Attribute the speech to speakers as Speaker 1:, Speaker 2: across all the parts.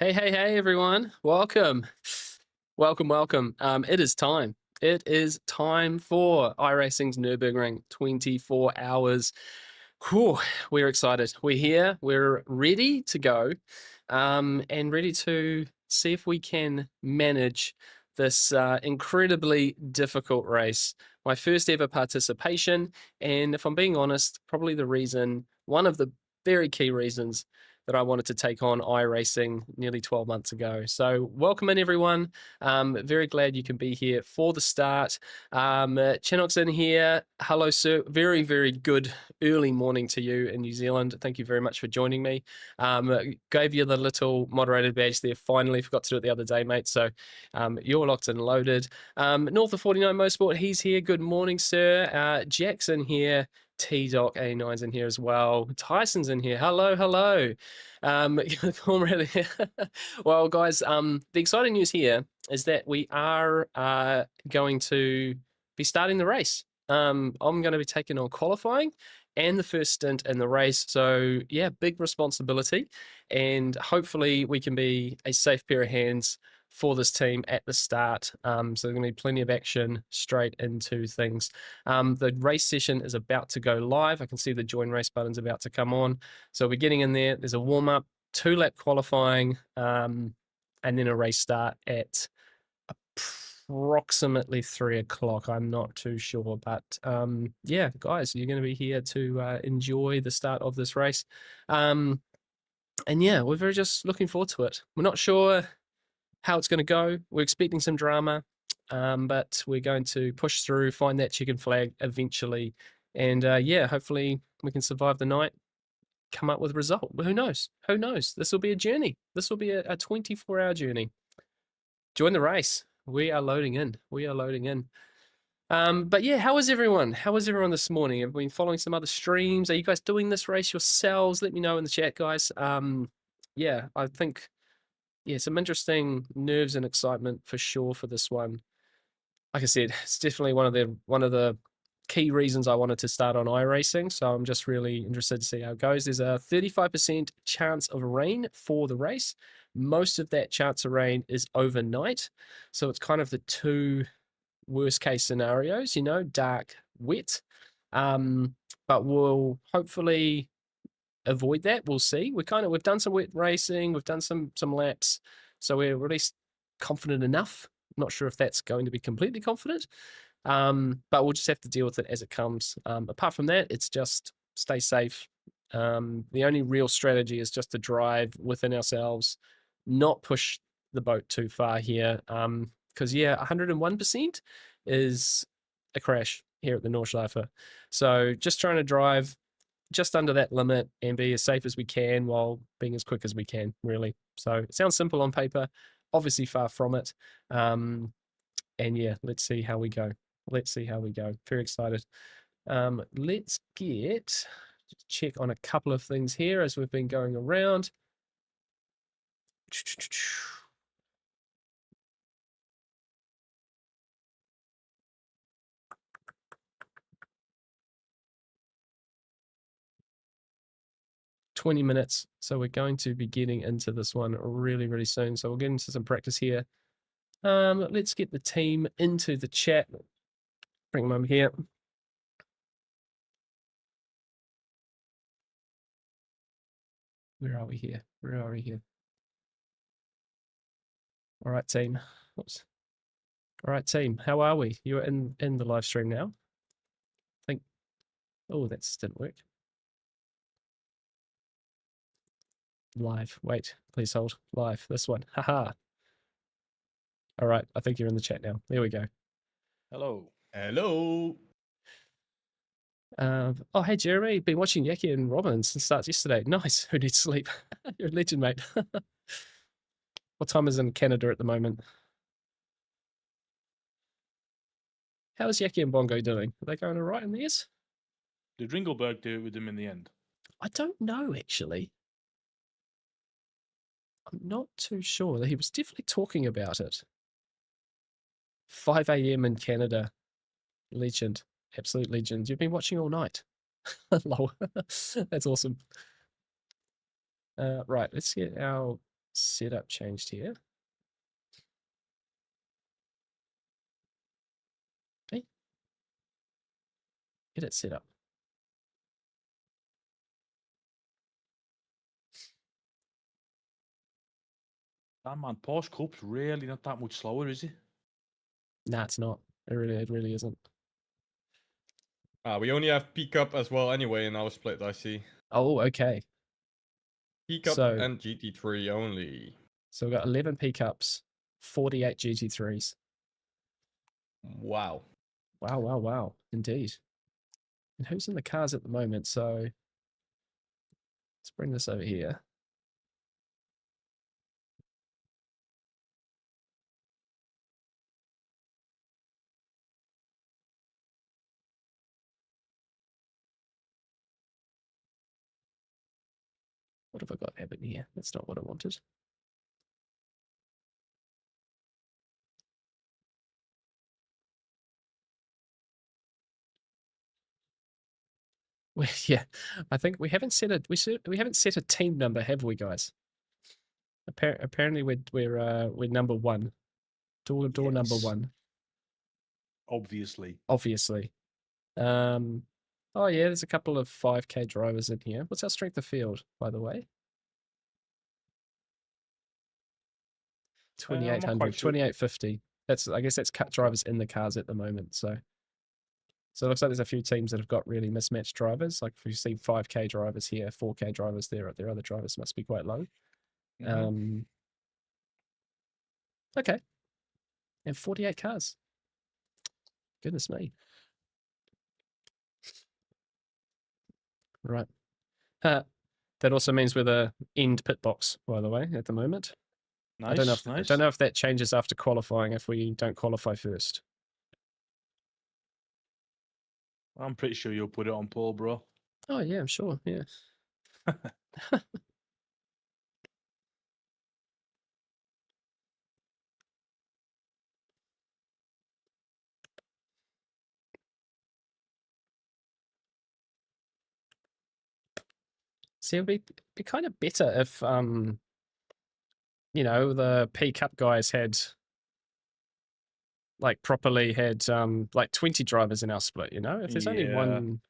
Speaker 1: Hey, hey, hey, everyone. Welcome. Welcome, welcome. It is time. It is time for iRacing's Nürburgring 24 hours. Whew, we're excited. We're here. We're ready to go and ready to see if we can manage this incredibly difficult race. My first ever participation. And if I'm being honest, probably one of the very key reasons that I wanted to take on iRacing nearly 12 months ago. So welcome in, everyone. Very glad you can be here for the start. Chinook's in here. Hello, sir. Very, very good early morning to you in New Zealand. Thank you very much for joining me. Gave you the little moderated badge there. Finally, forgot to do it the other day, mate. So you're locked and loaded. North of 49 Motorsport, he's here. Good morning, sir. Jackson here. T-Doc 89's in here as well. Tyson's in here. Hello, hello. Comrade. Well, guys, the exciting news here is that we are going to be starting the race. I'm going to be taking on qualifying and the first stint in the race. So, yeah, big responsibility. And hopefully we can be a safe pair of hands for this team at the start. So there's going to be plenty of action straight into things. The race session is about to go live. I can see the join race button's about to come on. So we're getting in there. There's a warm-up, 2-lap qualifying, and then a race start at approximately 3 o'clock. I'm not too sure. But yeah, guys, you're going to be here to enjoy the start of this race. And yeah, we're very just looking forward to it. We're not sure how it's going to go. We're expecting some drama, but we're going to push through, find that chicken flag eventually, and yeah, hopefully we can survive the night, come up with a result. Who knows? Who knows? This will be a journey. This will be a 24-hour journey. Join the race. We are loading in. We are loading in. But yeah, how is everyone? How is everyone this morning? Have you been following some other streams? Are you guys doing this race yourselves? Let me know in the chat, guys. Yeah, I think some interesting nerves and excitement for sure for this one. Like I said, it's definitely one of the key reasons I wanted to start on iRacing. So I'm just really interested to see how it goes. There's a 35% chance of rain for the race. Most of that chance of rain is overnight. So it's kind of the two worst case scenarios, dark, wet. But we'll hopefully avoid that. We'll see. We've done some wet racing, we've done some laps, so we're at least confident enough. I'm not sure if that's going to be completely confident, but we'll just have to deal with it as it comes. Apart from that, it's just stay safe. The only real strategy is just to drive within ourselves, not push the boat too far here, because 101% is a crash here at the Nordschleife. So just trying to drive just under that limit and be as safe as we can while being as quick as we can, really. So it sounds simple on paper, obviously far from it. And yeah, let's see how we go. Let's see how we go. Very excited. Let's check on a couple of things here as we've been going around. 20 minutes. So we're going to be getting into this one really, really soon. So we'll get into some practice here. Let's get the team into the chat. Bring them here. Where are we here? Where are we here? All right, team. Oops. All right, team. How are we? You're in the live stream now. I think. Oh, that didn't work. Live. Wait, please hold. Live. This one. Haha. All right. I think you're in the chat now. There we go.
Speaker 2: Hello. Hello.
Speaker 1: Oh, hey, Jeremy. Been watching Yaki and Robin since starts yesterday. Nice. Who needs sleep? You're a legend, mate. What time is in Canada at the moment? How is Yaki and Bongo doing? Are they going all right in theirs?
Speaker 2: Did Ringelberg do it with him in the end?
Speaker 1: I don't know, actually. I'm not too sure. He was definitely talking about it. 5 a.m. in Canada. Legend. Absolute legend. You've been watching all night. Lol. That's awesome. Right, let's get our setup changed here. Hey, get it set up.
Speaker 2: That man, Porsche Cupe's really not that much slower, is he?
Speaker 1: Nah, it's not. It really isn't.
Speaker 3: We only have P-Cup as well anyway in our split, I see.
Speaker 1: Oh, okay.
Speaker 3: P-Cup
Speaker 1: So-
Speaker 3: and GT3 only.
Speaker 1: So we've got 11 P-Cups, 48 GT3s.
Speaker 3: Wow.
Speaker 1: Wow. Indeed. And who's in the cars at the moment? So let's bring this over here. What have I got happening here? That's not what I wanted. Well, yeah, I think we haven't set a team number, have we, guys? Apparently, we're number one. Door number
Speaker 2: Yes.
Speaker 1: one,
Speaker 2: Obviously.
Speaker 1: obviously. Oh yeah, there's a couple of 5K drivers in here. What's our strength of field, by the way?
Speaker 2: I'm not
Speaker 1: 2800,
Speaker 2: quite sure.
Speaker 1: 2850. I guess that's cut drivers in the cars at the moment. So it looks like there's a few teams that have got really mismatched drivers. Like if you see 5K drivers here, 4K drivers there, their other drivers must be quite low.
Speaker 2: Mhm.
Speaker 1: Okay. And 48 cars. Goodness me. Right. That also means we're the end pit box, by the way, at the moment.
Speaker 2: Nice,
Speaker 1: I
Speaker 2: nice.
Speaker 1: don't know if that changes after qualifying if we don't qualify first.
Speaker 2: I'm pretty sure you'll put it on pole, bro.
Speaker 1: Oh yeah, I'm sure. Yeah. See, it'd be kind of better if you know, the P Cup guys had properly had like 20 drivers in our split, you know? If there's only
Speaker 2: Yeah.
Speaker 1: one.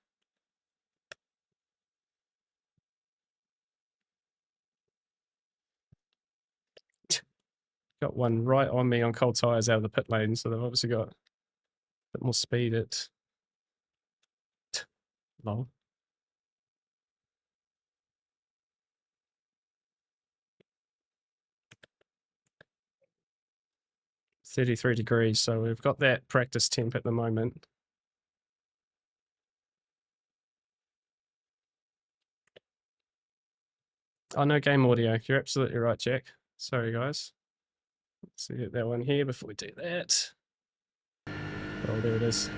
Speaker 1: Got one right on me on cold tires out of the pit lane, so they've obviously got a bit more speed at long. .33 degrees, so we've got that practice temp at the moment. Oh, no game audio. You're absolutely right, Jack. Sorry, guys. Let's get that one here before we do that. Oh, there it is.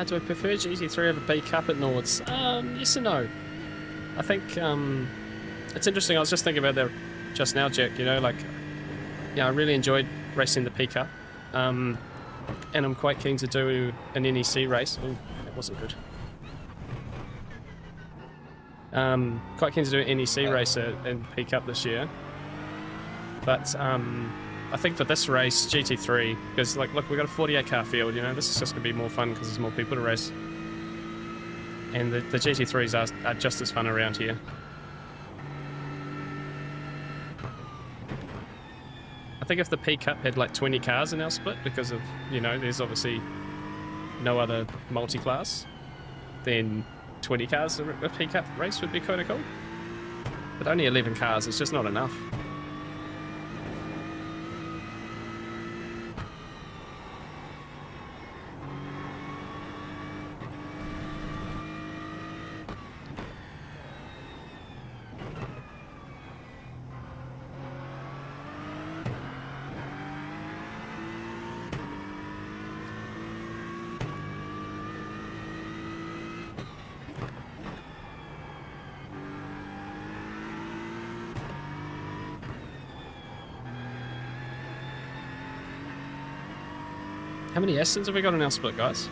Speaker 1: Do I prefer GT3 over B Cup at Nords? Yes and no. I think it's interesting. I was just thinking about that just now, Jack. You know, like, yeah, I really enjoyed racing the P-Cup, and I'm quite keen to do an NEC race. Oh, that wasn't good. Quite keen to do an NEC race in P-Cup this year, but I think for this race, GT3, because like, look, we got a 48 car field. You know, this is just gonna be more fun because there's more people to race, and the GT3s are just as fun around here. I think if the P-Cup had like 20 cars in our split, because of, you know, there's obviously no other multi-class, then 20 cars a P-Cup race would be kind of cool. But only 11 cars, it's just not enough. How many Astons have we got in our split, guys?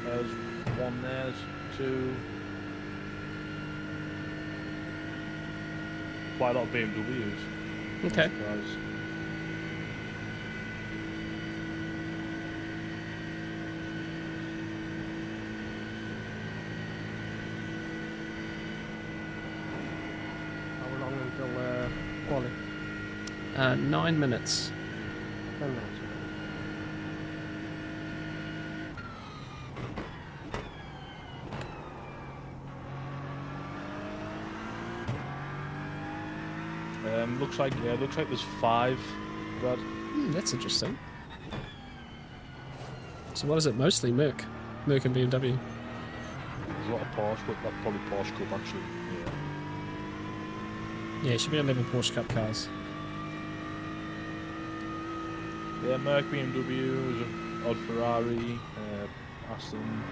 Speaker 2: There's one there, there's two. Quite a lot of BMWs.
Speaker 1: Okay.
Speaker 2: Guys.
Speaker 4: How long until quali?
Speaker 1: 9 minutes.
Speaker 4: 10 minutes.
Speaker 2: Looks like there's 5, Brad.
Speaker 1: That's interesting. So what is it mostly? Merc and BMW.
Speaker 2: There's a lot of Porsche, but that's probably Porsche Cup actually.
Speaker 1: Yeah, it should be 11 Porsche Cup cars.
Speaker 2: Yeah, Merc, BMW, odd Ferrari, Aston.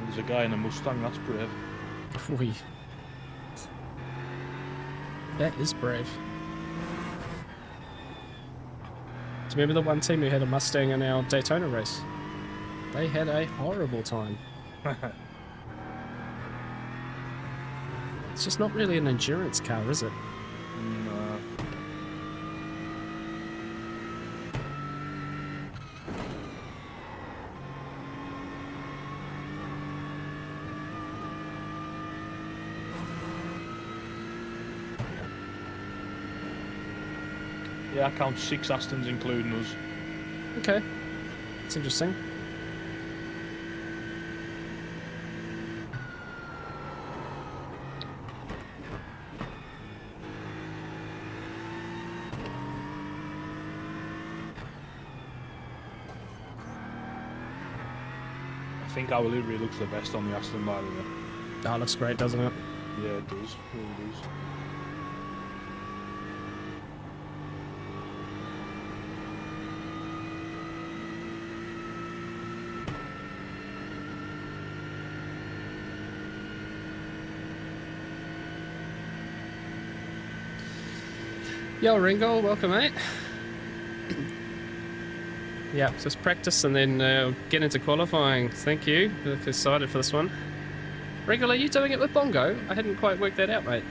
Speaker 2: There's a guy in a Mustang, that's brave.
Speaker 1: Whee. That is brave. Do you remember the one team who had a Mustang in our Daytona race? They had a horrible time. It's just not really an endurance car, is it?
Speaker 2: No. Yeah, I count 6 Astons including us.
Speaker 1: Okay. That's interesting.
Speaker 2: I think our livery looks the best on the Aston, by the way.
Speaker 1: Oh, looks great, doesn't it?
Speaker 2: Yeah, it does. It really does.
Speaker 1: Yo, Ringo, welcome, mate. Yeah, just practice and then get into qualifying. Thank you. Look excited for this one. Ringo, are you doing it with Bongo? I hadn't quite worked that out, mate.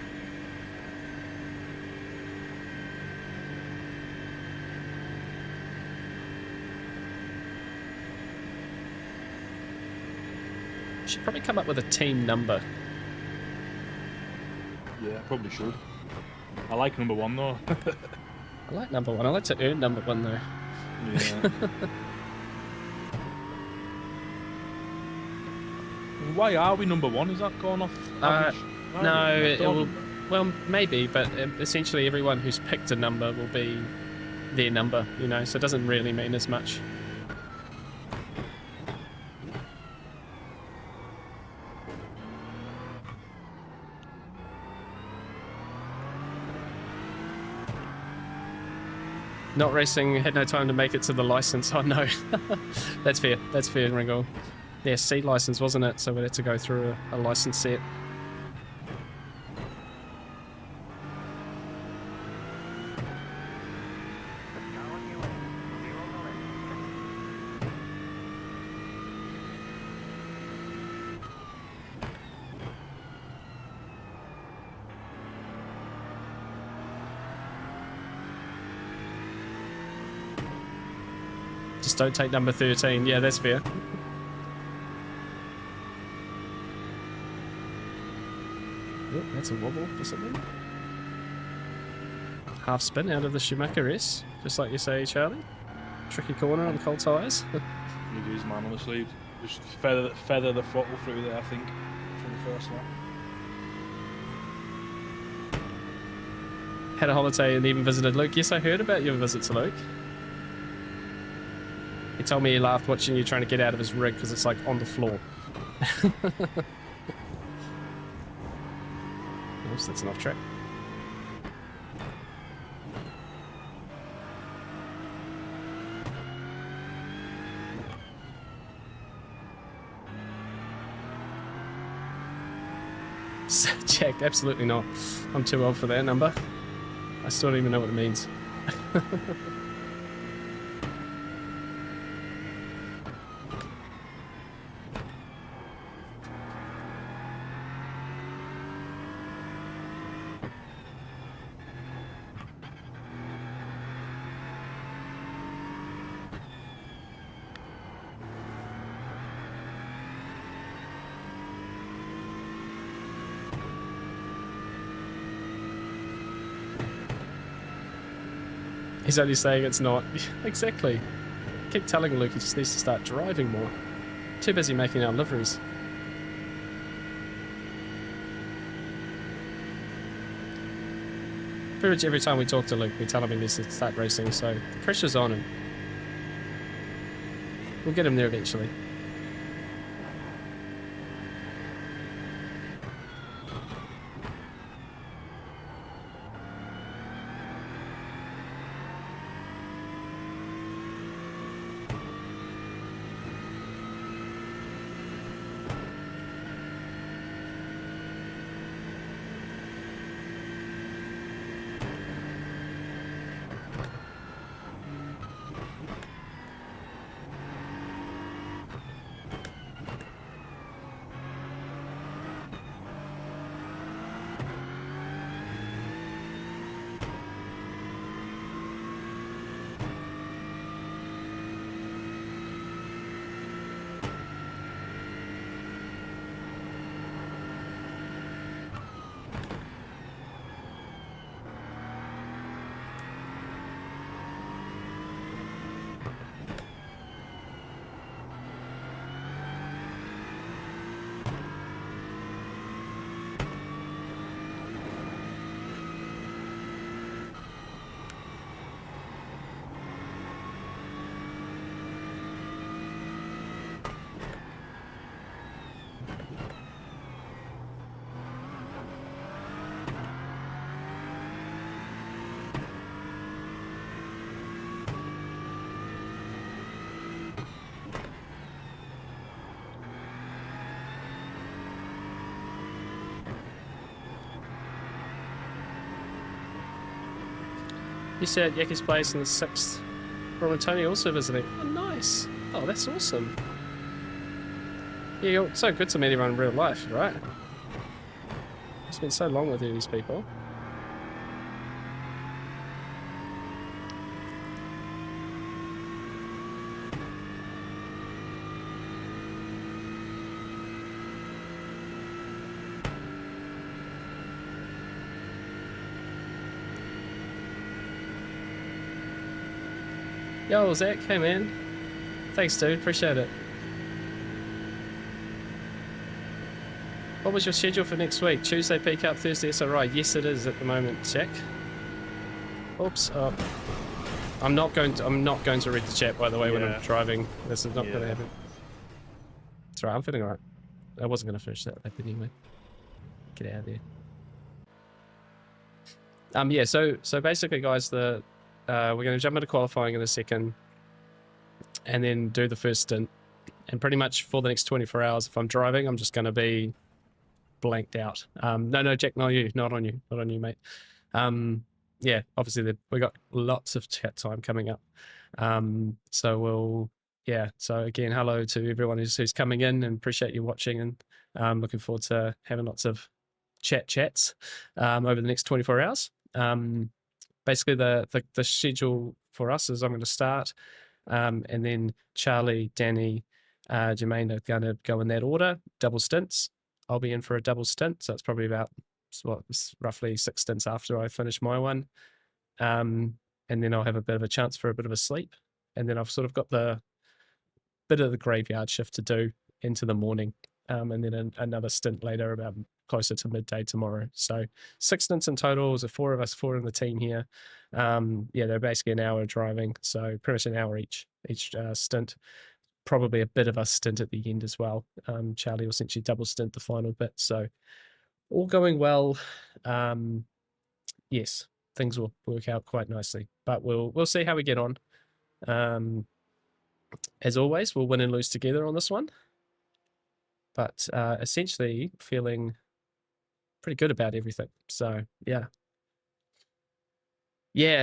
Speaker 1: Should probably come up with a team number.
Speaker 2: Yeah, probably should. I like number 1 though.
Speaker 1: I like number 1. I like to earn number 1 though.
Speaker 2: Yeah. Why are we number 1? Is that going off average?
Speaker 1: No, it
Speaker 2: Don't
Speaker 1: will.
Speaker 2: know.
Speaker 1: Well, maybe, but essentially everyone who's picked a number will be their number, you know, so it doesn't really mean as much. Not racing, had no time to make it to the license. Oh no, that's fair. That's fair, Ringo. Yeah, C license, wasn't it? So we had to go through a license set. Just don't take number 13. Yeah, that's fair. Oh, that's a wobble for something. Half spin out of the Schumacher S, just like you say, Charlie. Tricky corner on cold tyres.
Speaker 2: It is, man, honestly. Just feather the throttle through there, I think, from the first lap.
Speaker 1: Had a holiday and even visited Luke. Yes, I heard about your visit to Luke. He told me he laughed watching you trying to get out of his rig because it's like on the floor. Oops, that's an off track. Jack, absolutely not. I'm too old for that number. I still don't even know what it means. He's only saying it's not. Exactly. Keep telling Luke he just needs to start driving more. Too busy making our liveries. Pretty much every time we talk to Luke, we tell him he needs to start racing, so the pressure's on him. We'll get him there eventually. You said Yaki's place in the 6th. Ron and Tony also visiting. Oh, nice. Oh, that's awesome. Yeah, you're so good to meet everyone in real life, right? It's been so long with you, these people. Yo, Zach, hey man. Thanks, dude. Appreciate it. What was your schedule for next week? Tuesday peak up, Thursday SRI. Yes, it is at the moment, Jack. Oops. Oh. I'm not going to read the chat, by the way, when I'm
Speaker 2: Yeah.
Speaker 1: driving. This is not going to
Speaker 2: Yeah.
Speaker 1: happen. It's alright. I'm feeling alright. I wasn't going to finish that lap anyway. Get out of there. Yeah. So basically, guys, we're going to jump into qualifying in a second, and then do the first stint. And pretty much for the next 24 hours, if I'm driving, I'm just going to be blanked out. No, Jack, not on you, mate. Yeah, obviously we got lots of chat time coming up. So again, hello to everyone who's coming in, and appreciate you watching, and looking forward to having lots of chats over the next 24 hours. Basically the schedule for us is I'm going to start, and then Charlie, Danny, Jermaine are going to go in that order, double stints. I'll be in for a double stint, so it's probably about roughly 6 stints after I finish my one, and then I'll have a bit of a chance for a bit of a sleep, and then I've sort of got the bit of the graveyard shift to do into the morning, and then another stint later about closer to midday tomorrow. So 6 stints in total. There's 4 of us, 4 in the team here. Yeah, they're basically an hour driving, so pretty much an hour each stint. Probably a bit of a stint at the end as well. Charlie will essentially double stint the final bit. So all going well. Yes, things will work out quite nicely, but we'll see how we get on. As always, we'll win and lose together on this one, but essentially feeling pretty good about everything. So yeah,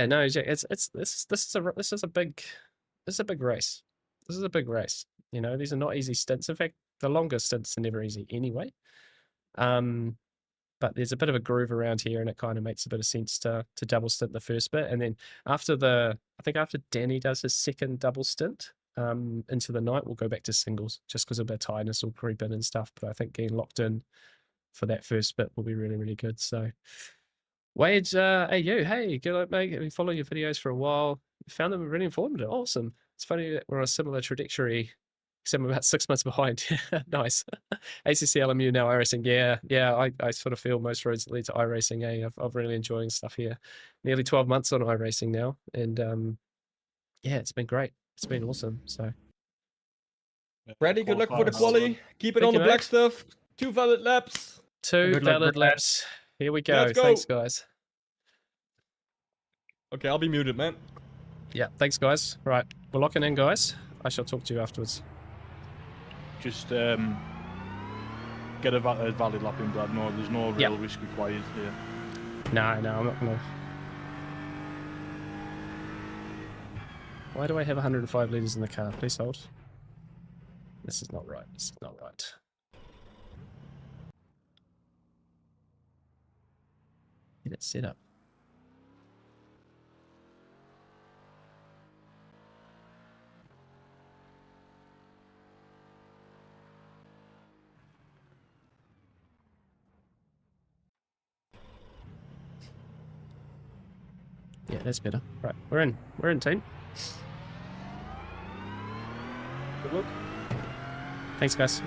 Speaker 1: no, Jack, this is a big race. This is a big race. You know, these are not easy stints. In fact, the longest stints are never easy anyway. But there's a bit of a groove around here, and it kind of makes a bit of sense to double stint the first bit, and then after Danny does his second double stint into the night, we'll go back to singles, just because a bit of tiredness will creep in and stuff. But I think getting locked in for that first bit will be really, really good. So Wade, hey, good luck, mate. I've been following your videos for a while. Found them really informative. Awesome. It's funny that we're on a similar trajectory, except I'm about 6 months behind. Nice. ACC LMU, now iRacing. Yeah. I sort of feel most roads lead to iRacing. I've really enjoying stuff here. Nearly 12 months on iRacing now, and yeah, it's been great. It's been awesome. So
Speaker 3: Brady, good luck for the
Speaker 2: Qualifying.
Speaker 3: quali. Keep it
Speaker 1: Thank
Speaker 3: on
Speaker 1: you,
Speaker 3: the black
Speaker 1: mate.
Speaker 3: stuff. 2 valid laps.
Speaker 1: 2
Speaker 4: Good luck,
Speaker 1: valid
Speaker 4: Brad.
Speaker 1: laps. Here we go.
Speaker 3: Let's go.
Speaker 1: Thanks, guys.
Speaker 3: Okay, I'll be muted, man.
Speaker 1: Yeah, thanks, guys. Right, we're locking in, guys. I shall talk to you afterwards.
Speaker 2: Just get a valid lap in, Brad. No, there's no real risk required here.
Speaker 1: No, I'm not gonna. Why do I have 105 liters in the car? Please hold. This is not right. This is not right. Get it set up. Yeah, that's better. Right, we're in, team.
Speaker 2: Good luck.
Speaker 1: Thanks, guys.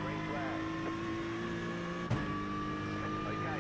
Speaker 5: Green flag. Okay,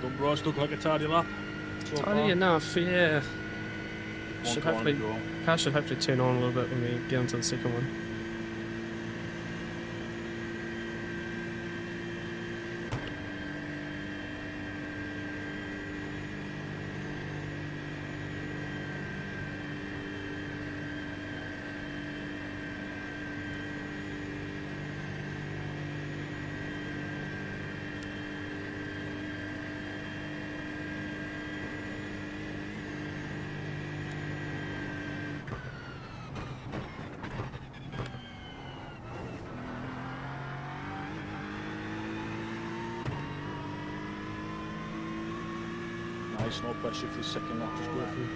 Speaker 2: Well done, bro. It's looked like a tidy lap. So
Speaker 1: Tidy
Speaker 2: far.
Speaker 1: enough, yeah.
Speaker 2: One
Speaker 1: Should
Speaker 2: corner to
Speaker 1: hopefully,
Speaker 2: go.
Speaker 1: car should hopefully turn on a little bit when we get onto the second one.
Speaker 2: Nice, no pressure for the second lap. Just go through.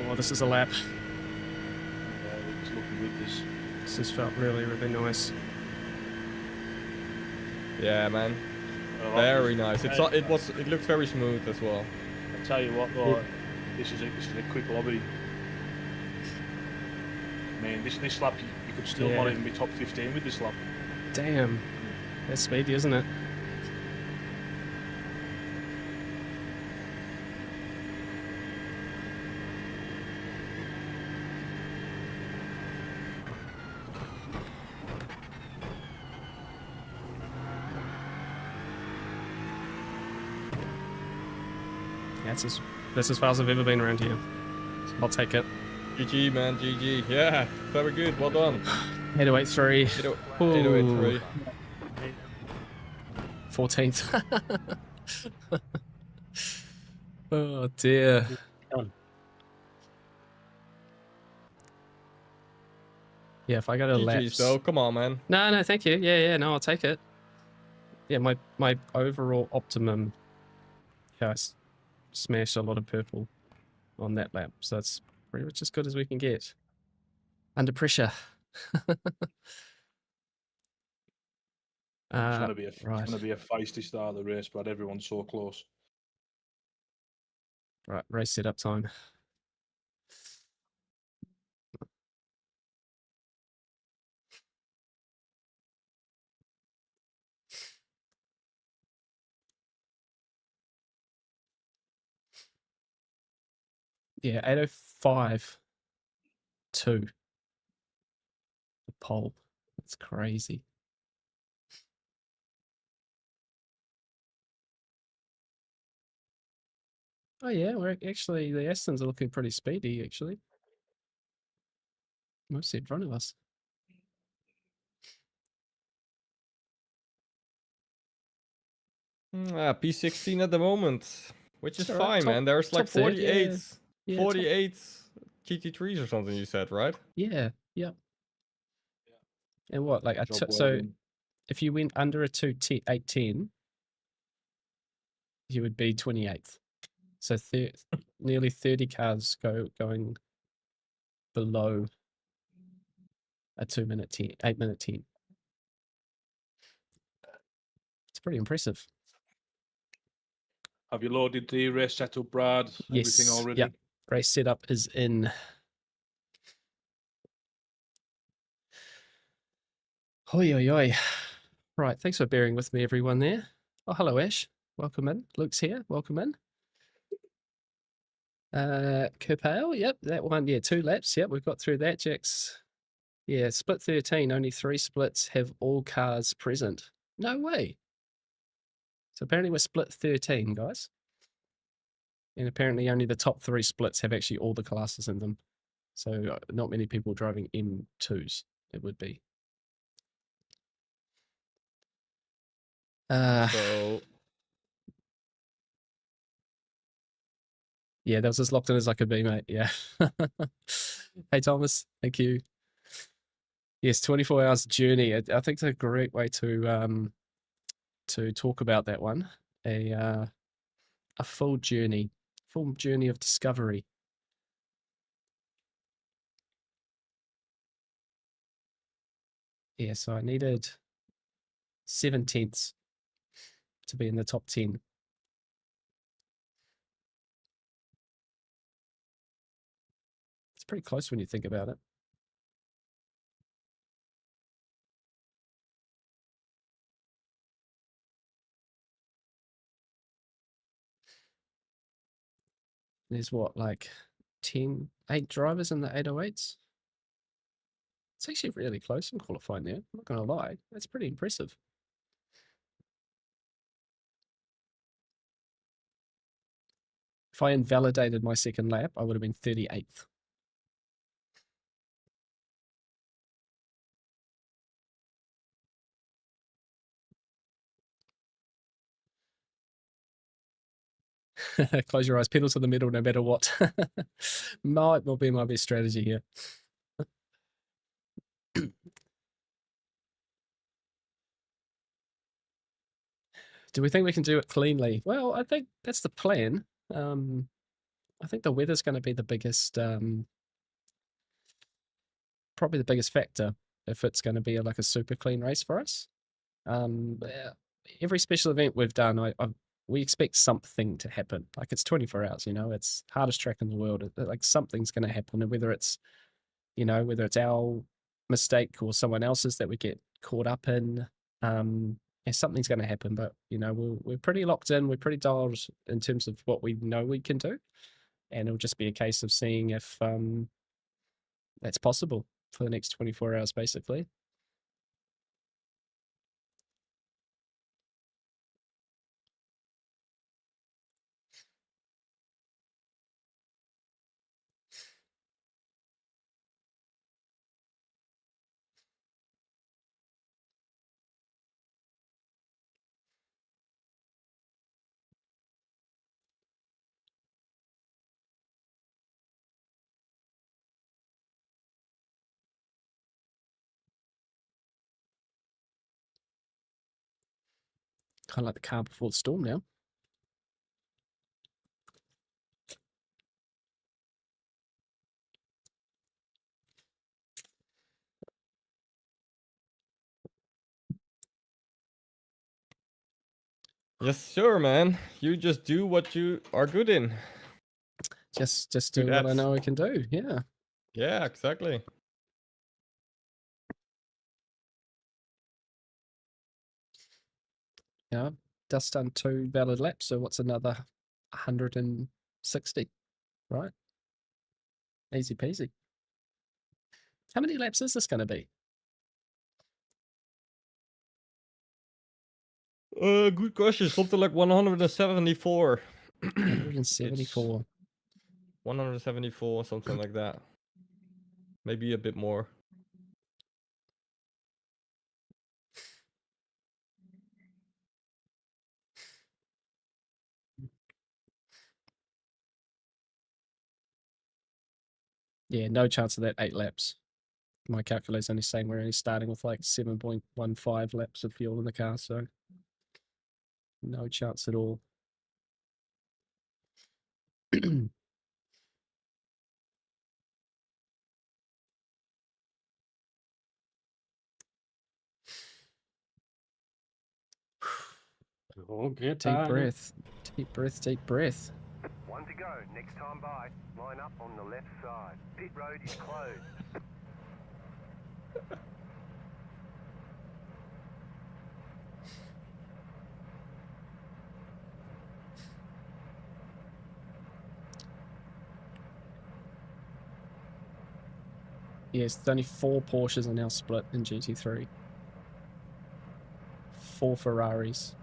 Speaker 1: Oh, this is a lap.
Speaker 2: It's looking good.
Speaker 1: This has felt really, really nice.
Speaker 3: Yeah, man.
Speaker 2: I like
Speaker 3: Very
Speaker 2: this.
Speaker 3: nice. It looks very smooth as well.
Speaker 2: I tell you what, though, this is a quick lobby. I mean, this lap you could still not even be top 15 with this lap.
Speaker 1: Damn. That's speedy, isn't it? Yeah, that's as far as I've ever been around here. I'll take it.
Speaker 3: GG, man. GG. Yeah, very good. Well done.
Speaker 1: 808.3.
Speaker 3: 808.3.
Speaker 1: 14th. Oh dear.
Speaker 4: Done.
Speaker 1: Yeah, if I go to
Speaker 3: GG's
Speaker 1: laps.
Speaker 3: though. Come on, man.
Speaker 1: No, thank you. Yeah, no, I'll take it. Yeah, my overall optimum. Yeah, I smashed a lot of purple on that lap, so it's pretty much as good as we can get. Under pressure.
Speaker 2: It's gonna be
Speaker 1: right.
Speaker 2: a feisty start of the race, but everyone's so close.
Speaker 1: Right, race setup time. Yeah, 805.2. The pole. That's crazy. Oh yeah, we're actually the Astons are looking pretty speedy actually. Mostly in front of us.
Speaker 3: P16 at the moment, which is
Speaker 1: It's all right.
Speaker 3: fine, man. There's like
Speaker 1: top third,
Speaker 3: 48,
Speaker 1: yeah,
Speaker 3: 48 GT3s or something you said, right?
Speaker 1: Yeah, yep. And what, like
Speaker 2: Job well
Speaker 1: so
Speaker 2: done.
Speaker 1: if you went under a 810, you would be 28th. So nearly 30 cars going below a 2-minute 10, 8-minute 10. It's pretty impressive.
Speaker 2: Have you loaded the race setup, Brad?
Speaker 1: Yes.
Speaker 2: Everything already?
Speaker 1: Yep. Race setup is in. Oi, oi, oi. Right, thanks for bearing with me, everyone there. Oh, hello, Ash. Welcome in. Luke's here. Welcome in. Kerpale, yep, that one, yeah, 2 laps. Yep, we've got through that, Jax. Yeah, split 13, only 3 splits have all cars present. No way. So apparently we're split 13, guys. And apparently only the top 3 splits have actually all the classes in them. So not many people driving M2s, it would be.
Speaker 3: So
Speaker 1: Yeah, that was as locked in as I could be, mate. Yeah. Hey, Thomas. Thank you. Yes, 24 hours journey. I think it's a great way to talk about that one. A full journey of discovery. Yeah, so I needed 7/10 to be in the top 10. It's pretty close when you think about it. There's what, like 8 drivers in the 808s? It's actually really close in qualifying there. I'm not going to lie. That's pretty impressive. If I invalidated my second lap, I would have been 38th. Close your eyes, pedal to the metal no matter what. Might well be my best strategy here. Do we think we can do it cleanly? Well, I think that's the plan. I think the weather's going to be the biggest, probably the biggest factor if it's going to be like a super clean race for us. Every special event we've done, we expect something to happen. Like it's 24 hours, you know, it's hardest track in the world. Like something's going to happen, and whether it's, you know, whether it's our mistake or someone else's that we get caught up in, yeah, something's going to happen. But you know, we're pretty locked in. We're pretty dialed in terms of what we know we can do, and it'll just be a case of seeing if that's possible for the next 24 hours, basically. Kind of like the car before the storm now.
Speaker 3: yes, sure, man. You just do what you are good in.
Speaker 1: Just
Speaker 3: Do
Speaker 1: do what I
Speaker 3: that.
Speaker 1: know I can do. Yeah.
Speaker 3: Yeah, exactly.
Speaker 1: Yeah. I've just done 2 valid laps, so what's another 160, right? Easy peasy. How many laps is this going to be?
Speaker 3: Good question. Something like 174.
Speaker 1: 174.
Speaker 3: 174, something like that. Maybe a bit more.
Speaker 1: Yeah, no chance of that 8 laps. My calculator's only saying we're only starting with like 7.15 laps of fuel in the car, so no chance at all.
Speaker 4: Okay,
Speaker 1: Deep breath. Deep breath, deep breath.
Speaker 5: One to go. Next time by. Line up on the left side. Pit road is closed.
Speaker 1: Yes, there's only 4 Porsches are now split in GT3. 4 Ferraris.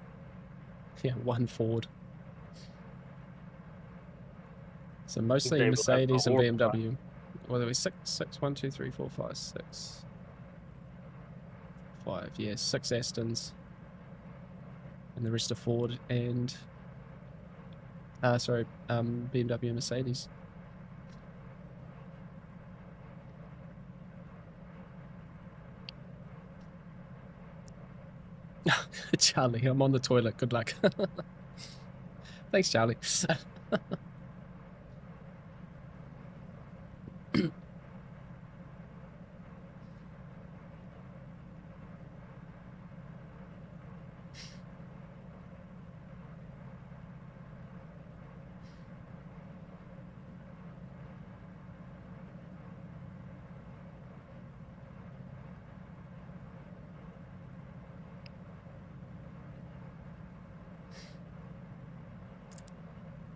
Speaker 1: Yeah, 1 Ford. So mostly
Speaker 6: they will have
Speaker 1: Mercedes and
Speaker 6: more time.
Speaker 1: BMW. Well, there was 6, 1, 2, 3, 4, 5, 6. 5, yeah, 6 Astons. And the rest are Ford and BMW and Mercedes. Charlie, I'm on the toilet. Good luck. Thanks, Charlie.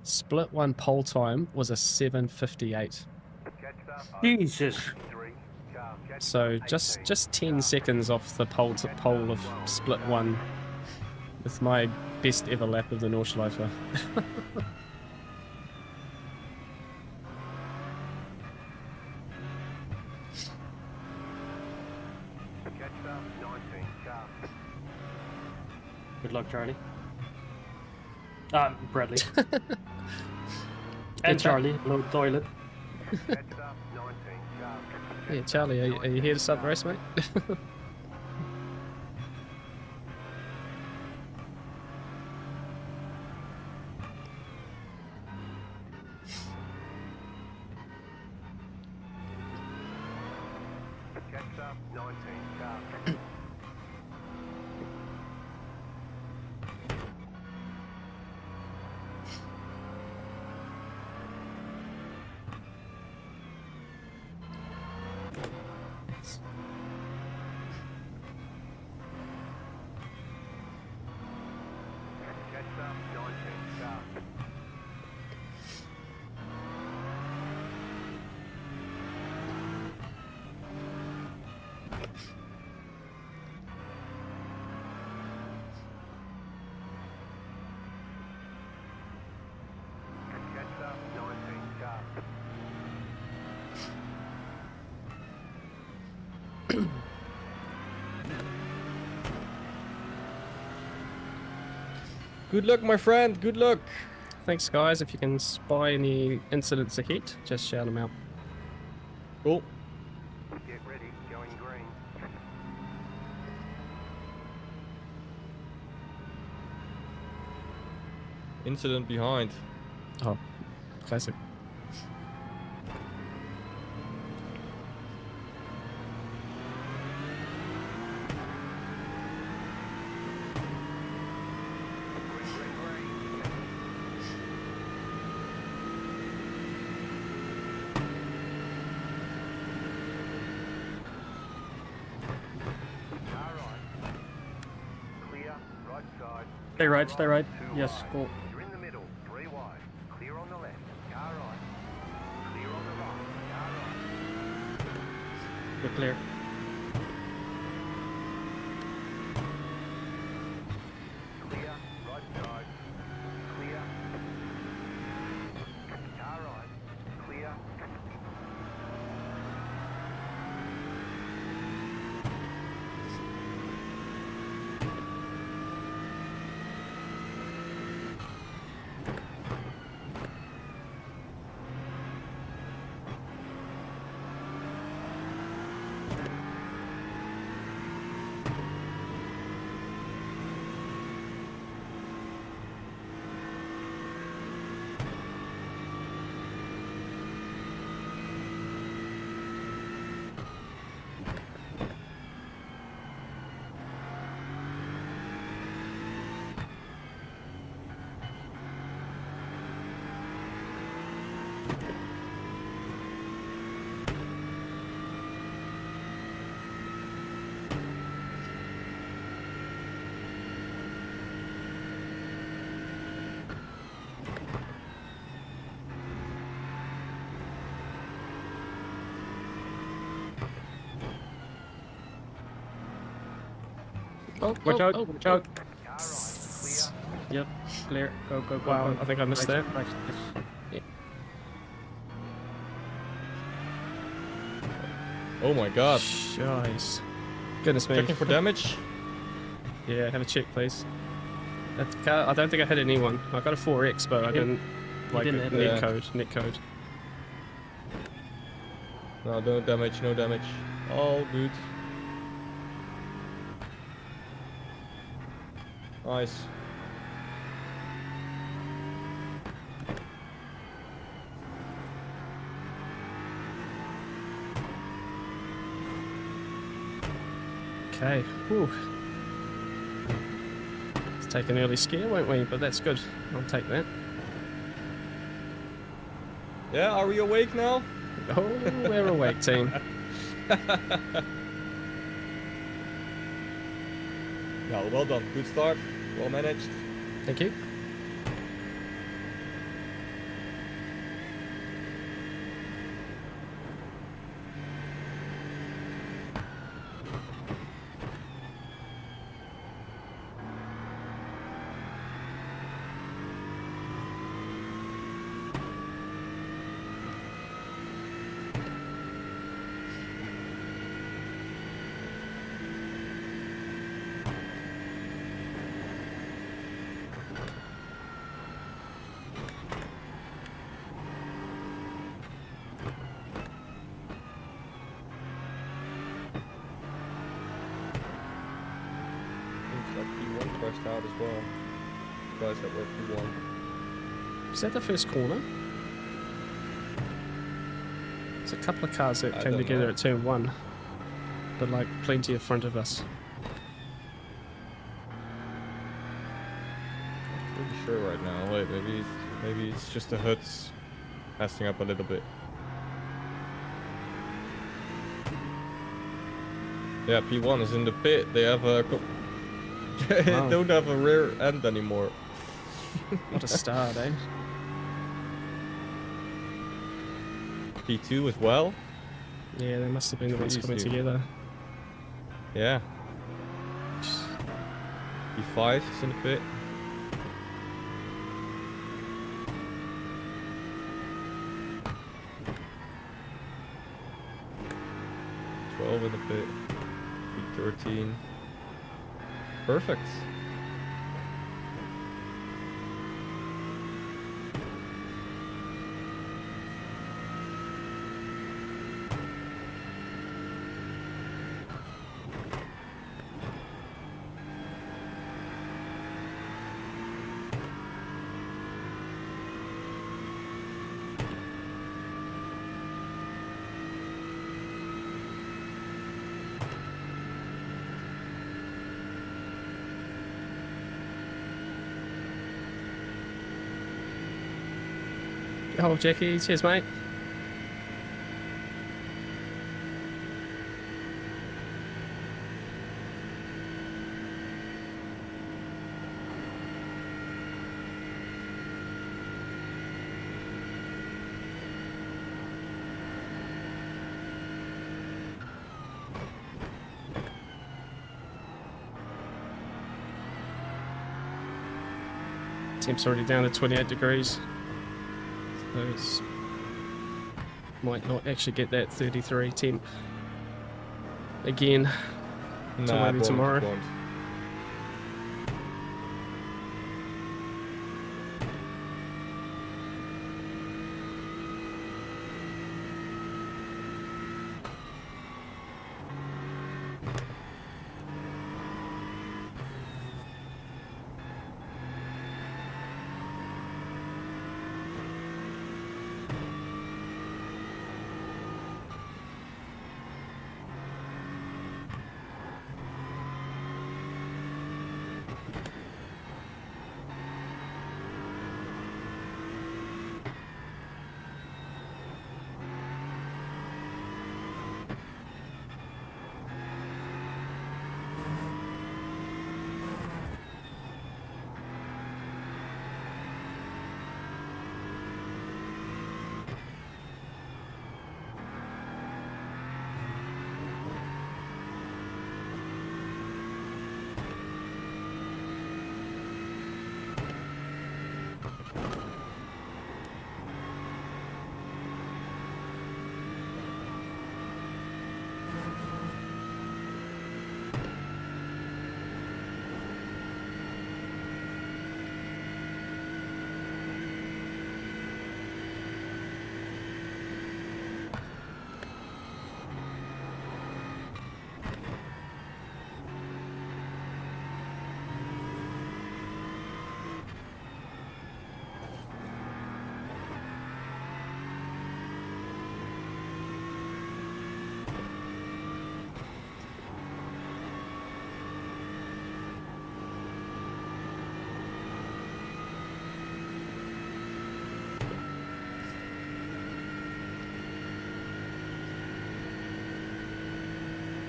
Speaker 1: Split 1 pole time was a 7:58.
Speaker 6: Jesus.
Speaker 1: So just 10 seconds off the pole of split 1 with my best ever lap of the Nordschleife.
Speaker 6: Good luck, Charlie. Bradley.
Speaker 1: Good
Speaker 6: And Charlie, no toilet.
Speaker 1: Yeah, Charlie, are you here to start the race, mate?
Speaker 3: Good luck, my friend. Good luck.
Speaker 1: Thanks, guys. If you can spy any incidents ahead, just shout them out.
Speaker 3: Cool.
Speaker 5: Get ready, going green.
Speaker 3: Incident behind.
Speaker 1: Oh, classic.
Speaker 6: Stay right, stay right. Yes, cool.
Speaker 5: You're in the middle, 3 wide. Clear on the left, car right. Clear on the right, car right.
Speaker 6: You're clear.
Speaker 5: Clear, right side. Clear. Car right, clear.
Speaker 1: Oh,
Speaker 6: Watch
Speaker 1: oh,
Speaker 6: out,
Speaker 1: oh,
Speaker 6: watch
Speaker 1: oh.
Speaker 6: out.
Speaker 5: Car right, clear.
Speaker 6: Yep, clear. Go, go, go,
Speaker 1: Wow,
Speaker 6: go.
Speaker 1: I think I missed that.
Speaker 6: Right, yes.
Speaker 3: Oh my god.
Speaker 1: Jeez. Goodness me.
Speaker 3: Checking for damage.
Speaker 1: Yeah, have a check, please. I don't think I hit anyone. I got a 4X, but I didn't. Like
Speaker 6: didn't
Speaker 1: a
Speaker 6: hit
Speaker 1: net
Speaker 3: it.
Speaker 1: code. Net code.
Speaker 3: No, no damage, no damage. All good. Nice.
Speaker 1: Okay. Whew. Let's take an early scare, won't we? But that's good. I'll take that.
Speaker 3: Yeah, are we awake now?
Speaker 1: Oh, we're awake, team.
Speaker 3: No, well done. Good start. Well managed.
Speaker 1: Thank you.
Speaker 3: Seems like P1 crashed out as well. Guys that were P1.
Speaker 1: Is that the first corner? There's a couple of cars that
Speaker 3: I
Speaker 1: came
Speaker 3: don't
Speaker 1: together
Speaker 3: know.
Speaker 1: at turn 1. But like plenty in front of us.
Speaker 3: Pretty sure right now. Wait, maybe it's just the hoods messing up a little bit. Yeah, P1 is in the pit. They have a they
Speaker 1: Wow.
Speaker 3: don't have a rear end anymore.
Speaker 1: What a start, eh?
Speaker 3: P2 as well.
Speaker 1: Yeah, they must have been the ones coming
Speaker 3: Crazy.
Speaker 1: together.
Speaker 3: Yeah. P5 is in the pit. P12 in the pit. P13. Perfect.
Speaker 1: Oh, Jackie, cheers, mate. Temp's already down to 28 degrees. So it's might not actually get that 33 temp again. So
Speaker 3: Nah,
Speaker 1: maybe
Speaker 3: it won't,
Speaker 1: tomorrow.
Speaker 3: it won't.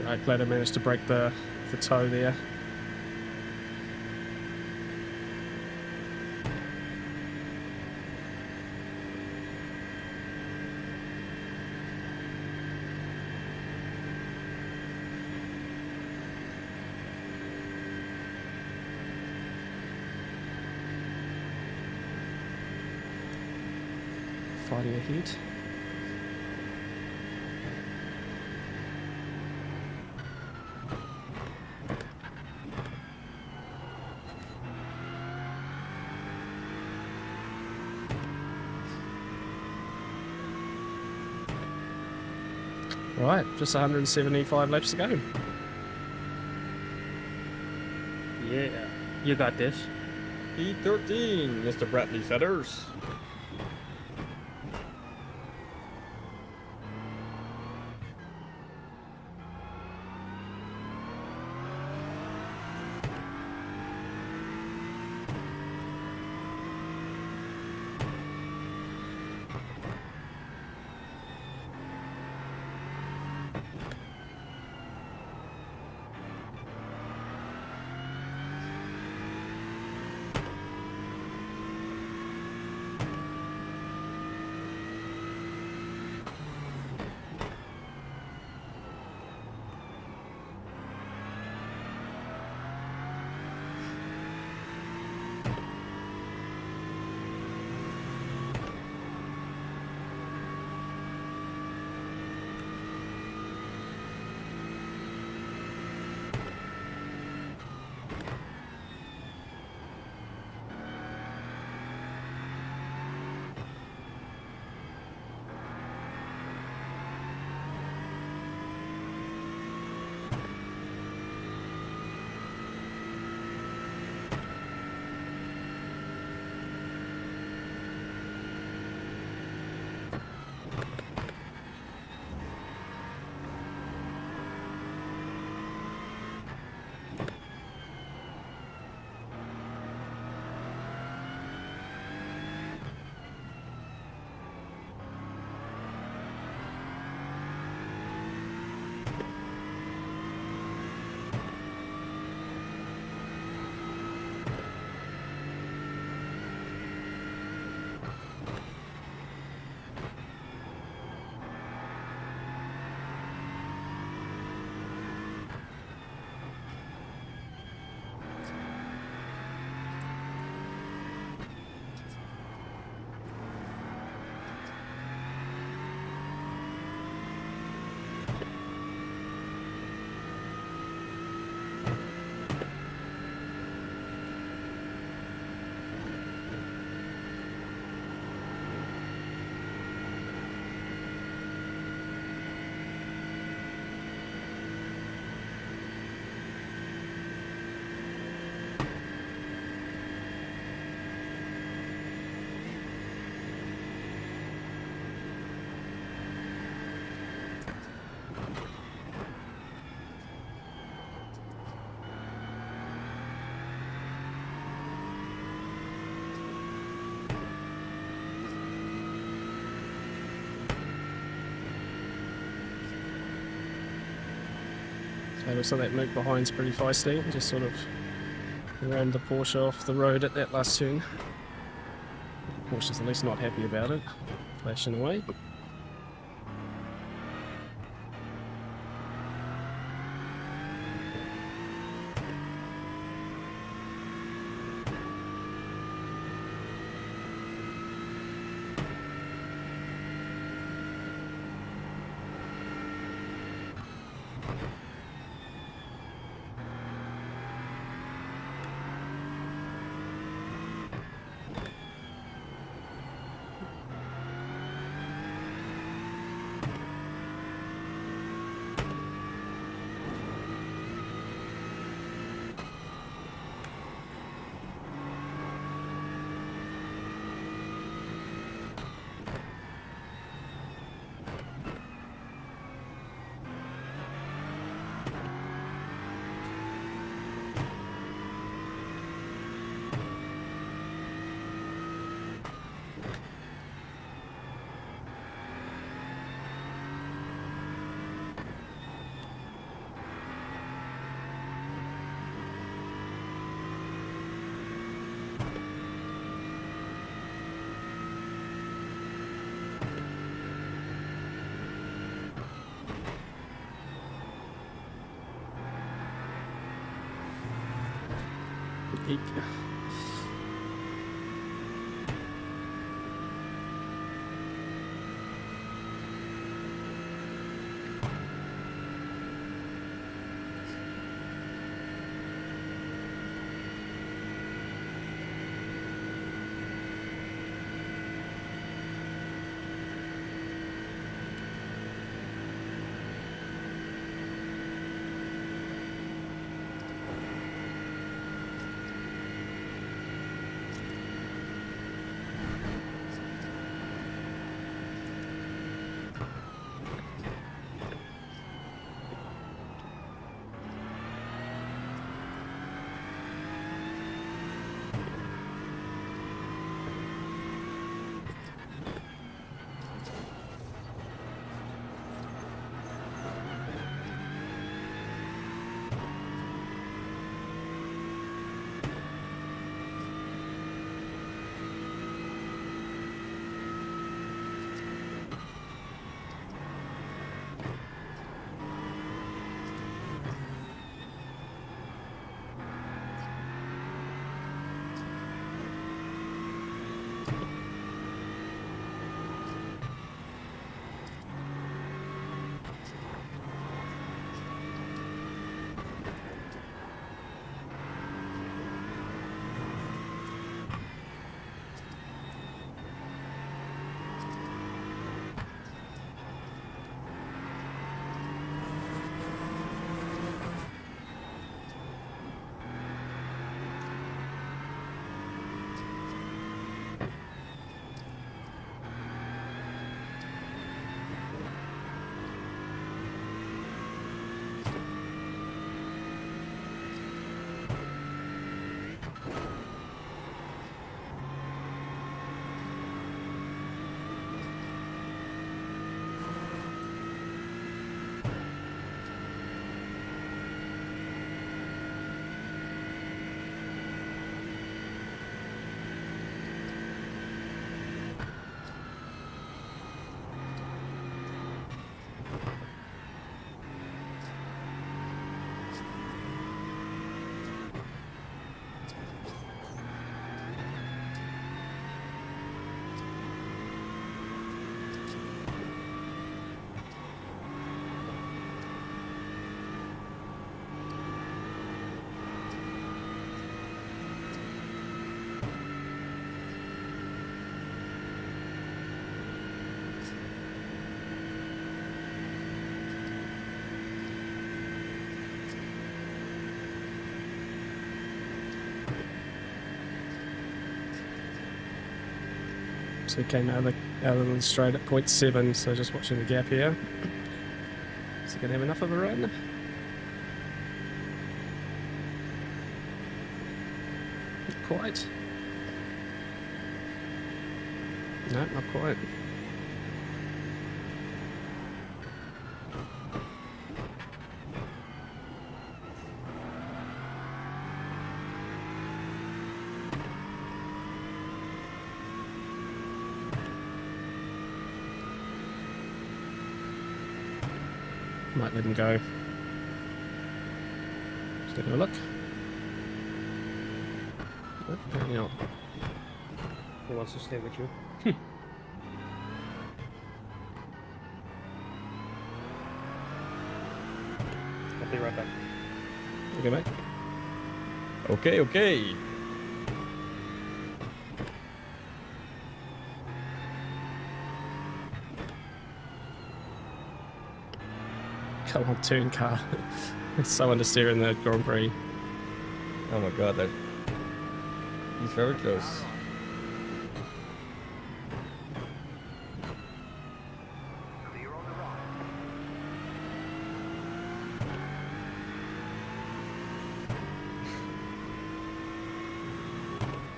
Speaker 1: Right, glad I managed to break the toe there. Fighting ahead. Right, just 175 laps to go.
Speaker 6: Yeah, you got this.
Speaker 3: P13, Mr. Bradley Feathers.
Speaker 1: So looks like that Mook behind's pretty feisty. Just sort of ran the Porsche off the road at that last turn. Porsche's at least not happy about it. Flashing away. Eek. So he came out of the straight at 0.7, so just watching the gap here. Is he going to have enough of a run? Not quite. No, not quite. Might let him go. Just have a look. Oh, apparently not.
Speaker 6: He wants to stay with you. I'll be right back.
Speaker 1: Okay, mate.
Speaker 3: Okay, okay.
Speaker 1: Come on, turn car. It's so understeer in the Grand Prix.
Speaker 3: Oh my god, that he's very close.
Speaker 5: Clear on the right.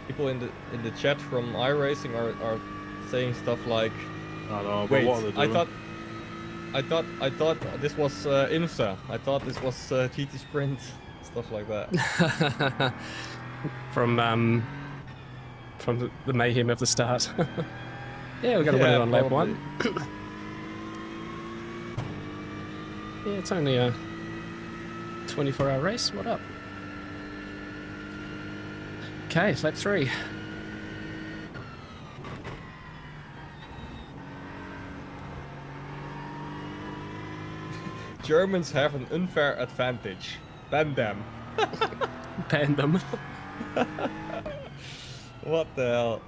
Speaker 3: People in the chat from iRacing are saying stuff like,
Speaker 2: I know, but
Speaker 3: "Wait,
Speaker 2: what are they doing?
Speaker 3: I thought this was IMSA. I thought this was GT Sprint." Stuff like that.
Speaker 1: From the mayhem of the start. Yeah, we're gonna win it on lap
Speaker 3: probably.
Speaker 1: 1. Yeah, it's only a 24-hour race. What up? Okay, lap 3.
Speaker 3: Germans have an unfair advantage. Ban them.
Speaker 1: Ban them.
Speaker 3: What the hell?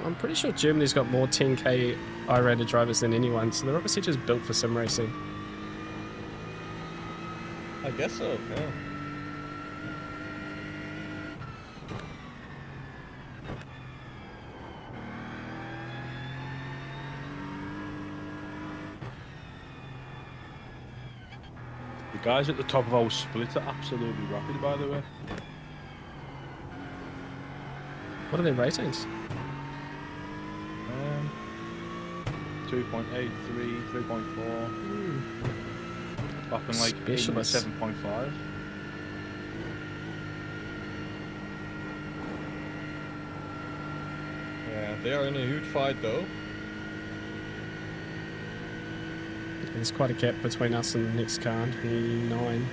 Speaker 1: I'm pretty sure Germany's got more 10k I-rated drivers than anyone, so they're obviously just built for sim racing.
Speaker 3: I guess so, yeah.
Speaker 2: The guys at the top of our split are absolutely rapid, by the way.
Speaker 1: What are their ratings?
Speaker 2: 2.8, 3, 3.4. Up in like
Speaker 1: Specialists.
Speaker 2: 7.5.
Speaker 3: Yeah, they are in a huge fight though.
Speaker 1: There's quite a gap between us and the next car, P9.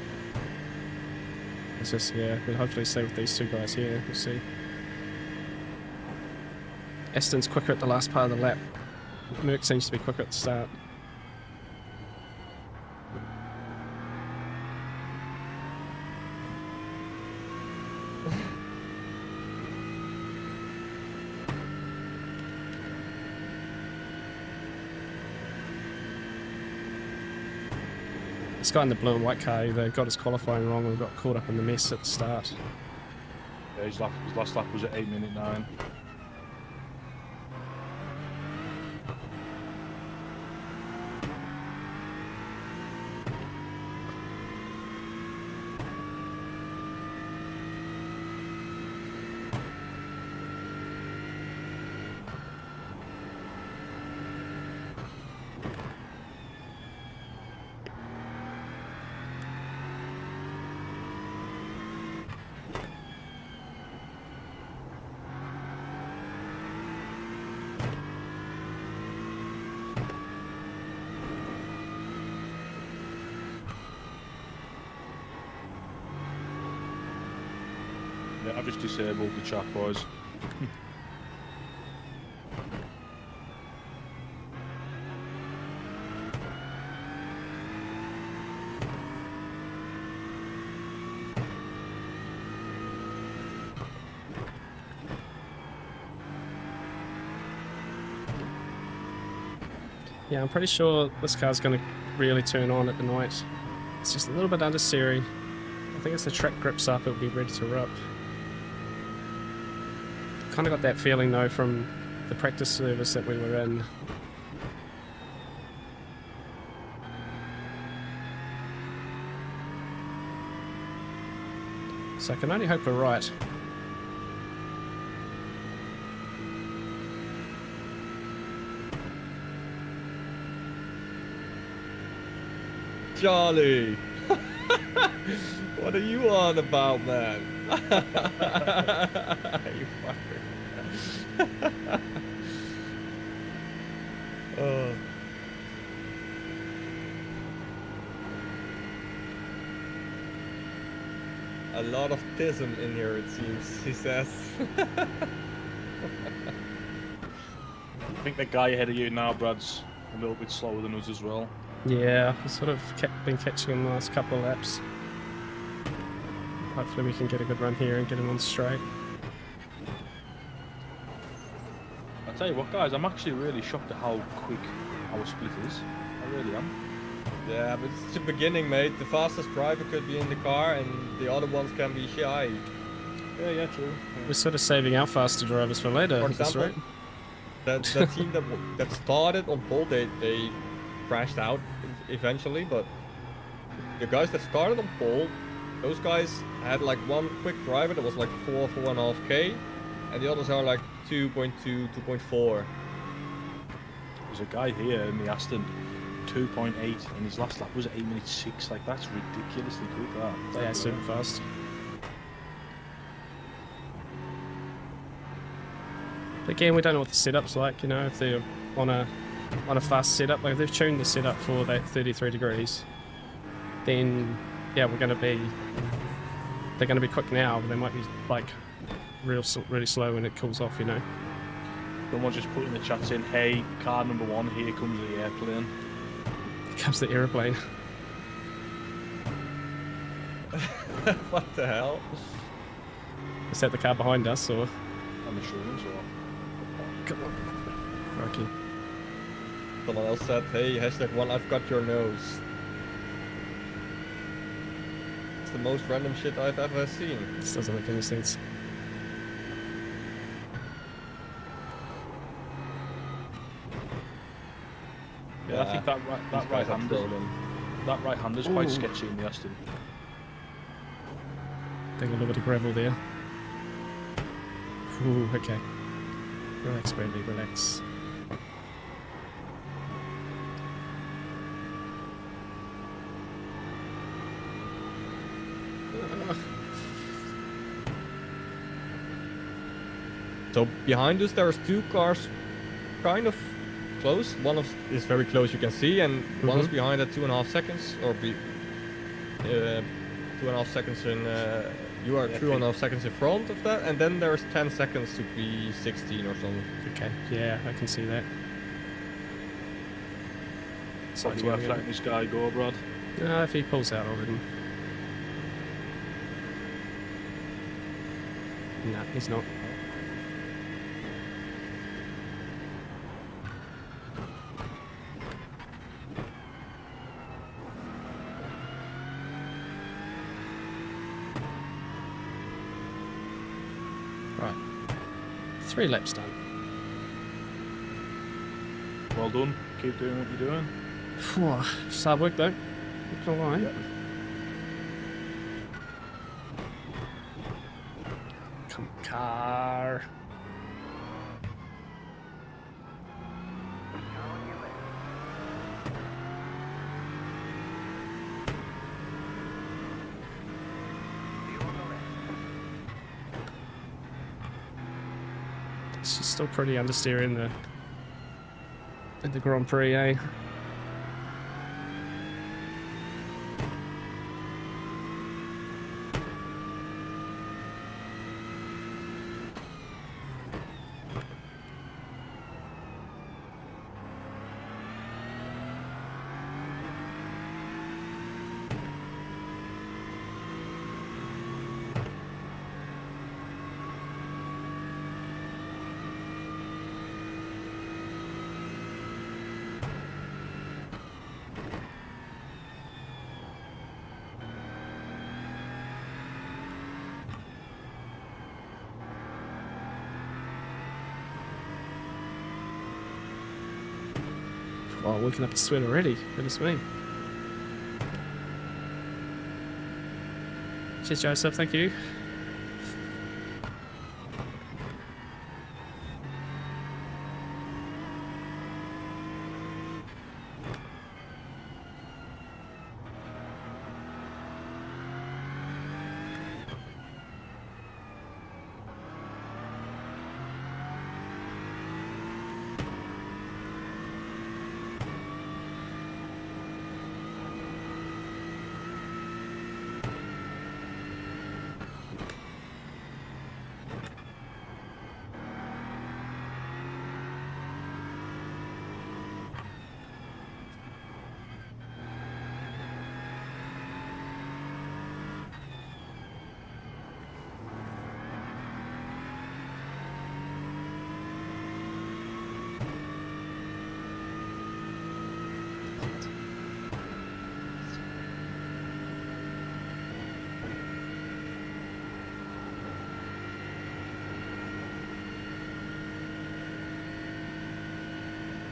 Speaker 1: It's just, yeah, we'll hopefully see with these two guys here. We'll see. Aston's quicker at the last part of the lap. Merc seems to be quicker at the start. This guy in the blue and white car, they got his qualifying wrong and got caught up in the mess at the start.
Speaker 2: Yeah, his last lap was at 8:09. Yeah, I've just disabled the chat, boys.
Speaker 1: Yeah, I'm pretty sure this car's going to really turn on at the night. It's just a little bit under Siri. I think as the track grips up, it'll be ready to rip. Kind of got that feeling though from the practice service that we were in. So I can only hope we're right.
Speaker 3: Charlie! What are you on about, man? You fucker. Oh. A lot of tism in here, it seems, he says.
Speaker 2: I think the guy ahead of you now, Brad's a little bit slower than us as well.
Speaker 1: Yeah, I've sort of been catching him the last couple of laps. Hopefully we can get a good run here and get him on straight.
Speaker 2: I'll tell you what, guys, I'm actually really shocked at how quick our split is. I really am.
Speaker 3: Yeah, but it's the beginning, mate. The fastest driver could be in the car and the other ones can be shy.
Speaker 2: Yeah, true.
Speaker 1: We're sort of saving our faster drivers for later.
Speaker 3: For
Speaker 1: at this
Speaker 3: example,
Speaker 1: rate.
Speaker 3: the team that started on pole, they crashed out eventually, but the guys that started on pole, those guys had like one quick driver that was like 4.5k, and the others are like 2.2, 2.4.
Speaker 2: There's a guy here in the Aston, 2.8, and his last lap was 8 minutes 6. Like, that's ridiculously quick, that.
Speaker 1: Yeah, super fast. But again, we don't know what the setup's like, you know, if they're on a fast setup, like if they've tuned the setup for that 33 degrees, then yeah, we're going to be they're going to be quick now, but they might be like really slow when it cools off, you know.
Speaker 2: Someone just put in the chat saying, hey, car number 1, here comes the airplane.
Speaker 1: Here comes the aeroplane.
Speaker 3: What the hell?
Speaker 1: Is that the car behind us, or?
Speaker 2: I'm assuming so.
Speaker 1: Come on. Okay.
Speaker 3: Someone else said, hey, #1, I've got your nose. It's the most random shit I've ever seen.
Speaker 1: This doesn't make any sense.
Speaker 2: Yeah, I think that right hand is quite
Speaker 1: Ooh.
Speaker 2: sketchy in the Aston.
Speaker 1: Taking a little bit of gravel there. Ooh, okay. Relax, Bradley, relax.
Speaker 3: So behind us there's 2 cars kind of close. One is very close, you can see, and one is behind at 2.5 seconds, or 2.5 seconds in. You are 2.5 seconds in front of that, and then there's 10 seconds to be 16 or something.
Speaker 1: Okay, yeah, I can see that.
Speaker 2: Probably worth letting this guy go, Brad.
Speaker 1: No, if he pulls out, I'll him. No, he's not. Right. 3 laps done.
Speaker 2: Well done. Keep doing what you're doing.
Speaker 1: It's hard work though. Not gonna lie. Come on, car.
Speaker 5: Car on your left. Clear on the left.
Speaker 1: It's still pretty understeer in the Grand Prix, eh? Wow, waking up a sweat already. Goodness me. Cheers, Joseph. Thank you.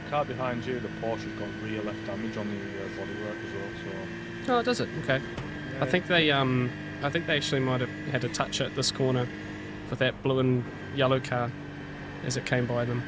Speaker 2: Car behind you, the Porsche's got rear left damage on the bodywork as well. So
Speaker 1: Oh, does it? Okay. I think they actually might have had to touch at this corner with that blue and yellow car as it came by them.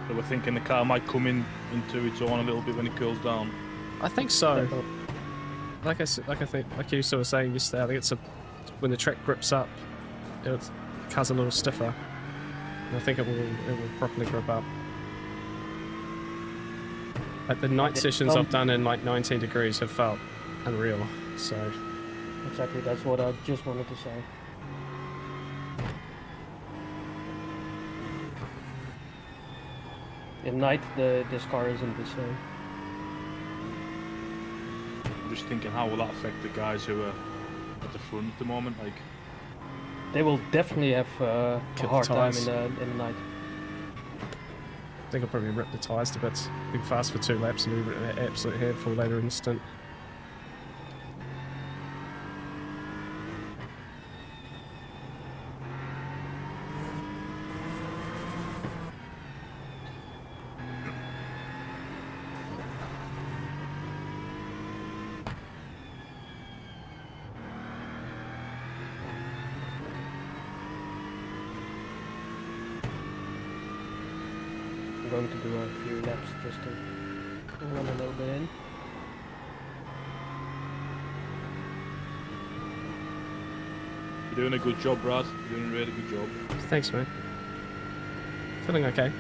Speaker 2: So we're thinking the car might come into its own a little bit when it cools down.
Speaker 1: I think so.
Speaker 4: Definitely.
Speaker 1: Like I think, like you sort of saying yesterday, I think it's when the Trak grips up, the car's a little stiffer. And I think it will properly grip up. Like the night sessions I've done in like 19 degrees have felt unreal. So
Speaker 4: Exactly, that's what I just wanted to say. At night, this car isn't the same.
Speaker 2: I'm just thinking, how will that affect the guys who are at the front at the moment? Like,
Speaker 4: They will definitely have a
Speaker 1: Kick the
Speaker 4: hard time
Speaker 1: tyres.
Speaker 4: in the night.
Speaker 1: I think I'll probably rip the tyres to bits. Be fast for 2 laps and be an absolute handful later in the stint.
Speaker 4: I'm going to do a few laps just to run a little bit in.
Speaker 2: you're doing a good job, Brad. You're doing a really good job.
Speaker 1: Thanks, mate. Feeling okay.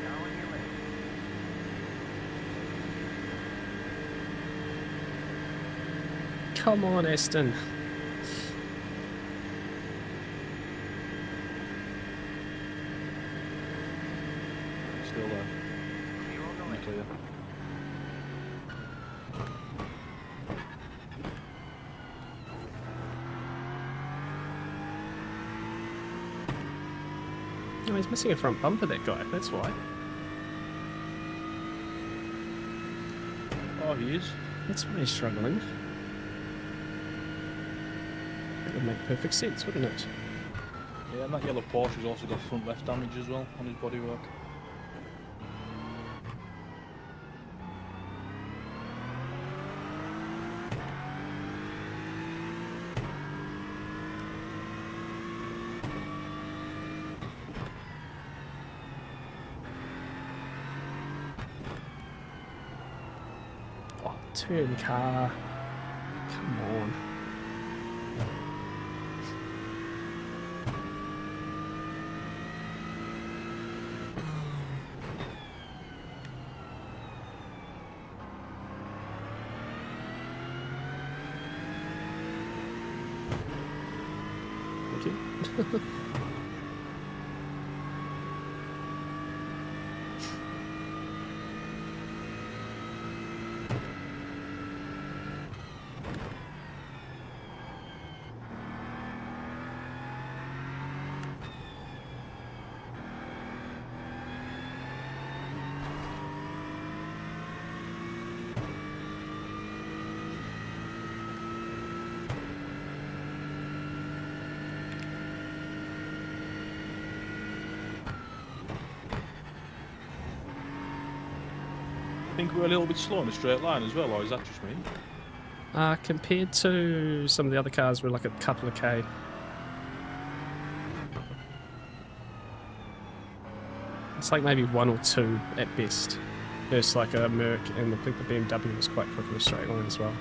Speaker 5: Now on your left.
Speaker 1: Come on, Aston.
Speaker 2: Still there.
Speaker 5: Clear on the
Speaker 2: You're
Speaker 5: left.
Speaker 2: clear.
Speaker 1: Oh, he's missing a front bumper, that guy. That's why.
Speaker 2: Oh, he is.
Speaker 1: That's why he's struggling. That would make perfect sense, wouldn't it?
Speaker 2: Yeah, and that yellow Porsche's also got front left damage as well on his bodywork.
Speaker 1: Oh, turn car. Come on. Thank you.
Speaker 2: I think we're a little bit slow in a straight line as well, or is that just me?
Speaker 1: Compared to some of the other cars, we're like a couple of K. It's like maybe 1 or 2 at best. Versus like a Merc, and I think the BMW was quite quick in a straight line as well.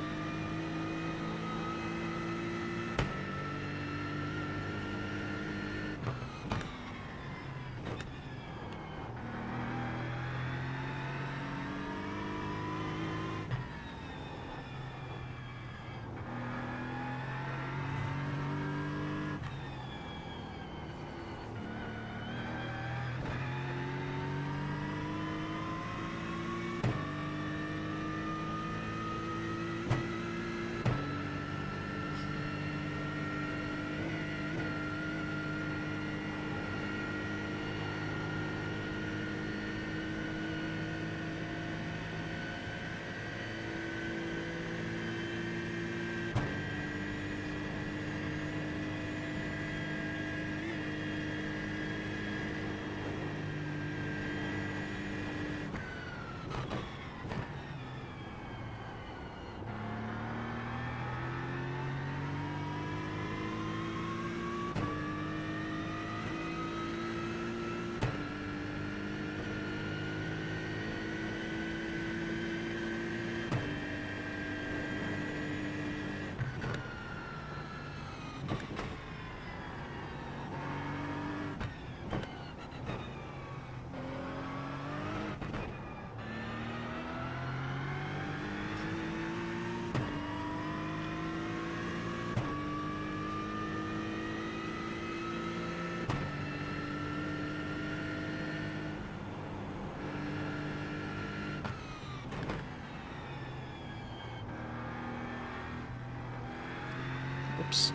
Speaker 1: Whoops.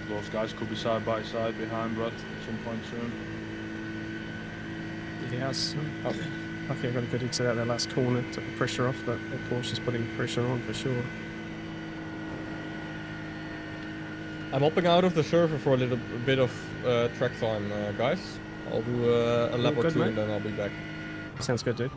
Speaker 2: Those guys could be side by side behind Brad at some point soon.
Speaker 1: Yes. Oh, lucky I got a good exit out that last corner, took the pressure off, but the Porsche's putting pressure on for sure.
Speaker 3: I'm opting out of the server for a little bit of track time, guys. I'll do a lap or
Speaker 1: good,
Speaker 3: two
Speaker 1: mate.
Speaker 3: and then I'll be back.
Speaker 1: Sounds good, dude.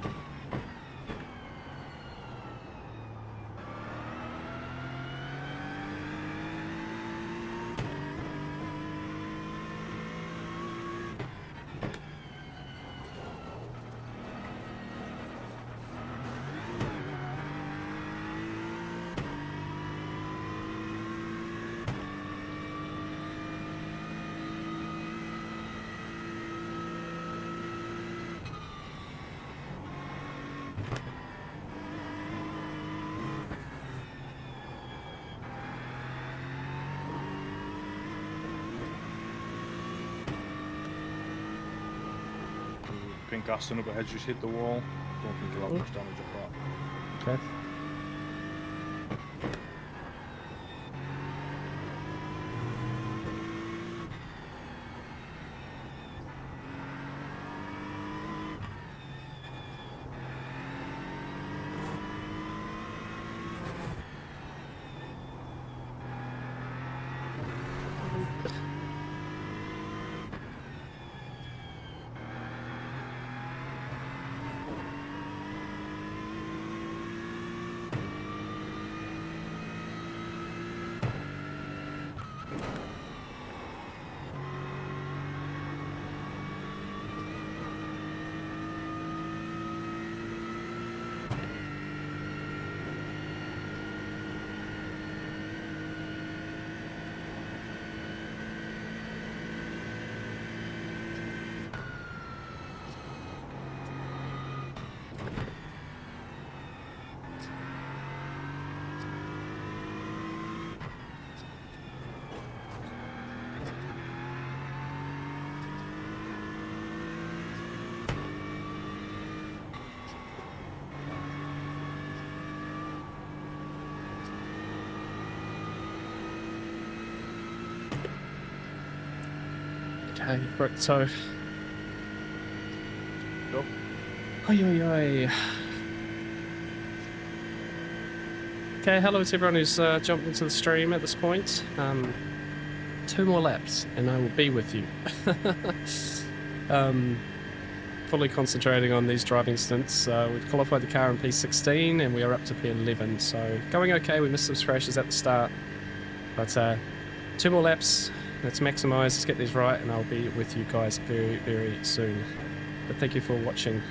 Speaker 2: Pink Aston up ahead just hit the wall. Don't think he'll have much damage off that.
Speaker 1: Okay. Okay, right, so...
Speaker 2: Go.
Speaker 1: Oi, oi, oi. Okay, hello to everyone who's jumped into the stream at this point. 2 more laps and I will be with you. Fully concentrating on these driving stints. We've qualified the car in P16 and we are up to P11, so going okay. We missed some crashes at the start, but 2 more laps. Let's maximise, let's get these right, and I'll be with you guys very, very soon. But thank you for watching.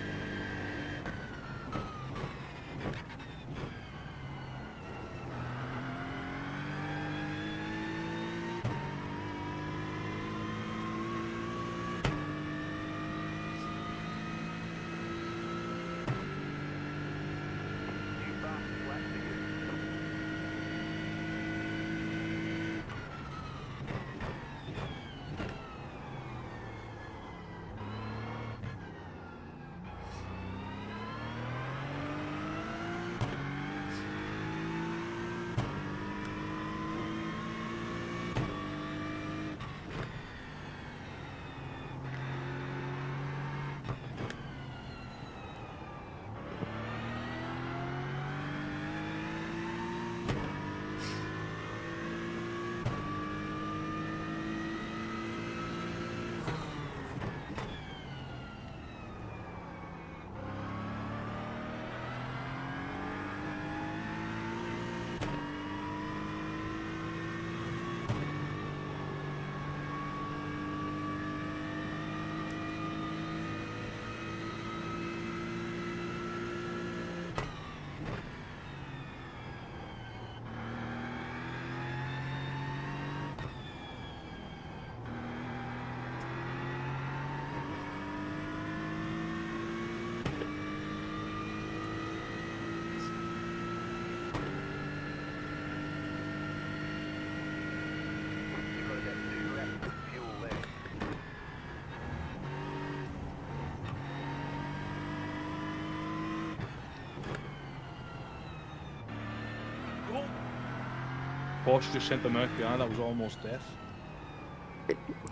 Speaker 2: Porsche just sent the Merc behind. That was almost death.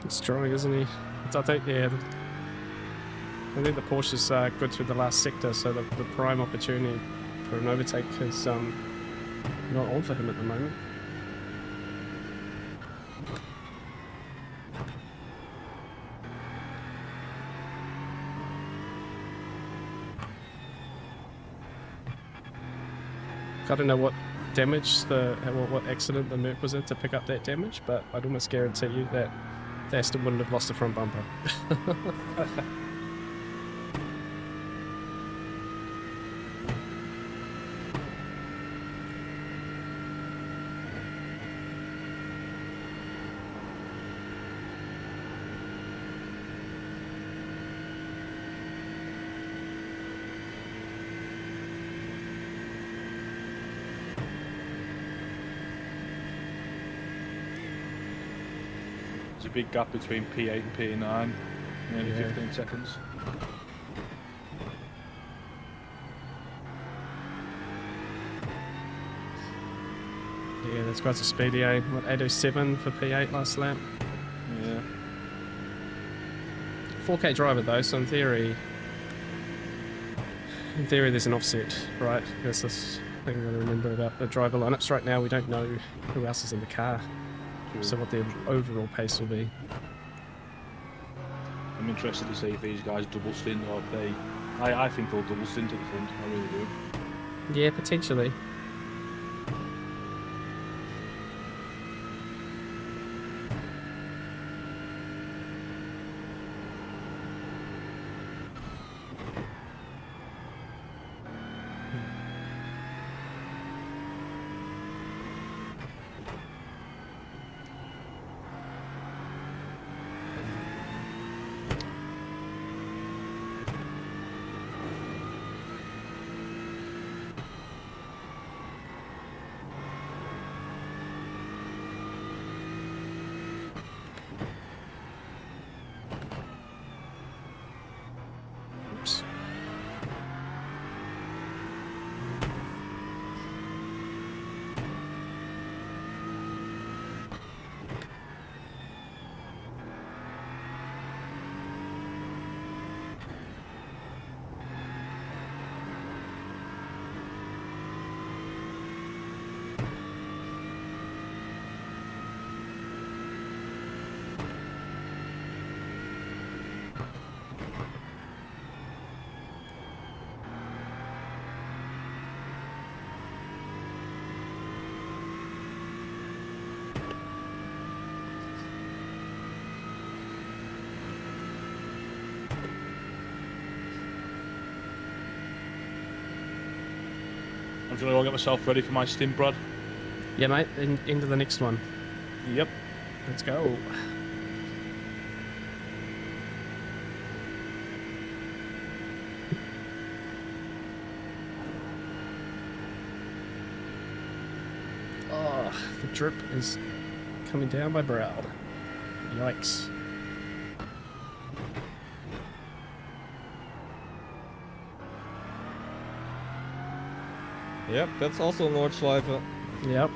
Speaker 1: He's strong, isn't he? I think, yeah. I think the Porsche's good through the last sector, so the prime opportunity for an overtake is not on for him at the moment. I don't know what damage what accident the Merc was in to pick up that damage, but I'd almost guarantee you that they still wouldn't have lost the front bumper.
Speaker 2: There's a big gap between P8 and P9, nearly
Speaker 1: Yeah.
Speaker 2: 15 seconds.
Speaker 1: Yeah, that's quite a speedy, eh? What, 807 for P8 last lap?
Speaker 2: Yeah.
Speaker 1: 4K driver though, so in theory there's an offset, right? There's this thing to remember about the driver lineups right now. We don't know who else is in the car, so what their overall pace will be.
Speaker 2: I'm interested to see if these guys double stint or if they... I think they'll double stint at the front, I really do.
Speaker 1: Yeah, potentially. Oops.
Speaker 2: I'm going to go get myself ready for my stint, Brad.
Speaker 1: Yeah, mate, into the next one.
Speaker 2: Yep.
Speaker 1: Let's go. Oh, the drip is coming down my brow. Yikes.
Speaker 3: Yep, that's also Nordschleife.
Speaker 1: Yep.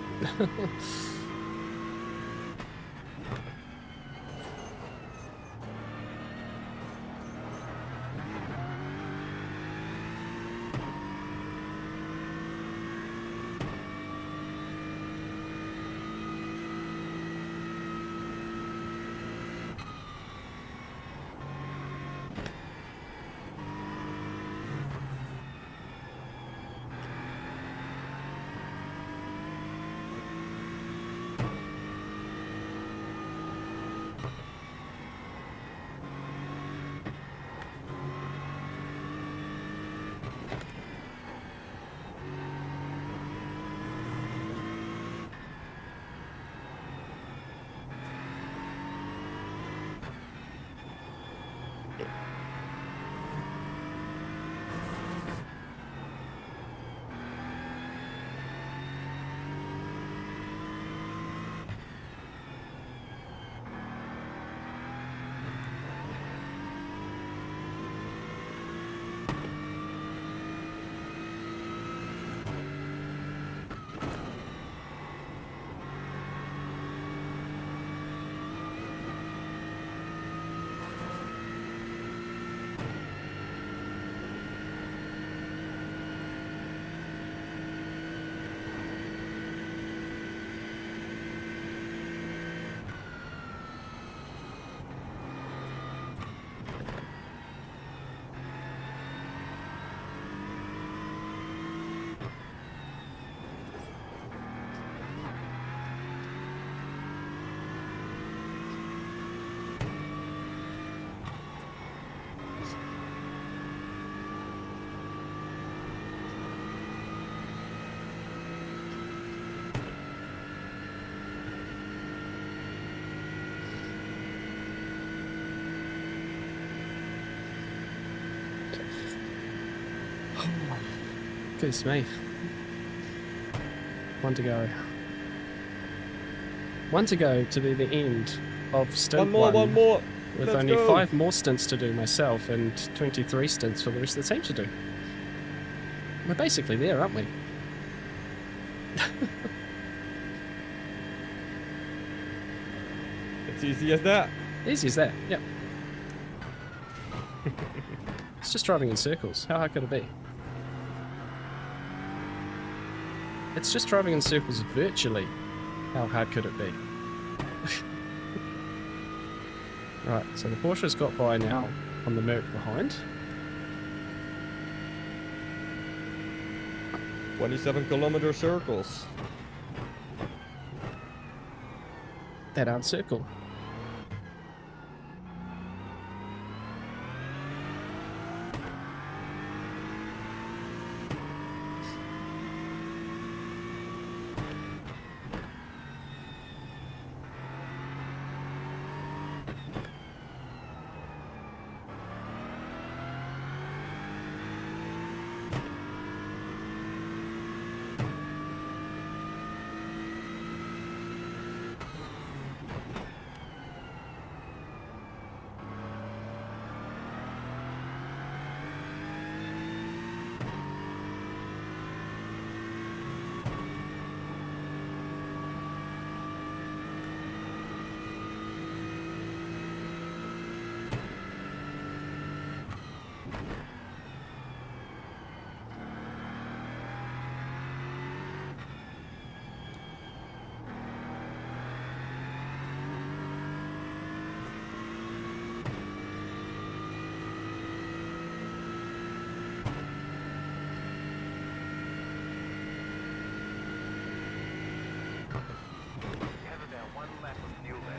Speaker 1: Goodness me. One to go. One to go to be the end of stint
Speaker 3: One more.
Speaker 1: with
Speaker 3: Let's
Speaker 1: only
Speaker 3: go.
Speaker 1: 5 more stints to do myself and 23 stints for the rest of the team to do. We're basically there, aren't we?
Speaker 3: It's easy as that.
Speaker 1: Easy as that, yep. It's just driving in circles. How hard could it be? It's just driving in circles virtually. How hard could it be? Right, so the Porsche's got by now on the Merc behind.
Speaker 3: 27-kilometer circles.
Speaker 1: That aren't circle.
Speaker 5: You have about 1 lap of fuel left.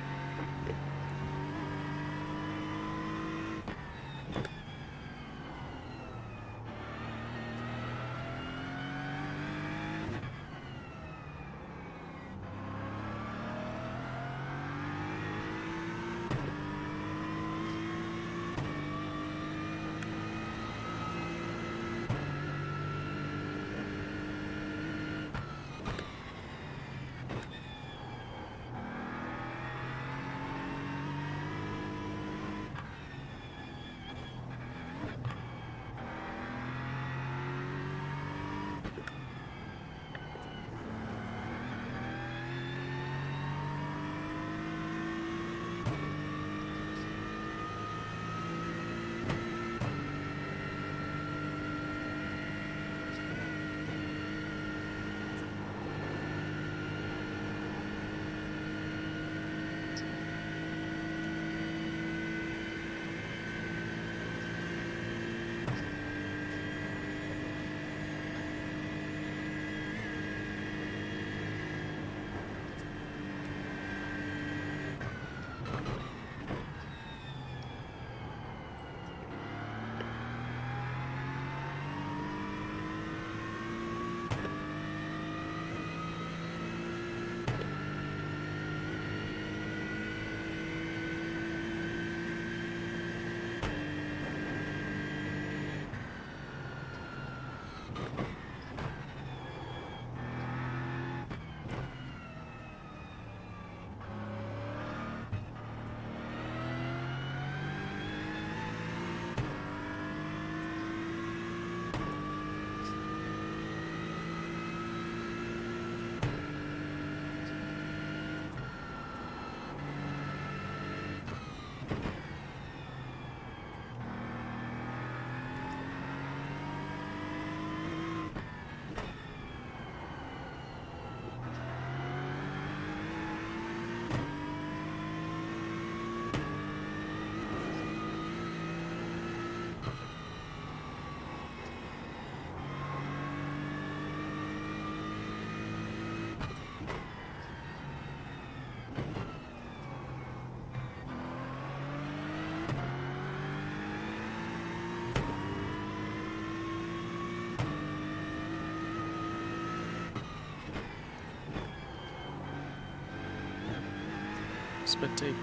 Speaker 5: It's a bit deep.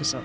Speaker 1: us up.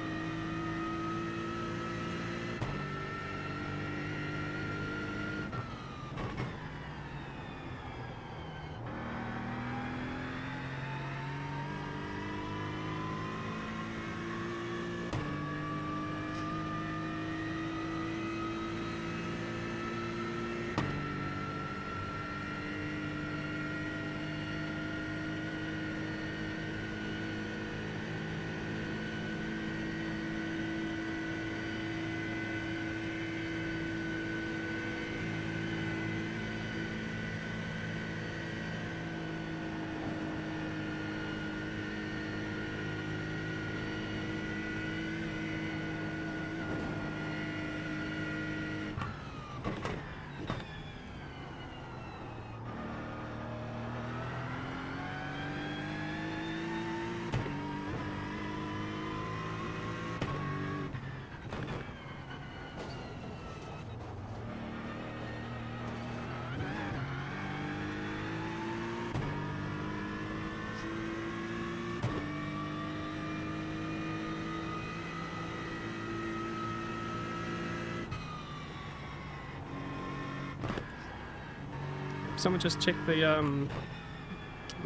Speaker 1: Someone just check the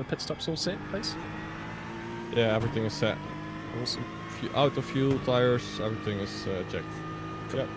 Speaker 1: pit stops all set, please.
Speaker 3: Yeah, everything is set.
Speaker 1: Awesome.
Speaker 3: Out of fuel, tires, everything is checked.
Speaker 1: Yep.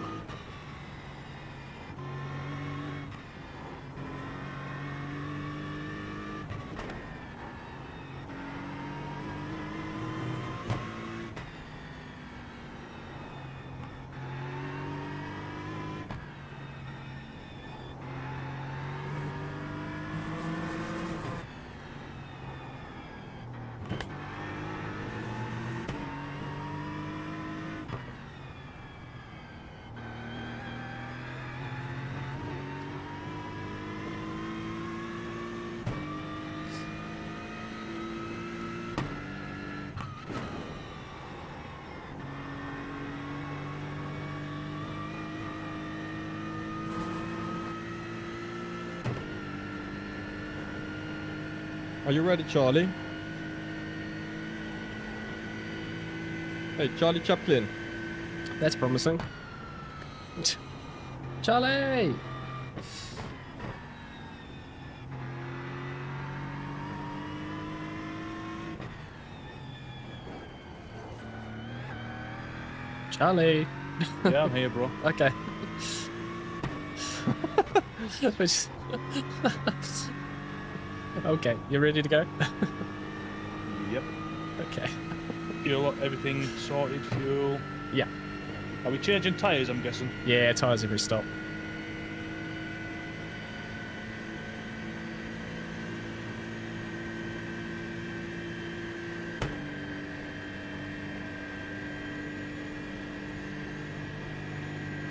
Speaker 3: Are you ready, Charlie? Hey, Charlie Chaplin.
Speaker 1: That's promising. Charlie! Charlie!
Speaker 2: Yeah, I'm here, bro.
Speaker 1: Okay. Okay, you ready to go?
Speaker 2: Yep.
Speaker 1: Okay.
Speaker 2: Fuel, everything sorted, fuel.
Speaker 1: Yeah.
Speaker 2: Are we changing tyres, I'm guessing?
Speaker 1: Yeah, tyres every stop.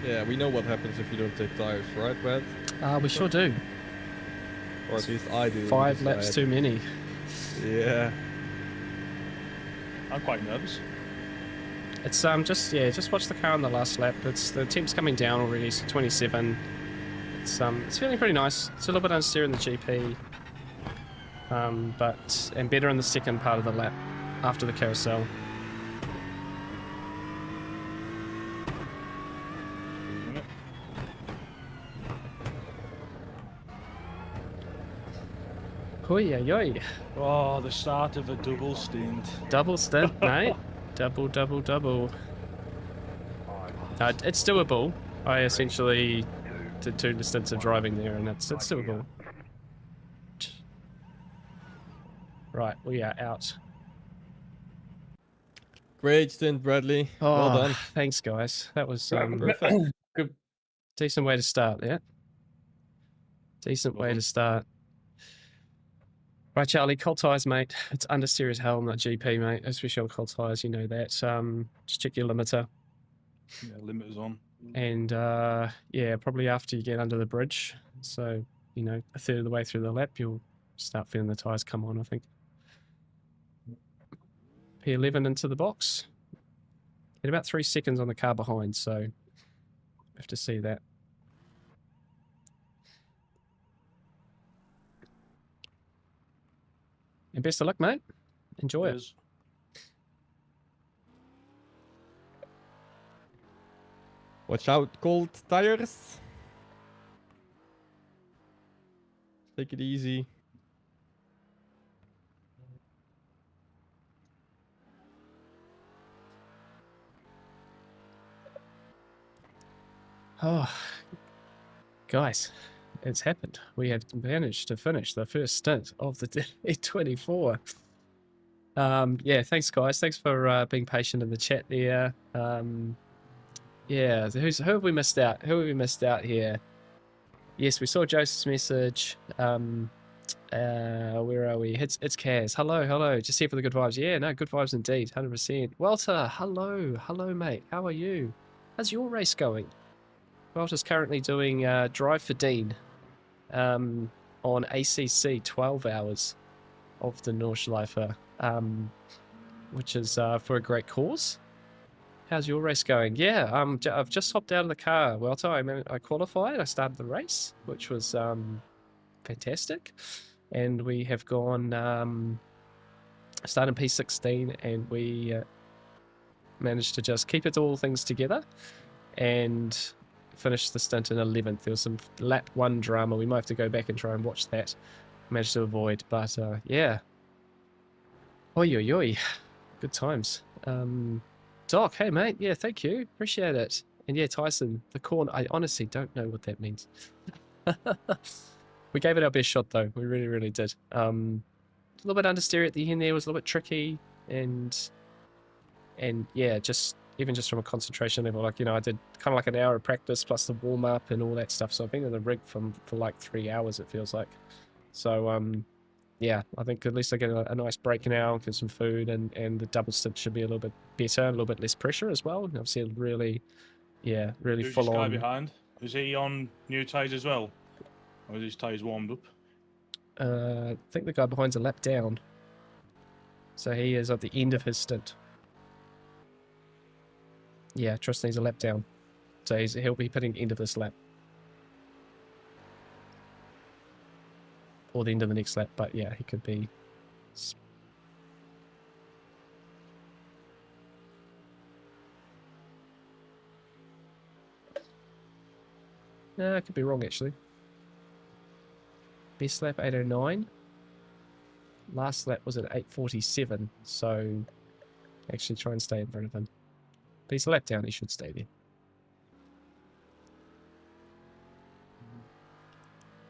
Speaker 3: Yeah, we know what happens if you don't take tires, right, Brad?
Speaker 1: We sure do.
Speaker 3: Or at least I do.
Speaker 1: 5
Speaker 3: because
Speaker 1: laps
Speaker 3: I-
Speaker 1: too many.
Speaker 3: Yeah.
Speaker 2: I'm quite nervous.
Speaker 1: It's just watch the car on the last lap. It's the temp's coming down already, so 27. It's feeling pretty nice. It's a little bit unsteer in the GP, and better in the second part of the lap after the carousel. Hoi, oi.
Speaker 2: Oh, the start of a double stint.
Speaker 1: Double stint, mate. Double. It's doable. I essentially did 2 stints of driving there, and it's doable. Right, we are out.
Speaker 3: Great stint, Bradley.
Speaker 1: Oh,
Speaker 3: Well done.
Speaker 1: thanks, guys. That was
Speaker 3: Perfect.
Speaker 1: good. Decent way to start, yeah. Decent way to start. Right, Charlie, cold tyres, mate. It's understeer as hell on that GP, mate. Especially on cold tyres, you know that. Just check your limiter.
Speaker 2: Yeah, limiters on.
Speaker 1: And yeah, probably after you get under the bridge. So, you know, a third of the way through the lap, you'll start feeling the tyres come on, I think. P11 into the box. Get about 3 seconds on the car behind, so have to see that. And best of luck, mate. Enjoy it.
Speaker 2: Cheers.
Speaker 3: Watch out, cold tires. Take it easy.
Speaker 1: Oh, guys, it's happened. We have managed to finish the first stint of the E24. Yeah, thanks guys. Thanks for being patient in the chat there. Yeah, who have we missed out? Who have we missed out here? Yes, we saw Joseph's message. Where are we? It's Kaz. Hello. Just here for the good vibes. Yeah, no, good vibes indeed. 100%. Walter, hello, mate. How are you? How's your race going? Walter's currently doing Drive for Dean on ACC 12 hours of the Nordschleife, which is for a great cause. How's your race going? Yeah, I've just hopped out of the car. Walter, I qualified. I started the race, which was fantastic. And we have gone started P16, and we managed to just keep it all things together and finish the stint in 11th. There was some lap 1 drama. We might have to go back and try and watch that. Managed to avoid, but yeah. Oi. Good times. Doc, hey mate. Yeah, thank you. Appreciate it. And yeah, Tyson, the corn, I honestly don't know what that means. We gave it our best shot though. We really did. A little bit understeer at the end there, was a little bit tricky, and yeah, even just from a concentration level, like, you know, I did kind of like an hour of practice plus the warm up and all that stuff. So I've been in the rig for like 3 hours, it feels like. So yeah, I think at least I get a nice break now, get some food, and the double stint should be a little bit better, a little bit less pressure as well. And obviously really
Speaker 2: Who's
Speaker 1: full
Speaker 2: this guy
Speaker 1: on.
Speaker 2: behind? Is he on new tyres as well? Or is his tyres warmed up?
Speaker 1: I think the guy behind's a lap down. So he is at the end of his stint. Yeah, Tristan is a lap down. So he'll be putting end of this lap. Or the end of the next lap, but yeah, he could be... I could be wrong actually. Best lap 809. Last lap was at 847, so actually try and stay in front of him. But he's a lap down, he should stay there.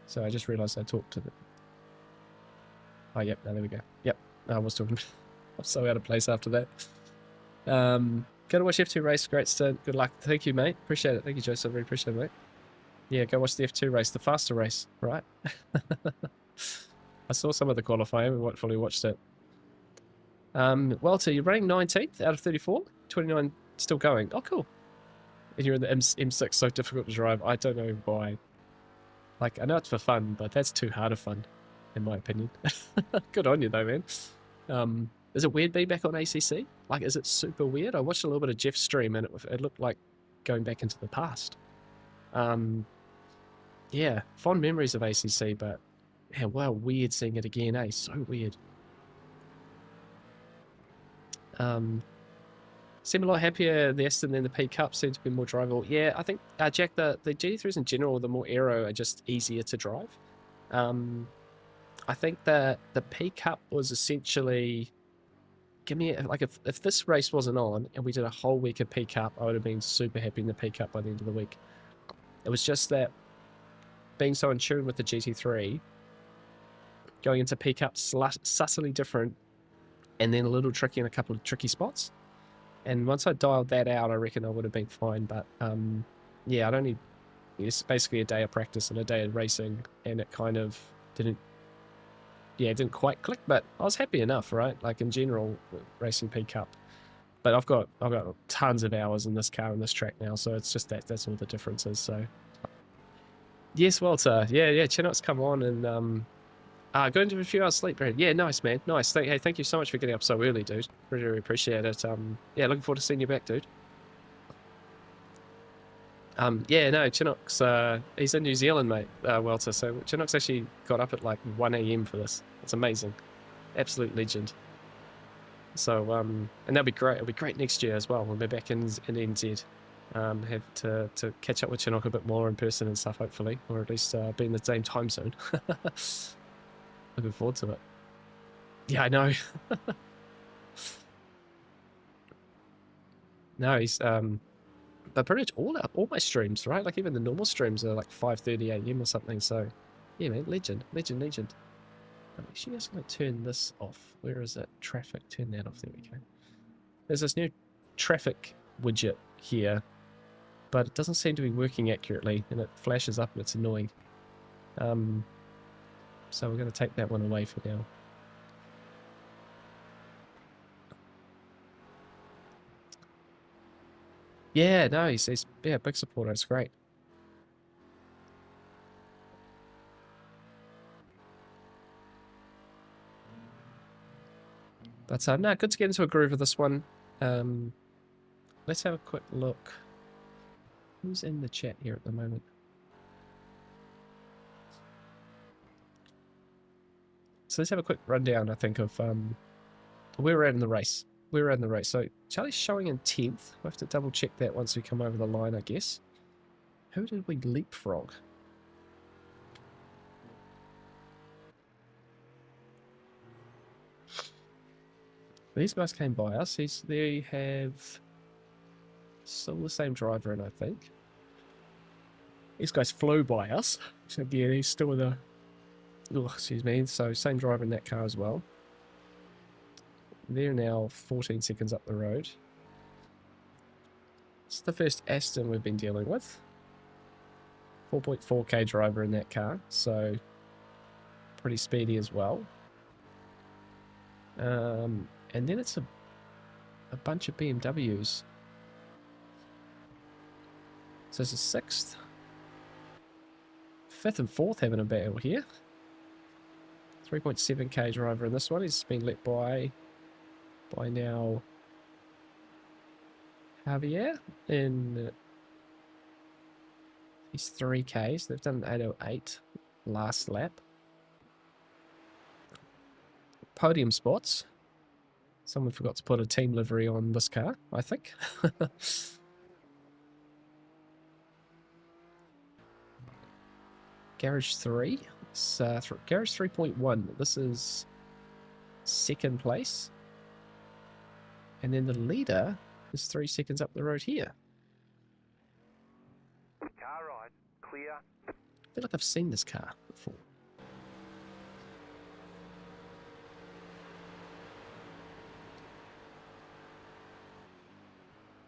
Speaker 1: So I just realised I talked to the... Oh, yep, no, there we go. Yep, I was talking... I'm so out of place after that. Go to watch F2 race, great stint, good luck. Thank you, mate. Appreciate it. Thank you, Joseph. Really appreciate it, mate. Yeah, go watch the F2 race, the faster race, right? I saw some of the qualifying, we fully watched it. Walter, you're running 19th out of 34? 29 still going. Oh, cool. And you're in the M6, so difficult to drive. I don't know why. Like, I know it's for fun, but that's too hard of fun, in my opinion. Good on you, though, man. Is it weird being back on ACC? Like, is it super weird? I watched a little bit of Jeff's stream, and it looked like going back into the past. Yeah, fond memories of ACC, but yeah, wow, weird seeing it again, eh? So weird. Seem a lot happier the Aston than the P Cup, seemed to be more drivable. Yeah, I think, Jack, the GT3s in general, the more aero, are just easier to drive. I think that the P Cup was essentially, like if this race wasn't on and we did a whole week of P Cup, I would have been super happy in the P Cup by the end of the week. It was just that being so in tune with the GT3, going into P Cup subtly different, and then a little tricky in a couple of tricky spots. And once I dialed that out, I reckon I would have been fine. But yeah, it's basically a day of practice and a day of racing, and it kind of didn't quite click. But I was happy enough, right? Like in general, racing P Cup. But I've got tons of hours in this car and this track now, so it's just that's all the differences. So yes, Walter. Yeah. Chinook's come on and going to a few hours sleep. Yeah, nice, man. Nice. Hey, thank you so much for getting up so early, dude. Really appreciate it. Yeah, looking forward to seeing you back, dude. Yeah, no, Chinook's he's in New Zealand, mate, Walter. So Chinook's actually got up at like 1 AM for this. It's amazing. Absolute legend. So and that'll be great. It'll be great next year as well when we're back in NZ. Have to catch up with Chinook a bit more in person and stuff, hopefully, or at least be in the same time zone. Looking forward to it. Yeah, I know. No, he's but pretty much all my streams, right? Like even the normal streams are like 5:30 AM or something. So yeah, man, legend. I'm actually just going to turn this off. Where is it? Traffic. Turn that off. There we go. There's this new traffic widget here, but it doesn't seem to be working accurately, and it flashes up and it's annoying. So we're going to take that one away for now. Yeah, no, he's yeah, big supporter. It's great. But no, good to get into a groove of this one. Let's have a quick look. Who's in the chat here at the moment? So let's have a quick rundown, I think, of where we're at in the race. Where we're at in the race. So Charlie's showing in 10th. We'll have to double check that once we come over the line, I guess. Who did we leapfrog? These guys came by us. They have still the same driver in, I think. These guys flew by us. So yeah, he's still with a... Oh, excuse me. So same driver in that car as well. They're now 14 seconds up the road. It's the first Aston we've been dealing with. 4.4k driver in that car, so pretty speedy as well. And then it's a bunch of BMWs. So it's a 6th. 5th and 4th having a battle here. 3.7k driver in this one. He's been let by now Javier in he's 3Ks. They've done an 808 last lap. Podium spots. Someone forgot to put a team livery on this car, I think. Garage 3. It's, Garage 3.1. This is 2nd place. And then the leader is 3 seconds up the road here.
Speaker 5: Car right, clear.
Speaker 1: I feel like I've seen this car before.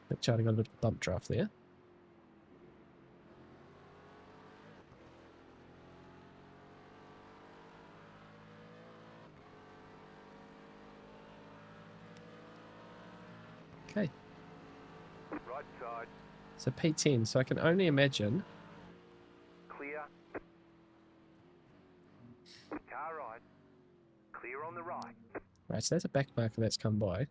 Speaker 1: I think Charlie got a bit of bump draft there. Okay.
Speaker 5: Right side,
Speaker 1: So P10, so I can only imagine.
Speaker 5: clear. Car right, clear on the right.
Speaker 1: Right, so there's a back marker that's come by.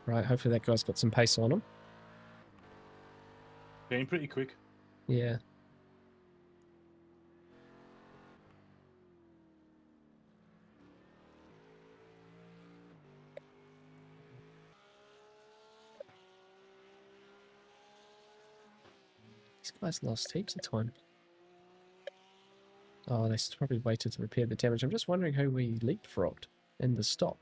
Speaker 1: Right, hopefully that guy's got some pace on him.
Speaker 2: Going pretty quick.
Speaker 1: Yeah. These guys lost heaps of time. Oh, they probably waited to repair the damage. I'm just wondering who we leapfrogged in the stop.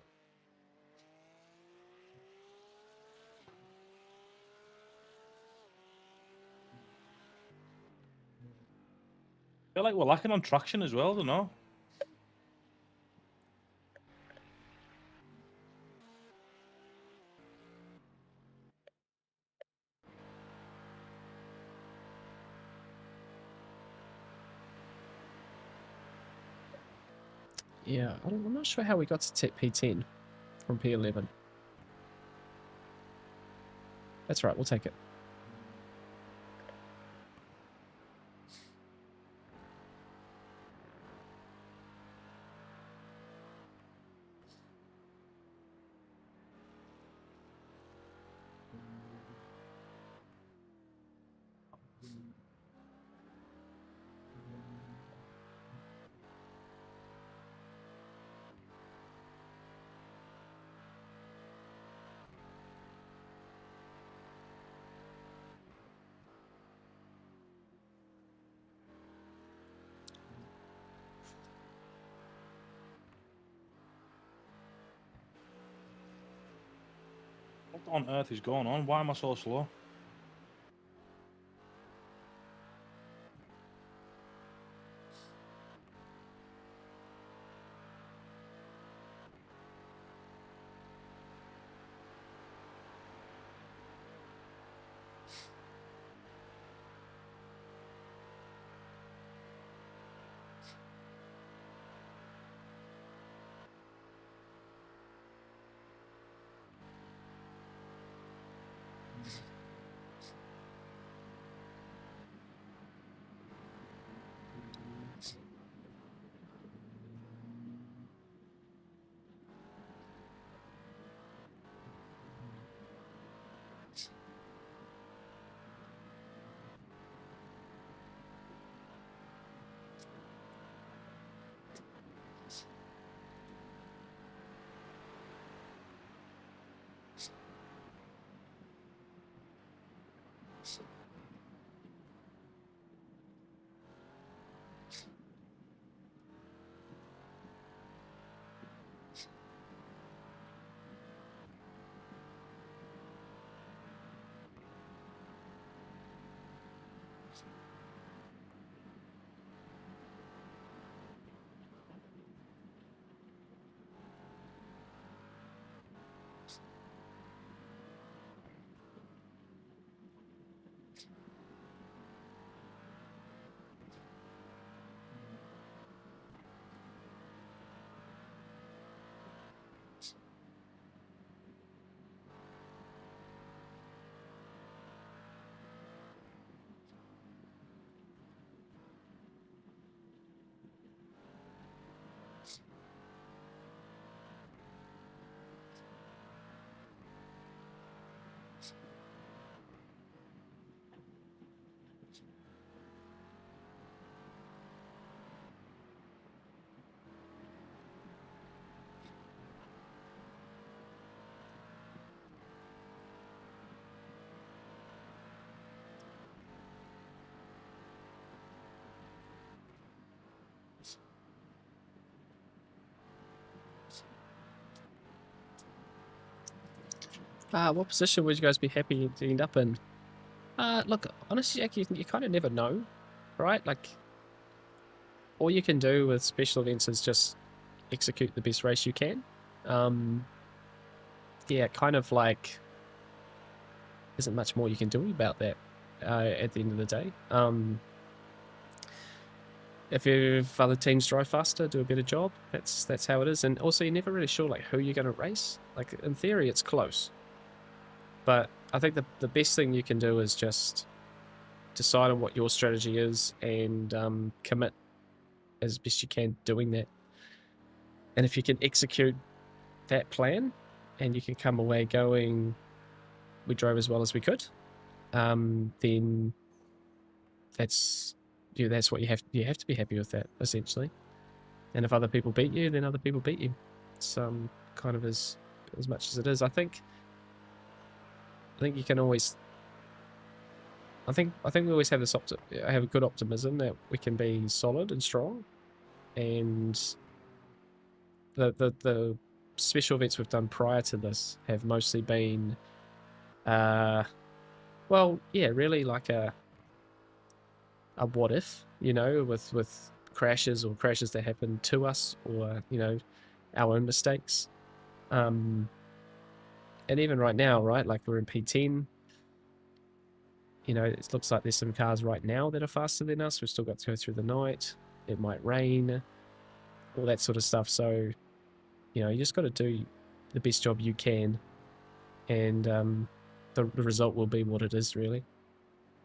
Speaker 2: I feel like we're lacking on traction as well, don't know.
Speaker 1: Yeah, I'm not sure how we got to P10 from P11. That's right, we'll take it.
Speaker 2: What on earth is going on? Why am I so slow?
Speaker 1: What position would you guys be happy to end up in? Look, honestly, Jack, you kind of never know, right? Like, all you can do with special events is just execute the best race you can. Yeah, kind of like, isn't much more you can do about that at the end of the day. If other teams drive faster, do a better job, that's how it is. And also, you're never really sure like who you're going to race. Like, in theory, it's close. But I think the best thing you can do is just decide on what your strategy is and commit as best you can doing that. And if you can execute that plan and you can come away going, we drove as well as we could, then that's what you have to be happy with that, essentially. And if other people beat you, then other people beat you. It's kind of as much as it is. I think you can always. I think we always have this have a good optimism that we can be solid and strong, and the special events we've done prior to this have mostly been, well, yeah, really like a what if, with crashes that happen to us, or our own mistakes. And even right now, right, like we're in P10. It looks like there's some cars right now that are faster than us. We've still got to go through the night. It might rain, all that sort of stuff. So, you just got to do the best job you can, and the result will be what it is, really.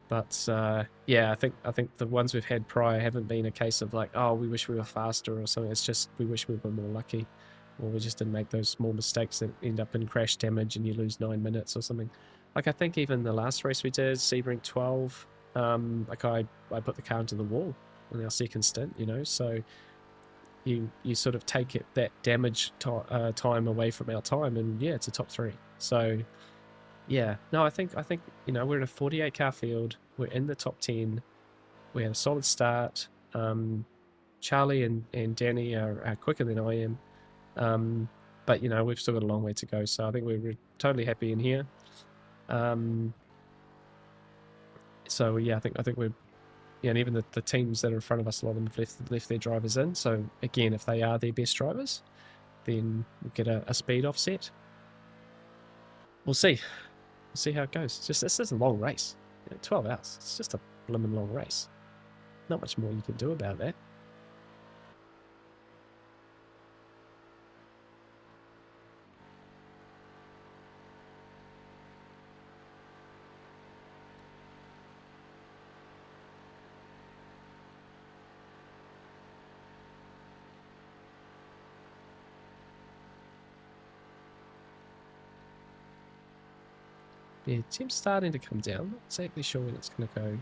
Speaker 1: But yeah, I think the ones we've had prior haven't been a case of like, oh, we wish we were faster or something. It's just we wish we were more lucky, or we just didn't make those small mistakes that end up in crash damage and you lose 9 minutes or something. Like, I think even the last race we did, Sebring 12, like I put the car into the wall in our second stint, so you sort of take that damage time away from our time, and yeah, it's a top 3. So yeah, no, I think we're in a 48 car field. We're in the top 10. We had a solid start. Charlie and Danny are quicker than I am. but you know, we've still got a long way to go. So I think we're totally happy in here. So yeah, I think we're, yeah, and even the teams that are in front of us, a lot of them have left their drivers in. So again, if they are their best drivers, then we'll get a speed offset. We'll see. We'll see how it goes. It's just, this is a long race. You know, 12 hours. It's just a blimmin' long race. Not much more you can do about that. Yeah, team's starting to come down. Not exactly sure when it's going to go.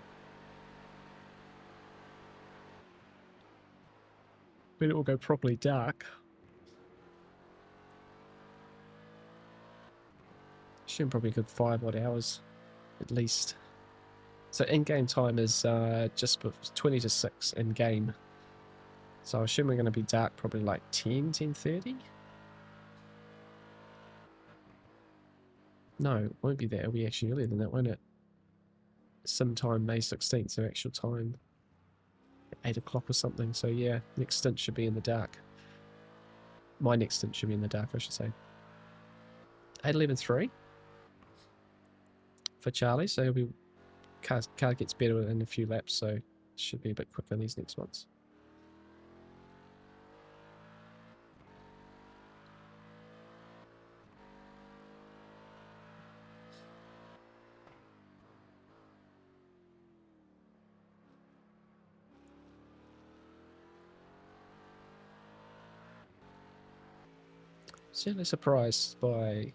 Speaker 1: When it will go properly dark. Assume probably a good 5 odd hours at least. So in-game time is just 20 to 6 in-game. So I assume we're going to be dark probably like 10:30? No, it won't be there. It'll be actually earlier than that, won't it? Sometime May 16th, so actual time. 8 o'clock or something. So yeah, next stint should be in the dark. My next stint should be in the dark, I should say. 8:11.3 for Charlie, so he'll be car gets better in a few laps, so should be a bit quicker these next ones. Certainly surprised by...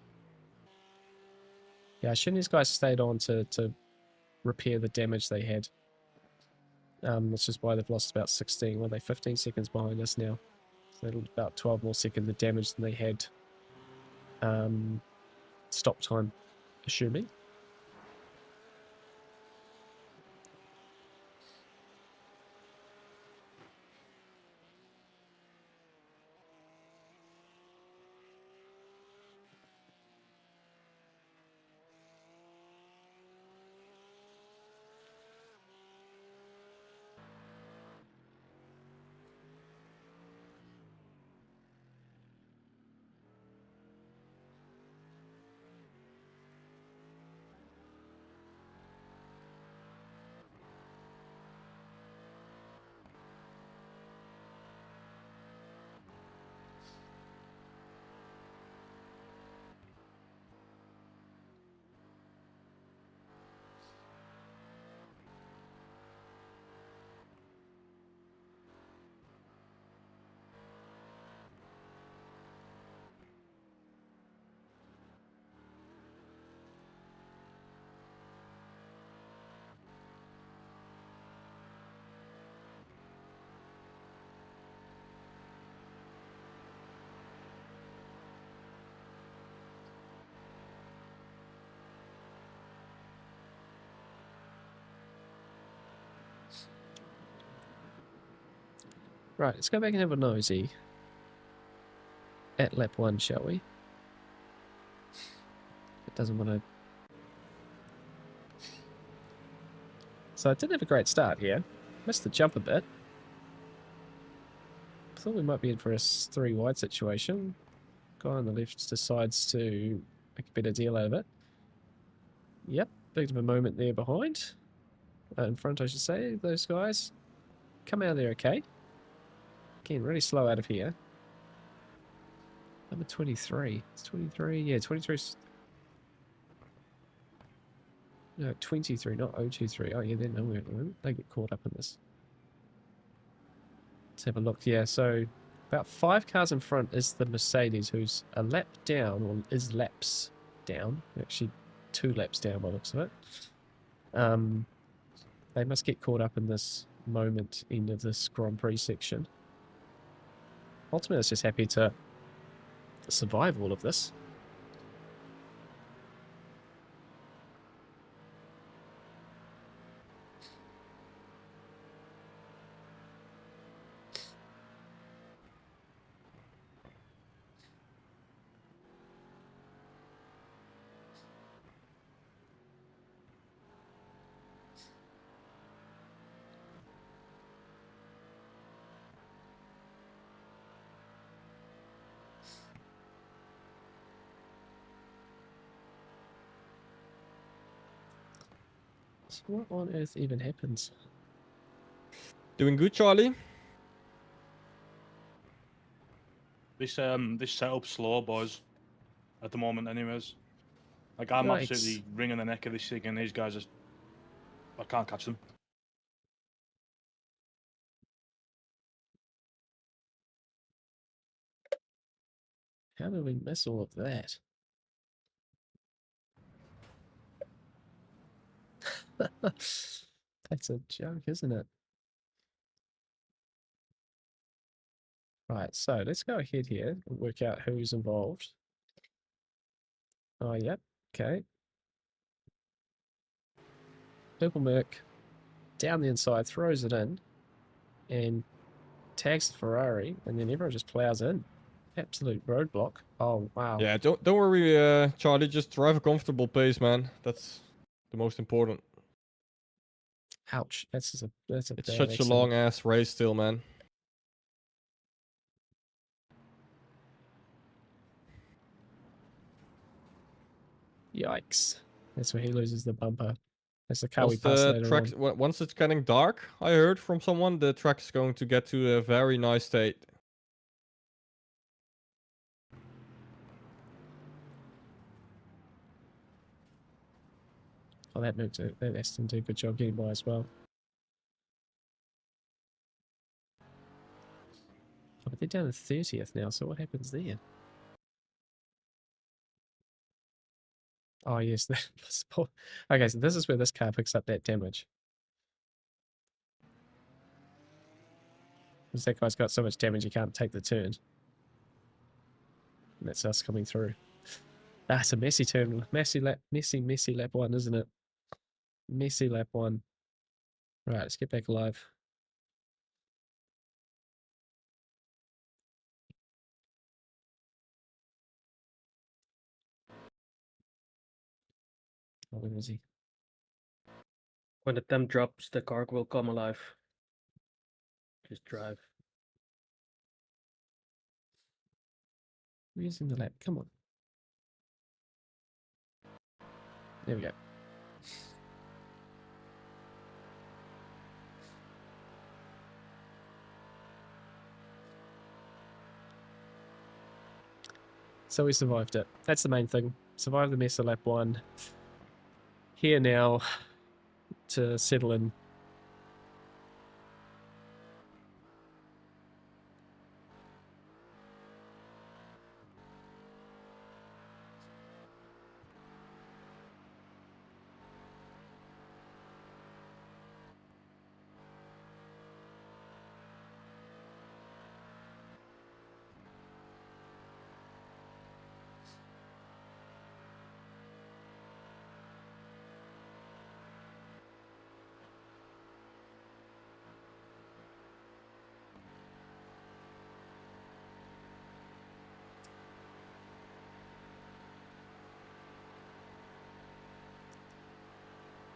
Speaker 1: Yeah, I shouldn't these guys stayed on to repair the damage they had. Which is why they've lost about 16. Well, they're 15 seconds behind us now. So they're about 12 more seconds of damage than they had stop time, assuming. Right, let's go back and have a nosy at lap 1, shall we? It doesn't want to... So I did have a great start here. Missed the jump a bit. Thought we might be in for a 3 wide situation. Guy on the left decides to make a better deal out of it. Yep, bit of a moment there behind. In front, I should say. Those guys come out of there okay. Again, really slow out of here. Number 23. It's 23. Yeah, 23. No, 23, not 023. Oh, yeah, they're nowhere at the moment. They get caught up in this. Let's have a look. Yeah, so about 5 cars in front is the Mercedes, who's a lap down, or is laps down. Actually, 2 laps down by the looks of it. They must get caught up in this moment end of this Grand Prix section. Ultimately, I was just happy to survive all of this. What on earth even happens?
Speaker 3: Doing good, Charlie.
Speaker 2: This setup's slow, boys. At the moment, anyways. Like I'm
Speaker 1: Yikes.
Speaker 2: absolutely wringing the neck of this thing, and these guys I can't catch them.
Speaker 1: How did we miss all of that? That's a joke, isn't it? Right, so let's go ahead here and work out who's involved. Oh, yep, okay. Purple Merc down the inside, throws it in, and tags the Ferrari, and then everyone just plows in. Absolute roadblock. Oh, wow.
Speaker 3: Yeah, don't worry, Charlie. Just drive a comfortable pace, man. That's the most important.
Speaker 1: Ouch. That's a
Speaker 3: It's
Speaker 1: bad
Speaker 3: such a
Speaker 1: accident.
Speaker 3: long ass race still, man.
Speaker 1: Yikes. That's where he loses the bumper. That's the car we
Speaker 3: Once
Speaker 1: pass
Speaker 3: the
Speaker 1: later
Speaker 3: track,
Speaker 1: on.
Speaker 3: once it's getting dark, I heard from someone the track is going to get to a very nice state.
Speaker 1: Oh, that Aston did a good job getting by as well. Oh, but they're down to 30th now, so what happens there? Oh, yes. That was okay, so this is where this car picks up that damage. Because that guy's got so much damage he can't take the turn. And that's us coming through. That's a messy turn. Messy lap 1, isn't it? Messy lap 1. Right, let's get back alive. Oh, where is he?
Speaker 4: When the temp drops, the car will come alive. Just drive.
Speaker 1: Where's in the lap? Come on. There we go. So we survived it. That's the main thing. Survived the mess of lap 1. Here now to settle in.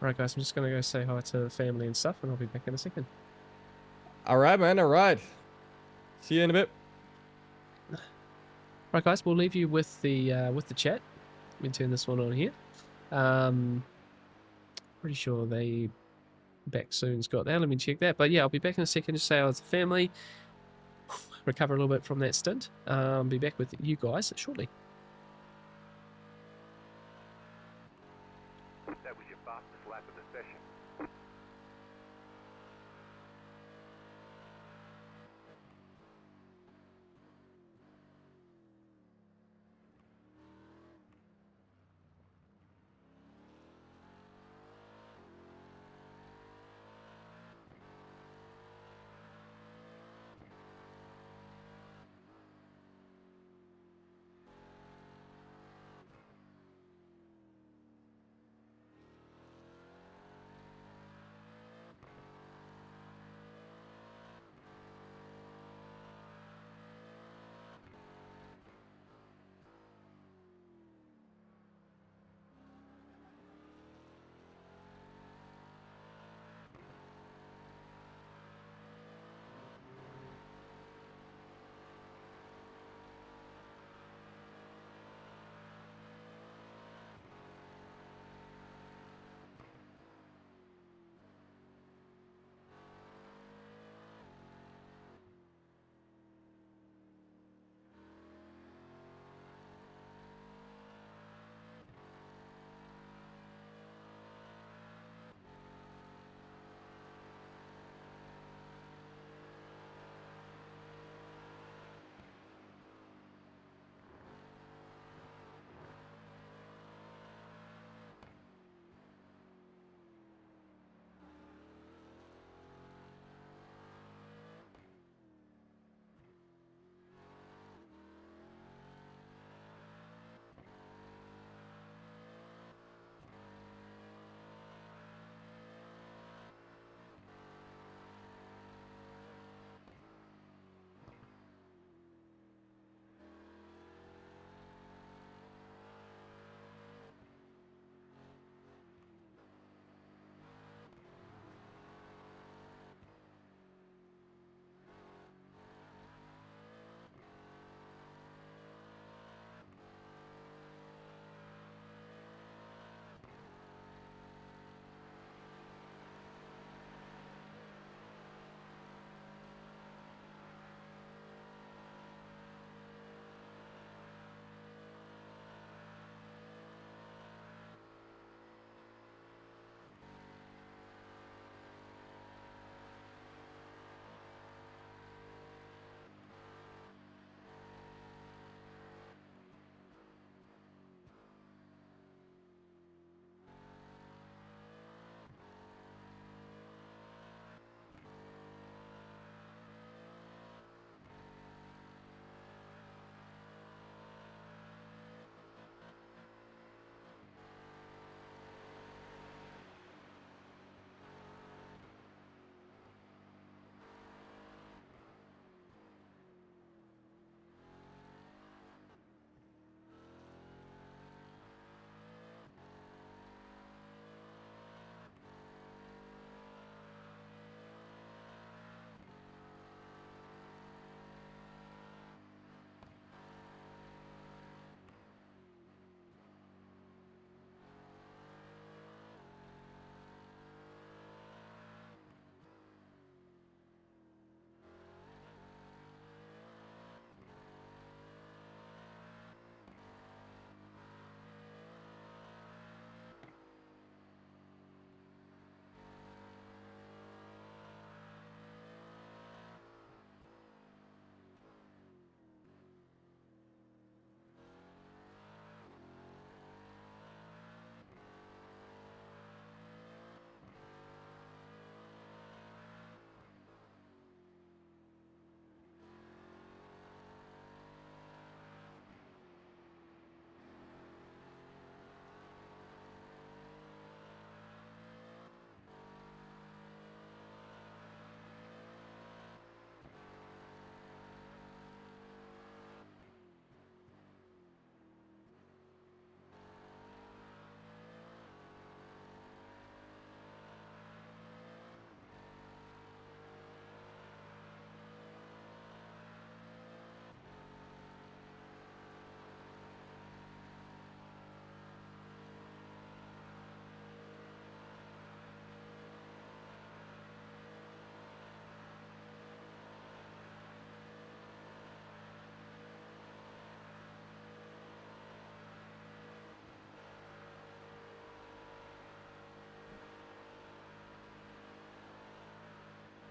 Speaker 1: Alright guys, I'm just going to go say hi to the family and stuff, and I'll be back in a second.
Speaker 3: Alright, man, alright. See you in a bit.
Speaker 1: Right guys, we'll leave you with the chat. Let me turn this one on here. Pretty sure they back soon's got that. Let me check that. But yeah, I'll be back in a second to say hi to the family. Recover a little bit from that stint. Be back with you guys shortly.
Speaker 5: That was your fastest lap of the session.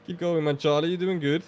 Speaker 3: Keep going, man, Charlie. You're doing good.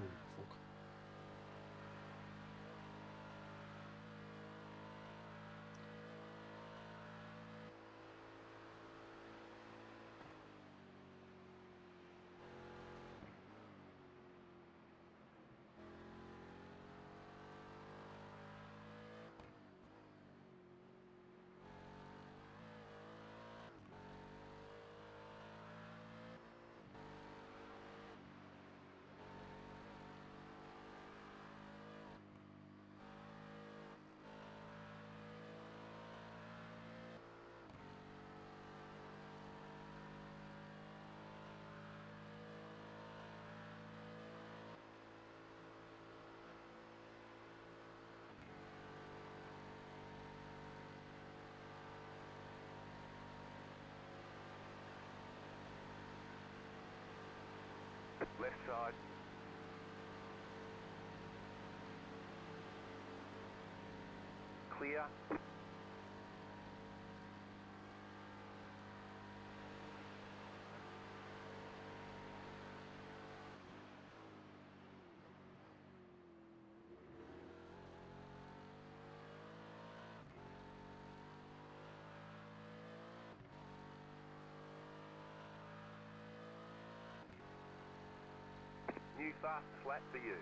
Speaker 2: Oh, fuck.
Speaker 5: Left side. Clear. New fast flat for you.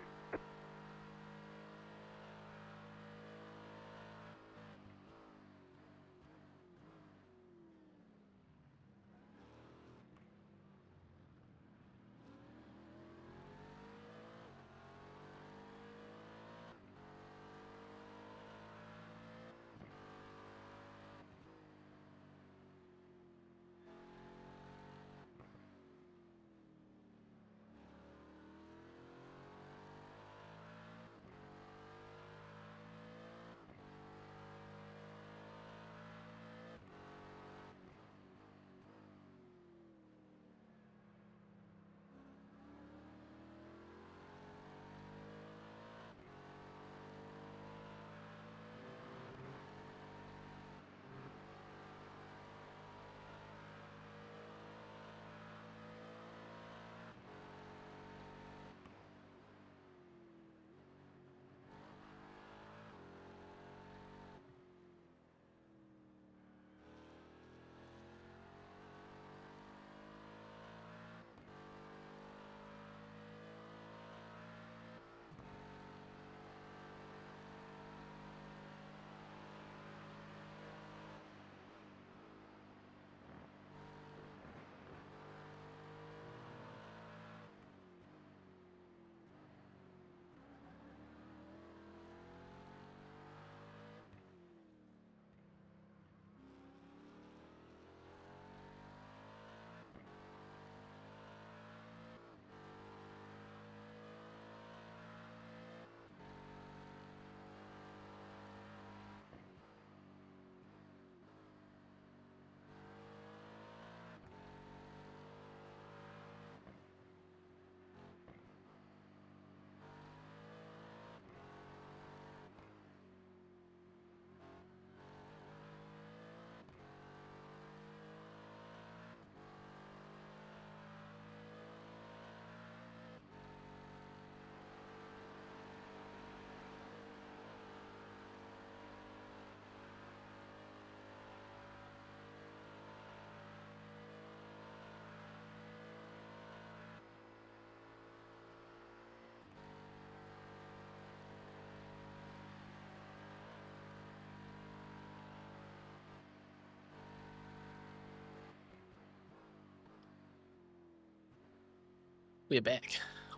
Speaker 1: We're back.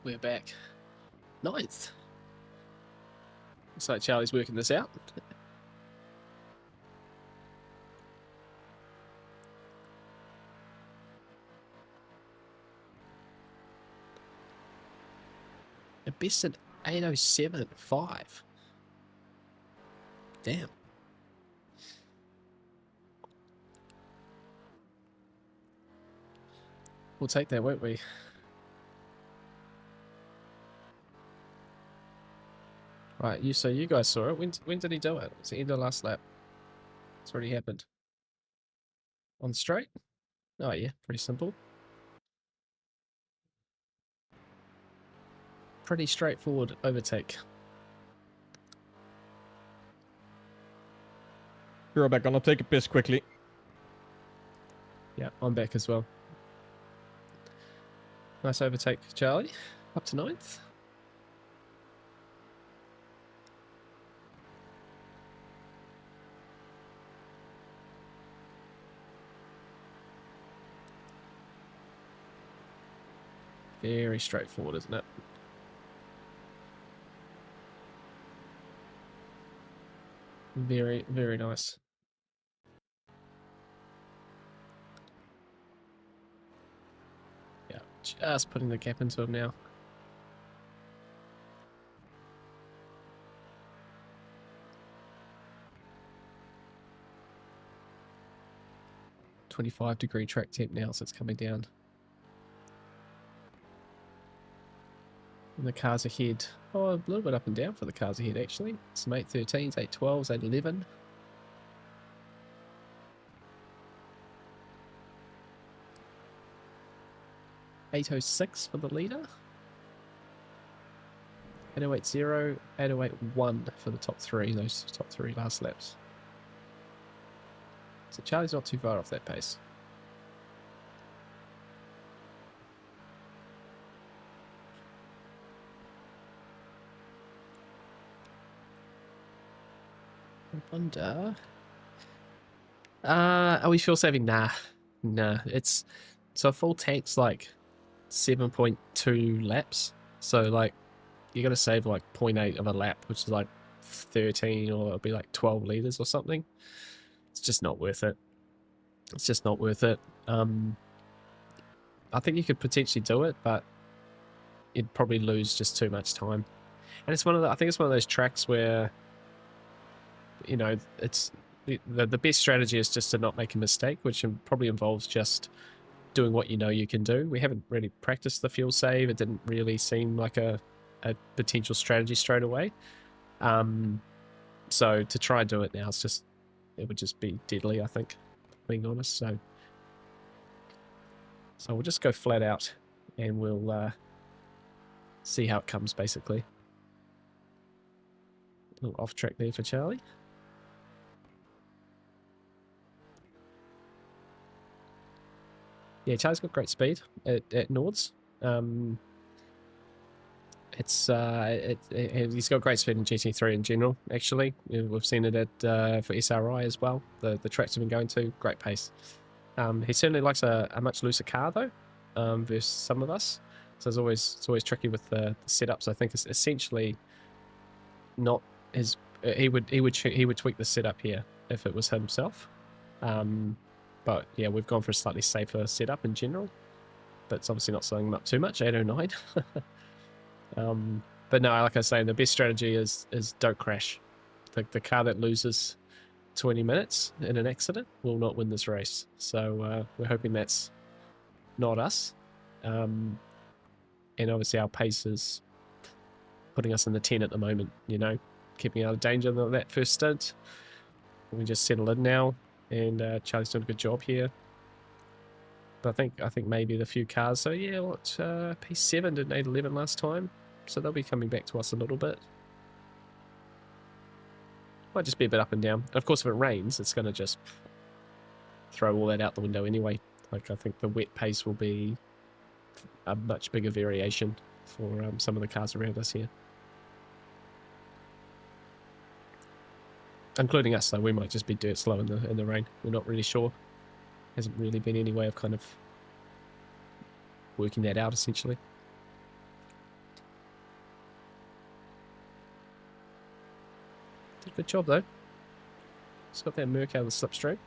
Speaker 1: We're back. 9th. Looks like Charlie's working this out. A best at 8:07.5. Damn. We'll take that, won't we? Right, so you guys saw it. When did he do it? It's the end of the last lap. It's already happened. On straight? Oh yeah, pretty simple. Pretty straightforward overtake.
Speaker 3: You're back. Gonna take a piss quickly.
Speaker 1: Yeah, I'm back as well. Nice overtake, Charlie. Up to 9th. Very straightforward, isn't it? Very, very nice. Yeah, just putting the cap into him now. -25° track temp now, so it's coming down. And the cars ahead. Oh, a little bit up and down for the cars ahead, actually. Some 813s, 812s, 811. .806 for the leader. 8080, 8081 for the top three, those top three last laps. So Charlie's not too far off that pace. I wonder. Are we fuel saving? Nah. It's so a full tank's like 7.2 laps. So like you're gonna save like 0.8 of a lap, which is like 13 or it'll be like 12 liters or something. It's just not worth it. It's just not worth it. I think you could potentially do it, but you'd probably lose just too much time. And it's I think it's one of those tracks where, you know, it's the best strategy is just to not make a mistake, which probably involves just doing what you know you can do. We haven't really practiced the fuel save. It didn't really seem like a potential strategy straight away. So to try and do it now, it would just be deadly, I think, being honest. So we'll just go flat out and we'll see how it comes, basically. A little off track there for Charlie. Yeah, Charlie's got great speed at Nords. He's got great speed in GT3 in general, actually. We've seen it for SRI as well. The tracks have been going to, great pace. He certainly likes a much looser car though, versus some of us. So it's always tricky with the setups. I think it's essentially not his. He would tweak the setup here if it was himself. But yeah, we've gone for a slightly safer setup in general. But it's obviously not slowing him up too much. 809. But no, like I say, the best strategy is don't crash. The car that loses 20 minutes in an accident will not win this race. So we're hoping that's not us. And obviously our pace is putting us in the 10 at the moment, you know, keeping out of danger in that first stint. We just settle in now, and Charlie's doing a good job here. But I think maybe the few cars. So yeah, what P7 did 811 last time, so they'll be coming back to us a little bit. Might just be a bit up and down. Of course, if it rains, it's going to just throw all that out the window anyway. Like I think the wet pace will be a much bigger variation for some of the cars around us here, including us. Though we might just be dirt slow in the rain. We're not really sure. Hasn't really been any way of kind of working that out, essentially. Good job though. Just got that Merc out of the slipstream.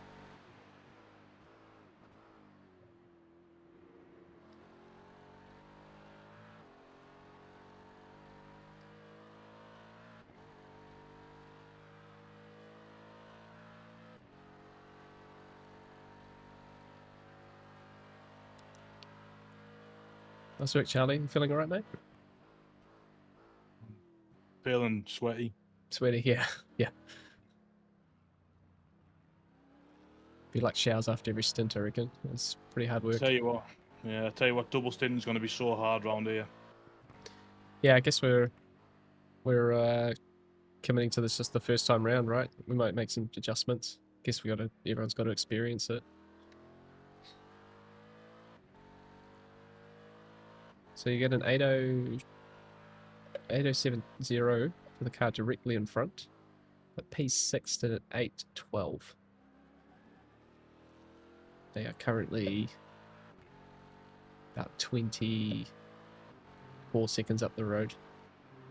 Speaker 1: Nice work, Charlie. You feeling alright, mate?
Speaker 2: Feeling sweaty.
Speaker 1: Sweaty, yeah. Yeah. Be like showers after every stint, I reckon. It's pretty hard work.
Speaker 2: Tell you what. Yeah, I tell you what, double stinting is going to be so hard round here.
Speaker 1: Yeah, I guess we're committing to this just the first time round, right? We might make some adjustments. Guess everyone's got to experience it. So you get an 8070 for the car directly in front, but P6 did at 812. They are currently about 24 seconds up the road.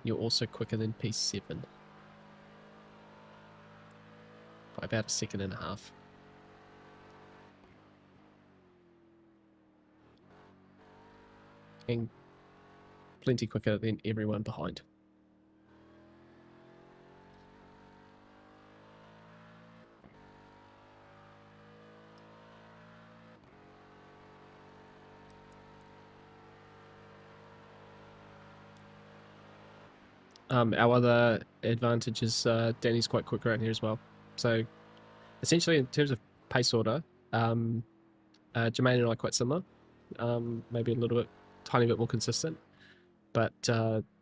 Speaker 1: You're also quicker than P7 by about a second and a half. And plenty quicker than everyone behind. Our other advantage is Danny's quite quick around here as well. So essentially in terms of pace order, Jermaine and I are quite similar. Maybe a little bit, tiny bit more consistent. But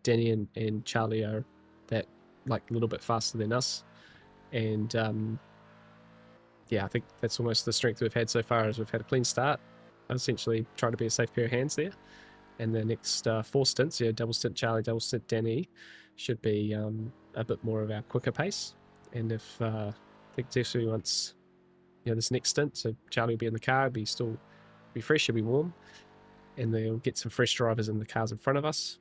Speaker 1: Danny and Charlie are that like a little bit faster than us. And yeah, I think that's almost the strength we've had so far is we've had a clean start. Essentially trying to be a safe pair of hands there. And the next 4 stints, yeah, double stint Charlie, double stint Danny, should be a bit more of our quicker pace. And if I think definitely once, you know, this next stint, so Charlie will be in the car, be fresh, he'll be warm, and they'll get some fresh drivers in the cars in front of us.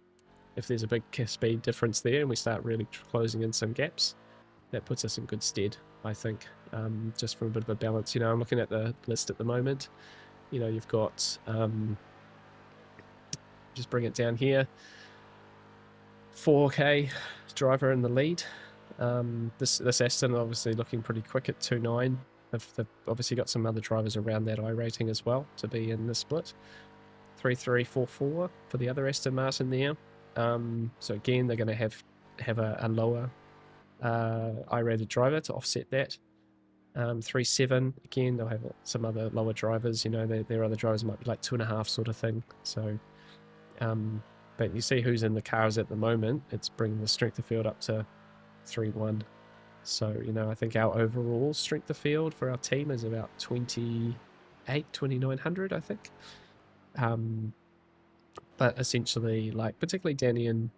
Speaker 1: If there's a big speed difference there and we start really closing in some gaps, that puts us in good stead, I think, just from a bit of a balance. You know, I'm looking at the list at the moment. You know, you've got just bring it down here. 4K driver in the lead. This Aston obviously looking pretty quick at 2.9. They've obviously got some other drivers around that iRating as well to be in the split. 3.344 for the other Aston Martin there. So again, they're going to have a lower I-rated driver to offset that. 3.7 again, they'll have some other lower drivers. You know, their other drivers might be like 2.5 sort of thing. So. But you see who's in the cars at the moment, it's bringing the strength of field up to 3.1. So, you know, I think our overall strength of field for our team is about 2,900, I think. But essentially, like, particularly Danny and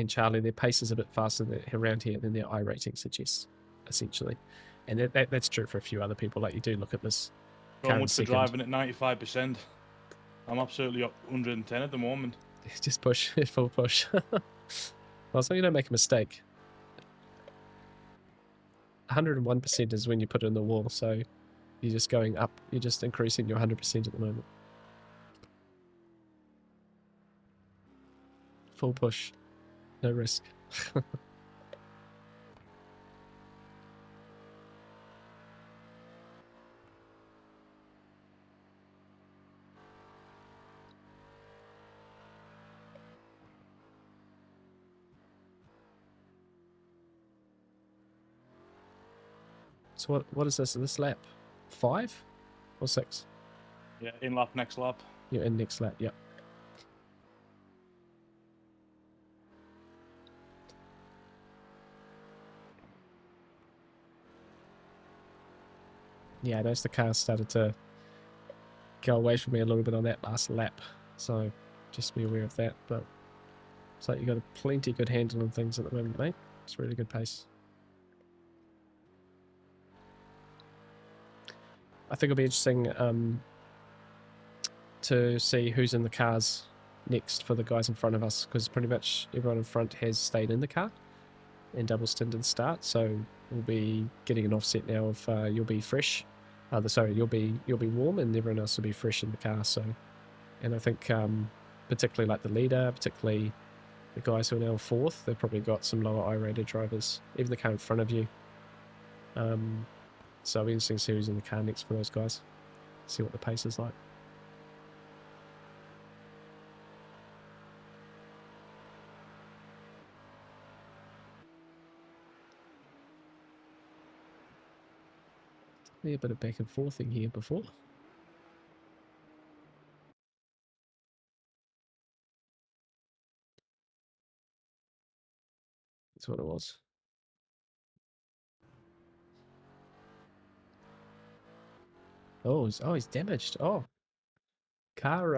Speaker 1: Charlie, their pace is a bit faster around here than their iRating suggests, essentially. And that's true for a few other people. Like, you do look at this.
Speaker 2: Going with the driving at 95%. I'm absolutely up 110 at the moment.
Speaker 1: Just push, full push. Well, so you don't make a mistake. 101% is when you put it in the wall, so you're just going up, you're just increasing your 100% at the moment. Full push, no risk. So what is this? Is this lap 5 or 6?
Speaker 2: Yeah, in lap, next lap.
Speaker 1: You're in next lap, yep. Yeah, I noticed the car started to go away from me a little bit on that last lap, so just be aware of that. But it's like you got a plenty good handle on things at the moment, mate. It's really good pace. I think it'll be interesting to see who's in the cars next for the guys in front of us, because pretty much everyone in front has stayed in the car and double stinted the start. So will be getting an offset now of you'll be fresh. Sorry, you'll be warm, and everyone else will be fresh in the car. So, and I think particularly like the leader, particularly the guys who are now fourth, they've probably got some lower I-rated drivers, even the car in front of you. So it'll be interesting to see who's in the car next for those guys. See what the pace is like. Definitely a bit of back and forthing here before. That's what it was. Oh, he's damaged. Oh, car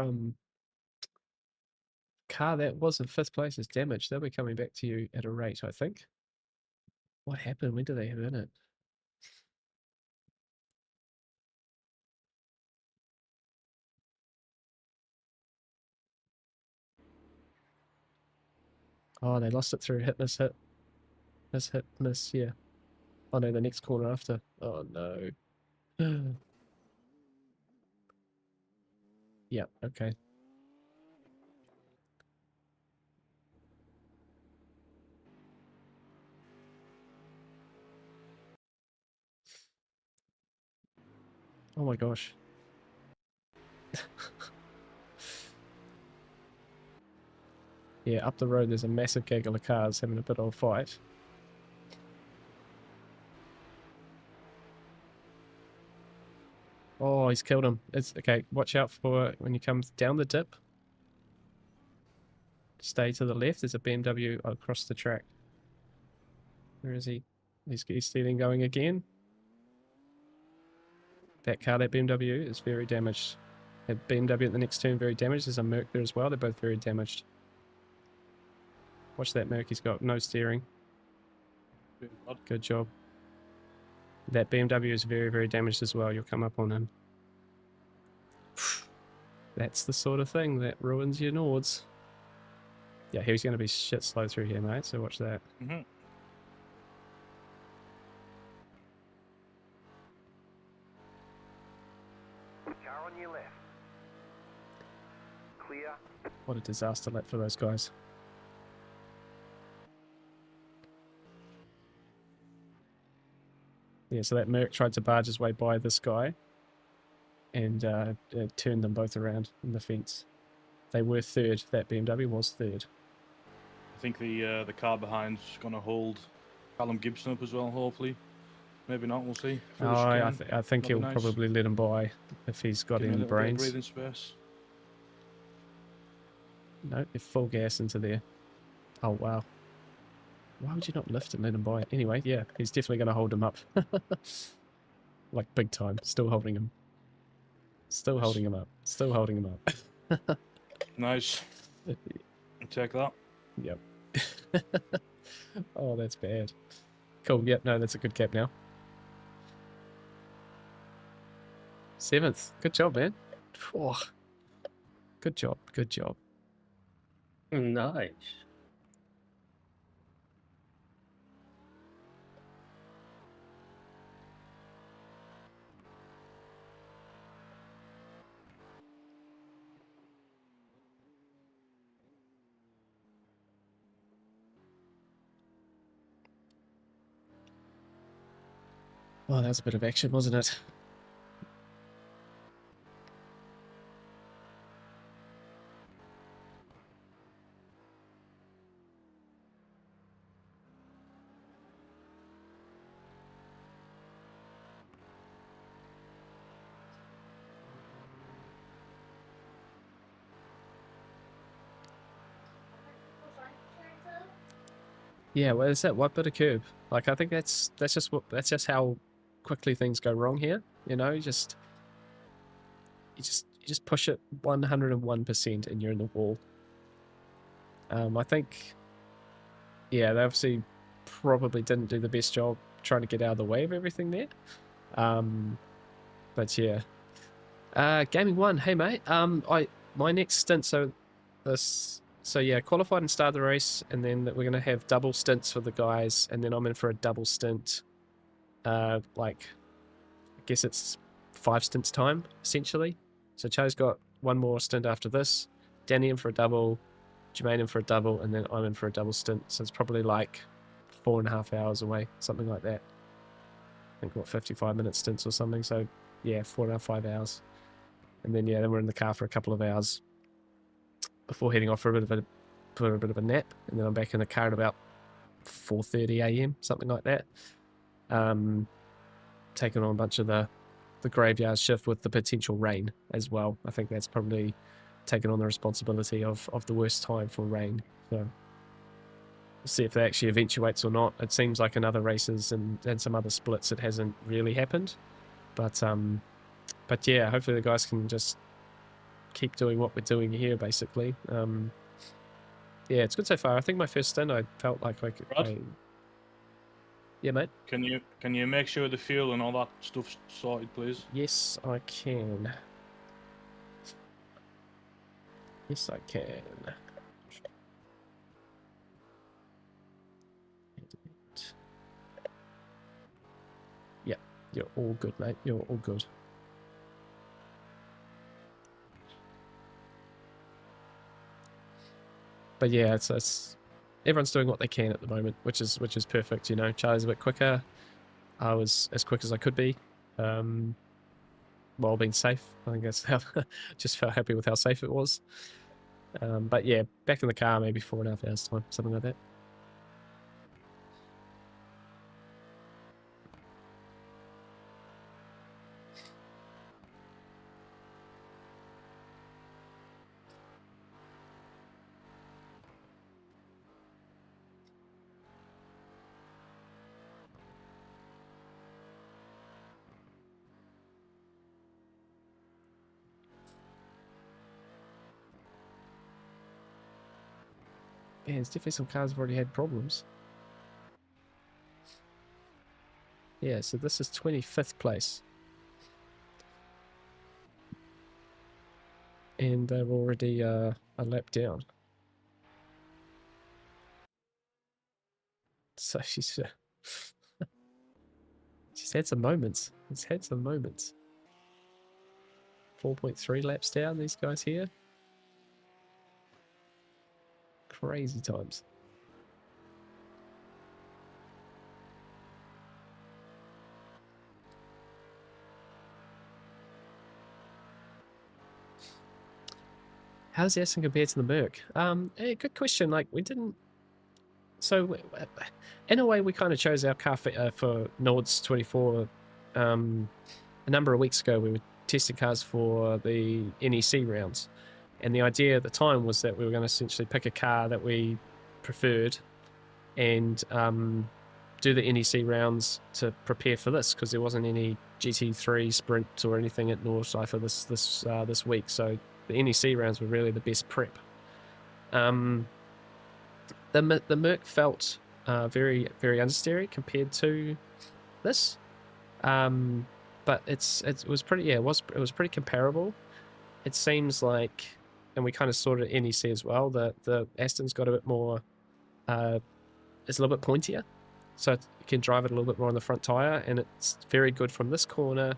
Speaker 1: that was in fifth place is damaged. They'll be coming back to you at a rate, I think. What happened? When did they hit it? Oh, they lost it through hit, miss, hit. Miss, hit, miss, yeah. Oh no, the next corner after. Oh no. Yeah, okay. Oh my gosh. Yeah, up the road there's a massive gaggle of cars having a bit of a fight. Oh, he's killed him. It's okay, watch out for when you come down the dip. Stay to the left, there's a BMW across the track. Where is he? He's stealing going again. That car, that BMW, is very damaged. That BMW at the next turn, very damaged. There's a Merc there as well. They're both very damaged. Watch that Merc. He's got no steering. Good job. That BMW is very, very damaged as well. You'll come up on him. That's the sort of thing that ruins your Nords. Yeah, he's going to be shit slow through here, mate. So watch that.
Speaker 2: Mm-hmm.
Speaker 5: Car on your left. Clear.
Speaker 1: What a disaster lap for those guys. Yeah, so that Merc tried to barge his way by this guy and it turned them both around in the fence. They were third. That BMW was third.
Speaker 2: I think the car behind's going to hold Callum Gibson up as well, hopefully. Maybe not, we'll see.
Speaker 1: Oh, I think he'll
Speaker 2: nice.
Speaker 1: probably let him by if he's got
Speaker 2: Give him
Speaker 1: any
Speaker 2: a little bit of
Speaker 1: brains.
Speaker 2: breathing space.
Speaker 1: No, they're full gas into there. Oh, wow. Why would you not lift and let him by? Anyway, yeah, he's definitely going to hold him up. Like, big time. Still holding him. Still holding him up. Still holding him up.
Speaker 2: Nice. Check that.
Speaker 1: Yep. Oh, that's bad. Cool, yep, no, that's a good cap now. 7th. Good job, man. Oh, good job, good job.
Speaker 4: Nice.
Speaker 1: Oh, that was a bit of action, wasn't it? Yeah, well, is that what bit of curb? Like, I think that's just how quickly things go wrong here. You know, you just push it 101% and you're in the wall. I think, yeah, they obviously probably didn't do the best job trying to get out of the way of everything there. But yeah, Gaming One, hey mate. My next stint, so yeah, qualified and started the race, and then we're gonna have double stints for the guys, and then I'm in for a double stint like, I guess it's 5 stints time, essentially. So Charlie's got one more stint after this, Danny in for a double, Jermaine in for a double, and then I'm in for a double stint. So it's probably like 4.5 hours away, something like that. I think, what, 55-minute stints or something. So yeah, 4.5, 5 hours. And then yeah, then we're in the car for a couple of hours before heading off for a bit of a nap, and then I'm back in the car at about 4:30 a.m, something like that. Taking on a bunch of the graveyard shift with the potential rain as well. I think that's probably taken on the responsibility of the worst time for rain. So we'll see if that actually eventuates or not. It seems like in other races and some other splits it hasn't really happened, but yeah, hopefully the guys can just keep doing what we're doing here, basically. Yeah, it's good so far. I think my first stint I felt like I could.
Speaker 2: Brad?
Speaker 1: Yeah, mate.
Speaker 2: Can you make sure the fuel and all that stuff's sorted, please?
Speaker 1: Yes, I can. Yes, I can. Yeah, you're all good, mate. You're all good. But yeah, it's everyone's doing what they can at the moment, which is perfect. You know, Charlie's a bit quicker. I was as quick as I could be, while being safe. I think that's how. Just felt happy with how safe it was. But yeah, back in the car maybe 4.5 hours time, something like that. Yeah, there's definitely some cars have already had problems. Yeah, so this is 25th place. And they're already a lap down. So she's had some moments. It's had some moments. 4.3 laps down, these guys here. Crazy times. How does the Aston compare to the Merc? Good question. Like, we didn't... So, in a way, we kind of chose our car for Nord's 24 a number of weeks ago. We were testing cars for the NEC rounds. And the idea at the time was that we were going to essentially pick a car that we preferred and do the NEC rounds to prepare for this, because there wasn't any GT3 sprints or anything at Northside this week. So the NEC rounds were really the best prep. The Merc felt very, very understeery compared to this, but it was pretty, yeah, it was pretty comparable. It seems like, and we kind of saw it at NEC as well, that the Aston's got a bit more, it's a little bit pointier, so you can drive it a little bit more on the front tire, and it's very good from this corner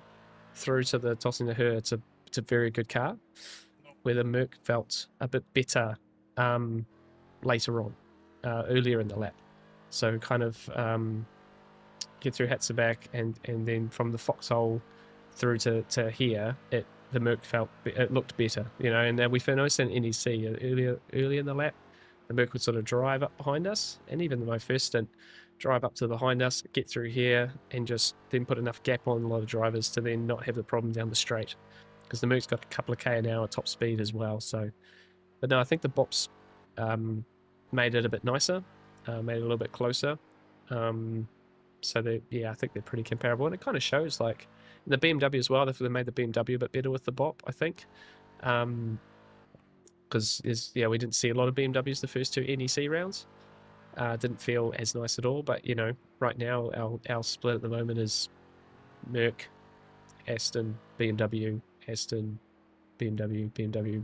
Speaker 1: through to the tossing the her. It's a very good car, where the Merc felt a bit better later on, earlier in the lap. So kind of get through Hatzenbach and then from the foxhole through to here, the Merc it looked better, you know. And we noticed in NEC earlier in the lap, the Merc would sort of drive up behind us, and even my first stint, drive up to behind us, get through here, and just then put enough gap on a lot of drivers to then not have the problem down the straight, because the Merc's got a couple of k an hour top speed as well. So, but no, I think the Bops made it a bit nicer, made it a little bit closer. So I think they're pretty comparable, and it kind of shows, like the BMW as well. They made the BMW a bit better with the Bop, I think, because we didn't see a lot of BMWs the first two NEC rounds. Didn't feel as nice at all, but you know, right now our split at the moment is Merc, Aston, BMW, Aston, BMW, BMW,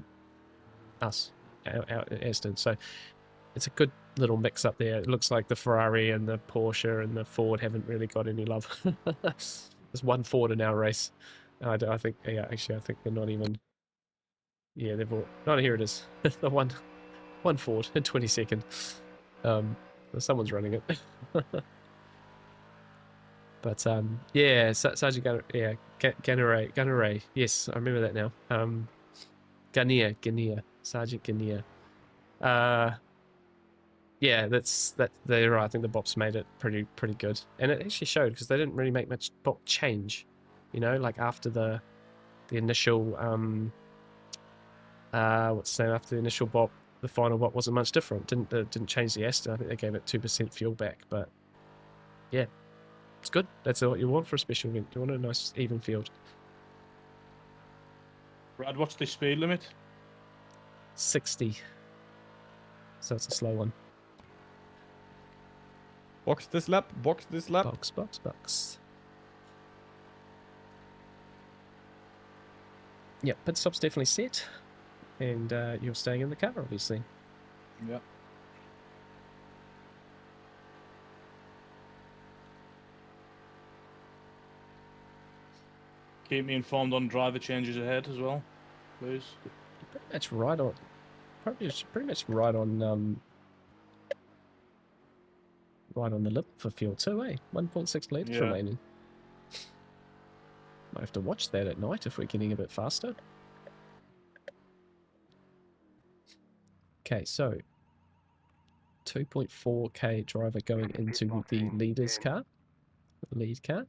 Speaker 1: us, our Aston. So it's a good little mix up there. It looks like the Ferrari and the Porsche and the Ford haven't really got any love. There's one Ford in our race. I think, yeah, actually, I think they're not even. Yeah, they've all. No, here it is. The one Ford in 22nd. Someone's running it. But yeah, Sergeant Gunner, yeah, Gunneray. Yes, I remember that now. Gunnier, Sergeant Gunnier. Yeah, that. They're right. I think the bops made it pretty good, and it actually showed because they didn't really make much bop change. You know, like after the initial what's the name, after the initial bop, the final bop wasn't much different. Didn't change the Aston. I think they gave it 2% fuel back, but yeah, it's good. That's what you want for a special event. You want a nice even field.
Speaker 2: Brad, what's the speed limit?
Speaker 1: 60. So it's a slow one.
Speaker 3: Box this lap. Box this lap.
Speaker 1: Box. Yep, pit stop's definitely set. And you're staying in the car, obviously.
Speaker 2: Yeah. Keep me informed on driver changes ahead as well, please.
Speaker 1: Pretty much right on. Pretty much right on. Right on the lip for fuel too, eh? 1.6 litres remaining. Might have to watch that at night if we're getting a bit faster. Okay, so 2.4k driver going into the leader's car, lead car.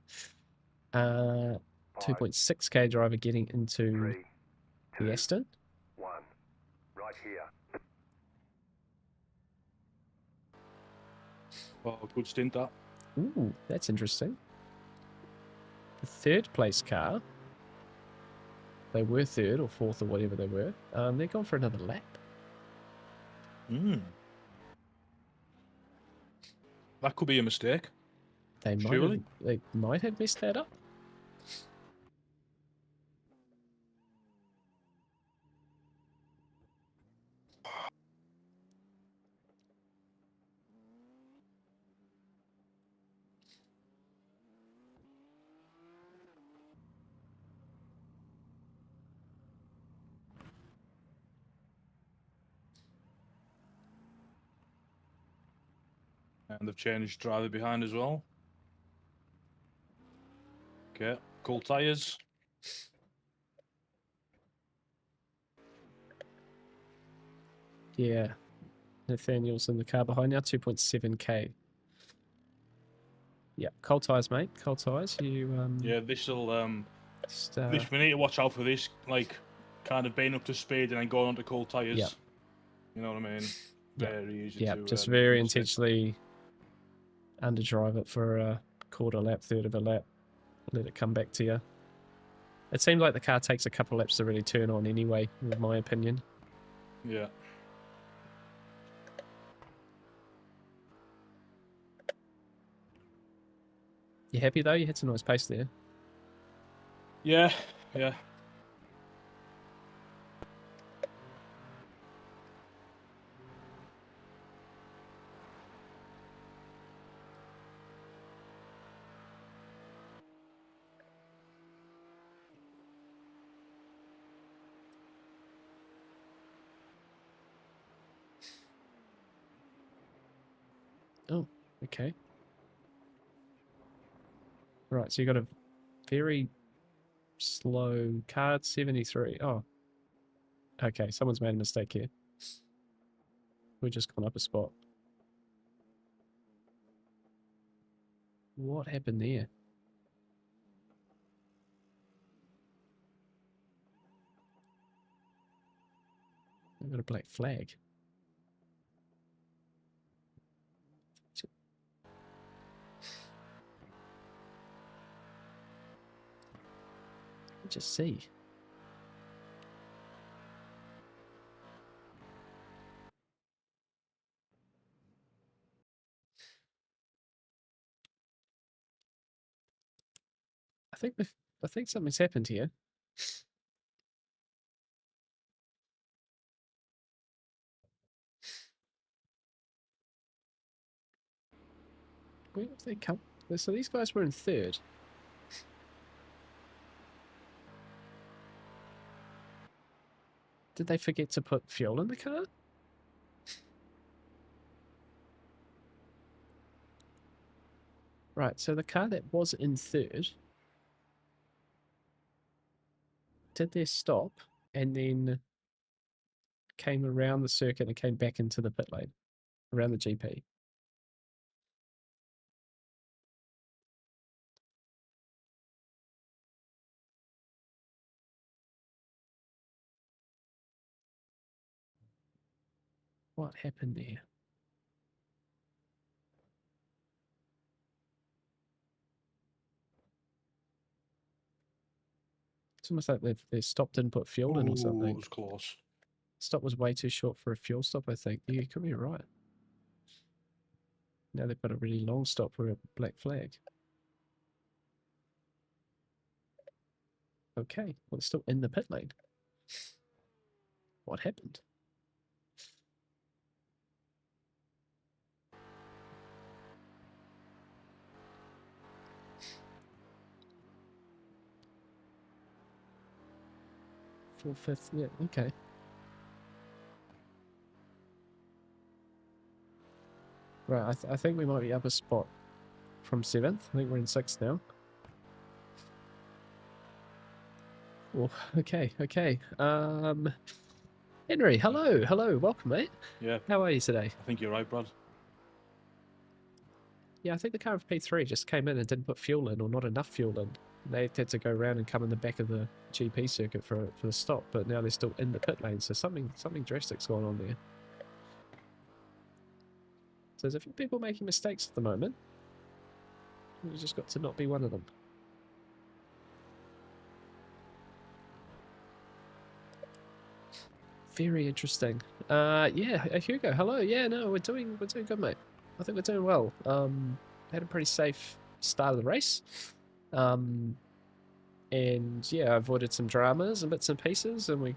Speaker 1: 2.6k driver getting into the Aston.
Speaker 5: 1. Right here.
Speaker 2: Oh, good stint that.
Speaker 1: Ooh, that's interesting. The third place car. They were third or fourth or whatever they were. They're going for another lap.
Speaker 2: That could be a mistake.
Speaker 1: They might have messed that up.
Speaker 2: And they've changed driver behind as well. Okay, cool tyres.
Speaker 1: Yeah. Nathaniel's in the car behind now, 2.7k. Yeah, cold tyres, mate. Cold tyres. You
Speaker 2: Yeah, this'll
Speaker 1: just,
Speaker 2: we need to watch out for this, like kind of being up to speed and then going onto cold tyres.
Speaker 1: Yep.
Speaker 2: You know what I mean?
Speaker 1: Yep.
Speaker 2: Very easy
Speaker 1: yeah,
Speaker 2: to
Speaker 1: just
Speaker 2: make
Speaker 1: very
Speaker 2: a mistake.
Speaker 1: intentionally underdrive it for a quarter lap, third of a lap. Let it come back to you. It seemed like the car takes a couple of laps to really turn on anyway, in my opinion.
Speaker 2: Yeah.
Speaker 1: You happy though? You hit some nice pace there.
Speaker 2: Yeah, yeah.
Speaker 1: Oh, okay. Right, so you got a very slow card 73. Oh. Okay, someone's made a mistake here. We've just gone up a spot. What happened there? I've got a black flag. Let me just see. I think something's happened here. Where have they come? So these guys were in third. Did they forget to put fuel in the car? Right, so the car that was in third did their stop and then came around the circuit and came back into the pit lane around the GP. What happened there? It's almost like they stopped and put fuel in or
Speaker 2: Ooh,
Speaker 1: something.
Speaker 2: it was close.
Speaker 1: Stop was way too short for a fuel stop, I think. Yeah, you could be right. Now they've got a really long stop for a black flag. Okay, well, it's still in the pit lane. What happened? Fourth, fifth, yeah, okay. Right, I think we might be up a spot from 7th. I think we're in 6th now. Oh, okay, okay. Henry, hello, welcome, mate.
Speaker 2: Yeah,
Speaker 1: How are you today?
Speaker 2: I think you're right, Brad.
Speaker 1: Yeah, I think the car of P3 just came in and didn't put fuel in, or not enough fuel in. They had to go around and come in the back of the GP circuit for the stop, but now they're still in the pit lane, so something drastic's going on there. So there's a few people making mistakes at the moment. You just got to not be one of them. Very interesting. Yeah, Hugo, hello. Yeah, no, we're doing good, mate. I think we're doing well. Had a pretty safe start of the race. And yeah, I avoided some dramas and bits and pieces, and we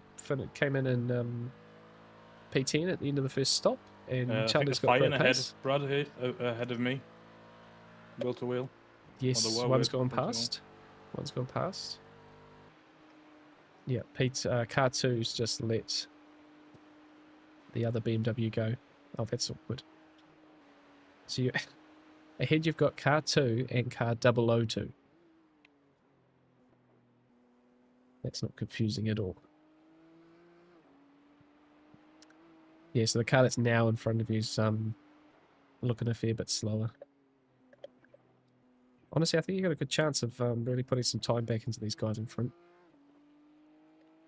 Speaker 1: came in and P10 at the end of the first stop. And
Speaker 2: I think
Speaker 1: Charlie's
Speaker 2: the
Speaker 1: got
Speaker 2: fire
Speaker 1: great
Speaker 2: ahead,
Speaker 1: pace.
Speaker 2: Brad, ahead of me. Wheel to wheel.
Speaker 1: Yes,
Speaker 2: wheel
Speaker 1: one's
Speaker 2: to
Speaker 1: gone
Speaker 2: wheel.
Speaker 1: past. One's gone past. Yeah, Pete, car 2's just let the other BMW go. Oh, that's awkward. So you, ahead you've got car 2 and car 002. That's not confusing at all. Yeah, so the car that's now in front of you's looking a fair bit slower. Honestly, I think you got a good chance of really putting some time back into these guys in front.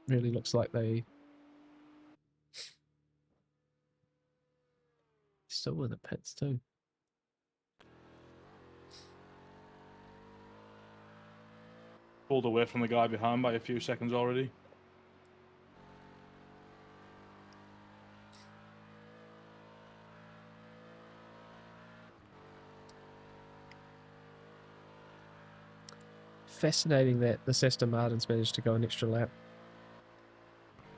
Speaker 1: Really looks like they still in the pits too.
Speaker 2: Pulled away from the guy behind by a few seconds already.
Speaker 1: Fascinating that the Aston Martin's managed to go an extra lap.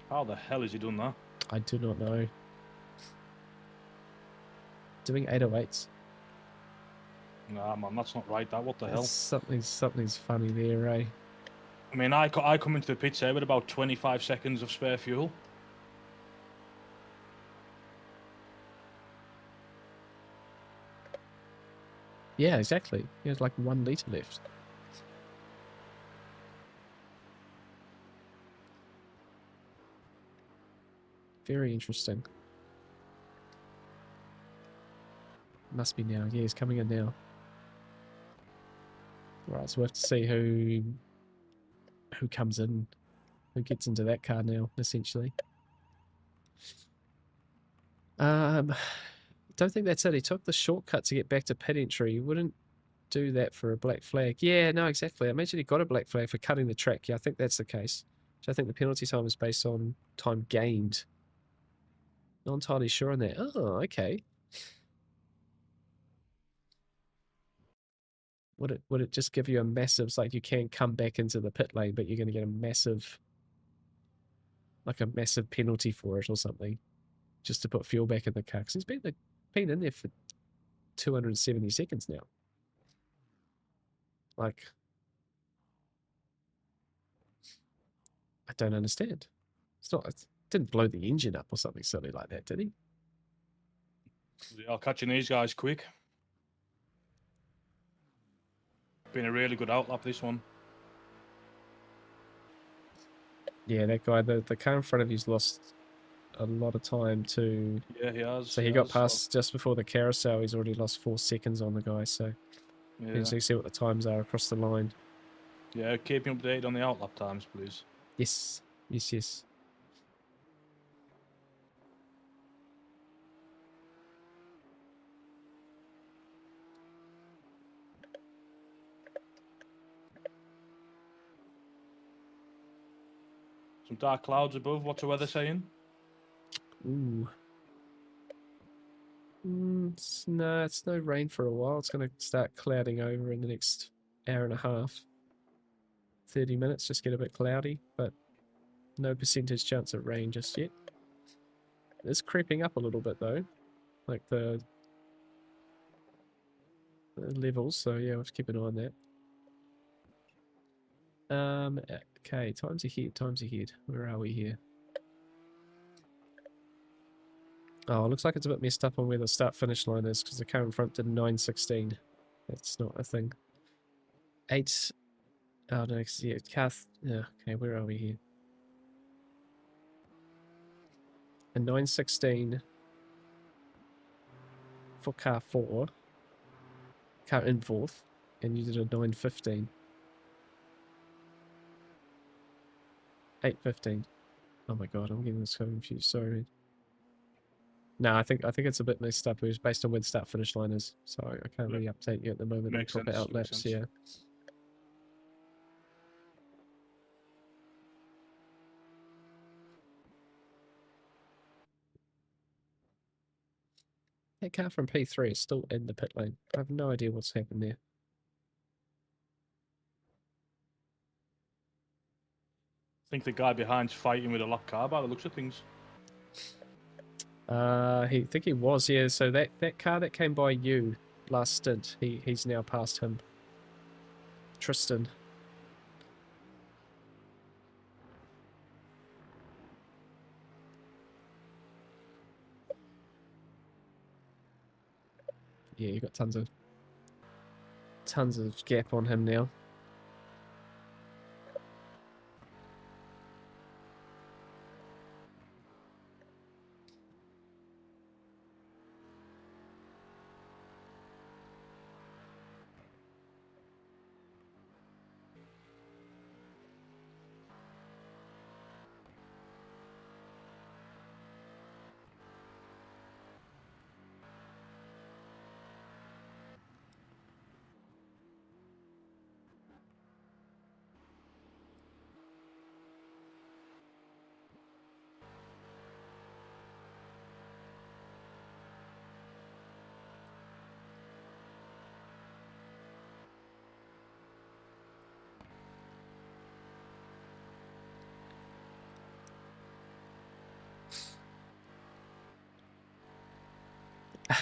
Speaker 2: How the hell has he done that?
Speaker 1: I do not know. Doing 808s.
Speaker 2: Nah, man, that's not right. What the hell?
Speaker 1: Something's funny there, eh?
Speaker 2: I mean, I come into the pits here with about 25 seconds of spare fuel.
Speaker 1: Yeah, exactly. He has like 1 litre left. Very interesting. Must be now. Yeah, he's coming in now. Right, so we have to see who comes in, who gets into that car now, essentially. Don't think that's it. He took the shortcut to get back to pit entry. He wouldn't do that for a black flag. Yeah, no, exactly. I imagine he got a black flag for cutting the track. Yeah, I think that's the case. So I think the penalty time is based on time gained. Not entirely sure on that. Oh, okay. Would it just give you a massive, it's like you can come back into the pit lane, but you're going to get a massive, like a massive penalty for it or something, just to put fuel back in the car. Because he's been in there for 270 seconds now. Like, I don't understand. It's not. It didn't blow the engine up or something silly like that, did he?
Speaker 2: I'll catching these guys quick. Been a really good outlap, this one.
Speaker 1: Yeah, that guy, the car in front of you's lost a lot of time too.
Speaker 2: Yeah, he has.
Speaker 1: So he got past just before the carousel. He's already lost 4 seconds on the guy. So
Speaker 2: Yeah.
Speaker 1: you can see what the times are across the line.
Speaker 2: Yeah, keep me updated on the outlap times, please.
Speaker 1: Yes, yes, yes.
Speaker 2: Some dark clouds above. What's the weather saying?
Speaker 1: Ooh. It's no rain for a while. It's going to start clouding over in the next hour and a half. 30 minutes, just get a bit cloudy, but no percentage chance of rain just yet. It's creeping up a little bit though, like the levels, so yeah, we'll have to keep an eye on that. Okay, time's ahead. Where are we here? Oh, looks like it's a bit messed up on where the start-finish line is, because the car in front did 9:16. That's not a thing. 8... Oh, no, yeah, yeah, okay, where are we here? A 9:16 for car 4. Car in 4th, and you did a 9:15. 8:15. Oh my god, I'm getting this so confused. Sorry. No, I think it's a bit messed up. It was based on where the start finish line is, so I can't really update you at the moment.
Speaker 2: Makes
Speaker 1: on proper
Speaker 2: sense, makes
Speaker 1: outlaps.
Speaker 2: sense.
Speaker 1: Yeah. That car from P3 is still in the pit lane. I have no idea what's happened there.
Speaker 2: I think the guy behind's fighting with a locked car by the looks of things.
Speaker 1: He think he was, yeah. So that car that came by you last stint, he's now past him. Tristan. Yeah, you got tons of gap on him now.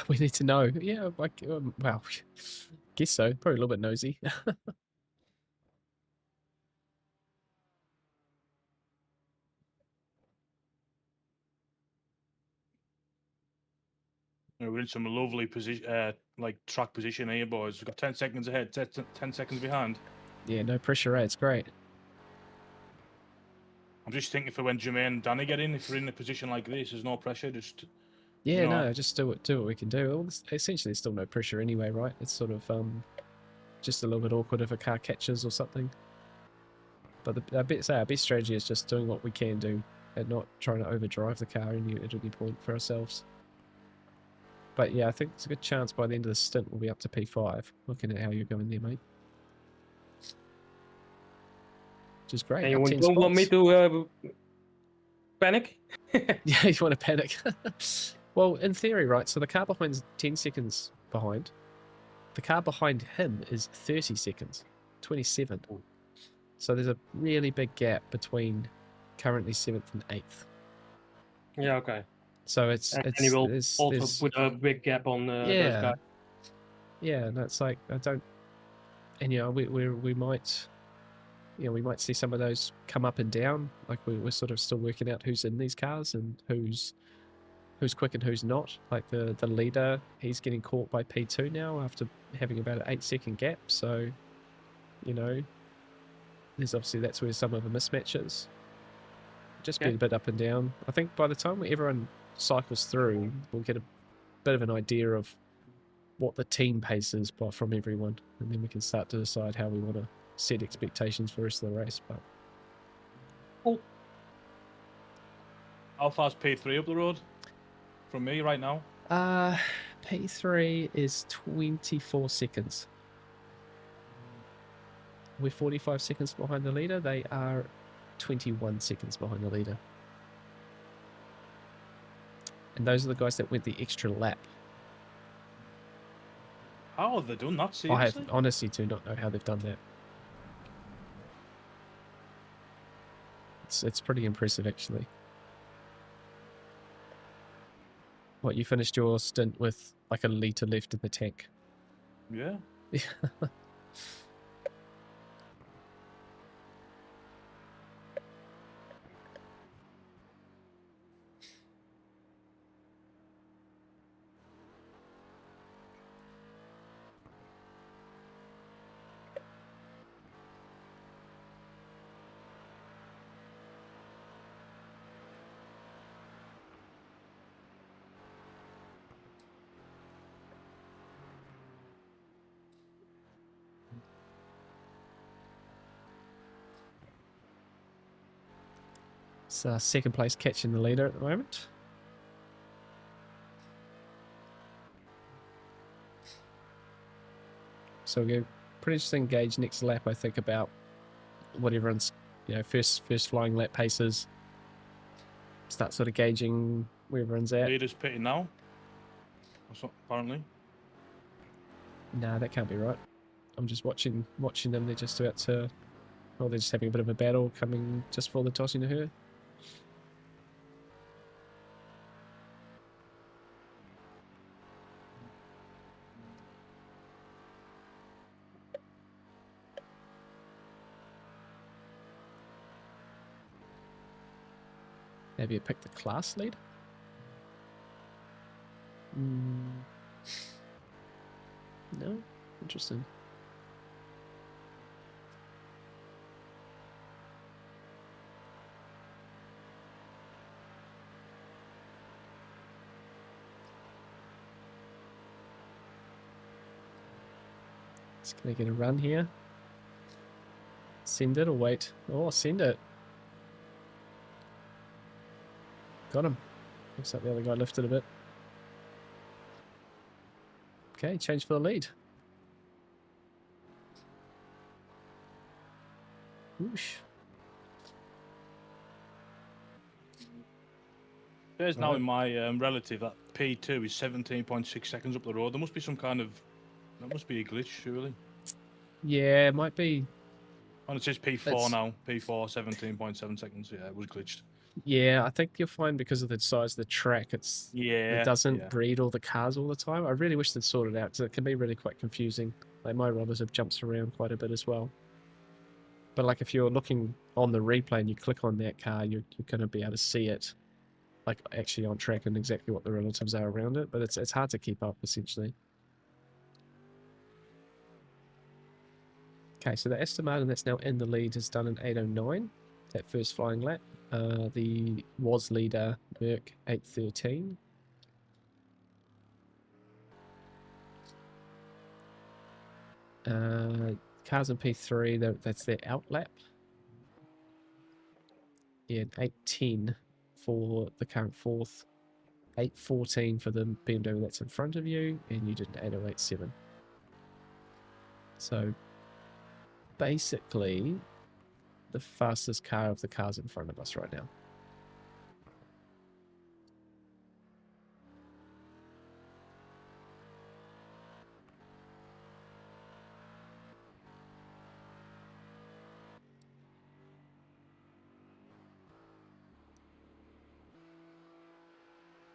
Speaker 1: We need to know. Yeah, like, well, guess so. Probably a little bit nosy.
Speaker 2: We're in some lovely position, like track position here, boys. We've got 10 seconds ahead, 10 seconds behind.
Speaker 1: Yeah, no pressure, eh? It's great.
Speaker 2: I'm just thinking for when Jermaine and Danny get in, if we're in a position like this, there's no pressure, just...
Speaker 1: Yeah,
Speaker 2: you know,
Speaker 1: no, just do what we can do. Well, essentially, there's still no pressure anyway, right? It's sort of just a little bit awkward if a car catches or something. But our best strategy is just doing what we can do and not trying to overdrive the car at any point for ourselves. But yeah, I think it's a good chance by the end of the stint we'll be up to P5. Looking at how you're going there, mate. Which is great.
Speaker 6: And you
Speaker 1: up 10
Speaker 6: don't want me
Speaker 1: spots.
Speaker 6: to panic?
Speaker 1: Yeah, you want to panic. Well, in theory, right, so the car behind's 10 seconds behind. The car behind him is 30 seconds, 27. So there's a really big gap between currently 7th and 8th.
Speaker 6: Yeah, okay.
Speaker 1: So it's...
Speaker 6: And he will also put a big gap on those
Speaker 1: yeah.
Speaker 6: guys.
Speaker 1: Yeah, no, it's like, I don't... and we might, we might see some of those come up and down. Like we're sort of still working out who's in these cars and who's quick and who's not. Like the leader, he's getting caught by P2 now after having about an 8-second gap. So, there's obviously that's where some of the mismatches. Just be a bit up and down. I think by the time everyone cycles through, we'll get a bit of an idea of what the team pace is from everyone, and then we can start to decide how we want to set expectations for the rest of the race. But
Speaker 2: How far's P3 up the road from me right now?
Speaker 1: P3 is 24 seconds. We're 45 seconds behind the leader. They are 21 seconds behind the leader. And those are the guys that went the extra lap.
Speaker 2: How have they done that, seriously?
Speaker 1: I have honestly do not know how they've done that. It's pretty impressive, actually. What, you finished your stint with like a litre left in the tank?
Speaker 2: Yeah.
Speaker 1: It's second place catching the leader at the moment. So we're pretty interesting gauge next lap, I think, about what everyone's first flying lap paces. Start sort of gauging where everyone's at.
Speaker 2: Leader's pitting now. Apparently.
Speaker 1: Nah, that can't be right. I'm just watching them. They're just about to. Well, they're just having a bit of a battle coming just before the tossing to her. Maybe you pick the class leader? No? Interesting. It's gonna get a run here. Send it or wait? Oh, send it. Got him. Looks like the other guy lifted a bit. Okay, change for the lead. Whoosh.
Speaker 2: There's now in my relative that P2 is 17.6 seconds up the road. There must be some kind of... That must be a glitch, surely.
Speaker 1: Yeah, it might be.
Speaker 2: And it says P4 now. P4, 17.7 seconds. Yeah, it was glitched.
Speaker 1: Yeah, I think you'll find because of the size of the track, it doesn't breed all the cars all the time. I really wish they'd sorted it out because it can be really quite confusing. Like my relative jumps around quite a bit as well. But like if you're looking on the replay and you click on that car, you're going to be able to see it, like actually on track and exactly what the relatives are around it. But it's hard to keep up essentially. Okay, so the Aston Martin that's now in the lead has done an 8:09, that first flying lap. The was leader, Merck, 8:13. Cars in P3, that's their out lap. Yeah, 8:10 for the current fourth. 8:14 for the BMW that's in front of you, and you did an 8:087. So basically the fastest car of the cars in front of us right now.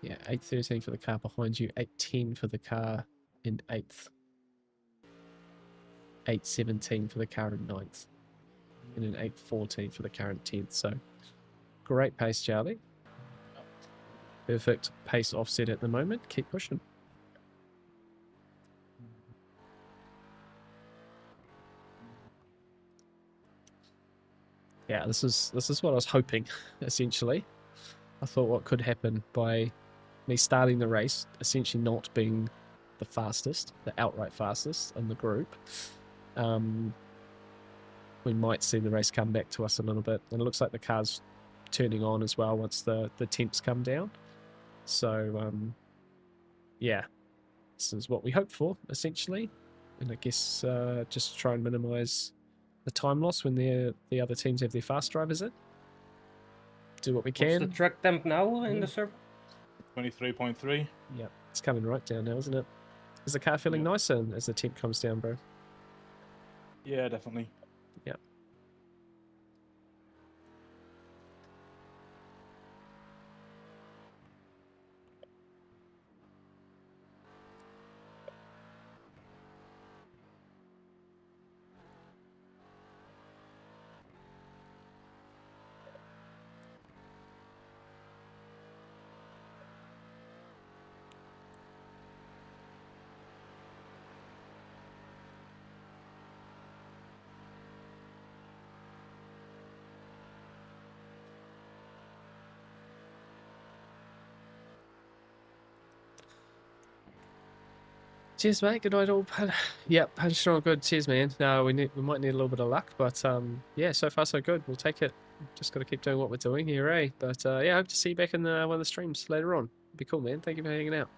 Speaker 1: Yeah, 8:13 for the car behind you, 8:10 for the car in 8th. 8:17 for the current 9th. And an 8:14 for the current 10th. So great pace, Charlie. Perfect pace offset at the moment. Keep pushing. Yeah, this is what I was hoping, essentially. I thought what could happen by me starting the race, essentially not being the fastest, the outright fastest in the group, we might see the race come back to us a little bit. And it looks like the car's turning on as well once the temps come down. So, yeah, this is what we hope for, essentially. And I guess just try and minimise the time loss when the other teams have their fast drivers in. Do what we
Speaker 6: What's the
Speaker 1: can.
Speaker 6: track temp now in the server?
Speaker 2: 23.3.
Speaker 1: Yep, it's coming right down now, isn't it? Is the car feeling nicer as the temp comes down, bro?
Speaker 2: Yeah, definitely.
Speaker 1: Yep. Cheers, mate. Good night, all. Yep, punch strong, good. Cheers, man. No, we might need a little bit of luck, but yeah, so far so good. We'll take it. Just got to keep doing what we're doing here, eh? But yeah, I hope to see you back in one of the streams later on. Be cool, man. Thank you for hanging out.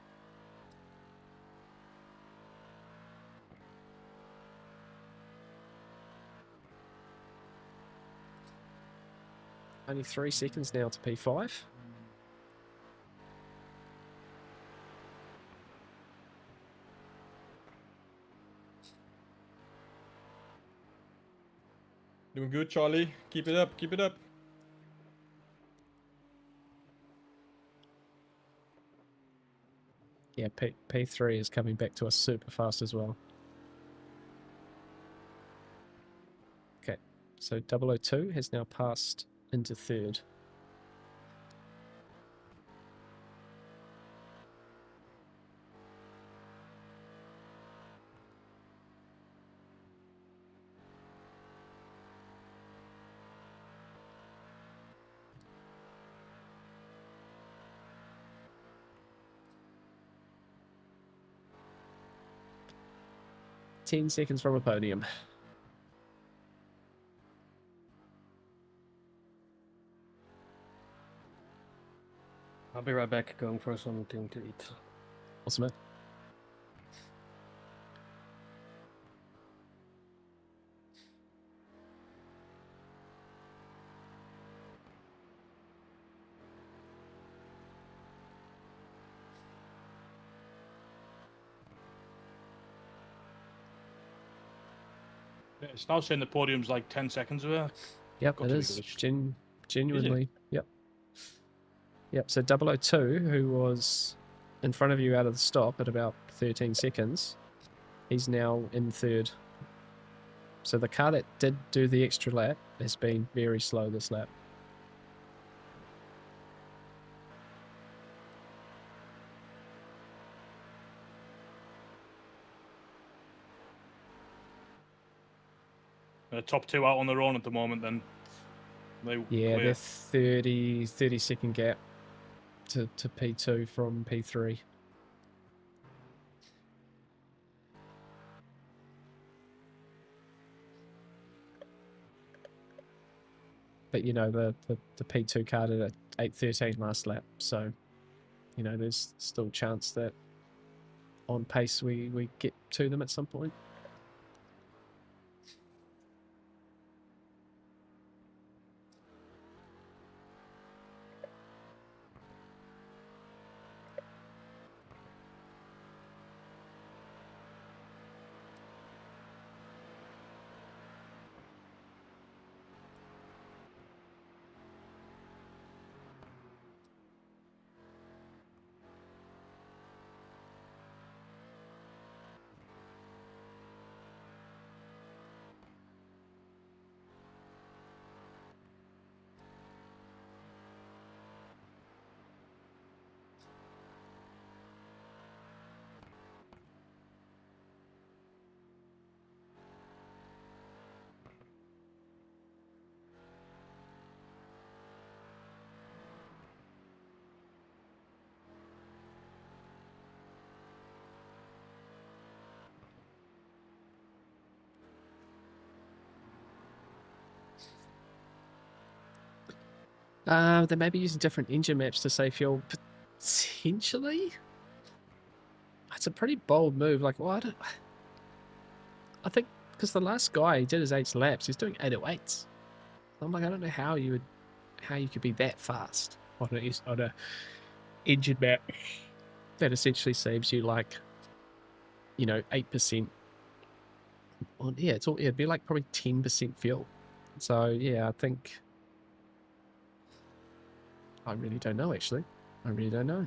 Speaker 1: Only 3 seconds now to P5.
Speaker 3: Doing good, Charlie. Keep it up, keep it up.
Speaker 1: Yeah, P3 is coming back to us super fast as well. Okay, so 002 has now passed into 3rd. Ten seconds from a podium.
Speaker 4: I'll be right back, going for something to eat.
Speaker 1: Awesome, man.
Speaker 2: Yeah, it's now saying the podium's like 10 seconds away.
Speaker 1: Yep,
Speaker 2: Got
Speaker 1: it
Speaker 2: to be
Speaker 1: is.
Speaker 2: glitched.
Speaker 1: Genuinely. Yep. Yep, so 002, who was in front of you out of the stop at about 13 seconds, he's now in 3rd. So the car that did do the extra lap has been very slow this lap.
Speaker 2: Top 2 out on their own at the moment, then.
Speaker 1: Yeah,
Speaker 2: clear.
Speaker 1: they're 30 second gap to P2 from P3. But you know, the P2 car did at 8:13 last lap, so you know there's still chance that on pace we get to them at some point. They may be using different engine maps to save fuel, potentially. It's a pretty bold move. Like, well, I think because the last guy did his 8 laps, he's doing 808s. I'm like, I don't know how you could be that fast on a engine map that essentially saves you like, you know, 8%. Well, yeah, it'd be like probably 10% fuel. So yeah, I think I really don't know actually. I really don't know.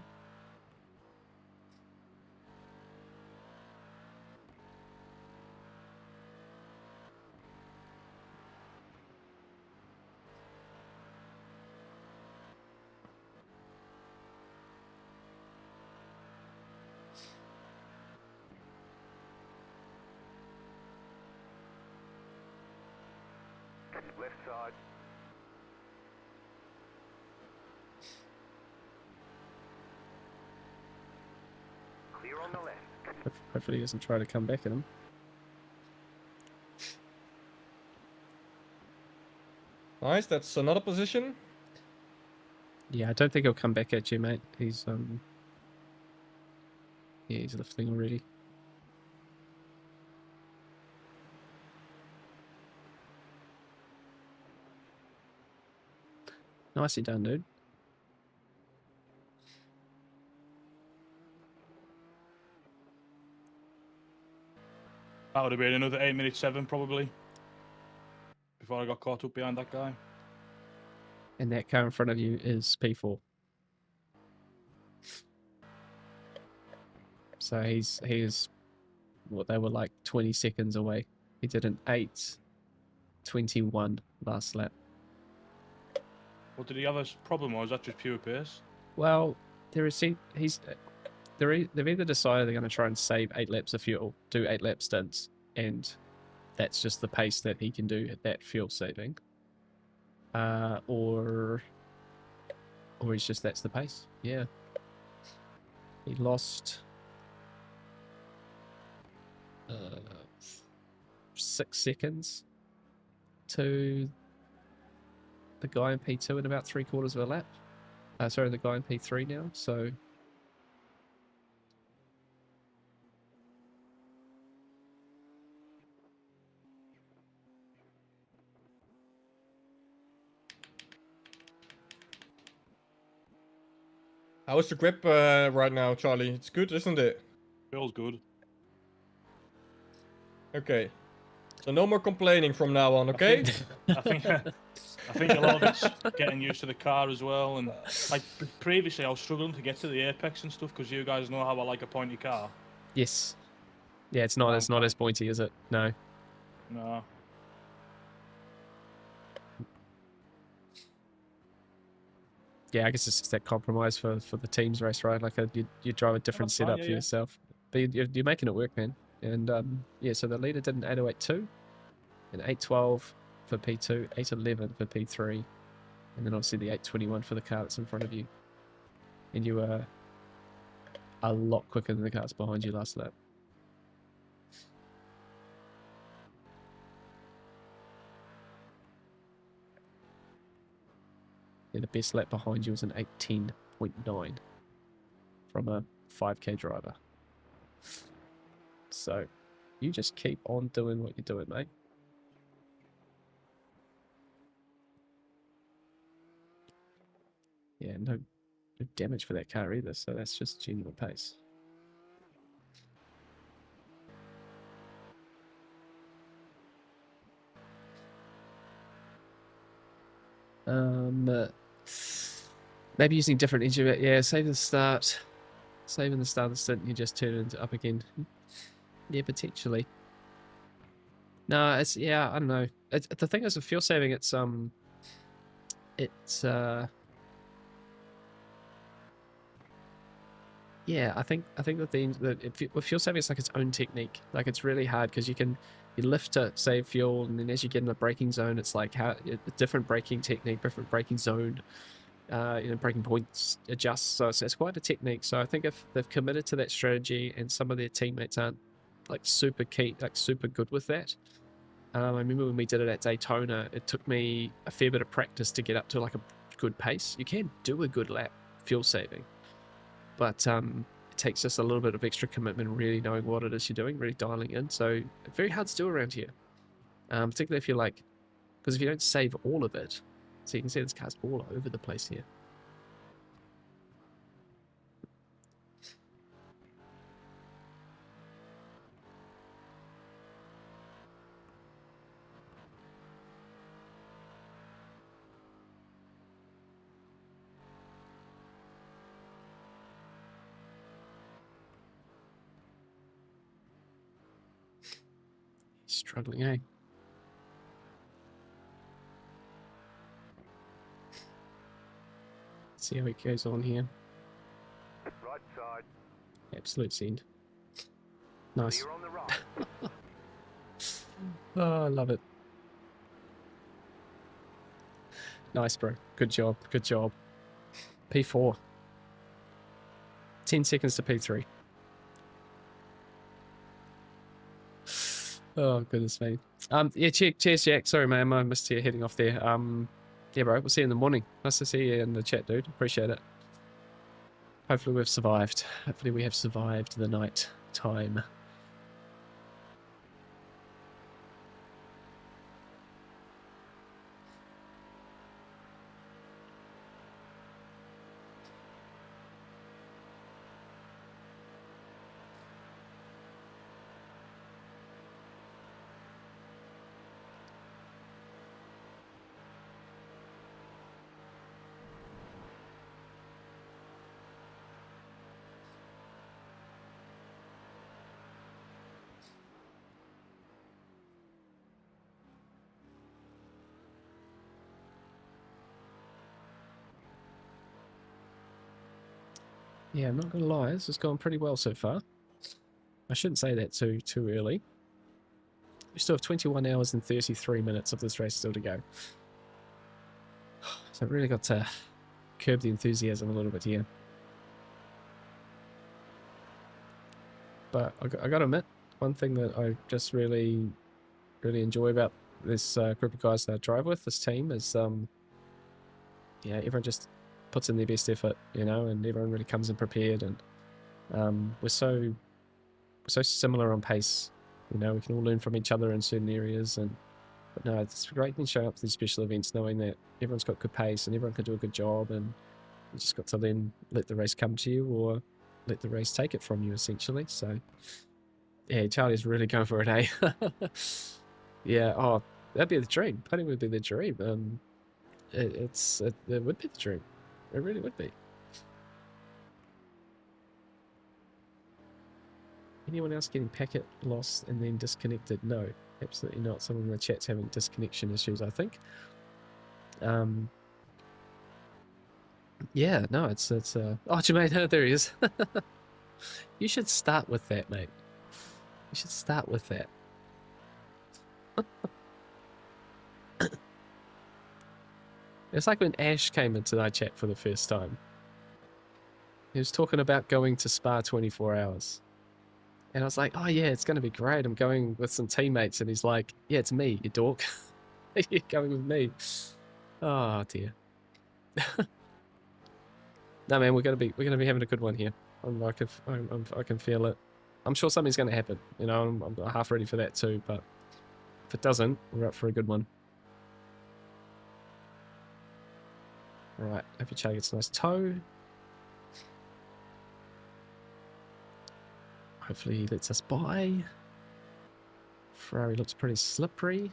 Speaker 5: Left side. Clear on the left.
Speaker 1: Hopefully he doesn't try to come back at him.
Speaker 3: Nice, that's another position.
Speaker 1: Yeah, I don't think he'll come back at you, mate. He's yeah, he's lifting already. Nicely done, dude.
Speaker 2: That would have been another 8:07 probably. Before I got caught up behind that guy.
Speaker 1: And that car in front of you is P4. So he's what, they were like 20 seconds away. He did an 8:21 last lap.
Speaker 2: What, did he have a problem, or is that just pure pace?
Speaker 1: Well, they've either decided they're going to try and save 8 laps of fuel, do 8 lap stints, and that's just the pace that he can do at that fuel saving, or he's just that's the pace. Yeah, he lost 6 seconds to the guy in P2 in about 3/4 of a lap. Sorry, the guy in P3 now. So
Speaker 3: How is the grip right now, Charlie? It's good, isn't it?
Speaker 2: Feels good.
Speaker 3: Okay. So no more complaining from now on, okay?
Speaker 2: I think a lot of it's getting used to the car as well, and like previously I was struggling to get to the apex and stuff because you guys know how I like a pointy car.
Speaker 1: yes, yeah, it's not as pointy, is it? No.
Speaker 2: No.
Speaker 1: Yeah, I guess it's just that compromise for the team's race, right? Like you drive a different
Speaker 2: that's fine,
Speaker 1: setup
Speaker 2: yeah,
Speaker 1: for
Speaker 2: yeah.
Speaker 1: yourself, but you're making it work, man. And yeah, so the leader did an 8:08.2, an 8:12 for P2, 8:11 for P3, and then obviously the 8:21 for the car that's in front of you. And you were a lot quicker than the cars behind you last lap. Yeah, the best lap behind you was an 8:10.9 from a 5K driver. So you just keep on doing what you're doing, mate. Yeah, no damage for that car either, so that's just genuine pace. Maybe using different engine. Yeah, saving the start of the stint, you just turn it up again. Yeah, potentially. No, it's, yeah, I don't know. The thing is, with fuel saving, it's yeah, I think that with fuel saving, it's like its own technique. Like, it's really hard because you lift to save fuel, and then as you get in the braking zone, it's like a different braking technique, different braking zone. Braking points adjust. So it's quite a technique. So I think if they've committed to that strategy, and some of their teammates aren't like super good with that. I remember when we did it at Daytona, it took me a fair bit of practice to get up to like a good pace. You can do a good lap, fuel saving, but it takes just a little bit of extra commitment, really knowing what it is you're doing, really dialing in. So very hard to do around here, particularly if you're like, because if you don't save all of it, so you can see this car's all over the place here. Struggling, eh? See how it goes on here.
Speaker 5: Right side.
Speaker 1: Absolute send. Nice.
Speaker 5: Clear on the right.
Speaker 1: Oh, I love it. Nice, bro. Good job. Good job. P4. 10 seconds to P3. Oh, goodness me. Yeah, cheers, Jack. Sorry, man. I missed you heading off there. Yeah, bro. We'll see you in the morning. Nice to see you in the chat, dude. Appreciate it. Hopefully we've survived. Hopefully we have survived the night time. Yeah, I'm not gonna lie, this has gone pretty well so far. I shouldn't say that too early. We still have 21 hours and 33 minutes of this race still to go. So I've really got to curb the enthusiasm a little bit here. But I got to admit, one thing that I just really enjoy about this group of guys that I drive with, this team, is yeah, everyone just puts in their best effort, you know, and everyone really comes in prepared, and we're so similar on pace, you know. We can all learn from each other in certain areas, but no, it's great when showing up to these special events knowing that everyone's got good pace and everyone can do a good job, and you just got to then let the race come to you or let the race take it from you, essentially. So yeah, Charlie's really going for it, eh? Yeah, oh, that'd be the dream. Putting would be the dream. It would be the dream. It really would be. Anyone else getting packet lost and then disconnected? No, absolutely not. Someone in the chat's having disconnection issues, I think. Yeah, no, it's oh, Jermaine, there he is. You should start with that, mate. You should start with that. It's like when Ash came into my chat for the first time. He was talking about going to Spa 24 hours. And I was like, oh yeah, it's going to be great. I'm going with some teammates. And he's like, yeah, it's me, you dork. You're going with me. Oh dear. No man, we're gonna be having a good one here. I can feel it. I'm sure something's going to happen. You know, I'm half ready for that too. But if it doesn't, we're up for a good one. Right, hope Charlie gets a nice toe. Hopefully he lets us by. Ferrari looks pretty slippery.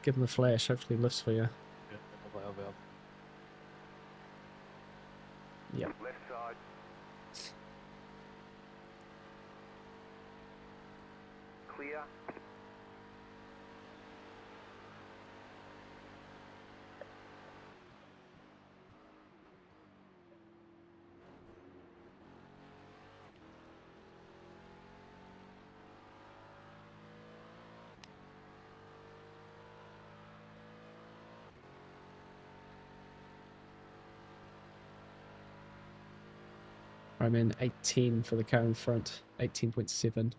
Speaker 1: Give him a flash, hopefully he lifts for you. Yep.
Speaker 5: Left side. Clear.
Speaker 1: I'm in 18 for the car in front, 18.7.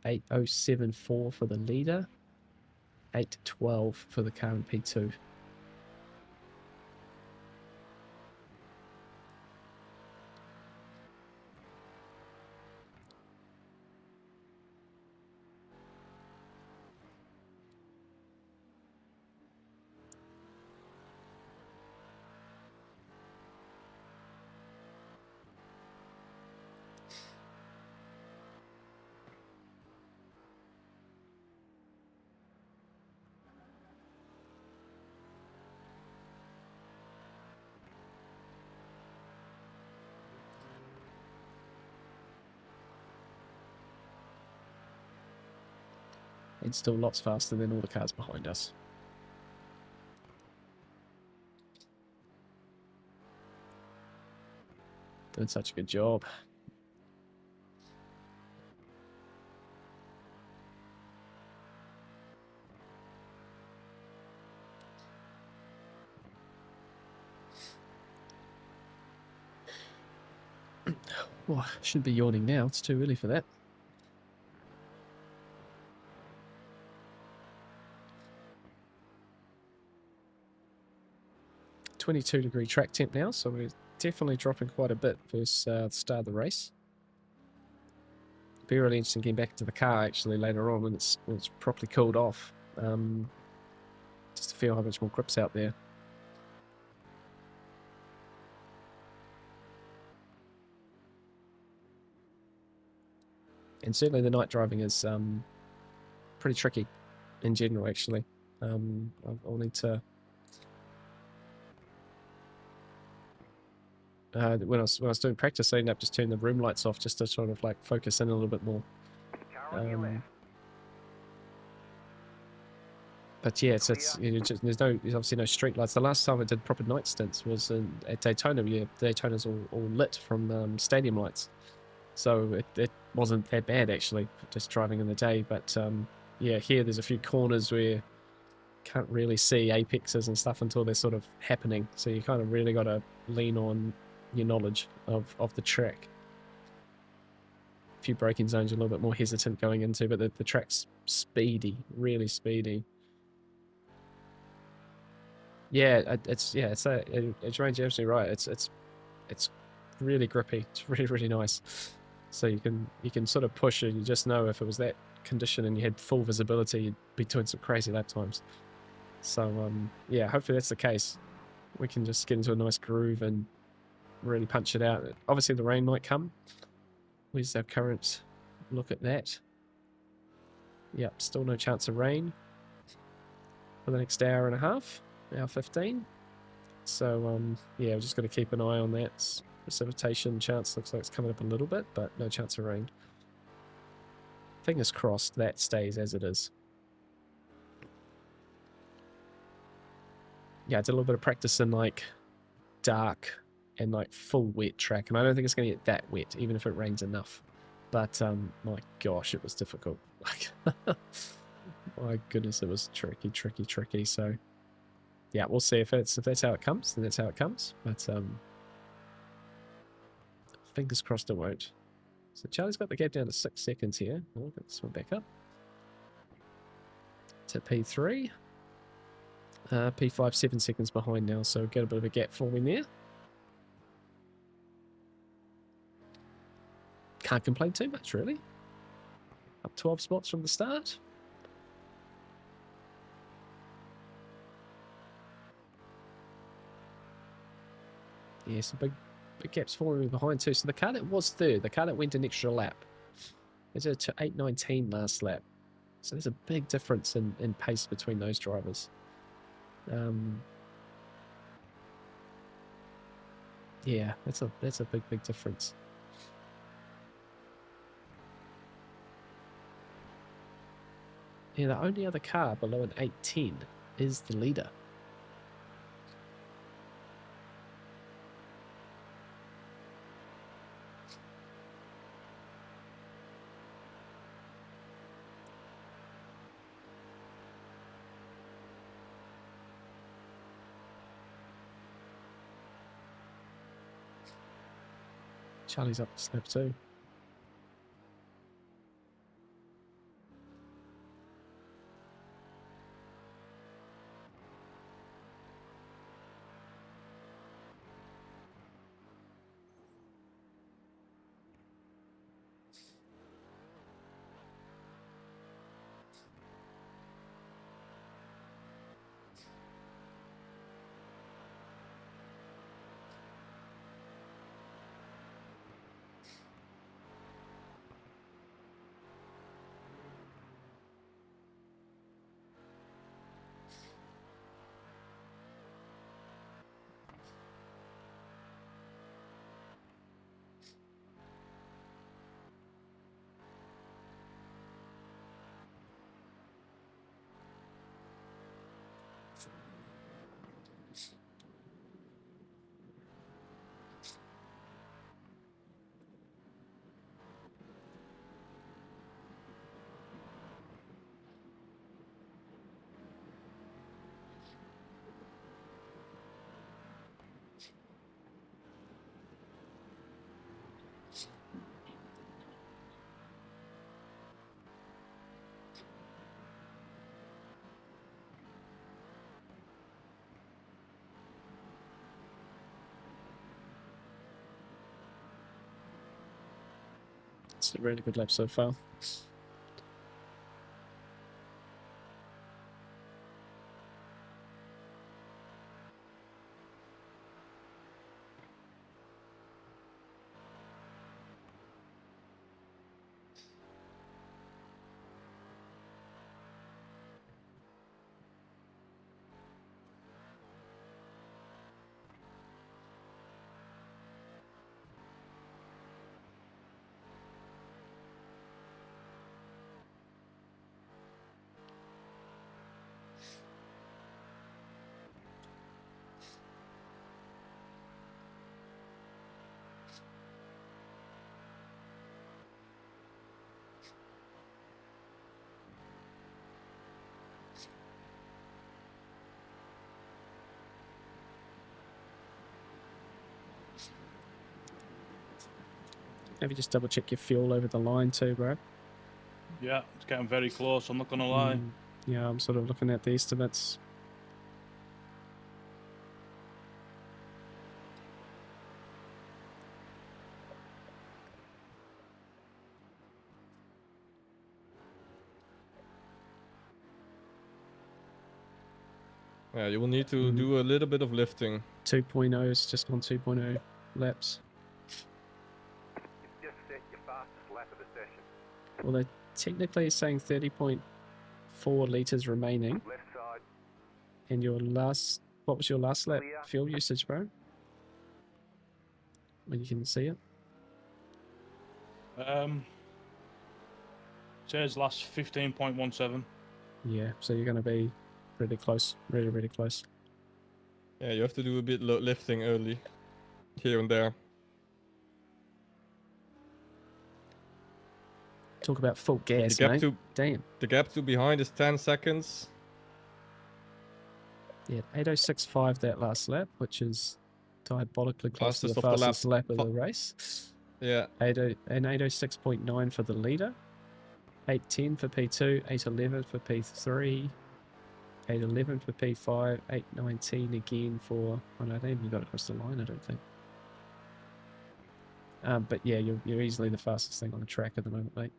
Speaker 1: 8074 for the leader, 812 for the car in P2. It's still lots faster than all the cars behind us. Doing such a good job. Oh, I should be yawning now. It's too early for that. -22-degree track temp now, so we're definitely dropping quite a bit versus the start of the race. Be really interesting getting back into the car actually later on when it's properly cooled off. Just to feel how much more grip's out there. And certainly the night driving is pretty tricky in general actually. I'll need to... when I was doing practice, I ended up just turning the room lights off just to sort of like focus in a little bit more.
Speaker 5: Car on your left.
Speaker 1: But yeah, it's you know, there's obviously no street lights. The last time I did proper night stints was at Daytona. Yeah, Daytona's all lit from stadium lights, so it wasn't that bad actually, just driving in the day. But yeah, here there's a few corners where you can't really see apexes and stuff until they're sort of happening. So you kind of really got to lean on your knowledge of the track. A few braking zones you're a little bit more hesitant going into, but the track's speedy, really speedy. Yeah, it's Range absolutely right. It's really grippy. It's really nice. So you can sort of push and you just know if it was that condition and you had full visibility, you'd be doing some crazy lap times. So yeah, hopefully that's the case. We can just get into a nice groove and really punch it out. Obviously the rain might come. Where's our current look at that? Yep, still no chance of rain for the next hour and a half, hour 15. So yeah, we're just got to keep an eye on that. Precipitation chance looks like it's coming up a little bit, but no chance of rain. Fingers crossed that stays as it is. Yeah, I did a little bit of practice in like dark and like full wet track, and I don't think it's going to get that wet even if it rains enough. But my gosh, it was difficult. My goodness, it was tricky. So yeah, we'll see if that's how it comes, then that's how it comes. But fingers crossed it won't. So Charlie's got the gap down to 6 seconds here. I'll get this one back up to P3. P5 7 seconds behind now, so get a bit of a gap forming there. Can't complain too much, really. Up 12 spots from the start. Yeah, some big gaps forming behind too. So the car that was third, the car that went an extra lap, is at 8:19 last lap. So there's a big difference in pace between those drivers. Yeah, that's a big difference. Yeah, the only other car below an 8:10 is the leader. Charlie's up the slip too. It's a really good lap so far. Maybe just double check your fuel over the line too, bro.
Speaker 2: Yeah, it's getting very close, I'm not going to lie.
Speaker 1: Yeah, I'm sort of looking at the estimates.
Speaker 3: Yeah, you will need to do a little bit of lifting.
Speaker 1: 2.0 is just on 2.0 laps.
Speaker 5: You've just set your fastest lap of the session.
Speaker 1: Well, they're technically saying 30.4 litres remaining.
Speaker 5: Left side,
Speaker 1: And your last, what was your last lap
Speaker 5: Clear.
Speaker 1: fuel usage, bro? When you can see it.
Speaker 2: Says last 15.17.
Speaker 1: Yeah, so you're going to be really close, really, really close.
Speaker 3: Yeah, you have to do a bit lifting early, here and there.
Speaker 1: Talk about full gas,
Speaker 3: The gap
Speaker 1: mate.
Speaker 3: to
Speaker 1: Damn.
Speaker 3: the gap to behind is 10 seconds.
Speaker 1: Yeah, 8:06.5 that last lap, which is diabolically close to
Speaker 3: Fastest
Speaker 1: the
Speaker 3: of the lap.
Speaker 1: fastest lap of the race.
Speaker 3: Yeah,
Speaker 1: 8:06.9 for the leader. 8:10 for P2, 8:11 for P3, 8:11 for P5, 8:19 again for... Oh no, they haven't got across the line, I don't think. But yeah, you're easily the fastest thing on the track at the moment, mate.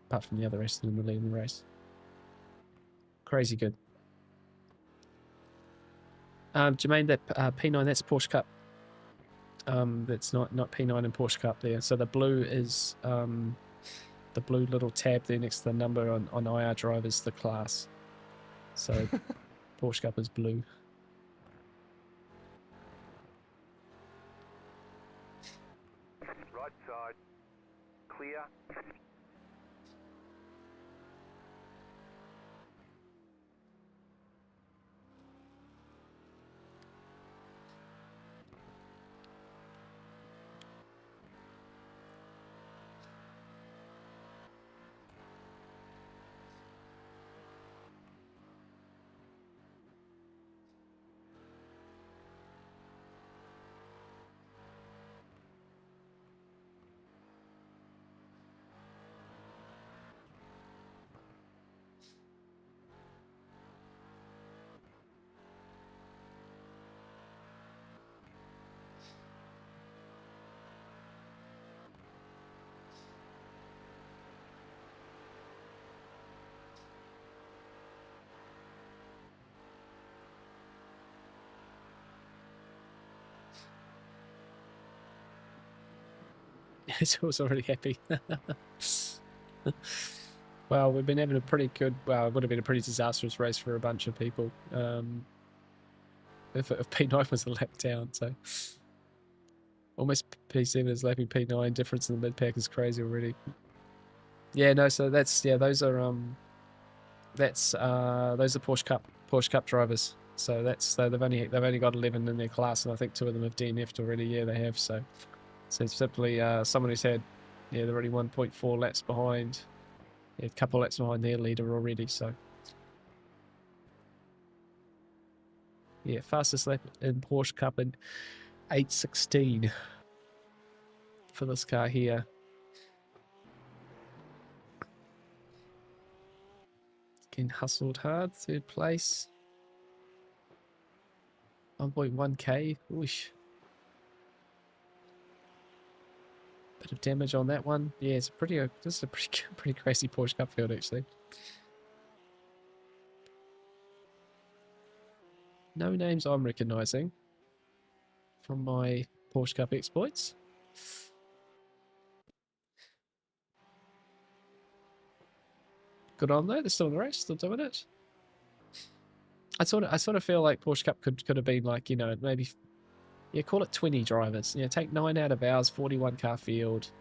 Speaker 1: Apart from the other rest in the lead in the race. Crazy good. Jermaine, that P9, that's Porsche Cup. That's not P9 and Porsche Cup there. So the blue is the blue little tab there next to the number on IR Drive is the class. So Porsche Cup is blue.
Speaker 5: right side, clear.
Speaker 1: It's also already happy. Well, we've been having a pretty good, well, it would have been a pretty disastrous race for a bunch of people. If P9 was a lap down, so almost P7 is lapping P9. Difference in the mid pack is crazy already. Yeah, no, so that's, yeah, those are Porsche Cup drivers. So they've only got 11 in their class, and I think 2 of them have DNF'd already. Yeah, they have. So it's simply someone who's had, yeah, they're already 1.4 laps behind. Yeah, a couple laps behind their leader already. So yeah, fastest lap in Porsche Cup in 8:16 for this car here. Getting hustled hard, 3rd place. 1.1k. Whoosh. Bit of damage on that one. Yeah, it's this is a pretty crazy Porsche Cup field actually. No names I'm recognizing from my Porsche Cup exploits. Good on though, they're still in the race, still doing it. I sort of feel like Porsche Cup could have been like, you know, maybe, yeah, call it 20 drivers. You know, take 9 out of ours, 41 car field,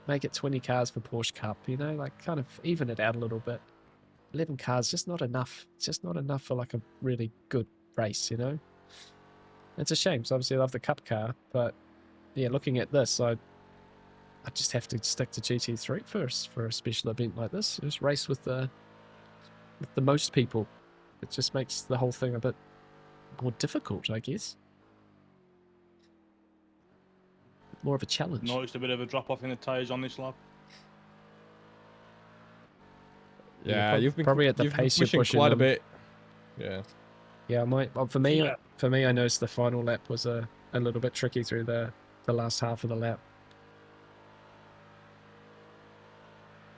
Speaker 1: make it 20 cars for Porsche Cup, you know, like kind of even it out a little bit. 11 cars, just not enough. It's just not enough for like a really good race, you know. It's a shame, so obviously I love the Cup car, but yeah, looking at this, I just have to stick to GT3 first for a special event like this. Just race with the most people. It just makes the whole thing a bit more difficult, I guess. More of a challenge.
Speaker 2: Noticed a bit of a drop off in the tyres on this lap.
Speaker 3: Yeah, you've been
Speaker 1: probably at the
Speaker 3: you've been
Speaker 1: pace you're pushing
Speaker 3: quite a
Speaker 1: them.
Speaker 3: bit. Yeah.
Speaker 1: Yeah, for me, I noticed the final lap was a little bit tricky through the last half of the lap.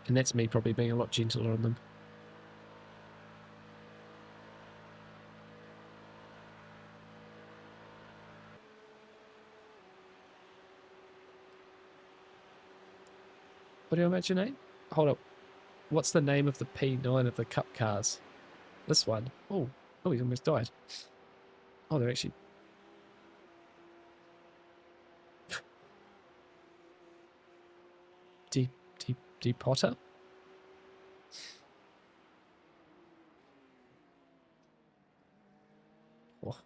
Speaker 1: And that's me probably being a lot gentler on them. What do you imagine name? Hold up. What's the name of the P9 of the Cup cars? This one. Oh, he almost died. Oh, they're actually... Deep Potter? Oh.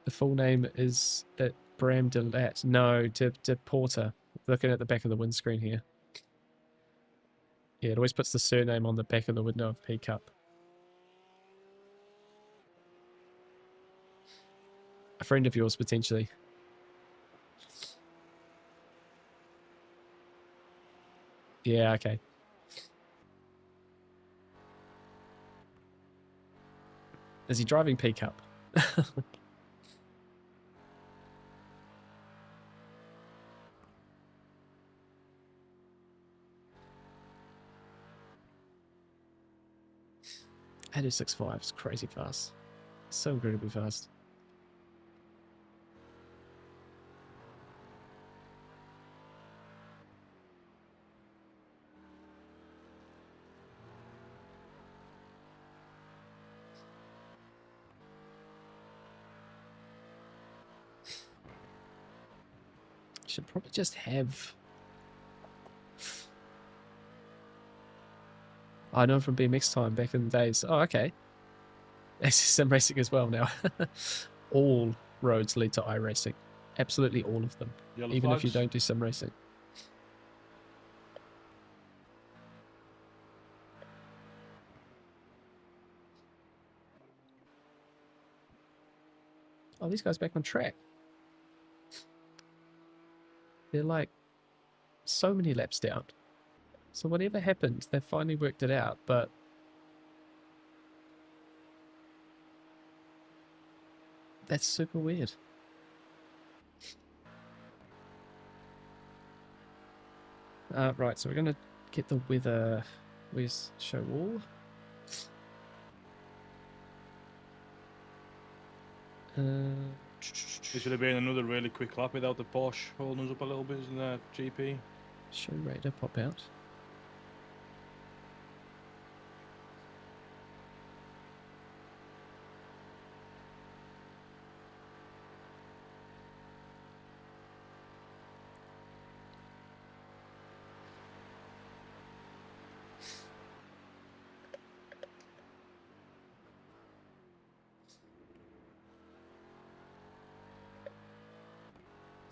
Speaker 1: The full name is Bram de Lat. No, de Porter. Looking at the back of the windscreen here. Yeah, it always puts the surname on the back of the window of P Cup. A friend of yours, potentially. Yeah, okay. Is he driving P Cup? That is 6.5 is crazy fast. So incredibly fast. Should probably just have... I know from BMX time back in the days. Oh, okay. It's sim racing as well now. All roads lead to iRacing. Absolutely all of them.
Speaker 2: Yellow
Speaker 1: Even if you
Speaker 2: flags.
Speaker 1: don't do sim racing. Oh, these guys back on track. They're like so many laps down. So whatever happened, they finally worked it out, but that's super weird. Right, so we're going to get the weather. Where's show all?
Speaker 2: This should have been another really quick lap without the Porsche holding us up a little bit in the GP.
Speaker 1: Show rate to pop out.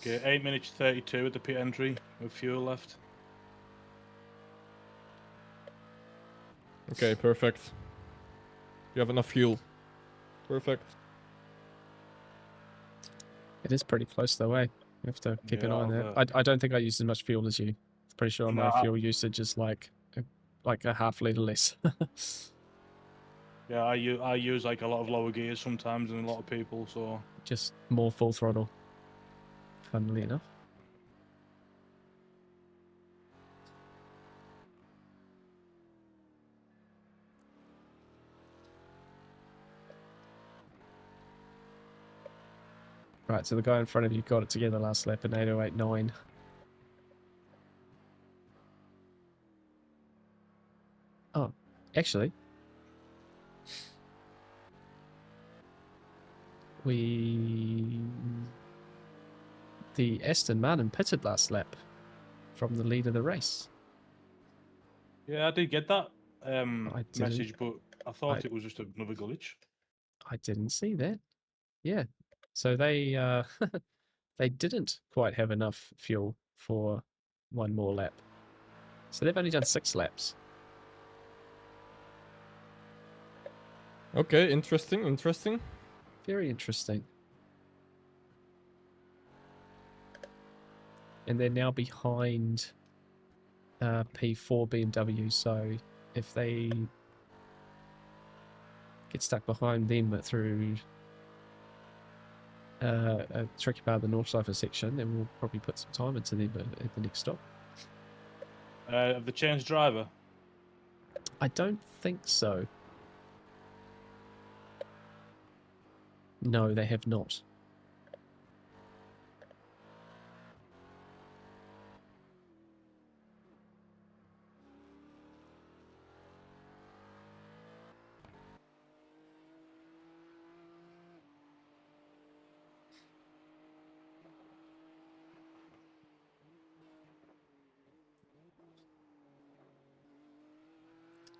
Speaker 2: Okay, 8 minutes 32 at the pit entry with fuel left.
Speaker 3: Okay, perfect. You have enough fuel. Perfect.
Speaker 1: It is pretty close though, eh? You have to keep an eye on
Speaker 2: Yeah,
Speaker 1: that. I don't think I used as much fuel as you. Pretty sure my
Speaker 2: Nah.
Speaker 1: fuel usage is like a half litre less.
Speaker 2: Yeah, I use like a lot of lower gears sometimes than a lot of people, so
Speaker 1: Just more full throttle. Funnily enough. Right, so the guy in front of you got it together last lap in 8:08.9. Oh, actually, the Aston Martin pitted last lap from the lead of the race.
Speaker 2: yeah, I did get that
Speaker 1: I didn't-
Speaker 2: message, but I thought it was just another glitch.
Speaker 1: I didn't see that. Yeah, so they they didn't quite have enough fuel for one more lap. So they've only done 6 laps.
Speaker 3: Okay, interesting, interesting.
Speaker 1: Very interesting. And they're now behind P4 BMW, so if they get stuck behind them through a tricky part of the North Cypher section, then we'll probably put some time into them at the next stop.
Speaker 2: Have they changed driver?
Speaker 1: I don't think so. No, they have not.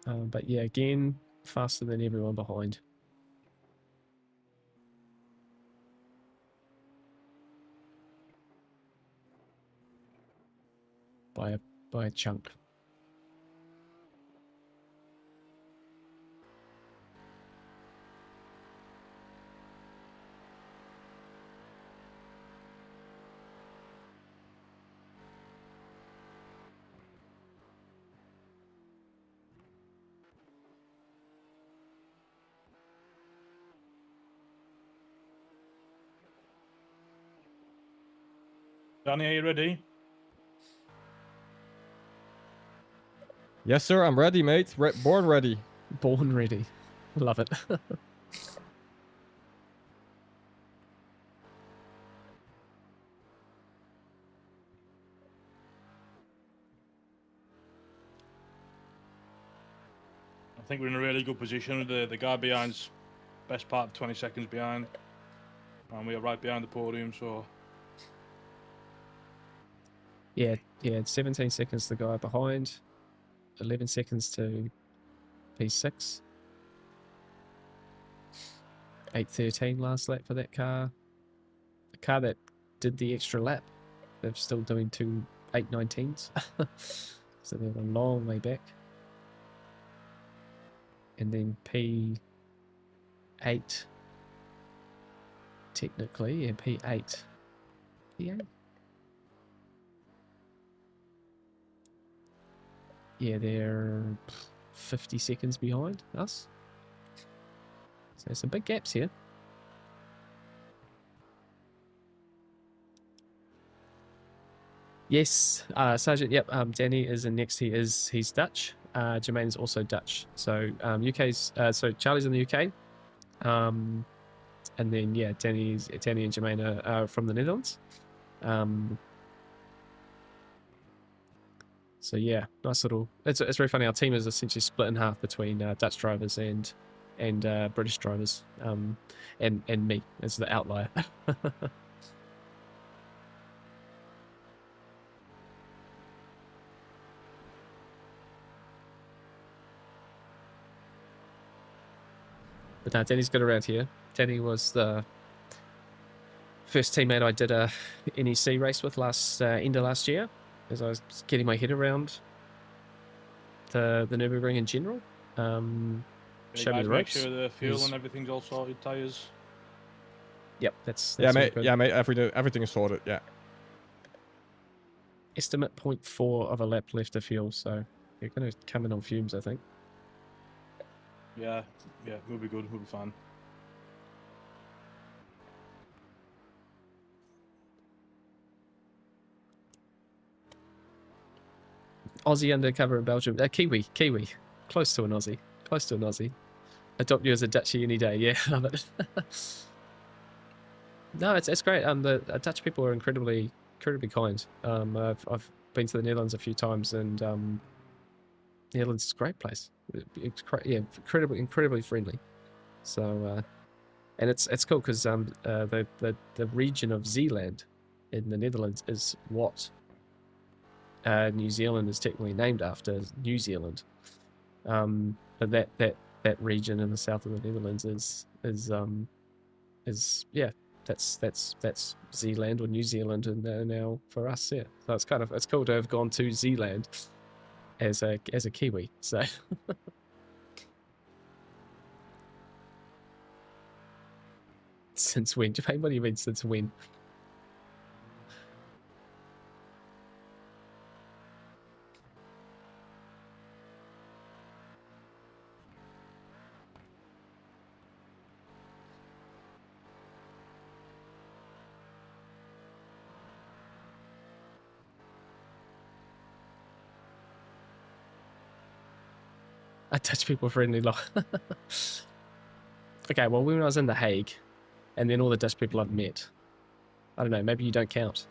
Speaker 1: But yeah, again, faster than everyone behind. By a chunk.
Speaker 2: Danny, are you ready?
Speaker 3: Yes, sir, I'm ready, mate. Born ready.
Speaker 1: Born ready. Love it.
Speaker 2: I think we're in a really good position. The guy behind's best part of 20 seconds behind. And we are right behind the podium, so
Speaker 1: Yeah, 17 seconds to the guy behind. 11 seconds to P6. 8:13 last lap for that car. The car that did the extra lap, they're still doing 2 8:19s. So they're a long way back. And then P8, technically, and P8. P8? Yeah, they're 50 seconds behind us. So there's some big gaps here. Yes, Sergeant. Yep. Danny is in next. He's Dutch. Jermaine is also Dutch. So UK's. So Charlie's in the UK. and then yeah, Danny and Jermaine are from the Netherlands. So yeah, nice little. It's very funny. Our team is essentially split in half between Dutch drivers and British drivers, and me as the outlier. But no, Danny's good around here. Danny was the first teammate I did a NEC race with end of last year, as I was getting my head around the Nürburgring in general.
Speaker 2: Yeah,
Speaker 1: Show me
Speaker 2: guys,
Speaker 1: the
Speaker 2: make
Speaker 1: ropes.
Speaker 2: sure the fuel
Speaker 1: Is-
Speaker 2: and everything's all sorted, tyres.
Speaker 1: Yep, that's
Speaker 3: Yeah,
Speaker 1: all
Speaker 3: mate.
Speaker 1: good.
Speaker 3: Yeah, mate. Everything is sorted. Yeah.
Speaker 1: Estimate 0.4 of a lap left of fuel, so you're going to come in on fumes, I think.
Speaker 2: Yeah, we'll be good, we'll be fine.
Speaker 1: Aussie undercover in Belgium. Kiwi. Close to an Aussie. Adopt you as a Dutchie any day. Yeah, love it. No, it's great. The Dutch people are incredibly kind. I've been to the Netherlands a few times, and Netherlands is a great place. Incredibly friendly. So, and it's cool because the region of Zeeland in the Netherlands is what New Zealand is technically named after, New Zealand. But that region in the south of the Netherlands is yeah, that's Zealand or New Zealand, and now for us, yeah. So it's cool to have gone to Zealand as a Kiwi. So since when? Jermaine, what do you mean since when? A Dutch people friendly lot. Okay, well, when I was in The Hague, and then all the Dutch people I've met, I don't know, maybe you don't count.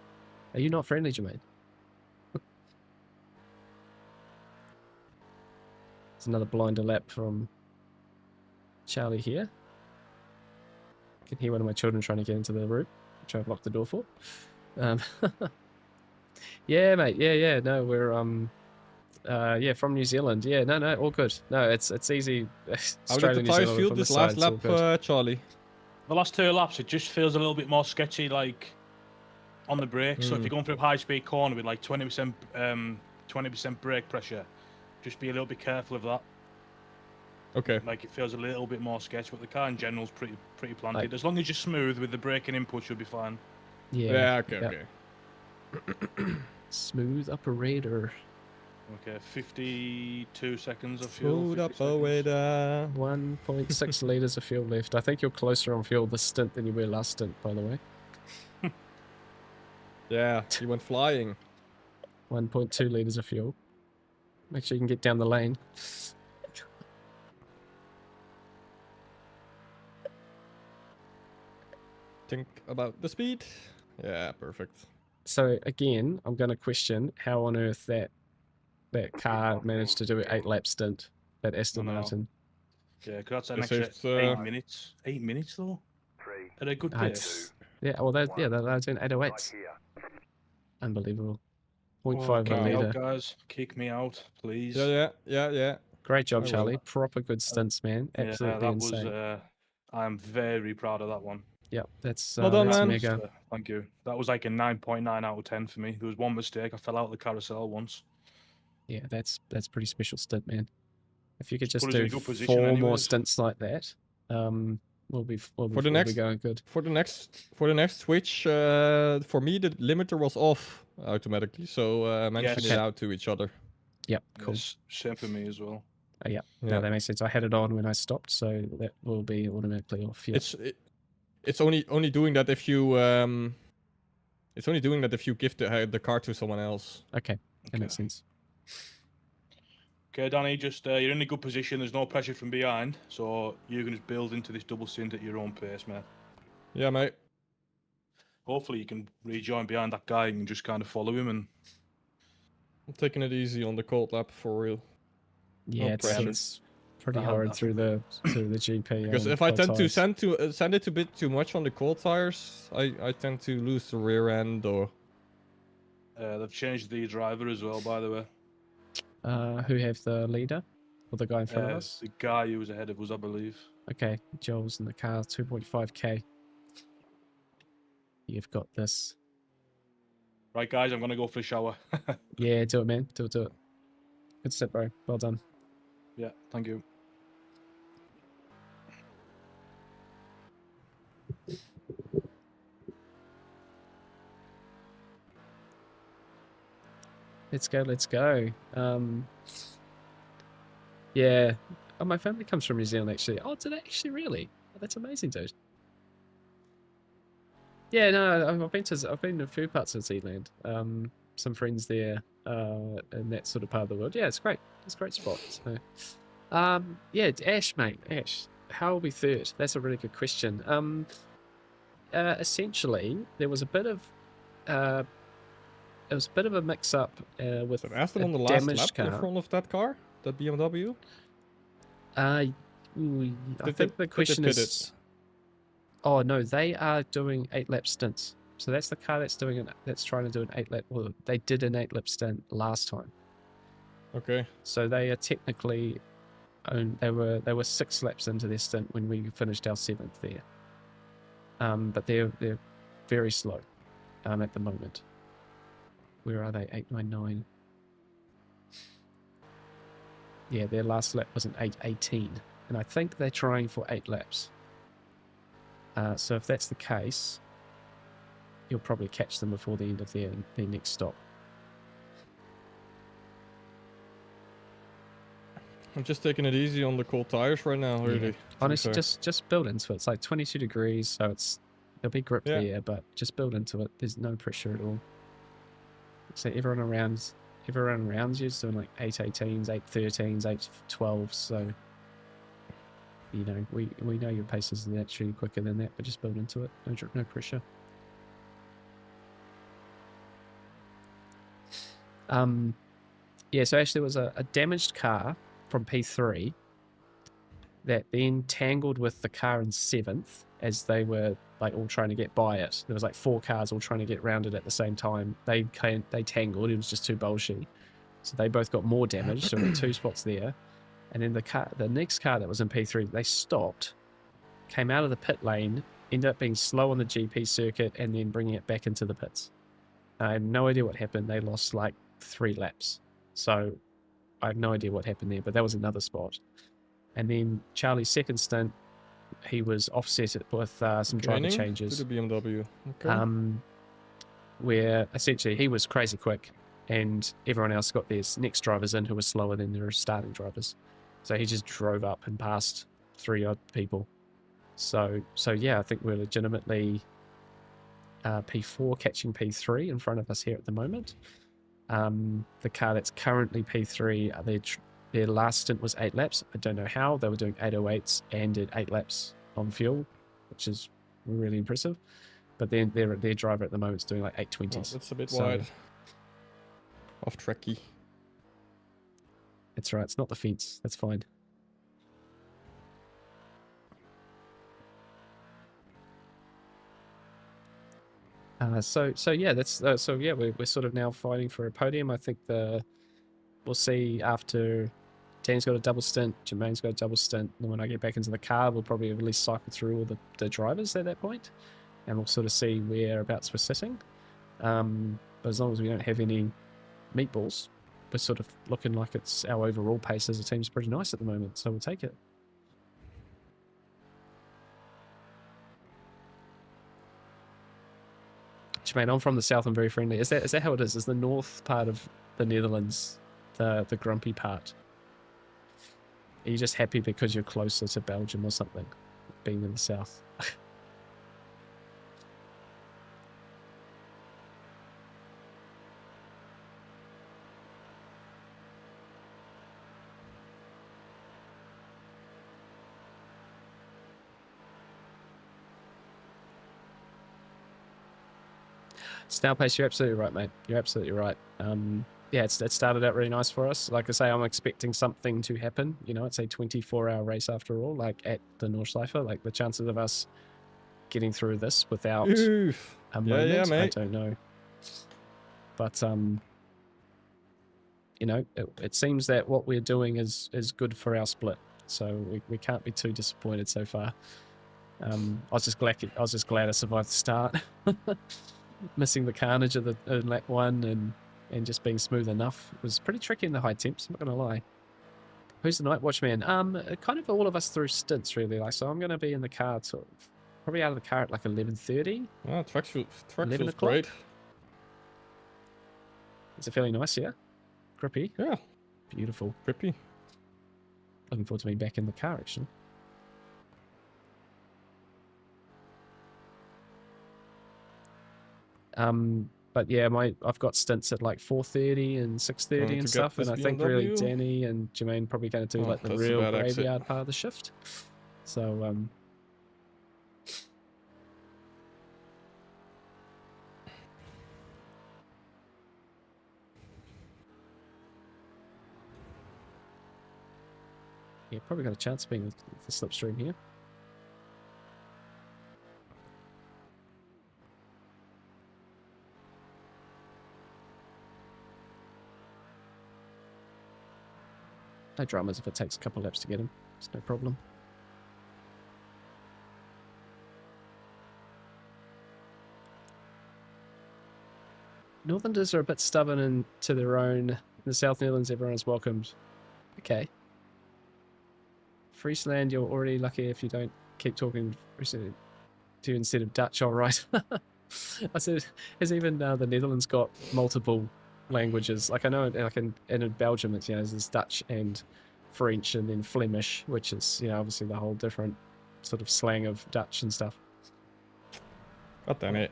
Speaker 1: Are you not friendly, Jermaine? There's another blinder lap from Charlie here. I can hear one of my children trying to get into the room, which I've locked the door for. Yeah, mate. Yeah. No, we're yeah, from New Zealand. Yeah, no, all good. No, it's easy.
Speaker 3: How did the
Speaker 1: New
Speaker 3: tires
Speaker 1: Zealand
Speaker 3: feel
Speaker 1: from
Speaker 3: this
Speaker 1: the
Speaker 3: last
Speaker 1: side, it's all
Speaker 3: lap,
Speaker 1: good.
Speaker 3: Charlie?
Speaker 2: The last 2 laps, it just feels a little bit more sketchy, like on the brakes. So if you're going through a high-speed corner with like 20% brake pressure, just be a little bit careful of that.
Speaker 3: Okay.
Speaker 2: Like it feels a little bit more sketchy, but the car in general is pretty planted.
Speaker 1: Like-
Speaker 2: As long as you're smooth with the braking input, you'll be fine.
Speaker 1: Yeah.
Speaker 3: Okay.
Speaker 1: Smooth operator.
Speaker 2: Okay, 52 seconds of fuel.
Speaker 3: Food
Speaker 2: 50 seconds.
Speaker 3: operator.
Speaker 1: 1.6 liters of fuel left. I think you're closer on fuel this stint than you were last stint, by the way.
Speaker 3: Yeah, he went flying.
Speaker 1: 1.2 liters of fuel. Make sure you can get down the lane.
Speaker 3: Think about the speed. Yeah, perfect.
Speaker 1: So again, I'm going to question how on earth that car managed to do an 8-lap stint. That Aston
Speaker 2: I know.
Speaker 1: Martin.
Speaker 2: Yeah, because that's an
Speaker 3: They
Speaker 2: extra
Speaker 3: saved,
Speaker 2: 8 minutes. 8 minutes though?
Speaker 5: 3,
Speaker 2: At a good
Speaker 1: Ah,
Speaker 2: pace.
Speaker 1: yeah, well, they're doing
Speaker 5: right
Speaker 1: 808s.
Speaker 5: here.
Speaker 1: Unbelievable.
Speaker 2: Oh,
Speaker 1: 0.5
Speaker 2: kick
Speaker 1: a
Speaker 2: me out,
Speaker 1: litre.
Speaker 2: guys. Kick me out, please.
Speaker 3: Yeah.
Speaker 1: Great job,
Speaker 3: I will.
Speaker 1: Charlie. Proper good stints, man. Absolutely
Speaker 2: that
Speaker 1: insane.
Speaker 2: was. I'm very proud of that one.
Speaker 1: Yep, that's
Speaker 3: Well done,
Speaker 1: that's
Speaker 3: man.
Speaker 1: mega.
Speaker 2: Thank you. That was like a 9.9 out of 10 for me. There was one mistake. I fell out of the carousel once.
Speaker 1: Yeah, that's pretty special stint, man. If you could just
Speaker 2: put us in
Speaker 1: do
Speaker 2: a good position
Speaker 1: 4 more
Speaker 2: anyways.
Speaker 1: stints like that, we'll be
Speaker 3: For the
Speaker 1: we'll
Speaker 3: next
Speaker 1: be going good.
Speaker 3: For the next switch, for me the limiter was off automatically, so mention
Speaker 2: Yes.
Speaker 3: it out to each other.
Speaker 1: Yep, cool.
Speaker 2: Yes, same for me as well.
Speaker 1: Yep.
Speaker 3: Yeah.
Speaker 1: No, that makes sense. I had it on when I stopped, so that will be automatically off. Yep.
Speaker 3: It's only doing that if you give the car to someone else.
Speaker 1: Okay, that makes sense.
Speaker 2: Okay, Danny, just you're in a good position. There's no pressure from behind, so you can just build into this double stint at your own pace, mate.
Speaker 3: Yeah, mate.
Speaker 2: Hopefully you can rejoin behind that guy and you can just kind of follow him and
Speaker 3: I'm taking it easy on the cold lap for real.
Speaker 1: Yeah,
Speaker 3: No
Speaker 1: it's,
Speaker 3: pressure.
Speaker 1: it's pretty
Speaker 2: I
Speaker 1: horrid through
Speaker 2: think
Speaker 1: the GP.
Speaker 3: Because
Speaker 1: on
Speaker 3: if I
Speaker 1: cold
Speaker 3: tend to
Speaker 1: tyres.
Speaker 3: send it a bit too much on the cold tires, I tend to lose the rear end or
Speaker 2: they've changed the driver as well, by the way.
Speaker 1: Who have the leader or the guy in front of us?
Speaker 2: The guy who was ahead of us, I believe.
Speaker 1: Okay, Joel's in the car, 2.5k. You've got this.
Speaker 2: Right, guys, I'm gonna go for a shower.
Speaker 1: Yeah, do it, man. Do it, do it. Good set, bro. Well done.
Speaker 2: Yeah, thank you.
Speaker 1: Let's go, let's go. Yeah. Oh, my family comes from New Zealand, actually. Oh, did they actually really? Oh, that's amazing, dude. Yeah, no, I've been to a few parts of Zealand. Some friends there, in that sort of part of the world. Yeah, it's great. It's a great spot. So, yeah, Ash, mate. Ash, how are we third? That's a really good question. Essentially, there was a bit of, a mix-up with
Speaker 3: did Aston
Speaker 1: a
Speaker 3: on the last lap
Speaker 1: damaged
Speaker 3: in
Speaker 1: car.
Speaker 3: front of that car? That BMW?
Speaker 1: Ooh, I
Speaker 3: Did
Speaker 1: think
Speaker 3: they-
Speaker 1: the question
Speaker 3: did they pit
Speaker 1: is. Oh no, they are doing 8-lap stints. So that's the car that's that's trying to do an 8-lap. Well, they did an 8-lap stint last time.
Speaker 3: Okay.
Speaker 1: So they are technically they were 6 laps into their stint when we finished our 7th there. But they're very slow at the moment. Where are they? 899. Yeah, their last lap was an 818, and I think they're trying for 8 laps. So if that's the case, you'll probably catch them before the end of their next stop.
Speaker 3: I'm just taking it easy on the cold tires right now, really.
Speaker 1: Yeah. Honestly, just build into it. It's like 22 degrees, so there'll be grip there, but just build into it. There's no pressure at all. So everyone around you is doing like 818s, 813s, 812s. So you know we know your pace is actually quicker than that, but just build into it. No pressure. Yeah. So actually, there was a damaged car from P3 that then tangled with the car in 7th as they were like all trying to get by it. There was like 4 cars all trying to get round it at the same time. They tangled. It was just too bullshit. So they both got more damage. So we got 2 spots there. And then the next car that was in P3, they stopped, came out of the pit lane, ended up being slow on the GP circuit, and then bringing it back into the pits. I have no idea what happened. They lost like 3 laps. So I have no idea what happened there, but that was another spot. And then Charlie's second stint, he was offset with some driver changes.
Speaker 3: To the BMW. Okay.
Speaker 1: Where essentially he was crazy quick, and everyone else got their next drivers in who were slower than their starting drivers. So he just drove up and passed 3 odd people. So yeah, I think we're legitimately P4 catching P3 in front of us here at the moment. The car that's currently P3, their last stint was 8 laps. I don't know how. They were doing 808s and did 8 laps on fuel, which is really impressive. But then their driver at the moment is doing like 820s.
Speaker 3: That's a bit wide. Off tracky.
Speaker 1: That's right. It's not the fence. That's fine. So yeah, we're sort of now fighting for a podium. I think we'll see after Danny's got a double stint, Jermaine's got a double stint, and when I get back into the car, we'll probably at least cycle through all the drivers at that point, and we'll sort of see whereabouts we're sitting. But as long as we don't have any meatballs, we're sort of looking like it's our overall pace as a team's pretty nice at the moment, so we'll take it. Jermaine, I'm from the south. I'm very friendly. Is that how it is? Is the north part of the Netherlands the grumpy part? Are you just happy because you're closer to Belgium or something, being in the south? Snail pace, you're absolutely right, mate. You're absolutely right. Yeah, it started out really nice for us. Like I say, I'm expecting something to happen. You know, it's a 24-hour race after all, like at the Nordschleife. Like the chances of us getting through this without
Speaker 3: Oof.
Speaker 1: a
Speaker 3: Yeah,
Speaker 1: moment,
Speaker 3: yeah,
Speaker 1: I
Speaker 3: mate.
Speaker 1: don't know. But you know, it seems that what we're doing is good for our split. So we can't be too disappointed so far. I was just glad I survived the start. Missing the carnage of the lap 1 and just being smooth enough. It was pretty tricky in the high temps, I'm not gonna lie. Who's the night watchman? Kind of all of us through stints really. Like, so I'm gonna be in the car sort of, probably out of the car at like 11:30.
Speaker 3: Ah, Trak
Speaker 1: 11
Speaker 3: feels
Speaker 1: o'clock?
Speaker 3: great.
Speaker 1: Is it feeling nice? Yeah, grippy,
Speaker 3: Yeah,
Speaker 1: beautiful.
Speaker 3: trippy.
Speaker 1: Looking forward to being back in the car actually. But yeah, I've got stints at like 4:30 and 6:30
Speaker 3: Going to
Speaker 1: and
Speaker 3: get
Speaker 1: stuff, and
Speaker 3: this
Speaker 1: I think really
Speaker 3: BMW?
Speaker 1: Danny and Jermaine probably going to do
Speaker 3: Oh,
Speaker 1: like the
Speaker 3: that's a
Speaker 1: real
Speaker 3: bad exit.
Speaker 1: graveyard part of the shift. So yeah, probably got a chance of being the slipstream here. No dramas if it takes a couple laps to get him. It's no problem. Northerners are a bit stubborn and to their own. In the South Netherlands, everyone is welcomed. Okay. Friesland, you're already lucky if you don't keep talking to you instead of Dutch. All right. I said, has even the Netherlands got multiple languages? Like I know, like in Belgium, it's there's Dutch and French, and then Flemish, which is obviously the whole different sort of slang of Dutch and stuff.
Speaker 3: God damn it.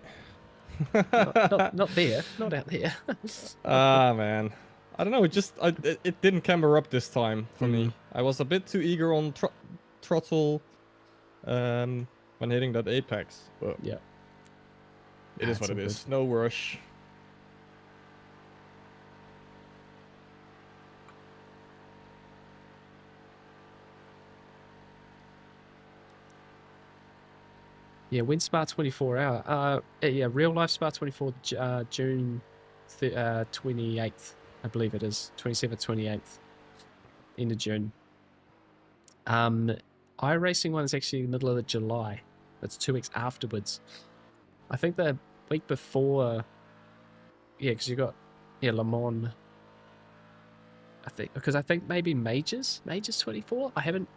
Speaker 1: Not there, not out there.
Speaker 3: Ah, man. I don't know, it didn't camber up this time for me. I was a bit too eager on throttle when hitting that apex, but
Speaker 1: Yeah.
Speaker 3: it is what it is. No rush.
Speaker 1: Yeah, when Spa 24 hour? Yeah, real life Spa 24, June 28th, I believe it is. 27th, 28th, end of June. iRacing one is actually middle of July. That's 2 weeks afterwards. I think the week before, yeah, because you got, Le Mans. I think maybe Majors 24. I haven't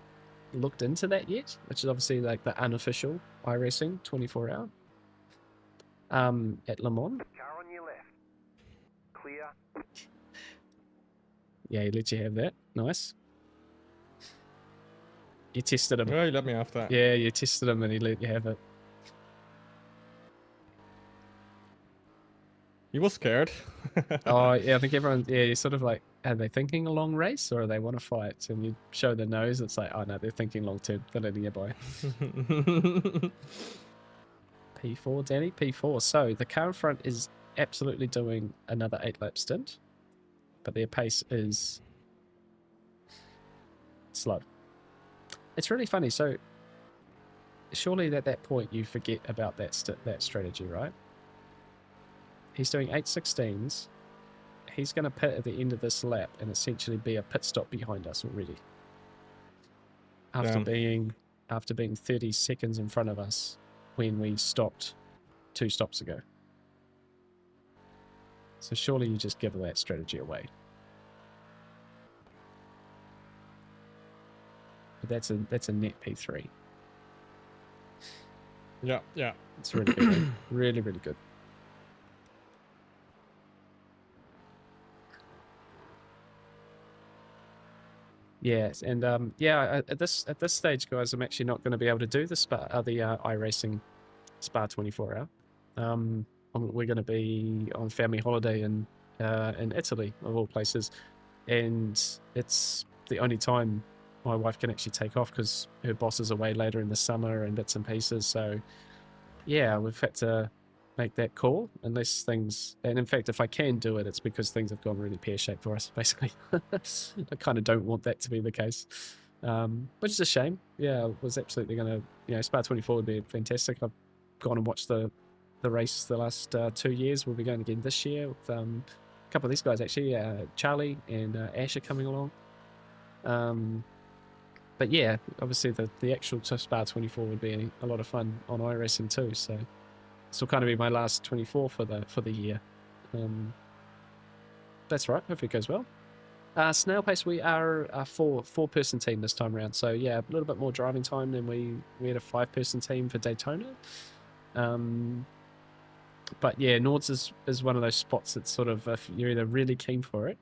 Speaker 1: looked into that yet, which is obviously like the unofficial iRacing 24 hour. At Le Mans.
Speaker 5: Car on your left. Clear.
Speaker 1: Yeah, he let you have that. Nice. You tested him.
Speaker 3: Yeah, he let me have that.
Speaker 1: Yeah, you tested him and he let you have it.
Speaker 3: He was scared.
Speaker 1: Oh, yeah, I think everyone, you're sort of like, are they thinking a long race or they want to fight? And you show the nose, it's like, oh no, they're thinking long term. They're letting you by. P4, Danny, P4. So the car in front is absolutely doing another 8-lap stint, but their pace is slow. It's really funny. So surely at that point you forget about that strategy, right? He's doing 8.16s. He's going to pit at the end of this lap and essentially be a pit stop behind us already. After being 30 seconds in front of us when we stopped 2 stops ago. So surely you just give that strategy away. But that's a net P3.
Speaker 3: Yeah.
Speaker 1: It's really good. Right? Really, really good. Yes, and at this stage, guys, I'm actually not going to be able to do the iRacing Spa 24 hour. We're going to be on family holiday in Italy, of all places, and it's the only time my wife can actually take off because her boss is away later in the summer and bits and pieces. So, yeah, we've had to make that call unless things, and in fact if I can do it, it's because things have gone really pear-shaped for us basically. I kind of don't want that to be the case, which is a shame. Yeah, I was absolutely gonna, you know, Spa 24 would be fantastic. I've gone and watched the race the last 2 years. We'll be going again this year with a couple of these guys actually. Charlie and Ash are coming along. But yeah, obviously the actual Spa 24 would be a lot of fun on iRacing too. So this will kind of be my last 24 for the year. That's right. Hopefully it goes well. Snail Pace, we are a four-person team this time around. So yeah, a little bit more driving time than we had a 5-person team for Daytona. But yeah, Nords is one of those spots that's sort of, if you're either really keen for it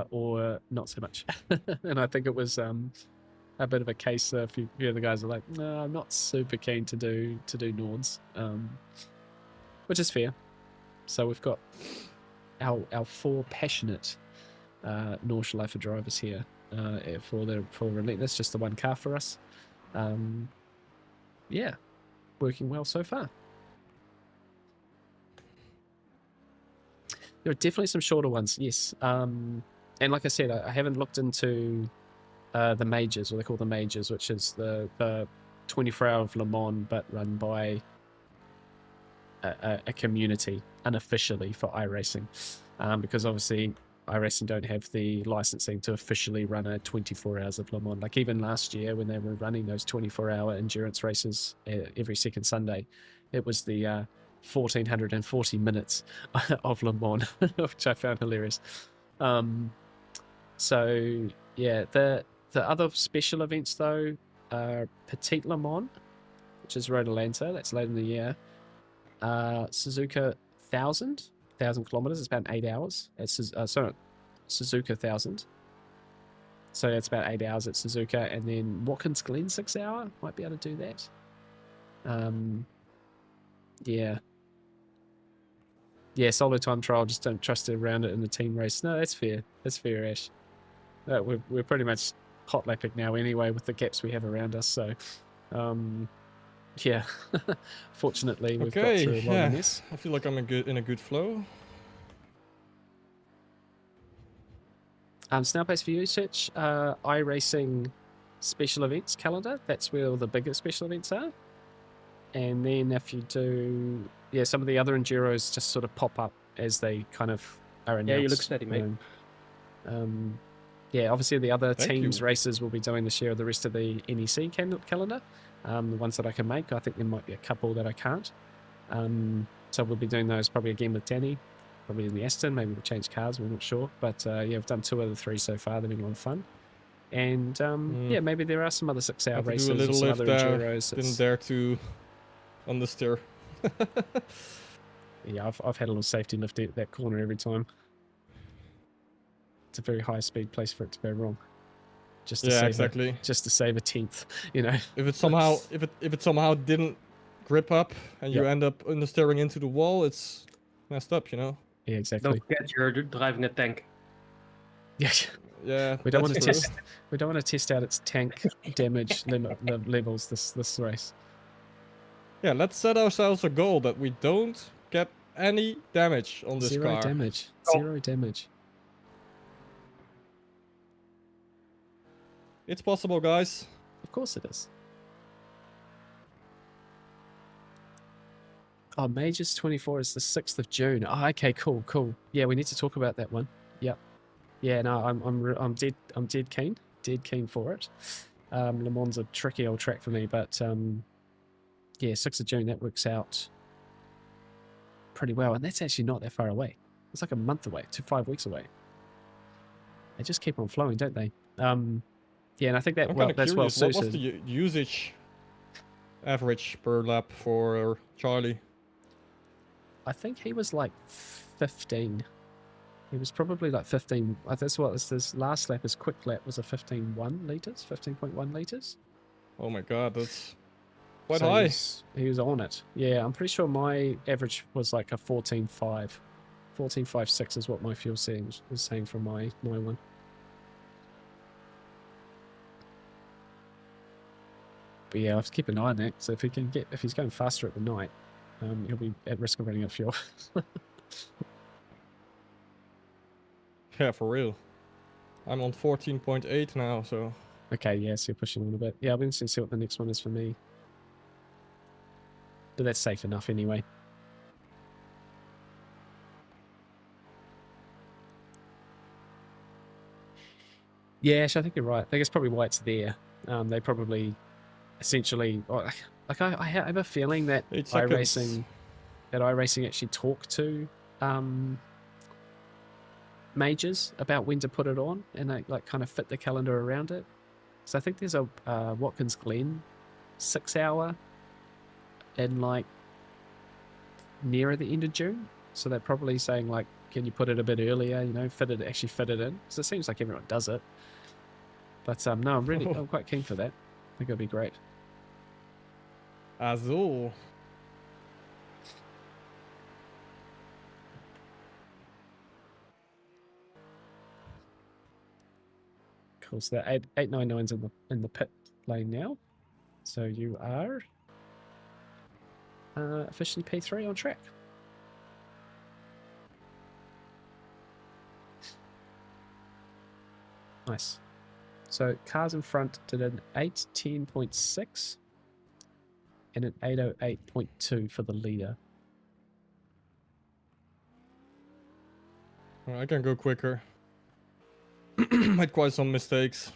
Speaker 1: or not so much. And I think it was a bit of a case. A few of the guys are like, no, I'm not super keen to do Nords, which is fair. So we've got our 4 passionate Nordschleife drivers here for Relentless, just the 1 car for us. Yeah, working well so far. There are definitely some shorter ones, yes. And like I said, I haven't looked into the majors, what they call the majors, which is the 24-hour of Le Mans, but run by a community unofficially for iRacing, because obviously iRacing don't have the licensing to officially run a 24 hours of Le Mans. Like even last year when they were running those 24-hour endurance races every second Sunday, it was the 1440 minutes of Le Mans, which I found hilarious. So yeah, the other special events though are Petite Le Mans, which is Road Atlanta, that's late in the year. Suzuka 1000 kilometers, it's about 8 hours. It's sorry, Suzuka 1000. So it's about 8 hours at Suzuka, and then Watkins Glen 6 hour, might be able to do that. Yeah, solo time trial, just don't trust it around it in the team race. No, that's fair. That's fair, Ash. We're pretty much hot lapping now anyway with the gaps we have around us, so yeah. Fortunately, we've got through a lot of this.
Speaker 3: I feel like I'm in a good flow.
Speaker 1: Snail Pace for you, search iRacing special events calendar. That's where all the bigger special events are. And then if you do, yeah, some of the other enduros just sort of pop up as they kind of are announced.
Speaker 4: Yeah, you look steady, mate.
Speaker 1: Yeah, obviously the other
Speaker 3: Thank
Speaker 1: teams
Speaker 3: you.
Speaker 1: races will be doing this year, the rest of the NEC calendar. The ones that I can make, I think there might be a couple that I can't. So we'll be doing those probably again with Danny, probably in the Aston. Maybe we'll change cars, we're not sure. But yeah, we've done 2 of the 3 so far. They've been a lot of fun. And yeah, maybe there are some other 6-hour
Speaker 3: Had to
Speaker 1: races
Speaker 3: do a little
Speaker 1: or some
Speaker 3: lift
Speaker 1: other
Speaker 3: there.
Speaker 1: enduros.
Speaker 3: Didn't dare to understeer.
Speaker 1: Yeah, I've had a little safety lift at that corner every time. It's a very high speed place for it to go wrong. Just to
Speaker 3: Yeah,
Speaker 1: save
Speaker 3: exactly.
Speaker 1: just to save a 10th, you know.
Speaker 3: If it somehow didn't grip up and you end up understeering into the wall, it's messed up, you know.
Speaker 1: Yeah,
Speaker 4: Don't
Speaker 1: exactly.
Speaker 4: forget you're driving a tank.
Speaker 1: Yeah.
Speaker 3: Yeah,
Speaker 1: We don't
Speaker 3: that's
Speaker 1: want to
Speaker 3: true.
Speaker 1: test. We don't want to test out its tank damage levels this race.
Speaker 3: Yeah, let's set ourselves a goal that we don't get any damage on this
Speaker 1: Zero
Speaker 3: car.
Speaker 1: damage.
Speaker 4: Oh.
Speaker 1: 0 damage.
Speaker 3: It's possible, guys.
Speaker 1: Of course it is. Oh, Majors 24 is the 6th of June. Oh, okay, cool. Yeah, we need to talk about that one. Yep. Yeah, no, I'm dead keen for it. Le Mans a tricky old track for me, but yeah, 6th of June, that works out pretty well, and that's actually not that far away. It's like a month away, 5 weeks away. They just keep on flowing, don't they? Yeah, and I think that
Speaker 3: I'm
Speaker 1: well,
Speaker 3: kind of
Speaker 1: that's well
Speaker 3: curious. What was
Speaker 1: suited.
Speaker 3: the usage average per lap for Charlie?
Speaker 1: I think he was like 15. He was probably like 15. That's what this last lap, his quick lap was a 15.1 liters, 15.1 liters.
Speaker 3: Oh my god, that's quite
Speaker 1: So
Speaker 3: high.
Speaker 1: He was on it. Yeah, I'm pretty sure my average was like a 14.5. 14.56 is what my fuel saying is saying for my one. But yeah, I have to keep an eye on that. So if he's going faster at the night, You'll be at risk of running out of fuel.
Speaker 3: Yeah, for real. I'm on 14.8 now, so
Speaker 1: Okay, yes, you're pushing a little bit. Yeah, I'll be interested to see what the next one is for me. But that's safe enough anyway. Yeah, actually, I think you're right. I think it's probably why it's there. They probably essentially, like I have a feeling that
Speaker 3: 8 seconds.
Speaker 1: iRacing actually talk to majors about when to put it on, and they like kind of fit the calendar around it. So I think there's a Watkins Glen 6 hour in like nearer the end of June. So they're probably saying like, can you put it a bit earlier? You know, actually fit it in. So it seems like everyone does it. But no, I'm quite keen for that. I think it'll be great.
Speaker 3: Azul.
Speaker 1: Cool. So the 899's in the pit lane now. So you are officially P3 on track. Nice. So cars in front did an 8:10.6 and an 8:08.2 for the leader.
Speaker 3: I can go quicker. Made quite some mistakes.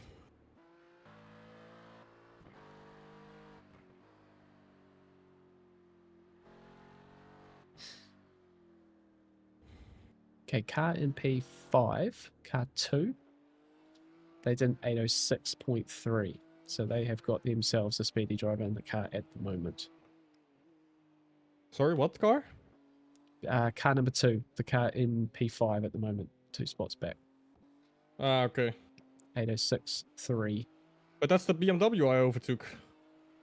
Speaker 1: Okay, car in P5, car 2, they did an 8:06.3. So they have got themselves a speedy driver in the car at the moment.
Speaker 3: Sorry, what car?
Speaker 1: Car number 2, the car in P5 at the moment, 2 spots back.
Speaker 3: Ah, okay.
Speaker 1: 8:06.3.
Speaker 3: But that's the BMW I overtook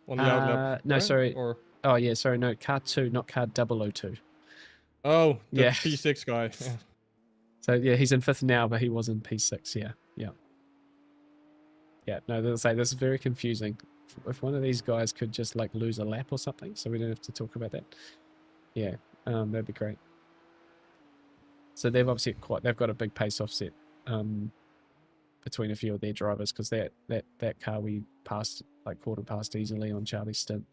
Speaker 3: on the outlap.
Speaker 1: No,
Speaker 3: right?
Speaker 1: sorry.
Speaker 3: Or
Speaker 1: Oh, yeah, sorry, no, car 2, not car 002.
Speaker 3: oh, the
Speaker 1: Yeah.
Speaker 3: P6 guy. Yeah.
Speaker 1: So, yeah, he's in 5th now, but he was in P6, yeah. Yeah, no, they'll say this is very confusing. If one of these guys could just, like, lose a lap or something, so we don't have to talk about that. Yeah, that'd be great. So they've obviously they've got a big pace offset between a few of their drivers, because that car we passed, like, quarter past easily on Charlie's stint.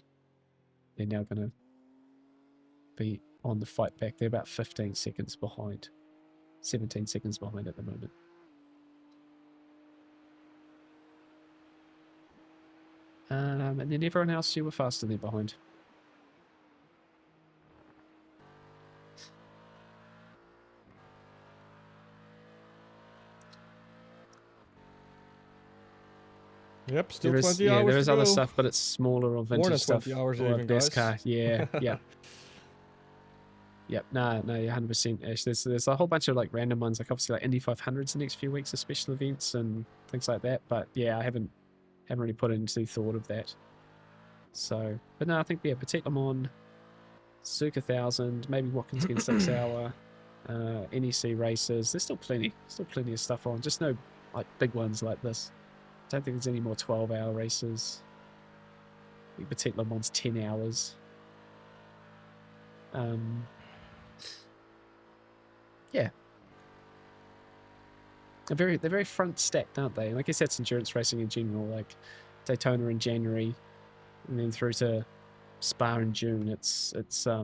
Speaker 1: They're now going to be on the fight back. They're about 15 seconds behind. 17 seconds behind at the moment. And then everyone else, you were faster than behind.
Speaker 3: Yep, still
Speaker 1: There is,
Speaker 3: 20
Speaker 1: yeah,
Speaker 3: hours
Speaker 1: there
Speaker 3: to
Speaker 1: is
Speaker 3: go.
Speaker 1: other stuff, but it's smaller or vintage
Speaker 3: More than
Speaker 1: stuff.
Speaker 3: 20 hours
Speaker 1: or
Speaker 3: even,
Speaker 1: best
Speaker 3: guys.
Speaker 1: car. Yeah, yeah. Yep, no, you're 100%. Ash. There's a whole bunch of like random ones, like obviously like Indy 500s the next few weeks, of special events and things like that. But yeah, I haven't really put into thought of that. So, but no, I think yeah, Petit Le Mans, circa 1000, maybe Watkins Glen 6 hour, NEC races. There's still plenty of stuff on. Just no like big ones like this. Don't think there's any more 12-hour races. I think Petit Le Mans 10 hours. Yeah. They're very front stacked, aren't they? Like I guess that's endurance racing in general, like Daytona in January and then through to Spa in June. It's
Speaker 5: Car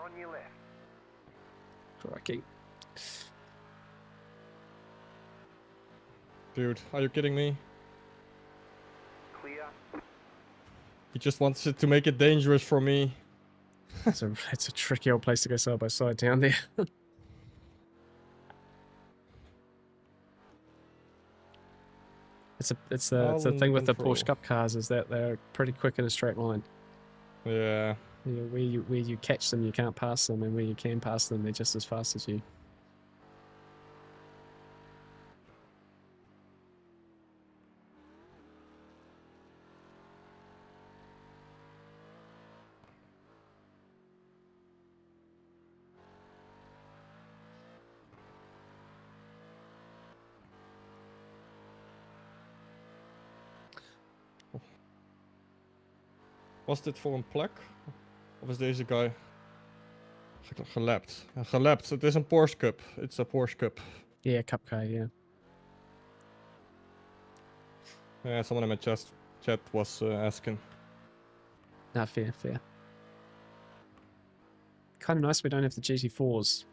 Speaker 5: on your left.
Speaker 1: crikey.
Speaker 3: Dude, are you kidding me?
Speaker 5: Clear.
Speaker 3: He just wants it to make it dangerous for me.
Speaker 1: It's a tricky old place to go side by side down there. It's the thing with the Porsche Cup cars, is that they're pretty quick in a straight line.
Speaker 3: Yeah.
Speaker 1: You know, where you catch them, you can't pass them, and where you can pass them, they're just as fast as you.
Speaker 3: Was dit voor een plek? Of is deze guy gelapt? Gelapt. Het is een Porsche Cup. It's a Porsche Cup.
Speaker 1: Yeah, cup car. Yeah.
Speaker 3: Yeah, someone in my chat was asking.
Speaker 1: Nah, fair, fair. Kind of nice we don't have the GT4s.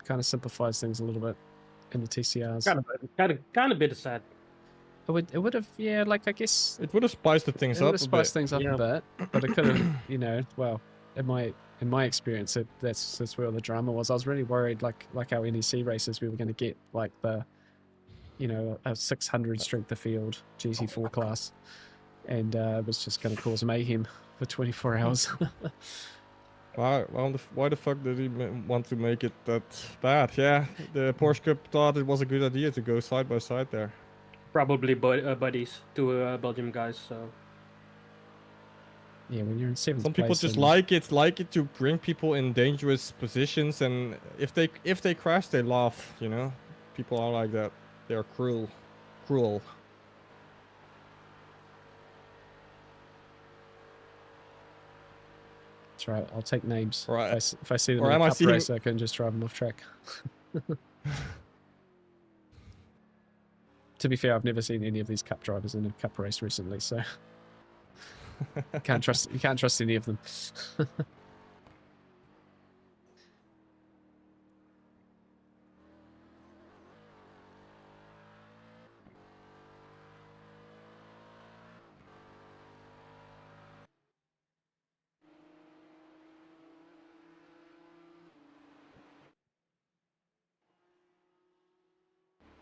Speaker 1: Kind of simplifies things a little bit in the TCRs.
Speaker 6: Kind of bit sad.
Speaker 1: It would have, yeah, like I guess
Speaker 3: It would have spiced the things
Speaker 1: it would
Speaker 3: up
Speaker 1: have
Speaker 3: a
Speaker 1: spiced
Speaker 3: bit.
Speaker 1: things up
Speaker 6: Yeah.
Speaker 1: a bit, but it could have, you know, well, in my experience, that's where the drama was. I was really worried, like our NEC races, we were going to get like the, you know, a 600 strength of field GT4 class, and it was just going to cause mayhem for 24 hours.
Speaker 3: Why the fuck did he want to make it that bad? Yeah, the Porsche Cup thought it was a good idea to go side by side there.
Speaker 6: Probably buddies, two Belgium guys. So
Speaker 1: Yeah, when you're in seventh
Speaker 3: Some people
Speaker 1: place
Speaker 3: just
Speaker 1: and-
Speaker 3: like it to bring people in dangerous positions, and if they crash, they laugh. You know, people are like that. They're cruel.
Speaker 1: That's right. I'll take names.
Speaker 3: Right.
Speaker 1: If I see them
Speaker 3: Or
Speaker 1: in
Speaker 3: am
Speaker 1: a
Speaker 3: I
Speaker 1: cup
Speaker 3: seeing-
Speaker 1: race, I can just drive them off track. To be fair, I've never seen any of these cup drivers in a cup race recently, so you can't trust any of them.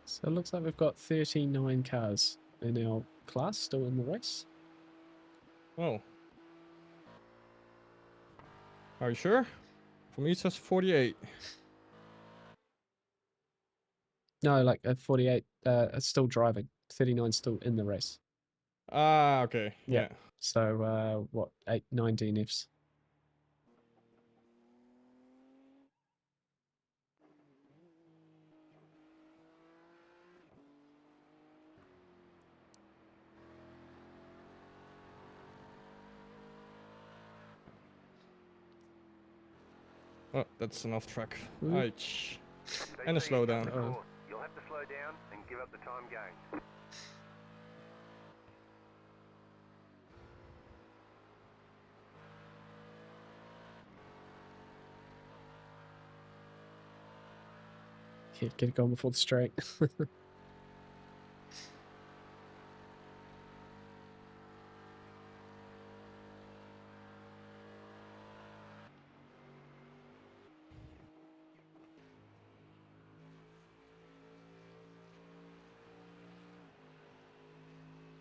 Speaker 1: So it looks like we've got 39 cars in our class still in the race.
Speaker 3: Oh. Are you sure? For me, it says 48.
Speaker 1: No, like 48 still driving. 39 still in the race.
Speaker 3: Ah, okay.
Speaker 1: Yeah.
Speaker 3: Yeah.
Speaker 1: So what, 9 DNFs?
Speaker 3: Oh, that's enough track.
Speaker 1: Hmm.
Speaker 3: Ouch.
Speaker 5: Stay
Speaker 3: And a
Speaker 5: clear,
Speaker 3: slowdown.
Speaker 5: of course. You'll have to slow down and give up the time gained.
Speaker 1: Yeah, get it going before the straight.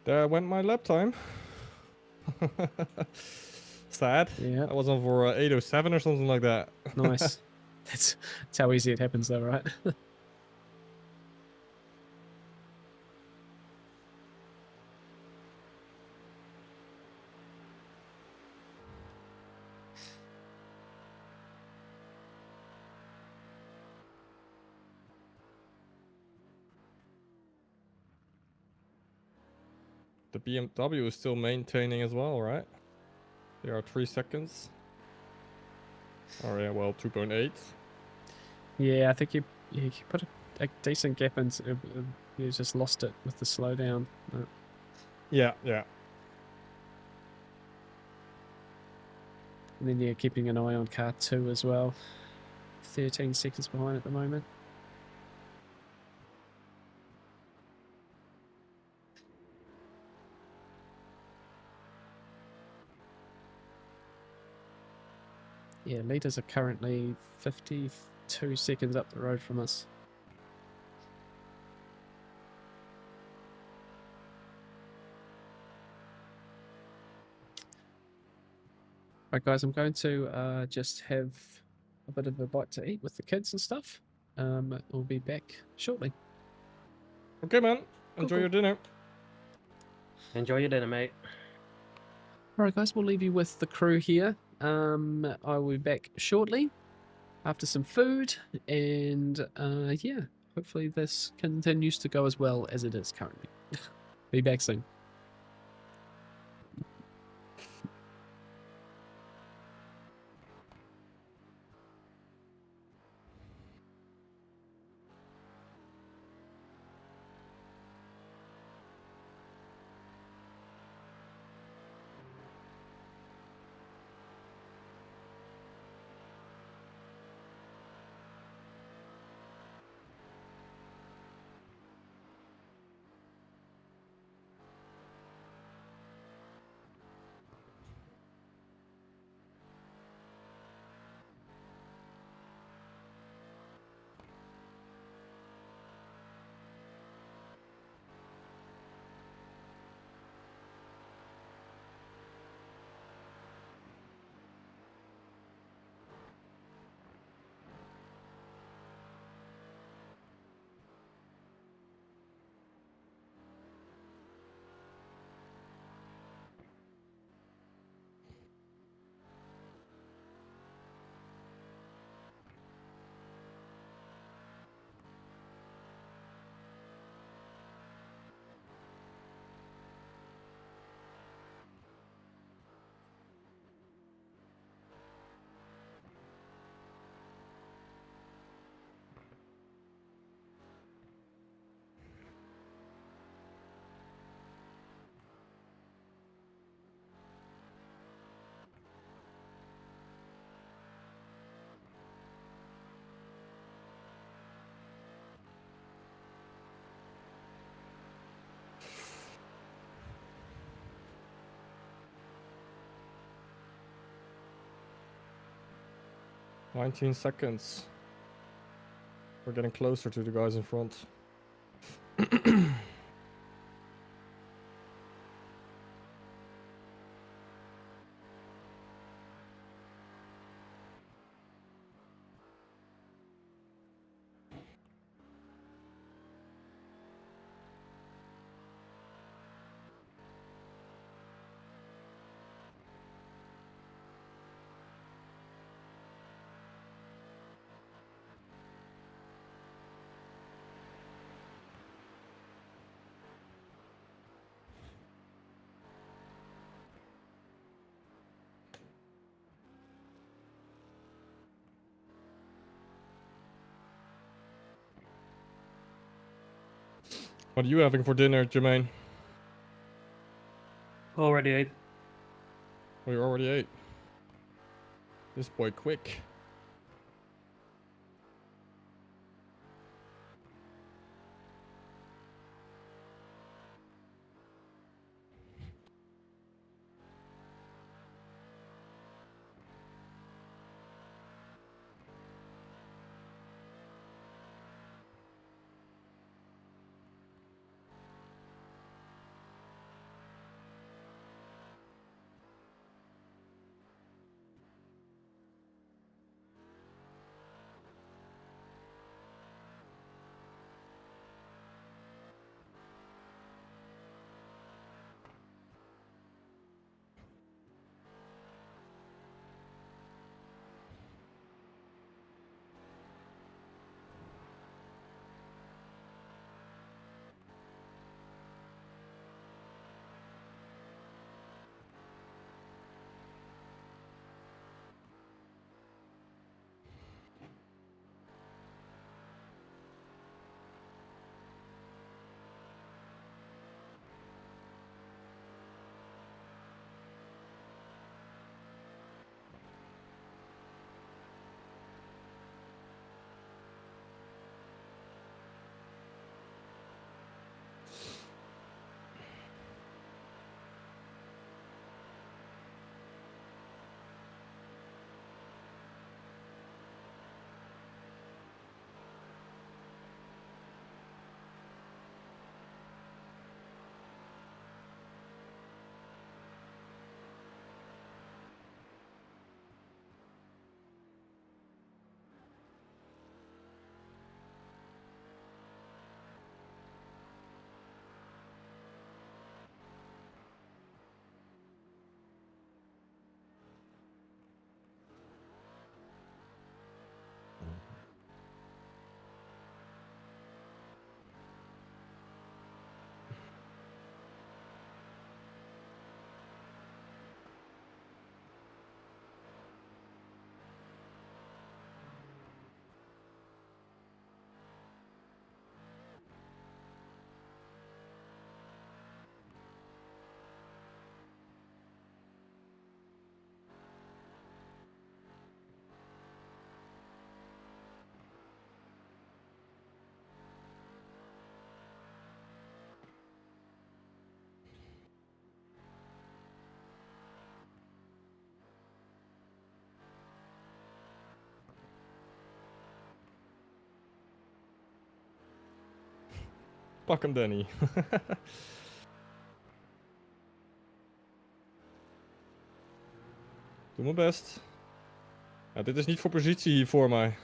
Speaker 3: There went my lap time. Sad.
Speaker 1: Yeah.
Speaker 3: I was on for 807 or something like that.
Speaker 1: Nice. That's how easy it happens though, right?
Speaker 3: The BMW is still maintaining as well, right? There are 3 seconds. Oh yeah, well, 2.8.
Speaker 1: Yeah, I think you put a decent gap in. You just lost it with the slowdown.
Speaker 3: Yeah, yeah.
Speaker 1: And then you're keeping an eye on car 2 as well. 13 seconds behind at the moment. Yeah, leaders are currently 52 seconds up the road from us. Right, guys, I'm going to just have a bit of a bite to eat with the kids and stuff. We'll be back shortly.
Speaker 3: Okay, man. Enjoy
Speaker 1: cool.
Speaker 3: your dinner.
Speaker 6: enjoy your dinner, mate.
Speaker 1: All right, guys, we'll leave you with the crew here. I will be back shortly after some food, and yeah, hopefully this continues to go as well as it is currently. Be back soon.
Speaker 3: 19 seconds. We're getting closer to the guys in front. What are you having for dinner, Jermaine?
Speaker 6: Already ate.
Speaker 3: We already ate. This boy quick. Pak hem, Danny. Doe mijn best. Ja, dit is niet voor positie hier voor mij.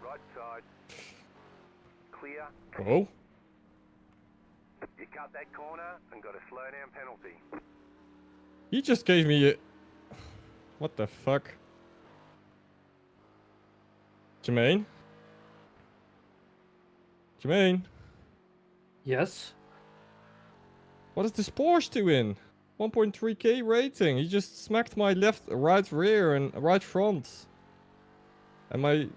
Speaker 5: Right side. Clear.
Speaker 3: Oh.
Speaker 5: You cut that corner and got a slow down penalty.
Speaker 3: He just gave me a... What the fuck? Jermaine? Jermaine?
Speaker 6: Yes.
Speaker 3: What is this Porsche doing? 1.3k rating. He just smacked my right rear and right front. And my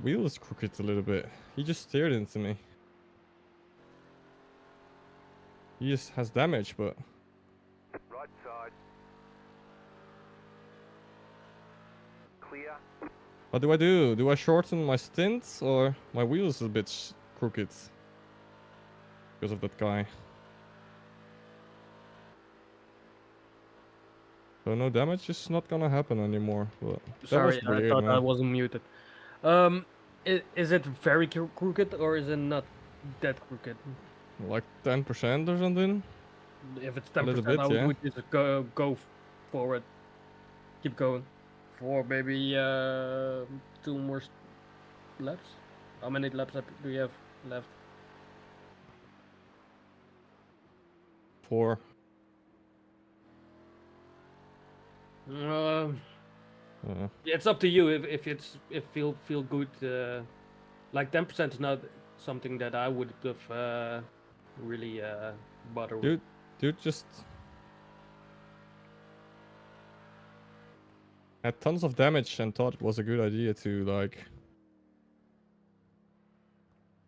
Speaker 3: wheel is crooked a little bit. He just steered into me. He just has damage, but...
Speaker 5: Right side. Clear.
Speaker 3: What do I do? Do I shorten my stints or my wheel is a bit crooked because of that guy? So no damage is not gonna happen anymore. But that was
Speaker 4: Sorry, I
Speaker 3: weird,
Speaker 4: thought I
Speaker 3: man.
Speaker 4: wasn't muted. Is it very crooked or is it not that crooked?
Speaker 3: Like 10% or something?
Speaker 4: If it's
Speaker 3: A little
Speaker 4: 10%,
Speaker 3: bit,
Speaker 4: I
Speaker 3: yeah.
Speaker 4: would just go forward. Keep going. For maybe 2 more laps. How many laps do you have left?
Speaker 3: 4.
Speaker 4: Uh,
Speaker 3: Uh,
Speaker 4: it's up to you if feel good. Like 10% is not something that I would have really bother with.
Speaker 3: dude just had tons of damage and thought it was a good idea to like.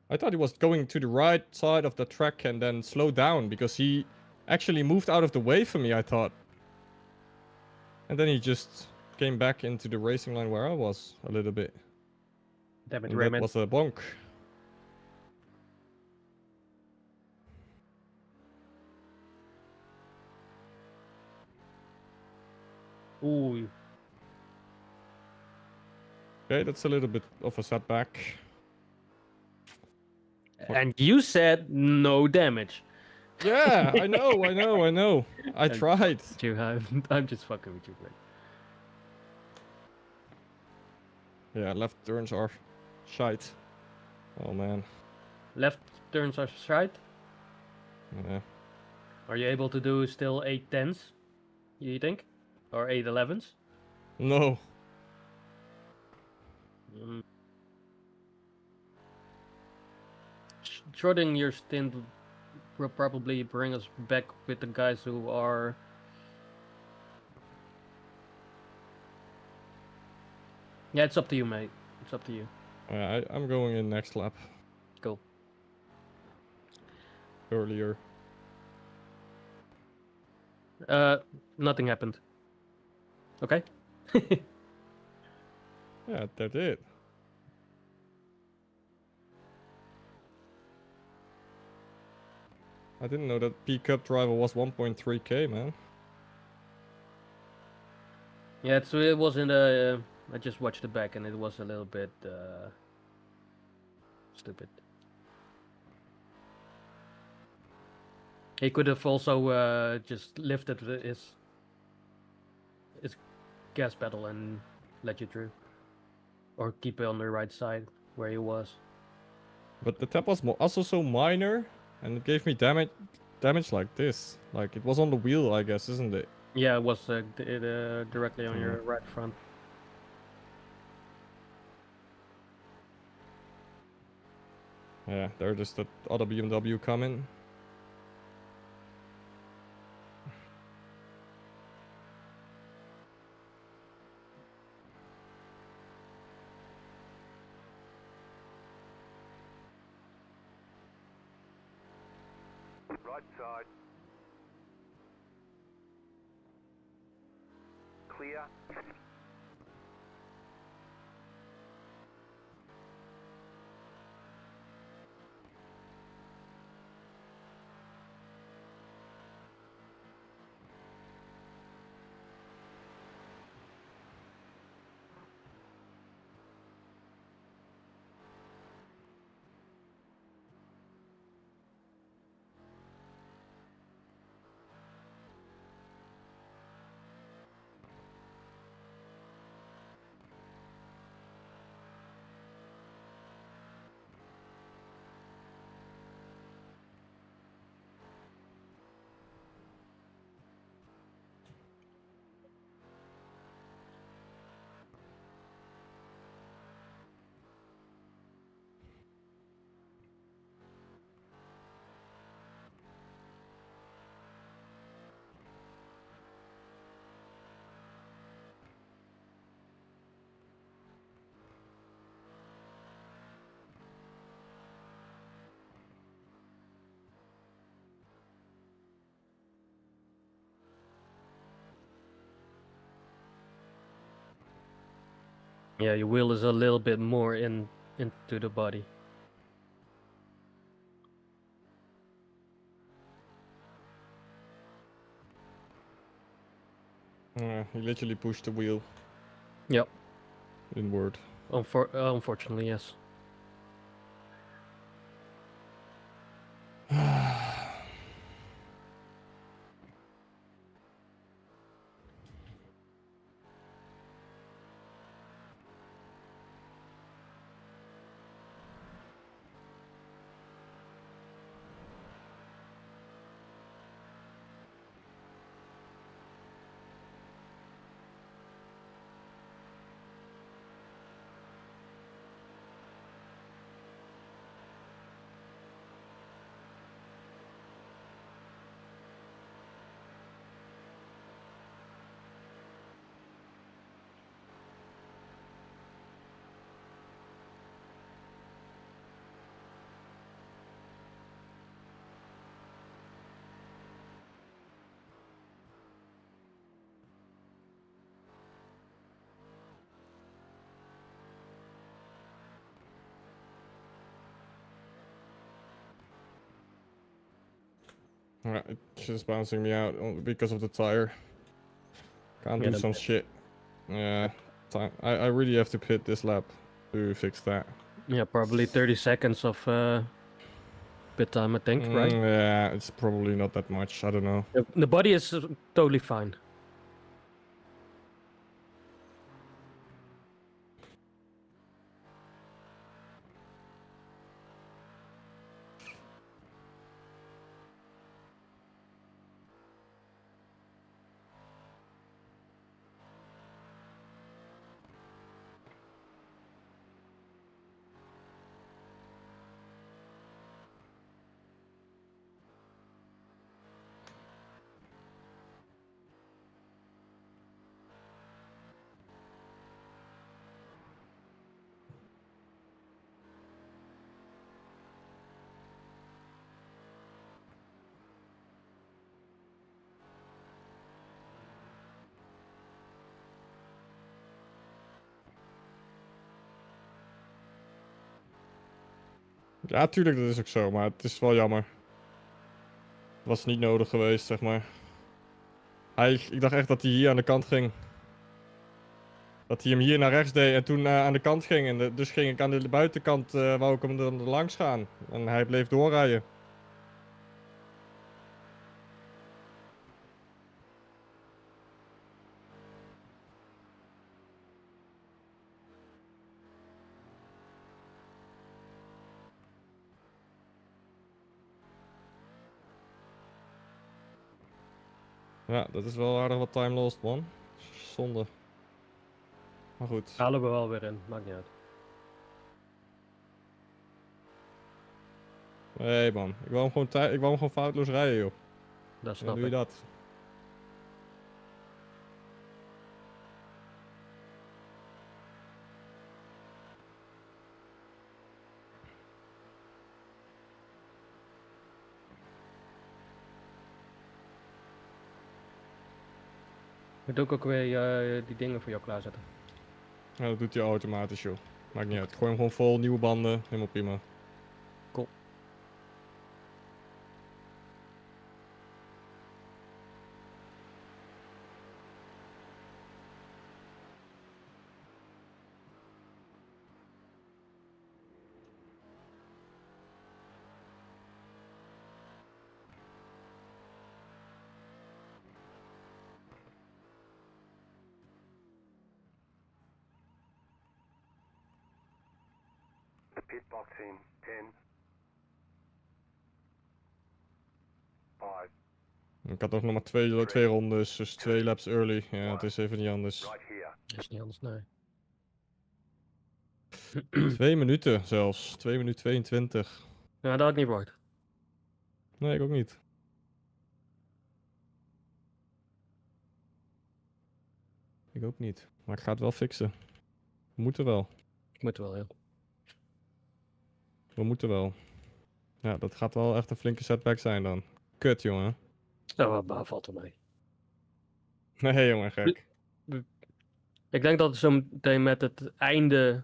Speaker 3: I thought he was going to the right side of the track and then slow down because he actually moved out of the way for me, I thought. And then he just came back into the racing line where I was a little bit.
Speaker 4: Damn it,
Speaker 3: And that
Speaker 4: Raymond.
Speaker 3: was a bonk.
Speaker 4: Ooh.
Speaker 3: Okay, that's a little bit of a setback.
Speaker 4: And you said no damage.
Speaker 3: Yeah, I know. I tried.
Speaker 4: I'm just fucking with you, Greg.
Speaker 3: Yeah, left turns are shite. Oh man.
Speaker 4: Left turns are right.
Speaker 3: Yeah.
Speaker 4: Are you able to do still 8/10s? You think? Or 8/11s?
Speaker 3: No.
Speaker 4: Shorting your stint will probably bring us back with the guys who are. Yeah, it's up to you, mate. It's up to you.
Speaker 3: I'm going in next lap.
Speaker 4: Cool.
Speaker 3: Earlier.
Speaker 4: Nothing happened. Okay.
Speaker 3: Yeah, that did. I didn't know that P-Cup driver was 1.3k, man.
Speaker 4: Yeah, it was in the. I just watched it back and it was a little bit stupid. He could have also just lifted his gas pedal and let you through, or keep it on the right side where he was.
Speaker 3: But the tap was also so minor, and it gave me damage like this. Like it was on the wheel, I guess, isn't it?
Speaker 4: Yeah, it was directly on your right front.
Speaker 3: Yeah, there's just that other BMW coming.
Speaker 5: Right side. Clear.
Speaker 4: Yeah, your wheel is a little bit more into the body.
Speaker 3: He literally pushed the wheel
Speaker 4: Yep.
Speaker 3: inward.
Speaker 4: Unfortunately, yes.
Speaker 3: It's just bouncing me out because of the tire. Can't
Speaker 4: Yeah,
Speaker 3: do some shit. Yeah, I really have to pit this lap to fix that.
Speaker 4: Yeah, probably 30 seconds of pit time, I think, right?
Speaker 3: Yeah, it's probably not that much. I don't know.
Speaker 4: The body is totally fine.
Speaker 3: Ja, tuurlijk, dat is ook zo, maar het is wel jammer. Het was niet nodig geweest, zeg maar. Ik dacht echt dat hij hier aan de kant ging. Dat hij hem hier naar rechts deed en toen aan de kant ging. En dus ging ik aan de buitenkant, wou ik hem er langs gaan. En hij bleef doorrijden. Ja, dat is wel aardig wat time lost, man. Zonde. Maar goed.
Speaker 4: Halen we wel weer in, maakt niet uit.
Speaker 3: Nee, man. Ik wou hem gewoon foutloos rijden, joh.
Speaker 4: Dat
Speaker 3: En
Speaker 4: snap
Speaker 3: dan doe je
Speaker 4: ik.
Speaker 3: dat.
Speaker 4: Ik doe ook weer die dingen voor jou klaarzetten.
Speaker 3: Ja, dat doet hij automatisch, joh. Maakt niet uit. Gooi hem gewoon vol, nieuwe banden. Helemaal prima.
Speaker 4: Cool.
Speaker 5: Pit box in 10, 5,
Speaker 3: Ik had ook nog maar twee rondes, dus 2 laps early. Ja, het is even niet anders.
Speaker 5: right here.
Speaker 4: Dat is niet anders, nee.
Speaker 3: 2 minuten zelfs. 2 minuten 22.
Speaker 4: Ja, dat had ik niet verwacht.
Speaker 3: Nee, ik ook niet. Ik ook niet. Maar ik ga het wel fixen. We moeten wel.
Speaker 4: Moet wel, ja.
Speaker 3: We moeten wel. Ja, dat gaat wel echt een flinke setback zijn dan. Kut, jongen.
Speaker 4: Nou, maar valt er mee.
Speaker 3: Nee, jongen, gek.
Speaker 4: Ik denk dat het zo meteen met het einde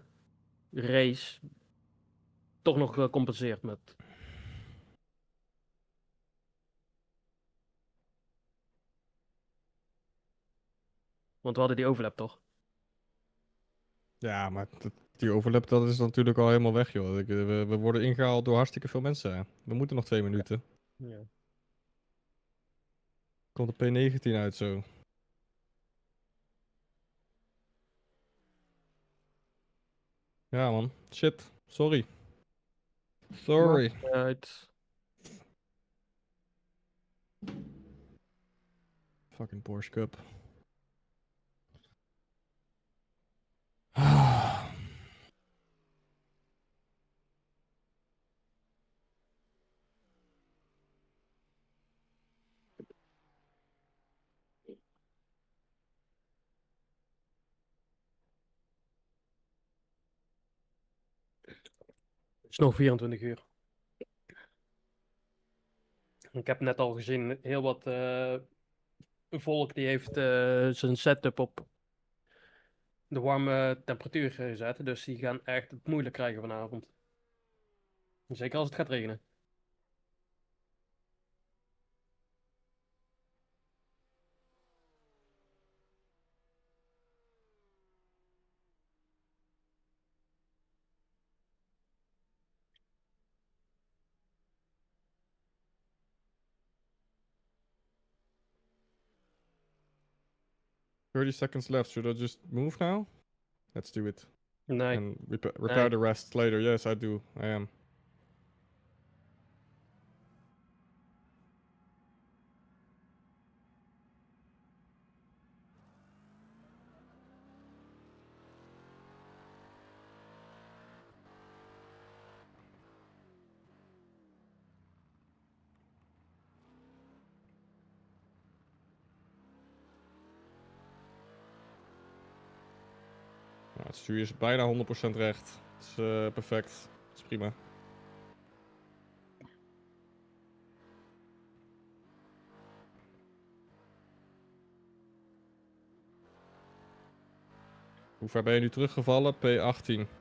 Speaker 4: race toch nog compenseert met. Want we hadden die overlap toch?
Speaker 3: Ja, maar die overlap dat is natuurlijk al helemaal weg, joh. We worden ingehaald door hartstikke veel mensen. Hè. We moeten nog 2 minuten.
Speaker 4: Ja.
Speaker 3: Komt de P19 uit zo. Ja, man. Shit. Sorry. Sorry.
Speaker 4: Uit.
Speaker 3: Fucking Porsche Cup.
Speaker 4: Het is nog 24 uur. Ik heb net al gezien, heel wat volk die heeft zijn setup op de warme temperatuur gezet. Dus die gaan echt het moeilijk krijgen vanavond. Zeker als het gaat regenen.
Speaker 3: Thirty seconds left. Should I just move now? Let's do it.
Speaker 4: Nee.
Speaker 3: And repair the rest later. Yes, I do. I am. Nou, het stuur is bijna 100% recht. Het is perfect. Dat is prima. Hoe ver ben je nu teruggevallen? P18.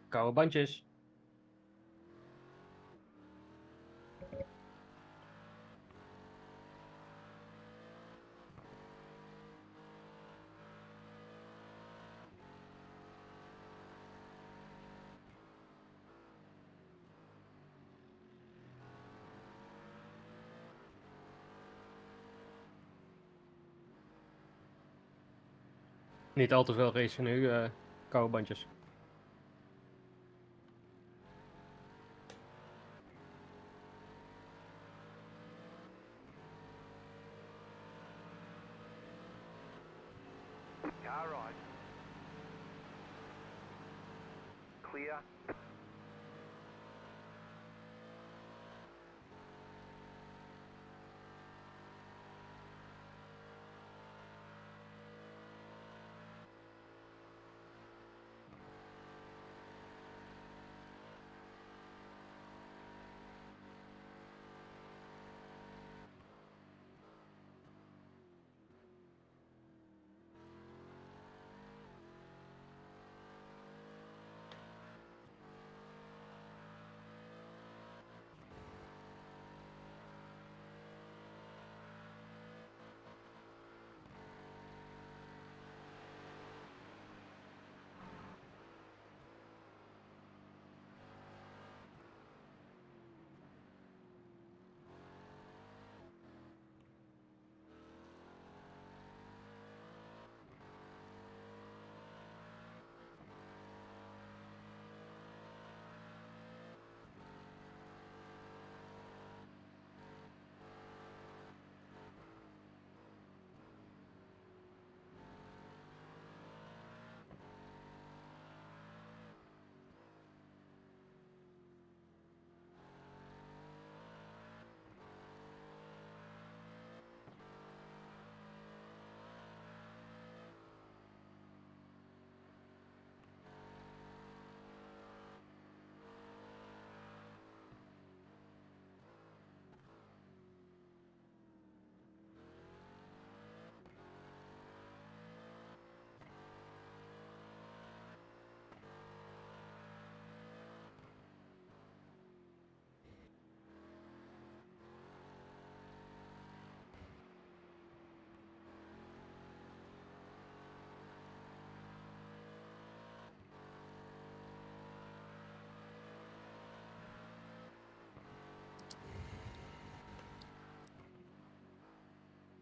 Speaker 4: Koude bandjes. Niet al te veel racen nu, koude bandjes.
Speaker 5: Car on. Clear.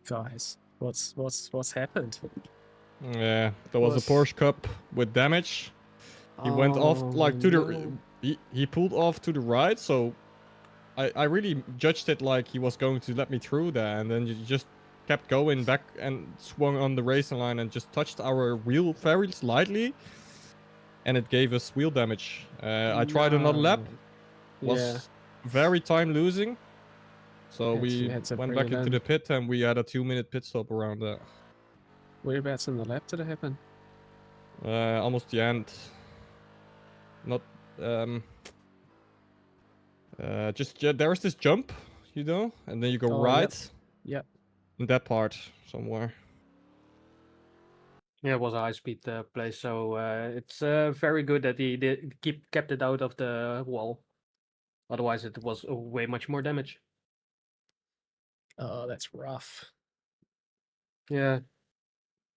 Speaker 1: guys, what's happened?
Speaker 3: Yeah, there was a
Speaker 1: What's-
Speaker 3: Porsche Cup with damage. He went off like to the.
Speaker 1: no.
Speaker 3: He pulled off to the right, so I really judged it like he was going to let me through there, and then he just kept going back and swung on the racing line and just touched our wheel very slightly, and it gave us wheel damage. I tried another lap,
Speaker 1: No.
Speaker 3: was very time losing, so
Speaker 1: Had to-
Speaker 3: we
Speaker 1: had to
Speaker 3: went
Speaker 1: bring
Speaker 3: back
Speaker 1: it
Speaker 3: into
Speaker 1: in.
Speaker 3: the pit and we had a 2-minute pit stop around that.
Speaker 1: Whereabouts in the lap did it happen?
Speaker 3: Almost the end. Not just there is this jump, you know, and then you go
Speaker 1: Oh,
Speaker 3: right
Speaker 1: Yep.
Speaker 3: in that part somewhere.
Speaker 4: Yeah, it was a high-speed place, so it's very good that he kept it out of the wall. Otherwise, it was way much more damage.
Speaker 1: Oh, that's rough.
Speaker 4: Yeah,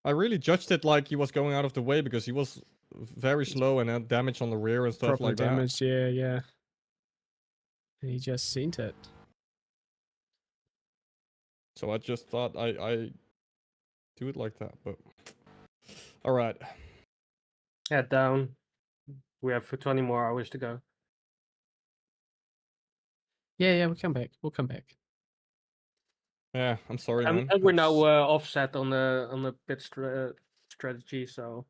Speaker 3: I really judged it like he was going out of the way because he was very slow and had damage on the rear and stuff
Speaker 1: Properly
Speaker 3: like
Speaker 1: damaged. Yeah, yeah. And he just sent it.
Speaker 3: that. So I just thought I do it like that, but all right.
Speaker 4: head down. We have 20 more hours to go.
Speaker 1: Yeah, yeah. We'll come back. We'll come back.
Speaker 3: Yeah, I'm sorry,
Speaker 4: And,
Speaker 3: man.
Speaker 4: and we're now
Speaker 3: It's-
Speaker 4: offset on the pit strategy, so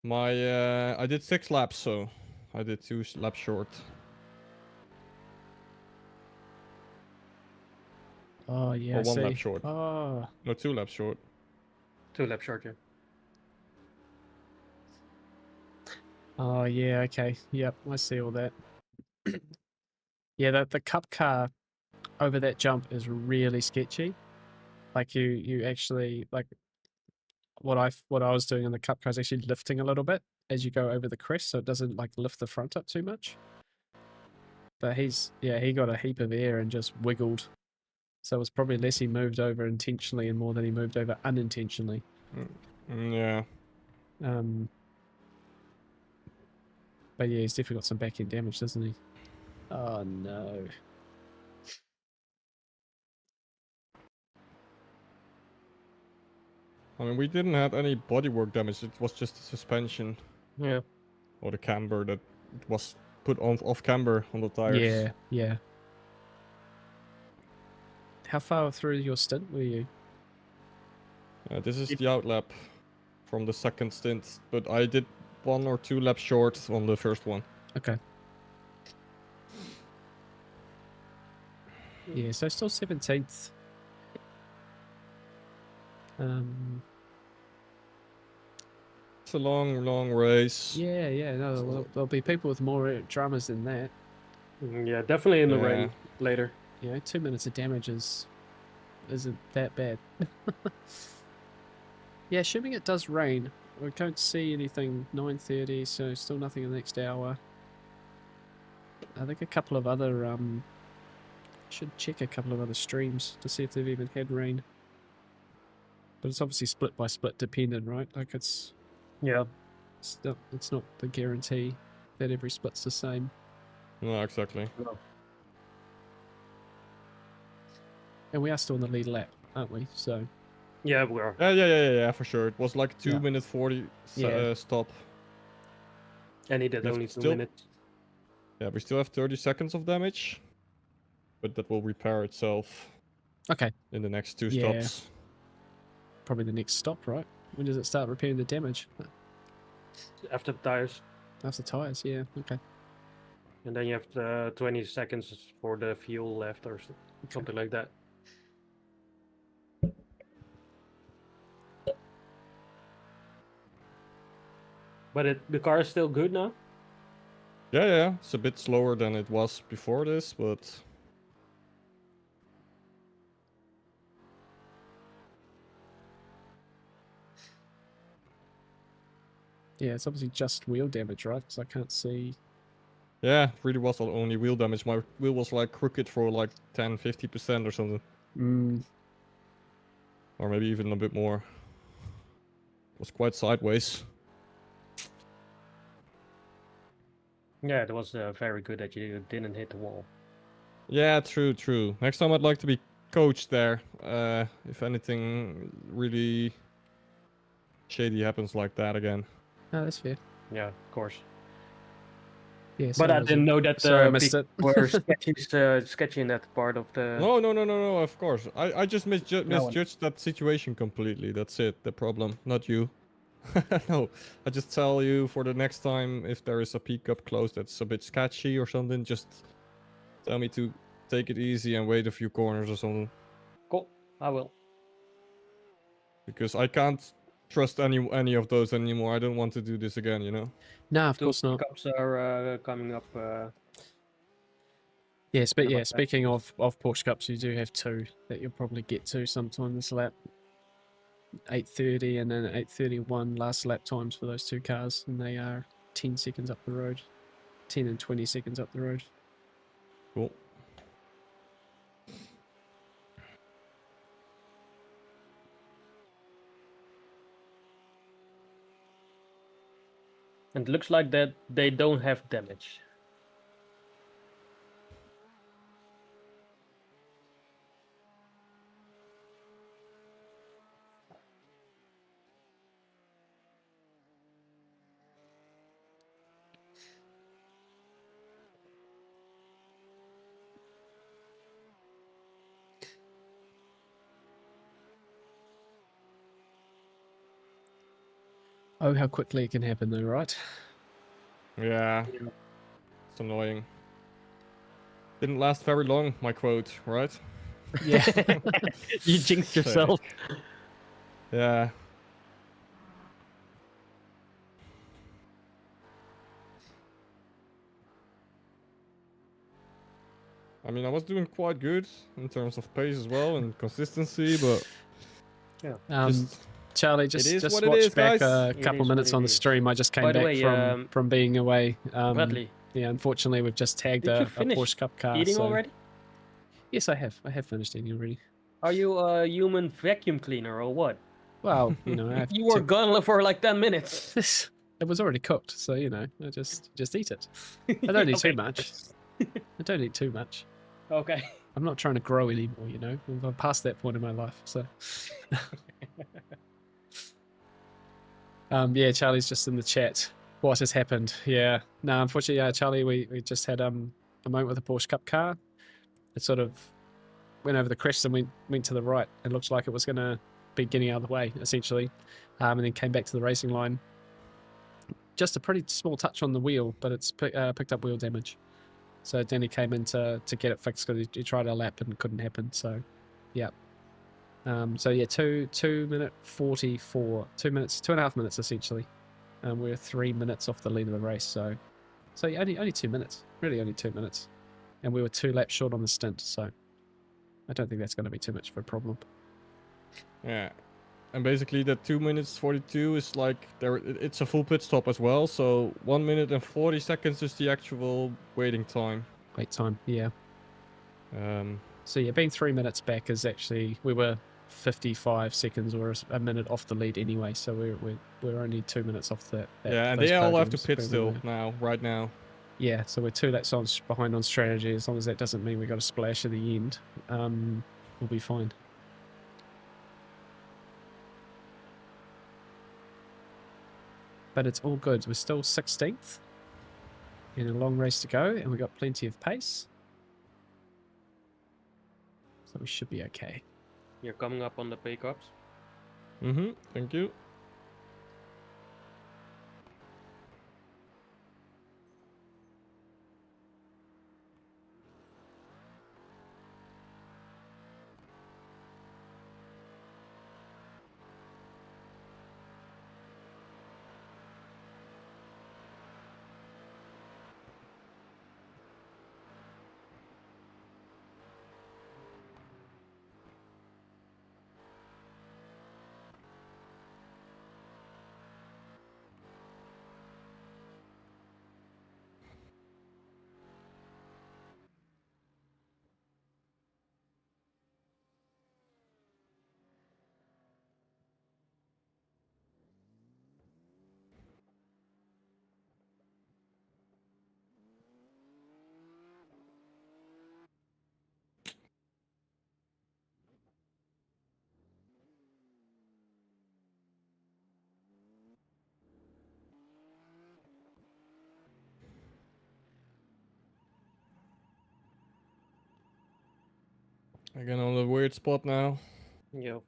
Speaker 3: my I did 6 laps, so I did 2 laps short.
Speaker 1: Oh, yeah.
Speaker 3: Or
Speaker 1: I
Speaker 3: 1 lap
Speaker 1: see.
Speaker 3: short.
Speaker 1: Oh,
Speaker 3: No, 2 laps short.
Speaker 4: 2 laps short, yeah.
Speaker 1: oh, yeah. Okay. Yep. I see all that. Yeah, the cup car over that jump is really sketchy. Like you actually like what I was doing in the cup car is actually lifting a little bit as you go over the crest, so it doesn't like lift the front up too much. But he got a heap of air and just wiggled. So it was probably less he moved over intentionally and more than he moved over unintentionally.
Speaker 3: Yeah.
Speaker 1: But yeah, he's definitely got some back end damage, doesn't he? Oh no.
Speaker 3: I mean, we didn't have any bodywork damage. It was just the suspension
Speaker 4: Yeah.
Speaker 3: or the camber that was put on off camber on the tires.
Speaker 1: Yeah, yeah. How far through your stint were you?
Speaker 3: This is the outlap from the second stint, but I did 1 or 2 laps short on the first one.
Speaker 1: Okay. Yeah, so still 17th.
Speaker 3: It's a long, long race.
Speaker 1: Yeah, yeah. No, there'll be people with more dramas than that.
Speaker 4: Yeah, definitely in the
Speaker 3: Yeah.
Speaker 4: rain later.
Speaker 1: You know, 2 minutes of damage isn't that bad. Yeah, assuming it does rain. We don't see anything 9:30, so still nothing in the next hour. I think a couple of other should check a couple of other streams to see if they've even had rain. But it's obviously split by split dependent, right? Like it's
Speaker 4: Yeah.
Speaker 1: it's not the guarantee that every split's the same.
Speaker 3: No, exactly.
Speaker 1: And we are still in the lead lap, aren't we? So
Speaker 4: Yeah, we are.
Speaker 3: Yeah, for sure. It was like 2
Speaker 1: Yeah.
Speaker 3: minute 40
Speaker 1: Yeah.
Speaker 3: stop.
Speaker 4: And he did
Speaker 3: Yes,
Speaker 4: only
Speaker 3: but
Speaker 4: 2
Speaker 3: still-
Speaker 4: minutes.
Speaker 3: Yeah, we still have 30 seconds of damage, but that will repair itself
Speaker 1: okay,
Speaker 3: in the next 2
Speaker 1: Yeah.
Speaker 3: stops.
Speaker 1: probably the next stop, right? When does it start repairing the damage?
Speaker 4: After the tires.
Speaker 1: After tires, yeah. Okay.
Speaker 4: And then you have 20 seconds for the fuel left or something like that. But the car is still good now?
Speaker 3: Yeah, it's a bit slower than it was before this, but
Speaker 1: Yeah, it's obviously just wheel damage, right? Because I can't see.
Speaker 3: yeah, it really was only wheel damage. My wheel was like crooked for like 10-50% or something, or maybe even a bit more. It was quite sideways.
Speaker 4: Yeah, it was very good that you didn't hit the wall.
Speaker 3: Yeah, true. Next time I'd like to be coach there. If anything really shady happens like that again.
Speaker 1: Oh, that's fair.
Speaker 4: Yeah, of course.
Speaker 1: Yeah,
Speaker 4: But
Speaker 1: sorry,
Speaker 4: I didn't know that
Speaker 1: sorry, I missed
Speaker 4: people
Speaker 1: it.
Speaker 4: were sketchy in that part of the.
Speaker 3: No, of course. I just
Speaker 4: No one.
Speaker 3: misjudged that situation completely. That's it, the problem, not you. No, I just tell you for the next time if there is a pickup close that's a bit sketchy or something, just tell me to take it easy and wait a few corners or something.
Speaker 4: Cool. I will.
Speaker 3: Because I can't trust any of those anymore. I don't want to do this again, you know?
Speaker 1: No, of
Speaker 4: Two
Speaker 1: course not.
Speaker 4: pickups are coming up.
Speaker 1: Yes,
Speaker 4: in
Speaker 1: but yeah,
Speaker 4: about 10
Speaker 1: speaking
Speaker 4: minutes.
Speaker 1: of Porsche Cups, you do have two that you'll probably get to sometime this lap. 8:30 and then 8:31 last lap times for those two cars, and they are 10 seconds up the road. 10 and 20 seconds up the road.
Speaker 3: Cool.
Speaker 4: And it looks like that they don't have damage.
Speaker 1: Oh, how quickly it can happen though, right?
Speaker 3: Yeah. It's annoying. Didn't last very long, my quote, right?
Speaker 1: Yeah.
Speaker 4: You jinxed yourself.
Speaker 3: Yeah. I mean, I was doing quite good in terms of pace as well and consistency, but just
Speaker 1: Charlie,
Speaker 3: it
Speaker 1: just
Speaker 3: is
Speaker 1: just
Speaker 3: what it
Speaker 1: watch
Speaker 3: is,
Speaker 1: back
Speaker 3: guys.
Speaker 1: a couple
Speaker 4: is what
Speaker 1: minutes
Speaker 4: it
Speaker 1: on the
Speaker 4: is.
Speaker 1: stream. I just came
Speaker 4: By the
Speaker 1: back
Speaker 4: way,
Speaker 1: from being away.
Speaker 4: Bradley,
Speaker 1: Yeah, unfortunately, we've just tagged
Speaker 4: did you
Speaker 1: a
Speaker 4: finish
Speaker 1: Porsche Cup car.
Speaker 4: eating
Speaker 1: so-
Speaker 4: already?
Speaker 1: Yes, I have. I have finished eating already.
Speaker 4: Are you a human vacuum cleaner or what?
Speaker 1: Well, you know, I have
Speaker 4: You were gone for like 10 minutes.
Speaker 1: this. It was already cooked, so you know, I just eat it. I don't eat too much. I don't eat too much.
Speaker 4: Okay.
Speaker 1: I'm not trying to grow anymore, you know. I'm past that point in my life, so. Yeah, Charlie's just in the chat. What has happened? Yeah. No, unfortunately, Charlie, we just had a moment with a Porsche Cup car. It sort of went over the crest and went to the right. It looked like it was going to be getting out of the way, essentially, and then came back to the racing line. Just a pretty small touch on the wheel, but it's picked up wheel damage. So Danny came in to get it fixed because he tried a lap and it couldn't happen. So, yeah. So yeah, 2:44, 2.5 minutes essentially. We're 3 minutes off the lead of the race. So yeah, only 2 minutes. Really, only 2 minutes. And we were 2 laps short on the stint. So I don't think that's going to be too much of a problem.
Speaker 3: Yeah. And basically that 2 minutes 42 is like it's a full pit stop as well, so 1 minute and 40 seconds is the actual waiting time.
Speaker 1: Wait time, yeah.
Speaker 3: Um
Speaker 1: So yeah, being 3 minutes back is actually, we were 55 seconds or a minute off the lead anyway, so we're only 2 minutes off that.
Speaker 3: yeah, and
Speaker 1: those
Speaker 3: they all have to
Speaker 1: podiums
Speaker 3: pit
Speaker 1: where we
Speaker 3: still
Speaker 1: were.
Speaker 3: now, right now.
Speaker 1: Yeah, so we're 2 laps behind on strategy. As long as that doesn't mean we got a splash at the end, we'll be fine. But it's all good. We're still 16th in a long race to go, and we've got plenty of pace. So we should be okay.
Speaker 4: You're coming up on the pickups.
Speaker 3: Thank you. Again on the weird spot now.
Speaker 4: Yeah.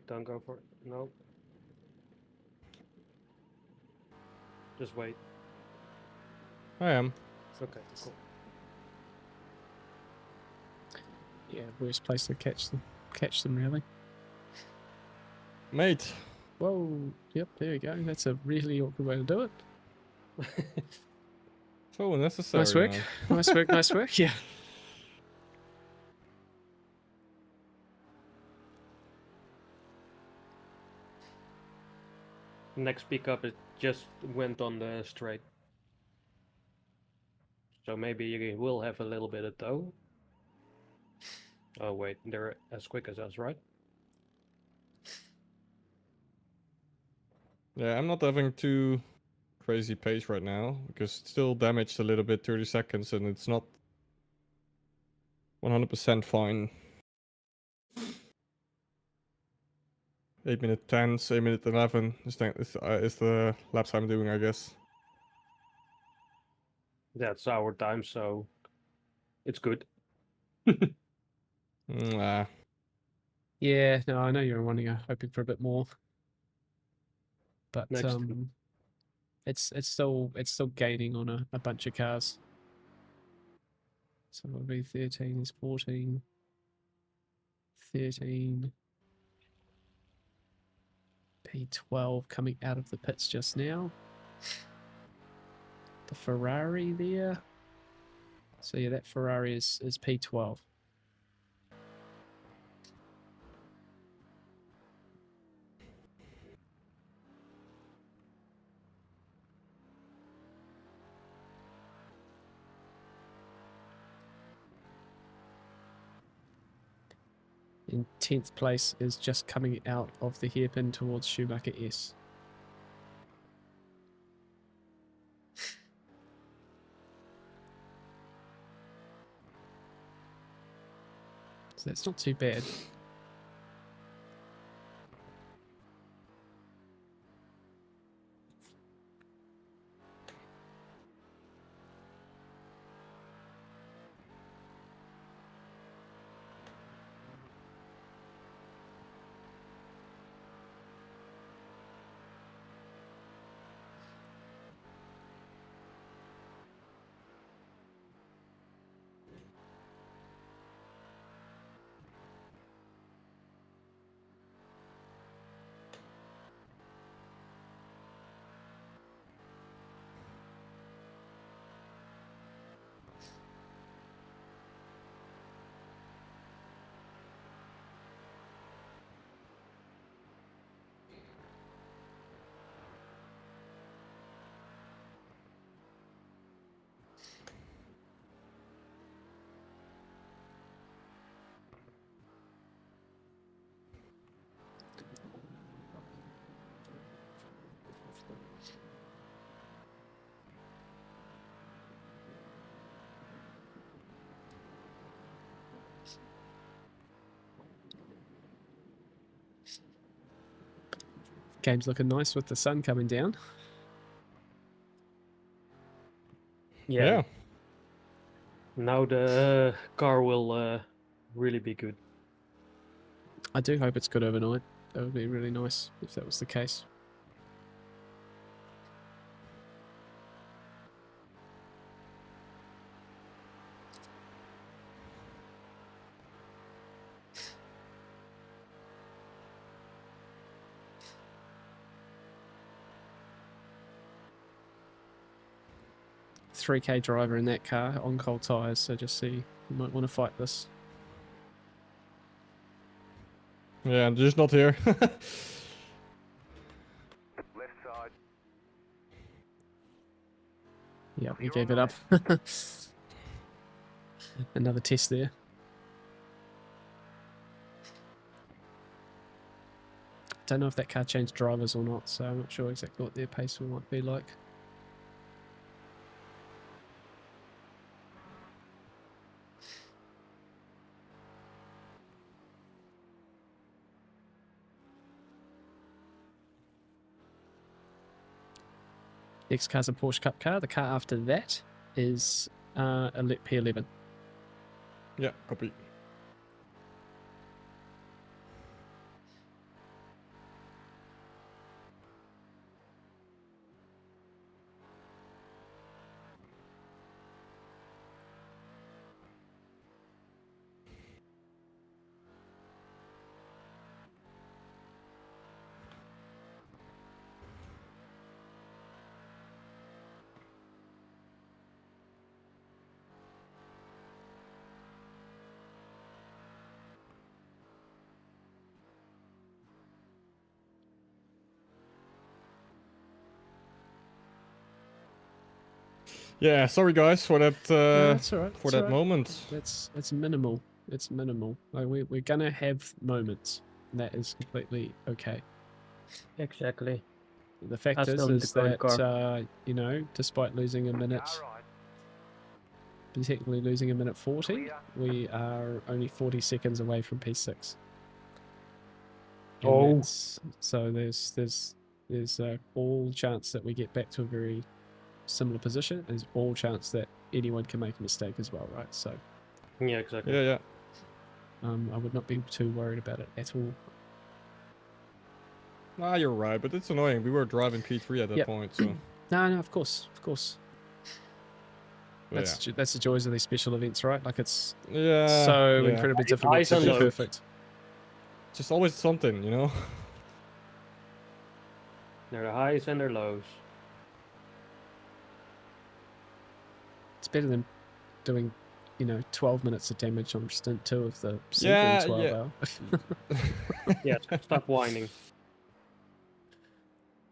Speaker 4: Don't go for it. No. Just wait.
Speaker 3: I am.
Speaker 4: Okay, cool.
Speaker 1: Yeah, worst place to catch them really.
Speaker 3: Mate.
Speaker 1: Whoa, yep, there you go. That's a really awkward way to do it.
Speaker 3: So unnecessary,
Speaker 1: Nice work,
Speaker 3: man.
Speaker 1: nice work, nice work. Yeah.
Speaker 4: Next pickup, it just went on the straight. So maybe you will have a little bit of tow. Oh wait, they're as quick as us, right?
Speaker 3: Yeah, I'm not having too crazy pace right now because it's still damaged a little bit, 30 seconds, and it's not 100% fine. 8-minute 10s, 8-minute 11 is the laps I'm doing, I guess.
Speaker 4: That's our time, so it's good.
Speaker 3: Nah.
Speaker 1: Yeah, no, I know you're hoping for a bit more, but
Speaker 4: Next.
Speaker 1: it's still gaining on a bunch of cars. So it'll be 13 is 14, 13, P12 coming out of the pits just now. The Ferrari there. So yeah, that Ferrari is P12. In 10th place is just coming out of the hairpin towards Schumacher S. So that's not too bad. Game's looking nice with the sun coming down.
Speaker 3: Yeah.
Speaker 4: Now the car will really be good.
Speaker 1: I do hope it's good overnight. That would be really nice if that was the case. $3K driver in that car on cold tyres, so just see, you might want to fight this.
Speaker 3: Yeah, I'm just not here.
Speaker 5: Left side.
Speaker 1: Yeah, he
Speaker 5: Clear on
Speaker 1: gave
Speaker 5: the
Speaker 1: it up. Another test there. Don't know if that car changed drivers or not, so I'm not sure exactly what their pace might be like. Next car's a Porsche Cup car. The car after that is a P11.
Speaker 3: Yeah, copy. Yeah, sorry guys for that.
Speaker 1: No, that's all right.
Speaker 3: For
Speaker 1: that's
Speaker 3: that
Speaker 1: all right.
Speaker 3: moment.
Speaker 1: It's minimal. It's minimal. Like we're gonna have moments. And that is completely okay.
Speaker 4: Exactly.
Speaker 1: The fact
Speaker 4: I
Speaker 1: is
Speaker 4: still need to grow the
Speaker 1: that
Speaker 4: car.
Speaker 1: you know, despite losing a minute,
Speaker 5: Car right.
Speaker 1: technically losing a minute 40,
Speaker 5: Clear.
Speaker 1: we are only 40 seconds away from P6. And
Speaker 4: Oh.
Speaker 1: so there's all chance that we get back to a very similar position. There's all chance that anyone can make a mistake as well, right? So
Speaker 4: Yeah, exactly.
Speaker 3: Yeah, yeah.
Speaker 1: I would not be too worried about it at all.
Speaker 3: Ah, you're right, but it's annoying. We were driving P3 at that
Speaker 1: Yep.
Speaker 3: point, so.
Speaker 1: No, of course.
Speaker 3: But
Speaker 1: That's the joys of these special events, right? Like it's
Speaker 3: yeah.
Speaker 1: so
Speaker 3: yeah.
Speaker 1: incredibly
Speaker 4: Highs
Speaker 1: difficult to
Speaker 4: and
Speaker 1: be
Speaker 4: lows.
Speaker 1: perfect.
Speaker 3: Just always something, you know.
Speaker 4: There are the highs and their lows.
Speaker 1: It's better than doing, 12 minutes of damage on stint 2 of the
Speaker 3: Yeah,
Speaker 1: CV 12
Speaker 3: yeah.
Speaker 1: hour.
Speaker 4: Yeah, stop whining.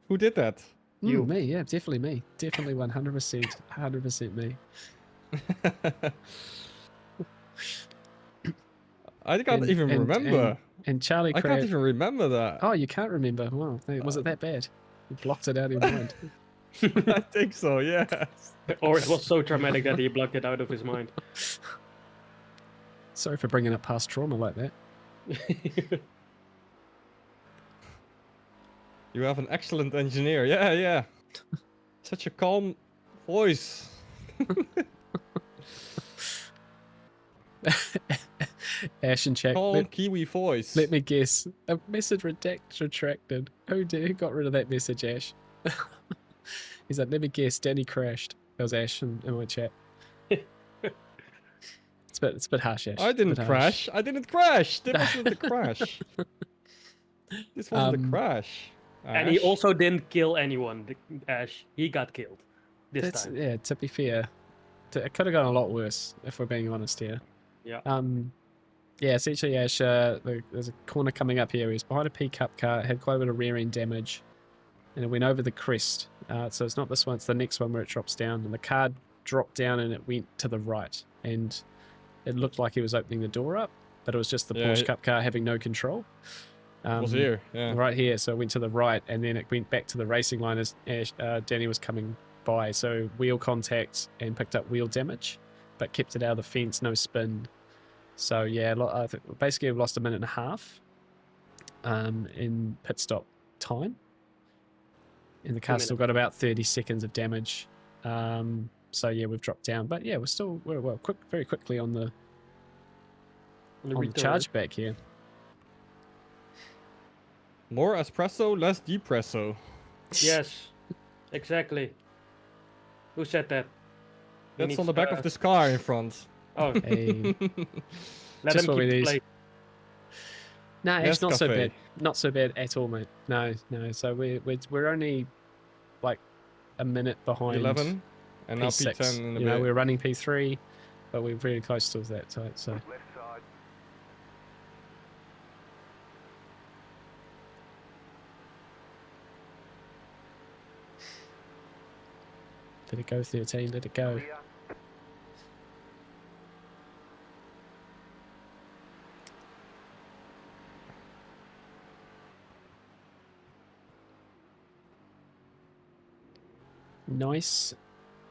Speaker 3: Who did that?
Speaker 4: You.
Speaker 1: Me, yeah, definitely me. Definitely 100% me.
Speaker 3: I can't even remember.
Speaker 1: And Charlie
Speaker 3: I can't
Speaker 1: Crab.
Speaker 3: even remember that.
Speaker 1: Oh, you can't remember? Wow, was it that bad? You blocked it out of your mind.
Speaker 3: I think so, yes.
Speaker 4: Or it was so traumatic that he blocked it out of his mind.
Speaker 1: Sorry for bringing up past trauma like that.
Speaker 3: You have an excellent engineer. Yeah, yeah. Such a calm voice.
Speaker 1: Ash and Check.
Speaker 3: Calm Kiwi voice.
Speaker 1: Let me guess. A message retracted. Who got rid of that message, Ash? He's like, let me guess, Danny crashed. That was Ash in my chat. It's a bit harsh, Ash.
Speaker 3: I didn't crash. I didn't crash. This wasn't the crash. This wasn't the crash.
Speaker 4: And he
Speaker 3: Ash.
Speaker 4: also didn't kill anyone, Ash. He got killed this time.
Speaker 1: Yeah, to be fair, it could have gone a lot worse, if we're being honest here.
Speaker 4: Yeah.
Speaker 1: Yeah, essentially, Ash, there's a corner coming up here. He was behind a P-Cup car, had quite a bit of rear end damage, and it went over the crest. So it's not this one, it's the next one where it drops down, and the car dropped down and it went to the right, and it looked like he was opening the door up, but it was just the Porsche Cup car having no control.
Speaker 3: It was here, yeah.
Speaker 1: Right here, so it went to the right, and then it went back to the racing line as Danny was coming by. So wheel contact and picked up wheel damage, but kept it out of the fence, no spin. So yeah, I think basically we've lost a minute and a half in pit stop time. And the car's still got about 30 seconds of damage. So yeah, we've dropped down. But yeah, we're very quickly on the charge back here.
Speaker 3: More espresso, less depresso.
Speaker 4: Yes, exactly. Who said that?
Speaker 3: That's on the back of this car in front.
Speaker 4: Oh,
Speaker 1: Hey,
Speaker 4: let
Speaker 1: just
Speaker 4: him
Speaker 1: what we
Speaker 4: keep the
Speaker 1: need.
Speaker 4: play.
Speaker 1: No, it's not so
Speaker 3: Nescafe.
Speaker 1: bad. Not so bad at all, mate. No. So we're only like a minute behind
Speaker 3: 11, and now
Speaker 1: P6.
Speaker 3: P10 in a
Speaker 1: You know,
Speaker 3: bit.
Speaker 1: we're running P3, but we're really close to that. So
Speaker 5: Left side.
Speaker 1: let it go, 13. Let it go.
Speaker 5: Clear.
Speaker 1: Nice.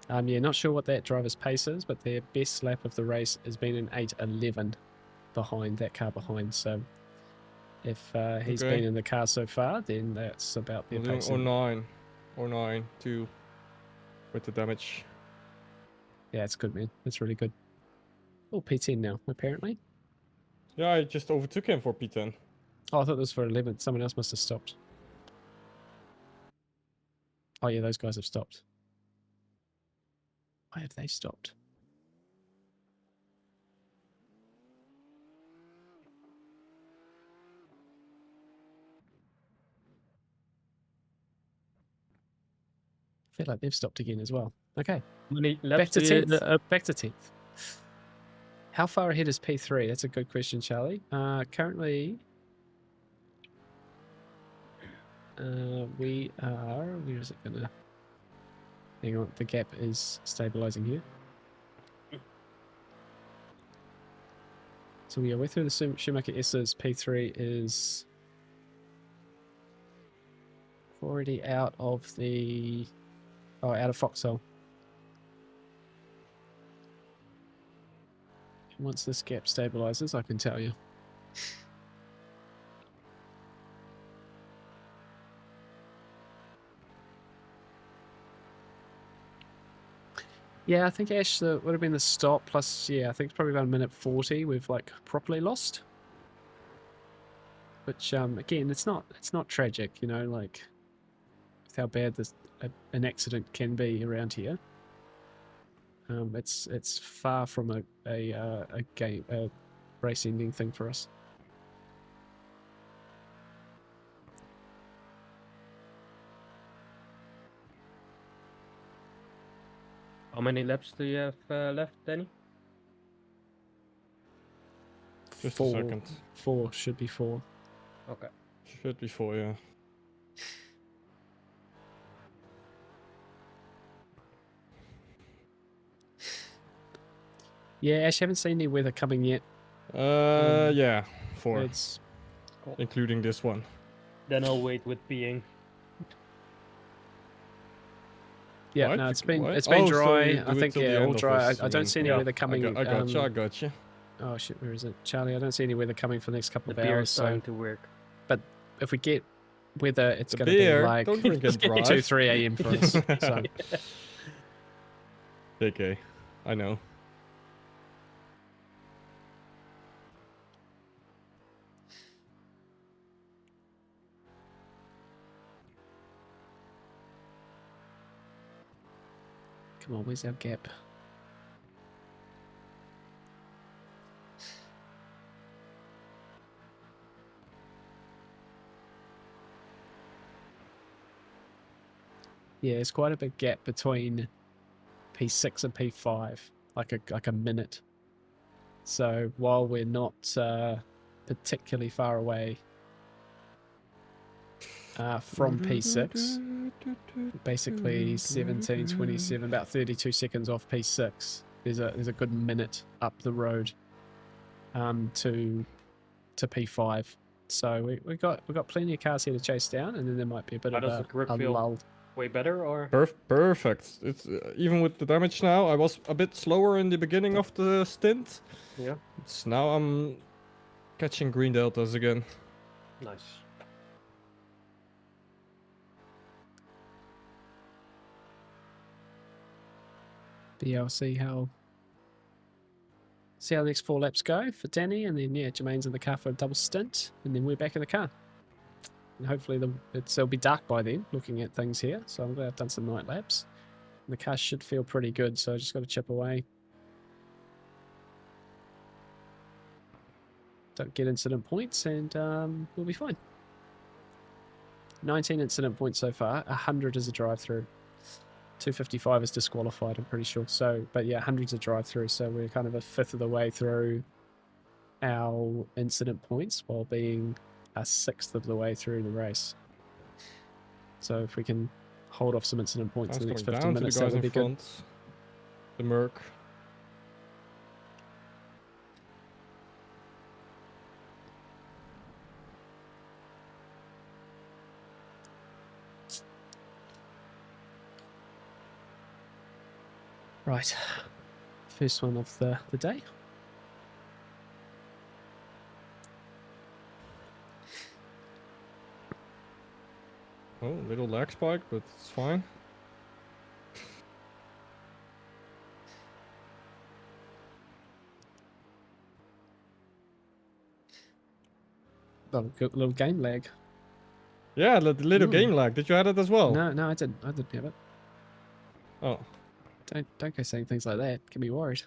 Speaker 1: Yeah, not sure what that driver's pace is, but their best lap of the race has been an 8:11 behind that car behind. So if he's
Speaker 3: Okay.
Speaker 1: been in the car so far, then that's about their
Speaker 3: We're doing
Speaker 1: pace.
Speaker 3: 09. 09, 2. with the damage.
Speaker 1: Yeah, it's good, man. It's really good. Oh, P10 now, apparently.
Speaker 3: Yeah, I just overtook him for P10.
Speaker 1: Oh, I thought this was for 11th. Someone else must have stopped. Oh, yeah, those guys have stopped. Why have they stopped? I feel like they've stopped again as well. Okay,
Speaker 6: How many
Speaker 1: back
Speaker 6: laps
Speaker 1: to
Speaker 6: do you,
Speaker 1: 10th. Back to 10th. How far ahead is P3? That's a good question, Charlie. Currently, we are... Where is it gonna... Hang on, the gap is stabilizing here. So yeah, we're through the Schumacher S's. P3 is already out of the... Oh, out of Foxhole. Once this gap stabilizes, I can tell you. Yeah, I think Ash would have been the stop plus, yeah, I think it's probably about a minute 40 we've like properly lost. Which again, it's not tragic, you know, like with how bad this an accident can be around here. It's far from a race ending thing for us.
Speaker 6: how many laps do you have left, Danny?
Speaker 3: Just
Speaker 1: Four.
Speaker 3: a second.
Speaker 1: 4 should be 4.
Speaker 6: Okay.
Speaker 3: Should be 4, yeah.
Speaker 1: Yeah, Ash, haven't seen any weather coming yet.
Speaker 3: Yeah, 4,
Speaker 1: It's
Speaker 3: including this one.
Speaker 6: Then I'll wait with peeing.
Speaker 1: yeah,
Speaker 3: What?
Speaker 1: no,
Speaker 3: You
Speaker 1: it's
Speaker 3: c-
Speaker 1: been
Speaker 3: what?
Speaker 1: it's been
Speaker 3: Oh, so
Speaker 1: dry.
Speaker 3: you
Speaker 1: I
Speaker 3: do it
Speaker 1: think
Speaker 3: till the
Speaker 1: yeah,
Speaker 3: end
Speaker 1: all
Speaker 3: of
Speaker 1: dry.
Speaker 3: this,
Speaker 1: I
Speaker 3: you
Speaker 1: don't
Speaker 3: mean?
Speaker 1: see any
Speaker 6: Yeah.
Speaker 1: weather coming.
Speaker 3: I gotcha.
Speaker 1: Oh shit, where is it, Charlie? I don't see any weather coming for the next couple
Speaker 6: The
Speaker 1: of
Speaker 6: beer
Speaker 1: hours.
Speaker 6: is
Speaker 1: So
Speaker 6: starting to work.
Speaker 1: if we get weather, it's
Speaker 3: The
Speaker 1: going to be
Speaker 3: beer,
Speaker 1: like
Speaker 3: don't drink and drive.
Speaker 1: 2, 3 a.m. for us. So
Speaker 3: JK, I know.
Speaker 1: come on, where's our gap? Yeah, there's quite a big gap between P6 and P5, like a minute. So while we're not particularly far away from P6, basically 17, 27, about 32 seconds off P6. There's a good minute up the road to P5. So we got plenty of cars here to chase down, and then there might be a bit
Speaker 6: How
Speaker 1: of
Speaker 6: does the grip
Speaker 1: a
Speaker 6: feel?
Speaker 1: lull.
Speaker 6: Way better, or?
Speaker 3: Perfect. It's even with the damage now. I was a bit slower in the beginning of the stint.
Speaker 6: Yeah.
Speaker 3: It's now I'm catching green deltas again.
Speaker 6: Nice.
Speaker 1: But yeah, I'll see how the next 4 laps go for Danny, and then yeah, Jermaine's in the car for a double stint, and then we're back in the car. And hopefully it'll be dark by then, looking at things here. So I'm glad I've done some night laps. And the car should feel pretty good, so I just got to chip away. Don't get incident points, and we'll be fine. 19 incident points so far. 100 is a drive-through. 255 is disqualified, I'm pretty sure. So, but yeah, 100's a drive-through, so we're kind of a fifth of the way through our incident points, while being a sixth of the way through the race. So if we can hold off some incident points in the next 15 minutes, that would be good.
Speaker 3: The Merc.
Speaker 1: Right, first one of the day.
Speaker 3: Oh, little lag spike, but it's fine.
Speaker 1: little game lag.
Speaker 3: Yeah, the little game lag. Did you have it as well?
Speaker 1: No, I didn't. I didn't have it.
Speaker 3: Oh.
Speaker 1: Don't go saying things like that. Get me worried.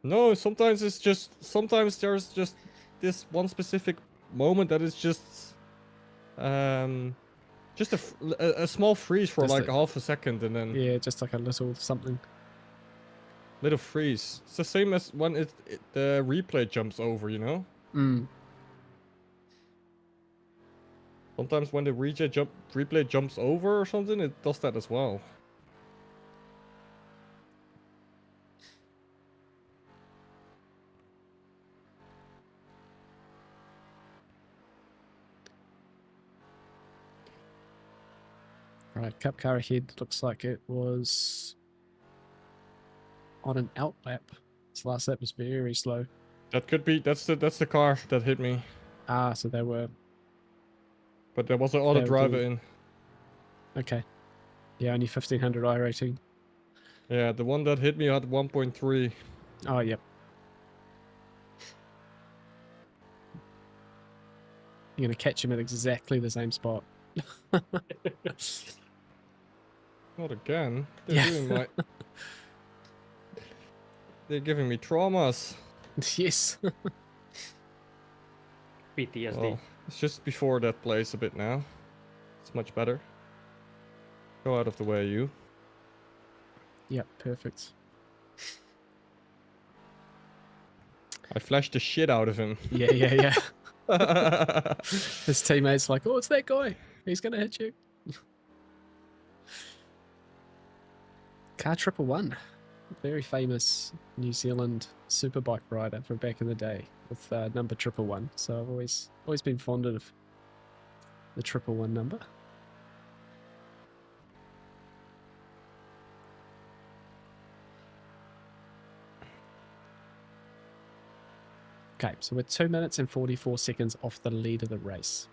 Speaker 3: No, sometimes it's just, sometimes there's just this one specific moment that is just a small freeze for
Speaker 1: Just
Speaker 3: like half a second and then
Speaker 1: Yeah, just like a little something.
Speaker 3: little freeze. It's the same as when the replay jumps over, you know?
Speaker 1: Mm.
Speaker 3: Sometimes when the replay jumps over or something, it does that as well.
Speaker 1: Right, Cup car ahead looks like it was on an out lap. This last lap was very slow.
Speaker 3: That could be, that's the car that hit me.
Speaker 1: Ah, so they were
Speaker 3: But there was another
Speaker 1: They were
Speaker 3: driver
Speaker 1: the-
Speaker 3: in.
Speaker 1: okay. Yeah, only 1500 iRating.
Speaker 3: Yeah, the one that hit me had 1.3.
Speaker 1: Oh, yep. You're gonna catch him at exactly the same spot.
Speaker 3: Not again. They're
Speaker 1: Yeah.
Speaker 3: doing my... They're giving me traumas.
Speaker 1: Yes.
Speaker 6: PTSD.
Speaker 3: Well, it's just before that place a bit now. It's much better. Go out of the way, you.
Speaker 1: Yep, perfect.
Speaker 3: I flashed the shit out of him.
Speaker 1: Yeah, yeah, yeah. His teammates like, oh, it's that guy. He's gonna hit you. Car 111. Very famous New Zealand superbike rider from back in the day with number 111. So I've always been fond of the 111 number. Okay, so we're 2 minutes and 44 seconds off the lead of the race.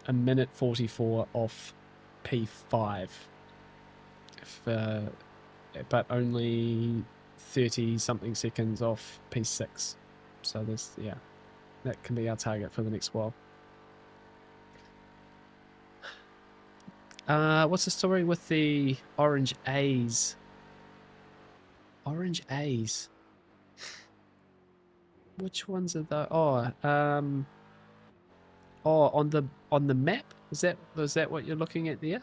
Speaker 1: A minute 44 off P5. But only 30 something seconds off P6. So there's, yeah, that can be our target for the next while. What's the story with the orange A's? Orange A's. Which ones are the? Oh, on the map. Is that what you're looking at there?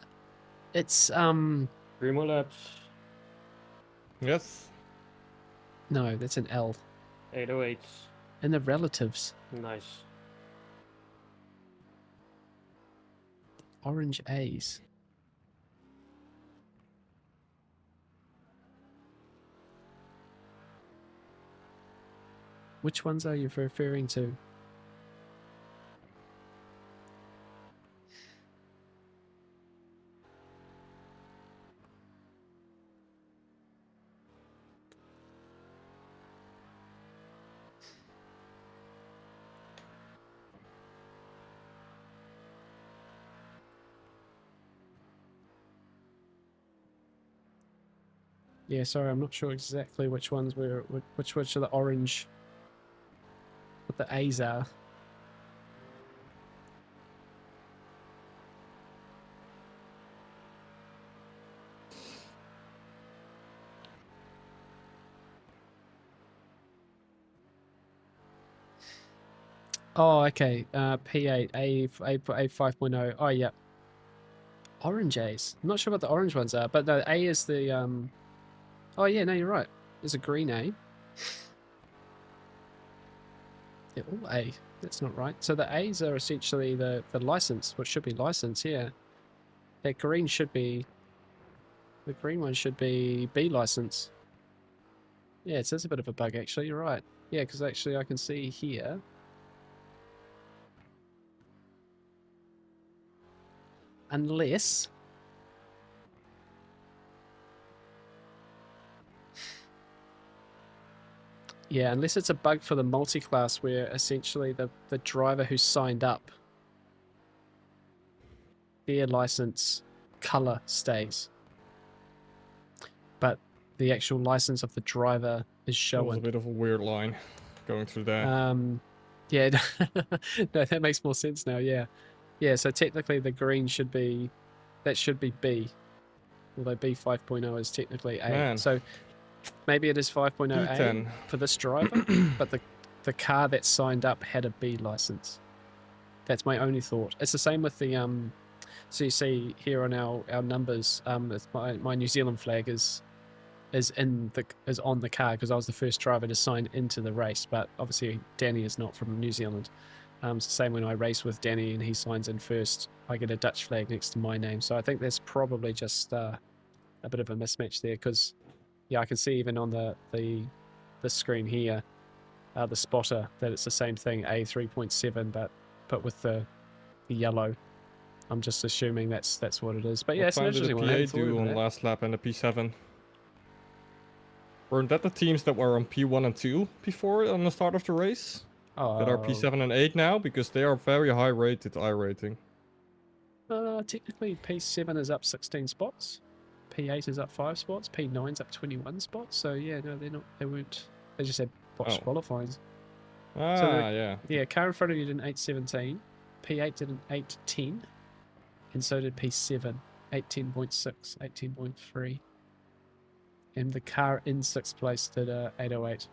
Speaker 1: It's
Speaker 6: 3 more laps.
Speaker 3: Yes.
Speaker 1: no, that's an L.
Speaker 6: 808s.
Speaker 1: And the relatives.
Speaker 6: Nice.
Speaker 1: Orange A's. Which ones are you referring to? Yeah, sorry, I'm not sure exactly which ones which are the orange. What the A's are. Oh, okay. P8, A 5.0. Oh, yeah. Orange A's. I'm not sure what the orange ones are, but no, A is the Oh yeah, no, you're right. There's a green A. They're all A. That's not right. So the A's are essentially the license, what should be license, yeah. That green should be... The green one should be B license. Yeah, it says a bit of a bug actually, you're right. Yeah, because actually I can see here... Unless... Yeah, unless it's a bug for the multi-class where essentially the driver who signed up, their license color stays. But the actual license of the driver is
Speaker 3: That was a
Speaker 1: showing.
Speaker 3: bit of a weird line. going through there.
Speaker 1: Yeah, no, that makes more sense now. Yeah, yeah. So technically, the green should be B, although B 5.0 is technically A.
Speaker 3: Man.
Speaker 1: So maybe it is 5.0 A
Speaker 3: D10.
Speaker 1: for this driver, but the car that signed up had a B license. That's my only thought. It's the same with the So you see here on our numbers, it's my New Zealand flag is on the car because I was the first driver to sign into the race, but obviously Danny is not from New Zealand. It's the same when I race with Danny and he signs in first, I get a Dutch flag next to my name. So I think there's probably just a bit of a mismatch there because, yeah, I can see even on the screen here, the spotter, that it's the same thing, A 3.7, but with the yellow. I'm just assuming that's what it is. But yeah,
Speaker 3: What
Speaker 1: it's an
Speaker 3: time did the
Speaker 1: interesting one. I hadn't
Speaker 3: PA
Speaker 1: thought
Speaker 3: do
Speaker 1: about
Speaker 3: on
Speaker 1: that.
Speaker 3: last lap and the P7? Weren't that the teams that were on P1 and 2 before on the start of the race? That are
Speaker 1: Oh,
Speaker 3: P7 and 8 now? Because they are very high rated iRating.
Speaker 1: technically P7 is up 16 spots. P8 is up 5 spots. P9's up 21 spots. So yeah, no, they weren't. They just had botched
Speaker 3: Oh.
Speaker 1: qualifying.
Speaker 3: Ah, yeah.
Speaker 1: Yeah, car in front of you did an 8.17. P8 did an 8.10. And so did P7. 18.6, 18.3. And the car in 6th place did 8.08.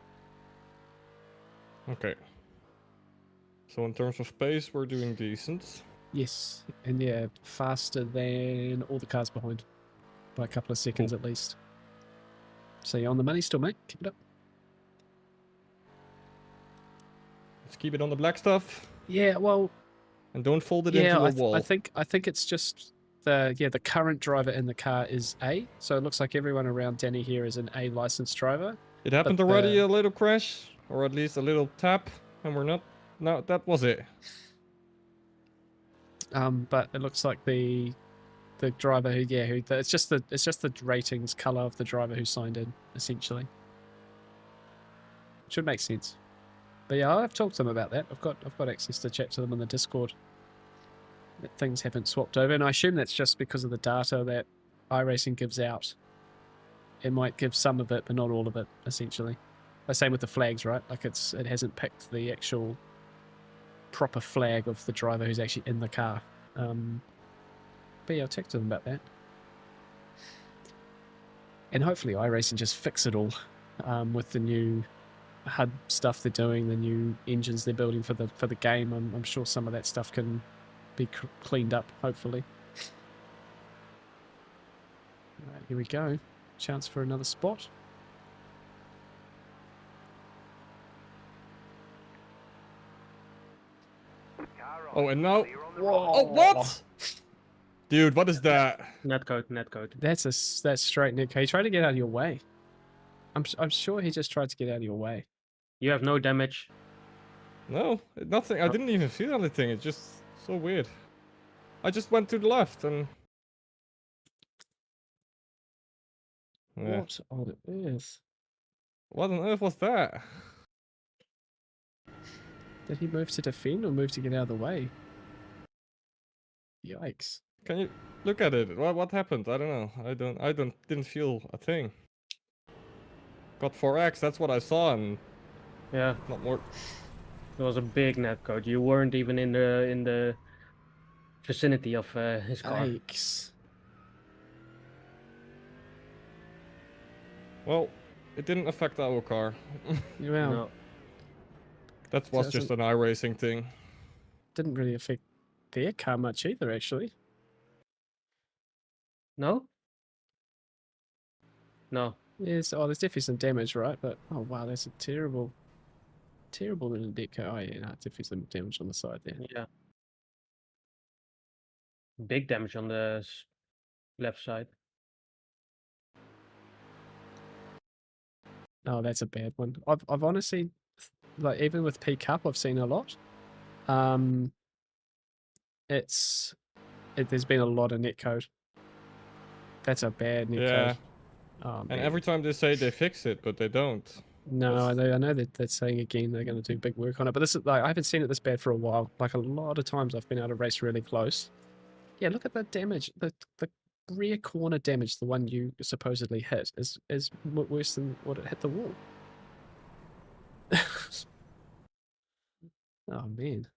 Speaker 3: Okay. So in terms of pace, we're doing decent.
Speaker 1: Yes, and yeah, faster than all the cars behind. By a couple of seconds at least. So you're on the money still, mate. Keep it up.
Speaker 3: Let's keep it on the black stuff.
Speaker 1: Yeah, well,
Speaker 3: And don't fold it
Speaker 1: yeah,
Speaker 3: into a wall.
Speaker 1: I think it's just the current driver in the car is A. So it looks like everyone around Danny here is an A licensed driver.
Speaker 3: It happened
Speaker 1: but
Speaker 3: already, a little crash. Or at least a little tap. And we're not... No, that was it.
Speaker 1: But it looks like the driver it's just the ratings color of the driver who signed in essentially. Should make sense. But yeah, I've talked to them about that. I've got access to chat to them on the Discord. That things haven't swapped over, and I assume that's just because of the data that iRacing gives out. It might give some of it, but not all of it, essentially. The same with the flags, right? Like it hasn't picked the actual proper flag of the driver who's actually in the car. But yeah, I'll talk to them about that. And hopefully iRacing just fix it all with the new HUD stuff they're doing, the new engines they're building for the game. I'm sure some of that stuff can be cleaned up, hopefully. Alright, here we go. Chance for another spot.
Speaker 3: Oh, and now... Oh, what? Dude, what is that?
Speaker 6: Netcode.
Speaker 1: That's straight Nick. He tried to get out of your way. I'm sure he just tried to get out of your way.
Speaker 6: You have no damage.
Speaker 3: No, nothing. I didn't even feel anything. It's just so weird. I just went to the left and... Yeah.
Speaker 1: What on earth?
Speaker 3: What on earth was that?
Speaker 1: Did he move to defend or move to get out of the way? Yikes.
Speaker 3: Can you look at it? What happened? I don't know. Didn't feel a thing. Got 4x, that's what I saw, and
Speaker 6: Yeah,
Speaker 3: not more.
Speaker 6: it was a big netcode. You weren't even in the vicinity of his car.
Speaker 1: Yikes.
Speaker 3: Well, it didn't affect our car.
Speaker 1: Well,
Speaker 6: No.
Speaker 3: That was just an iRacing thing.
Speaker 1: didn't really affect their car much either, actually.
Speaker 6: No? No.
Speaker 1: Yes, there's definitely some damage, right? But, oh wow, that's a terrible little deco. Oh yeah, no, definitely some damage on the side there.
Speaker 6: Yeah. Big damage on the left side.
Speaker 1: Oh, that's a bad one. I've honestly, like, even with P Cup, I've seen a lot. There's been a lot of netcode. That's a bad netcode.
Speaker 3: Yeah.
Speaker 1: Oh, man.
Speaker 3: And every time they say they fix it, but they don't.
Speaker 1: No, I know that they're saying again they're going to do big work on it, but this is like, I haven't seen it this bad for a while. Like a lot of times I've been able to race really close. Yeah, look at the damage. The rear corner damage, the one you supposedly hit, is worse than what it hit the wall. Oh man.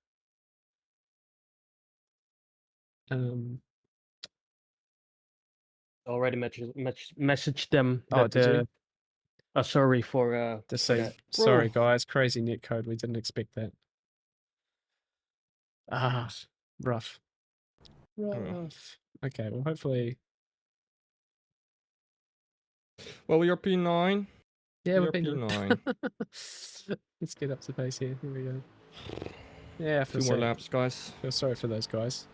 Speaker 1: Um.
Speaker 4: Already messaged them
Speaker 1: Oh,
Speaker 4: that
Speaker 1: did you?
Speaker 4: sorry for
Speaker 1: Just
Speaker 4: for
Speaker 1: say
Speaker 4: that.
Speaker 1: sorry,
Speaker 3: Bro.
Speaker 1: guys. Crazy netcode. We didn't expect that. Ah, rough. Rough. Okay. Well, hopefully.
Speaker 3: Well, we are P9.
Speaker 1: Yeah,
Speaker 3: We
Speaker 1: we've
Speaker 3: are
Speaker 1: been.
Speaker 3: P9.
Speaker 1: Let's get up to pace here. Here we go. Yeah, I feel
Speaker 3: 2 more
Speaker 1: sorry.
Speaker 3: laps, guys.
Speaker 1: Feel sorry for those guys.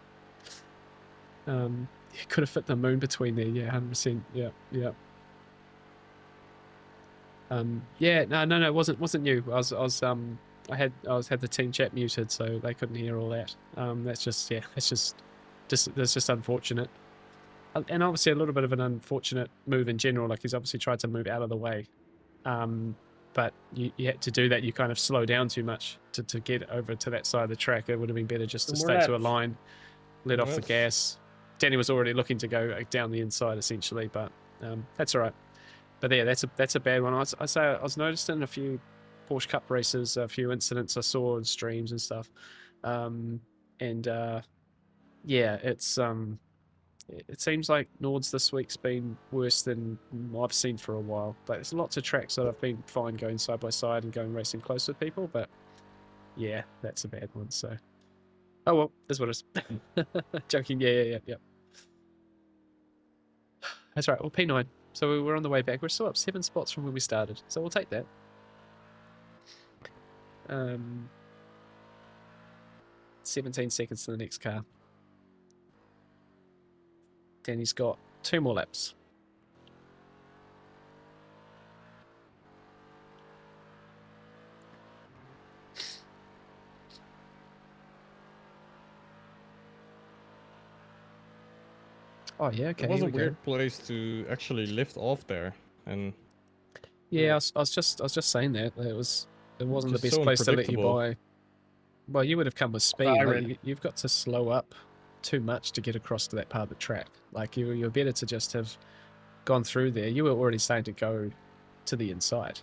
Speaker 1: You could have fit the moon between there. Yeah, 100%. Yeah, yeah. Yeah. No. It wasn't you. I had the team chat muted, so they couldn't hear all that. That's just that's just unfortunate. And obviously a little bit of an unfortunate move in general. Like he's obviously tried to move out of the way. But you had to do that. You kind of slow down too much to get over to that side of the track. It would have been better just to
Speaker 4: Two more
Speaker 1: stay to a
Speaker 4: laps.
Speaker 1: line, let off the
Speaker 3: Laps.
Speaker 1: gas. Danny was already looking to go down the inside essentially, but that's all right. But yeah, that's a bad one. I was noticing a few Porsche Cup races, a few incidents I saw in streams and stuff, yeah, it seems like Nords this week's been worse than I've seen for a while. But there's lots of tracks that I've been fine going side by side and going racing close with people. But yeah, that's a bad one. So, oh well, that's what it is. Joking. Yeah. That's right. Well, P9. So we're on the way back. We're still up 7 spots from where we started. So we'll take that. 17 seconds to the next car. Danny's got 2 more laps. Oh yeah, okay.
Speaker 3: It was
Speaker 1: here
Speaker 3: a
Speaker 1: we go.
Speaker 3: weird place to actually lift off there, and
Speaker 1: Yeah, I was just saying that it wasn't the
Speaker 3: just
Speaker 1: best
Speaker 3: so
Speaker 1: place to let you
Speaker 3: unpredictable.
Speaker 1: by. Well, you would have come with speed. Like
Speaker 4: Siren.
Speaker 1: you've got to slow up too much to get across to that part of the track. Like you're better to just have gone through there. You were already starting to go to the inside,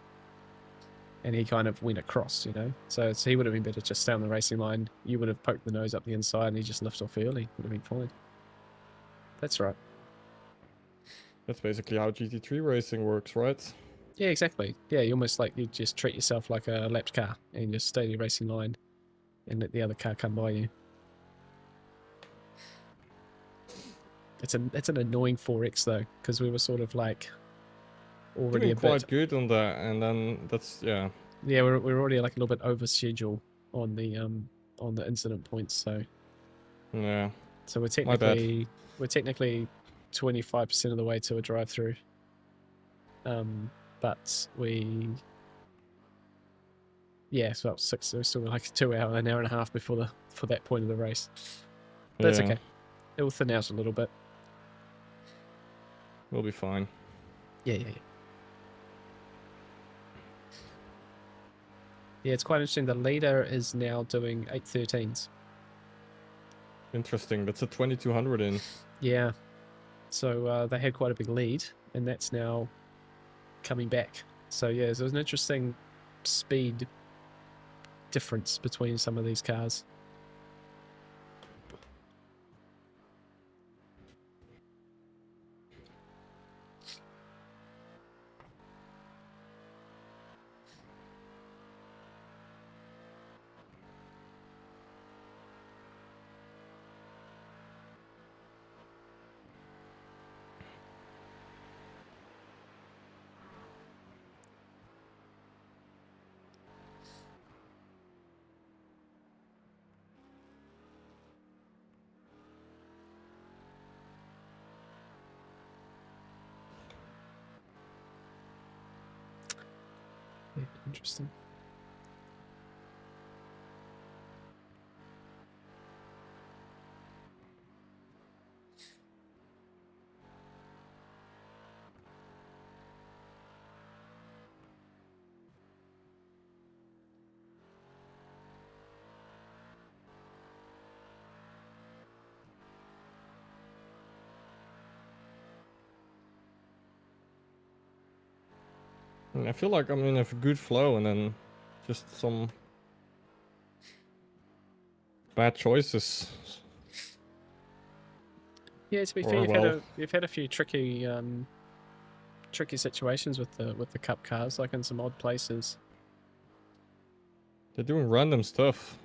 Speaker 1: and he kind of went across. So he would have been better just stay on the racing line. You would have poked the nose up the inside, and he just lifted off early. Would have been fine. That's right.
Speaker 3: That's basically how GT3 racing works, right?
Speaker 1: Yeah, exactly. Yeah, you almost like you just treat yourself like a lapped car and just stay in your racing line and let the other car come by you. It's an annoying 4X though, because we were sort of like already
Speaker 3: Doing
Speaker 1: a
Speaker 3: quite
Speaker 1: bit.
Speaker 3: good on that, and then that's
Speaker 1: Yeah, we're already like a little bit over schedule on the incident points. So
Speaker 3: yeah.
Speaker 1: we're
Speaker 3: My bad.
Speaker 1: technically 25% of the way to a drive-through. But it's about 6. So we're still like an hour and a half before that point of the race. But it's
Speaker 3: Yeah.
Speaker 1: okay. It will thin out a little bit.
Speaker 3: We'll be fine.
Speaker 1: Yeah. Yeah, it's quite interesting. The leader is now doing 813s.
Speaker 3: Interesting. That's a 2200 in.
Speaker 1: Yeah. So they had quite a big lead, and that's now coming back. So yeah, there's an interesting speed difference between some of these cars. Yeah, interesting.
Speaker 3: I feel like I'm in a good flow, and then just some bad choices.
Speaker 1: Yeah, to be
Speaker 3: Or
Speaker 1: fair,
Speaker 3: well-
Speaker 1: you've had a few tricky situations with the cup cars, like in some odd places.
Speaker 3: They're doing random stuff.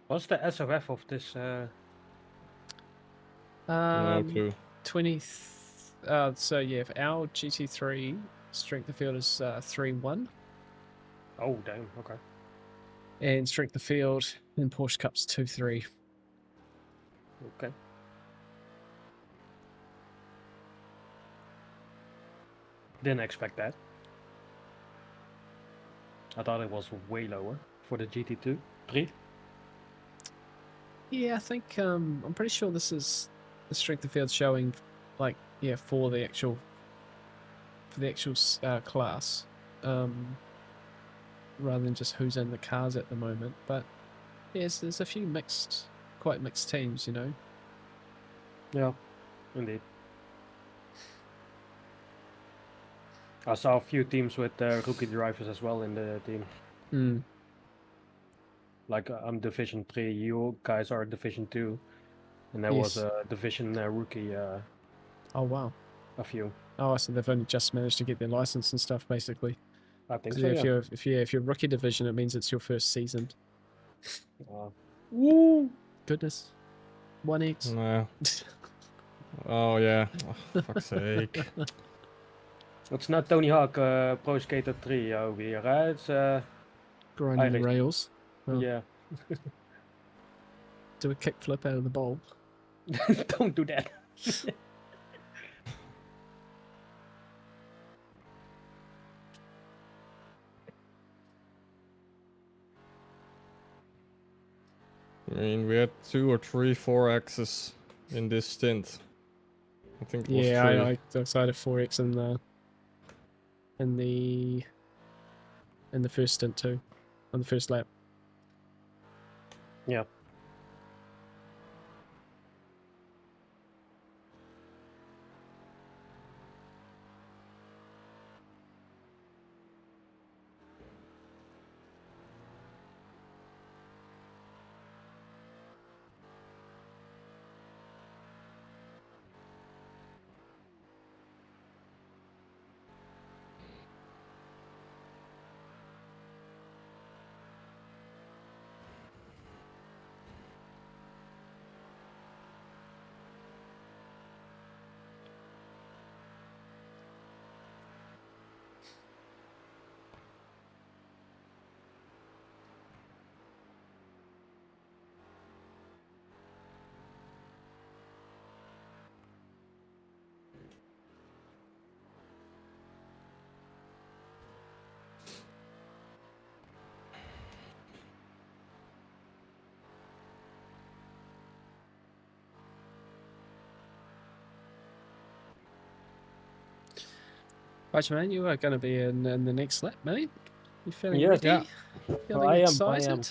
Speaker 4: What's the SOF of this?
Speaker 3: No
Speaker 1: Um,
Speaker 3: clue.
Speaker 1: 20. So yeah, for our GT3 strength of field is 3-1,
Speaker 4: Oh, damn. Okay.
Speaker 1: and strength of field in Porsche Cups 2-3.
Speaker 4: Okay. Didn't expect that. I thought it was way lower for the GT2 3.
Speaker 1: Yeah, I think I'm pretty sure this is the strength of field showing, like, yeah, for the actual class, rather than just who's in the cars at the moment. But yes, there's a few quite mixed teams, you know.
Speaker 4: Yeah, indeed. I saw a few teams with rookie drivers as well in the team.
Speaker 1: Mm.
Speaker 4: Like I'm Division 3, you guys are Division 2, and there was
Speaker 1: Yes.
Speaker 4: a Division rookie,
Speaker 1: Oh wow.
Speaker 4: a few.
Speaker 1: Oh, so they've only just managed to get their license and stuff, basically.
Speaker 4: I think
Speaker 1: 'Cause
Speaker 4: so.
Speaker 1: yeah,
Speaker 4: Yeah.
Speaker 1: if you're rookie division, it means it's your first season.
Speaker 4: Woo!
Speaker 1: Goodness, 1x.
Speaker 3: Nah. Oh yeah. Oh, fuck's sake.
Speaker 4: It's not Tony Hawk Pro Skater 3 over here, right? It's
Speaker 1: Grinding the
Speaker 4: iRacing.
Speaker 1: rails. Oh.
Speaker 4: Yeah.
Speaker 1: Do a kickflip out of the bowl.
Speaker 4: Don't do that.
Speaker 3: I mean, we had 2 or 3 4Xs in this stint. I think it was 3.
Speaker 1: Yeah, I decided 4x in the first stint too, on the first lap.
Speaker 4: Yeah.
Speaker 1: Right, man, you are going to be in the next lap, mate. You feeling
Speaker 4: Yes.
Speaker 1: ready?
Speaker 3: Yeah.
Speaker 1: Feeling
Speaker 4: I am.
Speaker 1: excited?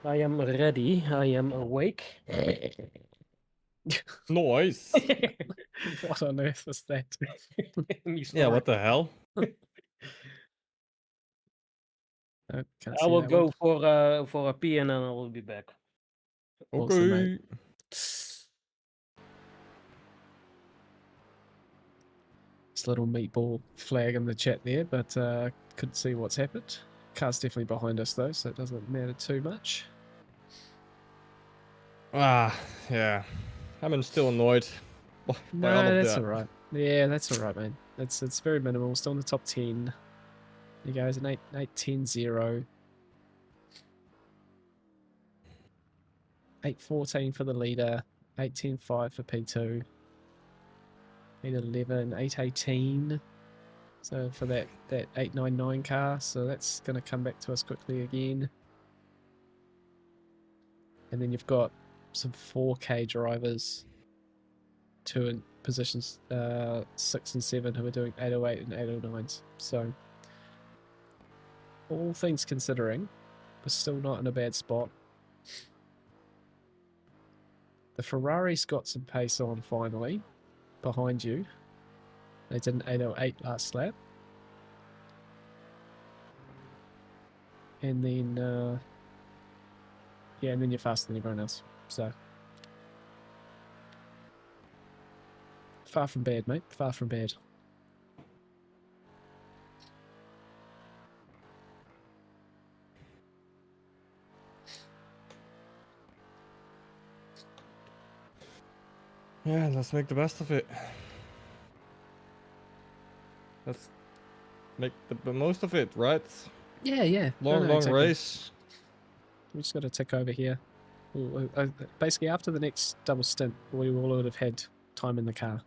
Speaker 4: I am ready. I am awake.
Speaker 3: Nice.
Speaker 1: What on earth was that?
Speaker 3: Yeah, what the hell?
Speaker 1: I can't
Speaker 4: I
Speaker 1: see
Speaker 4: will
Speaker 1: that
Speaker 4: go
Speaker 1: one.
Speaker 4: for a pee and then I will be back.
Speaker 1: Awesome,
Speaker 3: Okay.
Speaker 1: mate. This little meatball flag in the chat there, but couldn't see what's happened. Car's definitely behind us though, so it doesn't matter too much.
Speaker 3: Ah, yeah. I'm still annoyed by all
Speaker 1: No,
Speaker 3: of
Speaker 1: that's
Speaker 3: that.
Speaker 1: alright. Yeah, that's alright, man. It's very minimal. Still in the top 10. You guys, an 8-10-0. 8-14 for the leader. 8-10-5 for P2. 8-11, 8-18. So for that 899 car, so that's going to come back to us quickly again. And then you've got some 4K drivers, 2 in positions 6 and 7 who are doing 808 and 809s. So all things considering, we're still not in a bad spot. The Ferrari's got some pace on finally, behind you. They did an 808 last lap. And then, yeah, and then you're faster than everyone else. So, far from bad, mate. Far from bad.
Speaker 3: Yeah, let's make the best of it. Let's make the most of it, right?
Speaker 1: Yeah, yeah. No,
Speaker 3: Long,
Speaker 1: no,
Speaker 3: long
Speaker 1: exactly.
Speaker 3: race.
Speaker 1: We just got to tick over here. Basically, after the next double stint, we all would have had time in the car.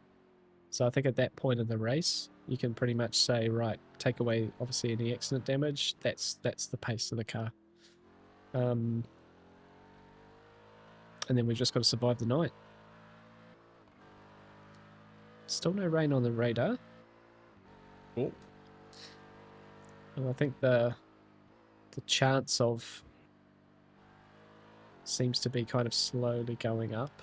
Speaker 1: So I think at that point in the race, you can pretty much say, right, take away obviously any accident damage. That's the pace of the car. And then we've just got to survive the night. Still no rain on the radar.
Speaker 3: Cool.
Speaker 1: And I think the chance of seems to be kind of slowly going up.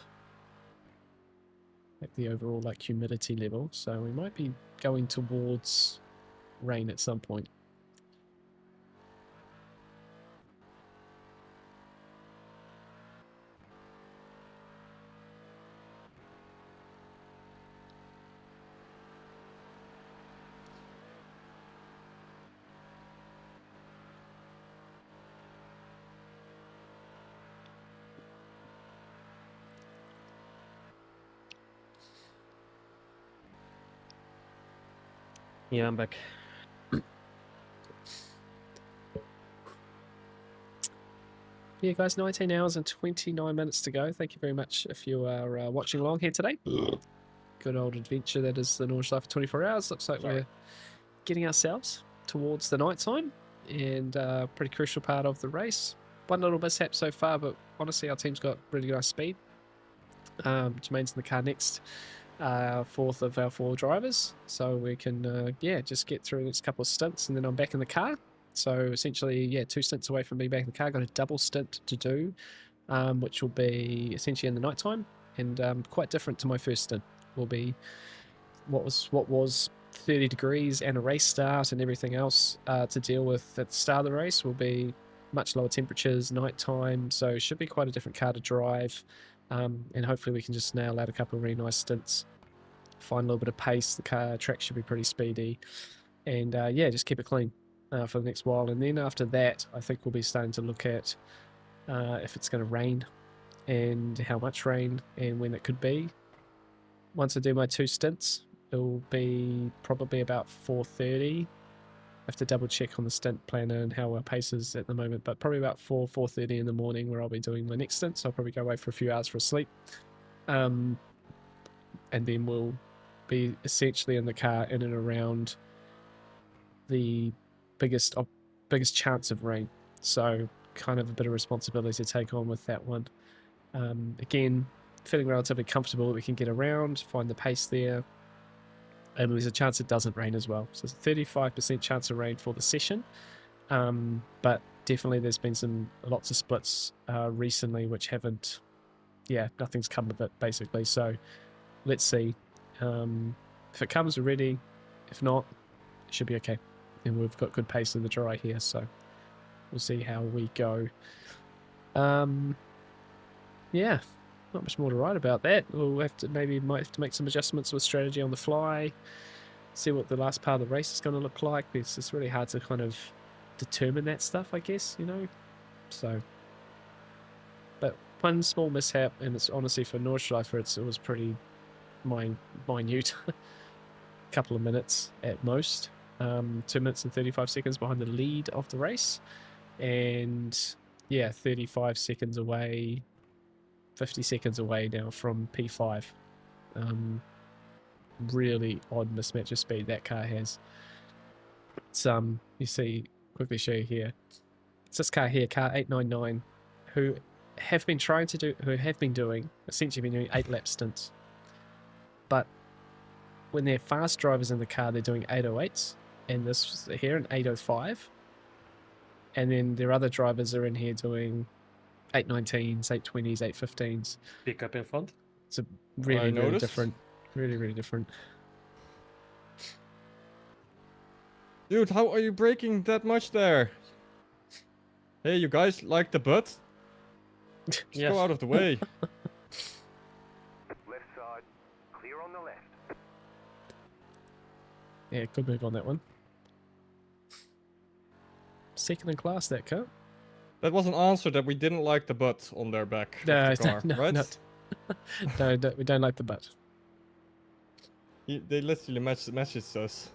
Speaker 1: Like the overall like humidity level. So we might be going towards rain at some point.
Speaker 6: Yeah, I'm back.
Speaker 1: Yeah, guys, 19 hours and 29 minutes to go. Thank you very much if you are watching along here today. Good old adventure that is the Nordschleife for 24 hours. Looks like we're getting ourselves towards the night time and pretty crucial part of the race. One little mishap so far, but honestly, our team's got really nice speed. Jermaine's in the car next. Fourth of our 4 drivers, so we can yeah, just get through the next couple of stints and then I'm back in the car. So essentially, yeah, 2 stints away from being back in the car. Got a double stint to do, which will be essentially in the night time and quite different to my first stint. Will be what was 30 degrees and a race start and everything else to deal with at the start of the race. Will be much lower temperatures, night time, so should be quite a different car to drive. And hopefully we can just nail out a couple of really nice stints, find a little bit of pace. The track should be pretty speedy, and yeah, just keep it clean for the next while. And then after that, I think we'll be starting to look at if it's going to rain and how much rain and when it could be. Once I do my 2 stints, it'll be probably about 4:30. I have to double check on the stint planner and how our pace is at the moment, but probably about 4:30 in the morning where I'll be doing my next stint. So I'll probably go away for a few hours for a sleep. And then we'll be essentially in the car in and around the biggest chance of rain. So kind of a bit of responsibility to take on with that one. Again, feeling relatively comfortable that we can get around, find the pace there. And there's a chance it doesn't rain as well. So it's a 35% chance of rain for the session. But definitely there's been lots of splits recently which haven't, yeah, nothing's come of it basically. So let's see. If it comes, we're ready. If not, it should be okay. And we've got good pace in the dry here, so we'll see how we go. Yeah. Not much more to write about that. We'll have to might have to make some adjustments with strategy on the fly, see what the last part of the race is going to look like. It's really hard to kind of determine that stuff, I guess, you know. So, but one small mishap, and it's honestly for Nordschleife, it was pretty minute, a couple of minutes at most. 2 minutes and 35 seconds behind the lead of the race, and yeah, 35 seconds away. 50 seconds away now from P5. Really odd mismatch of speed that car has. It's you see, quickly show you here. It's this car here, car 899, who have been doing essentially 8-lap stints. But when they're fast drivers in the car, they're doing 808s, and this here an 805. And then their other drivers are in here doing 819s, 820s, 815s.
Speaker 4: Pick up in front.
Speaker 1: It's a really
Speaker 3: noticed.
Speaker 1: different. Really different.
Speaker 3: Dude, how are you braking that much there? Hey, you guys like the butt? Just
Speaker 4: Yes.
Speaker 3: go out of the way.
Speaker 5: Left side, clear on the left.
Speaker 1: Yeah, good move on that one. Second in class, that car.
Speaker 3: That was an answer that we didn't like the butt on their back of the car, right?
Speaker 1: No, we don't like the butt.
Speaker 3: They literally matches us.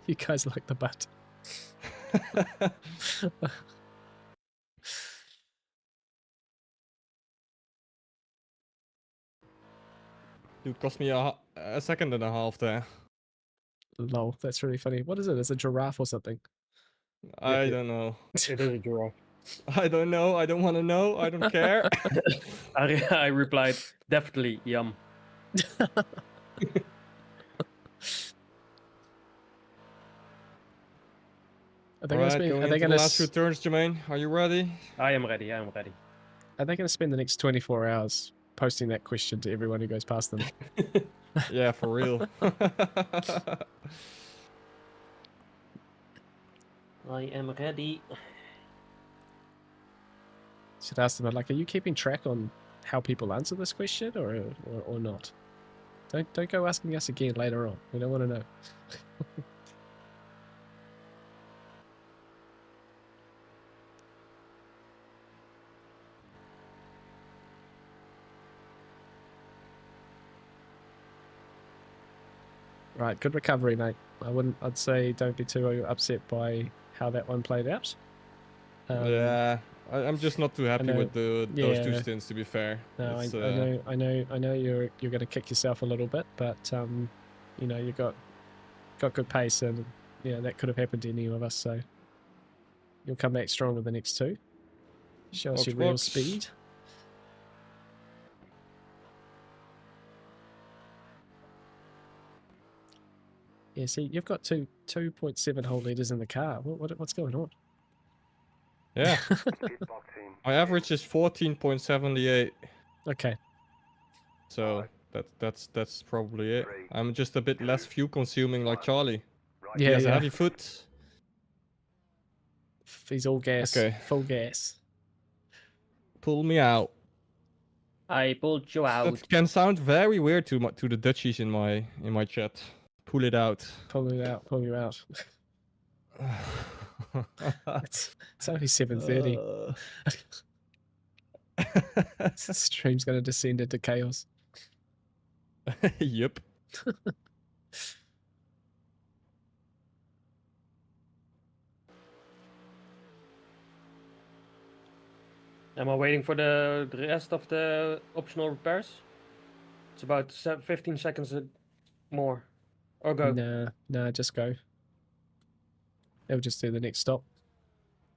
Speaker 1: You guys like the butt.
Speaker 3: Dude, cost me a second and a half there.
Speaker 1: Lol, that's really funny. What is it? It's a giraffe or something.
Speaker 3: I don't know.
Speaker 4: It is a giraffe.
Speaker 3: I don't know. I don't want to know. I don't care.
Speaker 4: I replied, definitely yum.
Speaker 1: Are they
Speaker 3: Alright,
Speaker 1: gonna
Speaker 3: going
Speaker 1: are they
Speaker 3: into the
Speaker 1: gonna
Speaker 3: last few turns, Jermaine. Are you ready?
Speaker 4: I am ready.
Speaker 1: are they gonna spend the next 24 hours posting that question to everyone who goes past them?
Speaker 3: Yeah, for real.
Speaker 4: I am ready.
Speaker 1: Should ask them like, are you keeping track on how people answer this question or not? Don't go asking us again later on. We don't want to know. Right, good recovery, mate. I'd say don't be too upset by how that one played out.
Speaker 3: Yeah, I'm just not too happy
Speaker 1: know-
Speaker 3: with those two
Speaker 1: yeah.
Speaker 3: stints. To be fair,
Speaker 1: No,
Speaker 3: It's,
Speaker 1: I know you're going to kick yourself a little bit, but you know, you got good pace, and yeah, that could have happened to any of us. So you'll come back strong with the next two. Show us
Speaker 3: Box,
Speaker 1: your real
Speaker 3: box.
Speaker 1: speed. Yeah, see, you've got 2.7 whole liters in the car. What's going on?
Speaker 3: Yeah,
Speaker 5: Pit box in.
Speaker 3: my average is 14.78,
Speaker 1: Okay.
Speaker 3: so that's probably it.
Speaker 5: 3,
Speaker 3: I'm just a bit less fuel consuming like Charlie.
Speaker 5: right.
Speaker 3: He
Speaker 1: Yeah,
Speaker 3: has a
Speaker 1: yeah.
Speaker 3: heavy foot.
Speaker 1: He's all gas.
Speaker 3: Okay.
Speaker 1: Full gas.
Speaker 3: Pull me out.
Speaker 4: I pulled you out.
Speaker 3: That can sound very weird to the Dutchies in my chat. Pull it out.
Speaker 1: Pull you out. Pull you out. It's only 7:30. This stream's going to descend into chaos.
Speaker 3: Yep.
Speaker 4: Am I waiting for the rest of the optional repairs? It's about 15 seconds more. Or go.
Speaker 1: Nah, just go. They'll just do the next stop.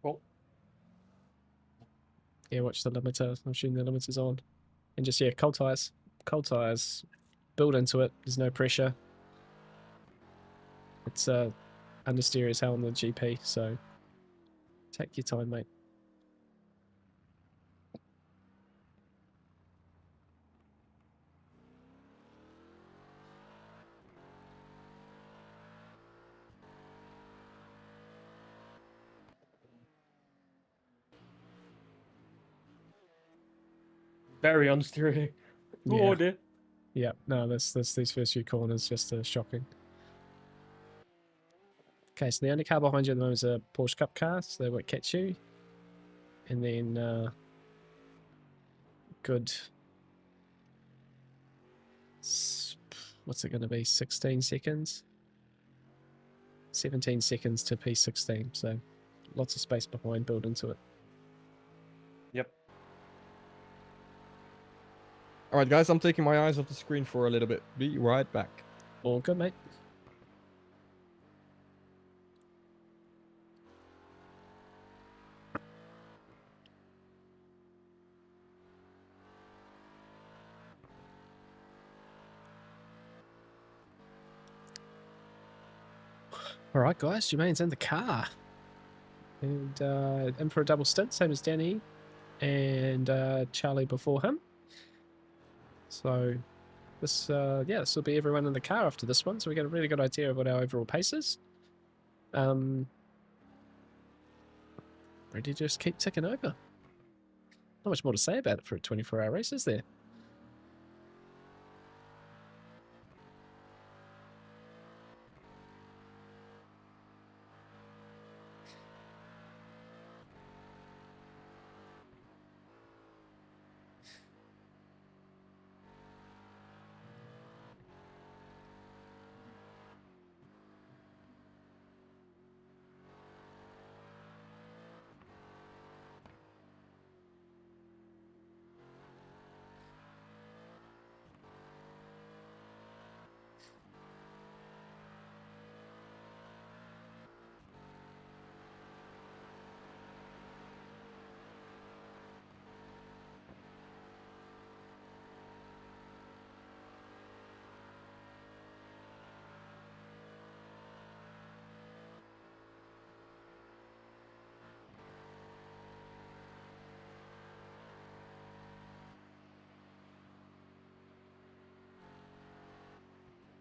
Speaker 4: Cool.
Speaker 1: Yeah, watch the limiter. I'm assuming the limiter's on. And just, yeah, cold tires. Cold tires. Build into it. There's no pressure. It's understeer as hell on the GP, so take your time, mate.
Speaker 4: Very unsteering.
Speaker 1: Yeah.
Speaker 4: Oh, dear.
Speaker 1: Yeah, no, these first few corners just shocking. Okay, so the only car behind you at the moment is a Porsche Cup car, so they won't catch you. And then good. What's it going to be? 16 seconds? 17 seconds to P16, so lots of space behind, build into it.
Speaker 4: Yep.
Speaker 3: Alright guys, I'm taking my eyes off the screen for a little bit. Be right back.
Speaker 1: All good, mate. All right, guys, Jermaine's in the car. And in for a double stint, same as Danny and Charlie before him. So this, yeah, this will be everyone in the car after this one. So we get a really good idea of what our overall pace is. Ready to just keep ticking over. Not much more to say about it for a 24-hour race, is there?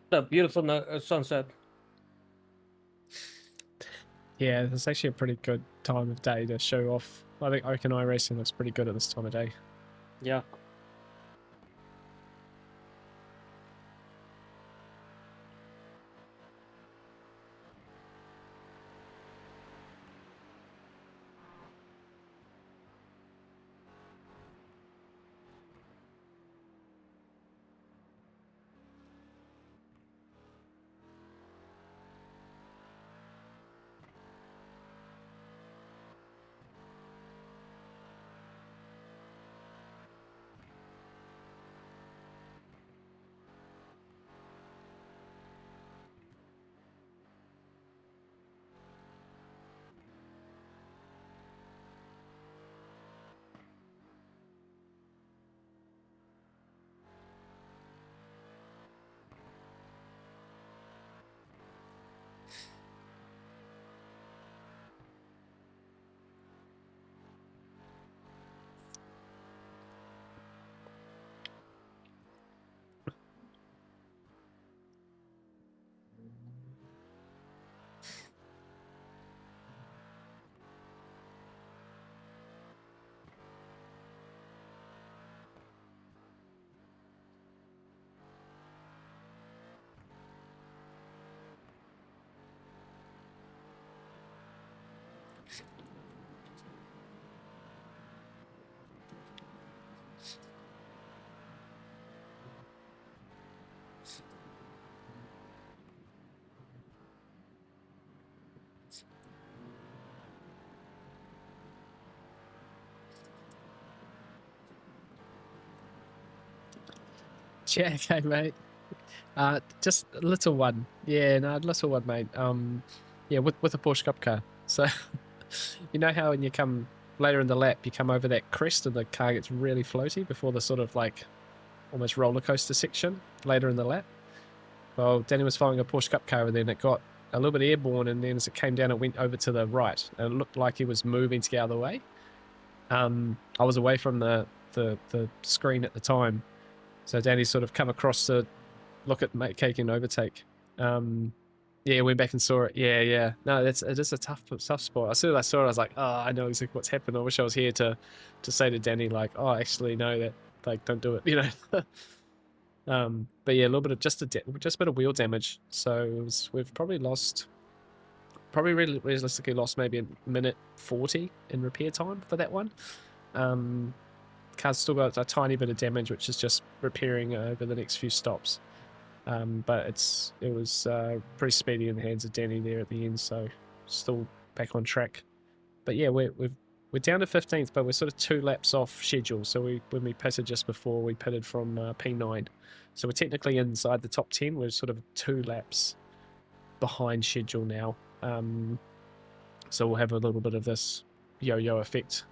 Speaker 4: A beautiful sunset.
Speaker 1: Yeah, it's actually a pretty good time of day to show off. I reckon iRacing looks pretty good at this time of day.
Speaker 4: Yeah.
Speaker 1: Yeah, okay, mate. Just a little one. Yeah, no, little one, mate. Yeah, with a Porsche Cup car. So, you know how when you come later in the lap, you come over that crest and the car gets really floaty before the sort of like almost roller coaster section later in the lap? Well, Danny was following a Porsche Cup car and then it got a little bit airborne, and then as it came down, it went over to the right and it looked like he was moving to get out of the way. I was away from the screen at the time, so Danny sort of come across to look at cake and overtake. Yeah, went back and saw it. Yeah. No, it is a tough spot. As soon as I saw it, I was like, oh, I know exactly what's happened. I wish I was here to say to Danny, like, oh, actually, no, that, like, don't do it, you know. But yeah, a little bit of just a bit of wheel damage. So we've probably realistically lost maybe a minute 40 in repair time for that one. Car's still got a tiny bit of damage, which is just repairing over the next few stops. But it was pretty speedy in the hands of Danny there at the end, so still back on track. But yeah, we're down to 15th, but we're sort of 2 laps off schedule. So when we pitted just before, we pitted from P9, so we're technically inside the top 10. We're sort of 2 laps behind schedule now. So we'll have a little bit of this yo-yo effect.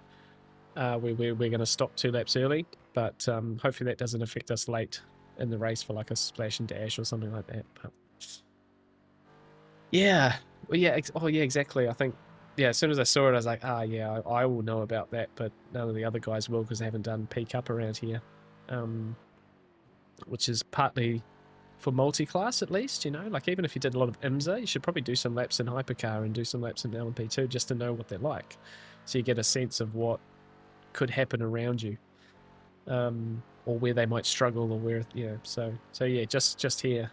Speaker 1: We're going to stop 2 laps early, but hopefully that doesn't affect us late in the race for like a splash and dash or something like that. But yeah, Well, yeah. Oh, yeah. Exactly. I think. Yeah. As soon as I saw it, I was like, ah, yeah, I will know about that, but none of the other guys will because they haven't done peak up around here, which is partly for multi-class at least. You know, like even if you did a lot of IMSA, you should probably do some laps in hypercar and do some laps in LMP2 just to know what they're like, so you get a sense of what could happen around you, or where they might struggle, or where So yeah, just here.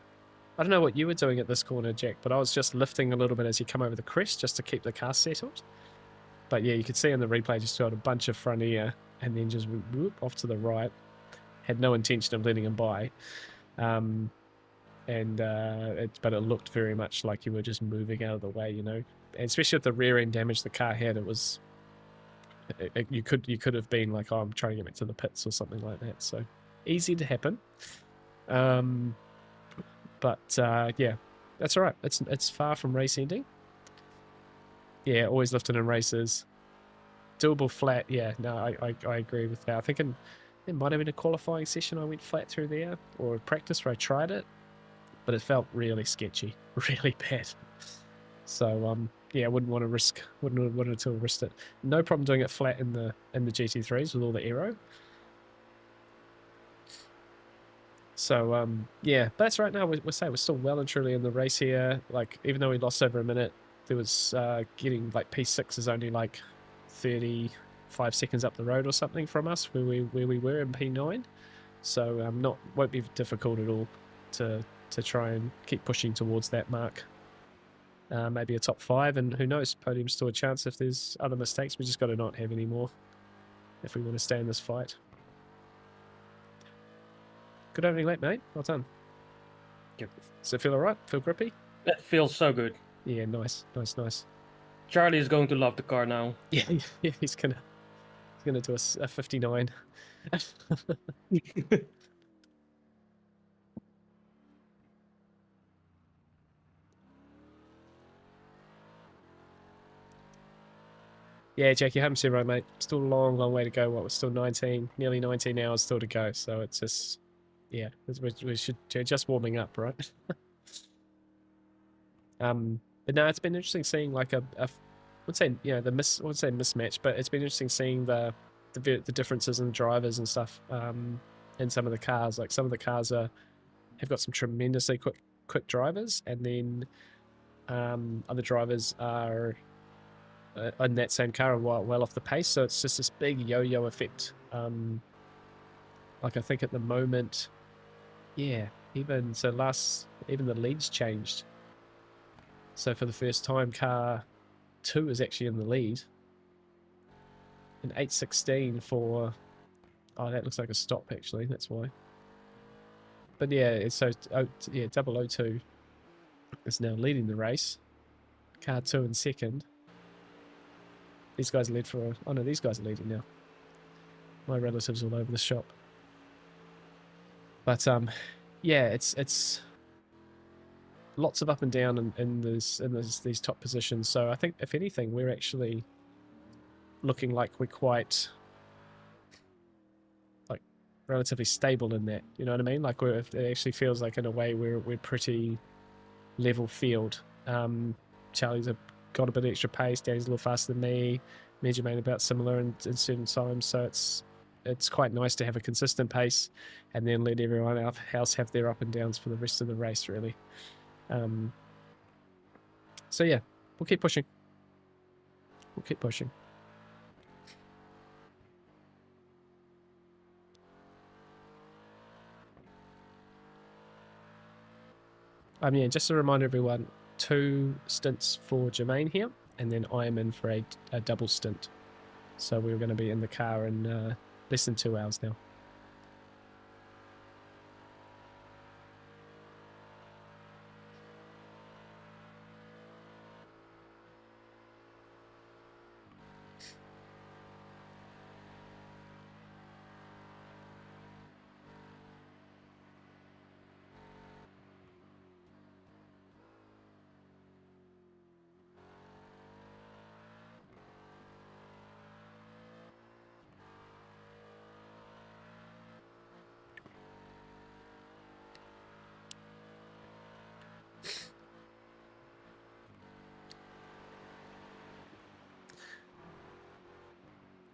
Speaker 1: I don't know what you were doing at this corner, Jack, but I was just lifting a little bit as you come over the crest just to keep the car settled. But yeah, you could see in the replay just got a bunch of front air and then just whoop off to the right. Had no intention of letting him by. But it looked very much like you were just moving out of the way, you know. And especially with the rear end damage the car had, it was... you could have been like, oh, I'm trying to get back to the pits or something like that. So easy to happen. Yeah, that's all right. It's far from race ending. Yeah, always lifting in races. Doable flat. Yeah, no, I agree with that. I think it might have been a qualifying session I went flat through there, or a practice where I tried it, but it felt really sketchy, really bad. So yeah, I wouldn't want to risk. Wouldn't at all risk it. No problem doing it flat in the GT3s with all the aero. So yeah, but that's right. Now we're still well and truly in the race here. Like, even though we lost over a minute, there was getting like P6 is only like 35 seconds up the road or something from us where we were in P9. So won't be difficult at all to try and keep pushing towards that mark. Maybe a top 5, and who knows, podium's still a chance if there's other mistakes. We just got to not have any more if we want to stay in this fight. Good opening lap, mate. Well done.
Speaker 4: Yep.
Speaker 1: Does it feel alright? Feel grippy?
Speaker 4: It feels so good.
Speaker 1: Yeah, nice.
Speaker 4: Charlie is going to love the car now.
Speaker 1: Yeah, he's gonna do a 59. Yeah, Jack, you haven't seen right, mate. Still a long way to go. What, we're still nearly 19 hours still to go. So it's just, yeah, we should just warming up, right? But no, it's been interesting seeing like I would say, I wouldn't say mismatch, but it's been interesting seeing the differences in drivers and stuff in some of the cars. Like some of the cars have got some tremendously quick drivers, and then other drivers are in that same car and well off the pace. So it's just this big yo-yo effect. Like I think at the moment, yeah, even the lead's changed. So for the first time, car 2 is actually in the lead. And 8:16 for... Oh, that looks like a stop, actually. That's why. But yeah, it's so... yeah, 002 is now leading the race. Car 2 in second. These guys lead for... Oh, no, these guys are leading now. My relatives all over the shop. But, yeah, it's lots of up and down in these top positions. So I think, if anything, we're actually looking like we're quite like relatively stable in that. You know what I mean? Like it actually feels like in a way we're pretty level field. Charlie's got a bit of extra pace. Danny's a little faster than me. Me and Jermaine about similar in certain times. So it's quite nice to have a consistent pace and then let everyone else have their up and downs for the rest of the race, really. So yeah, we'll keep pushing. We'll keep pushing. Yeah, just to remind everyone, 2 stints for Jermaine here, and then I am in for a double stint. So we're going to be in the car in less than 2 hours now.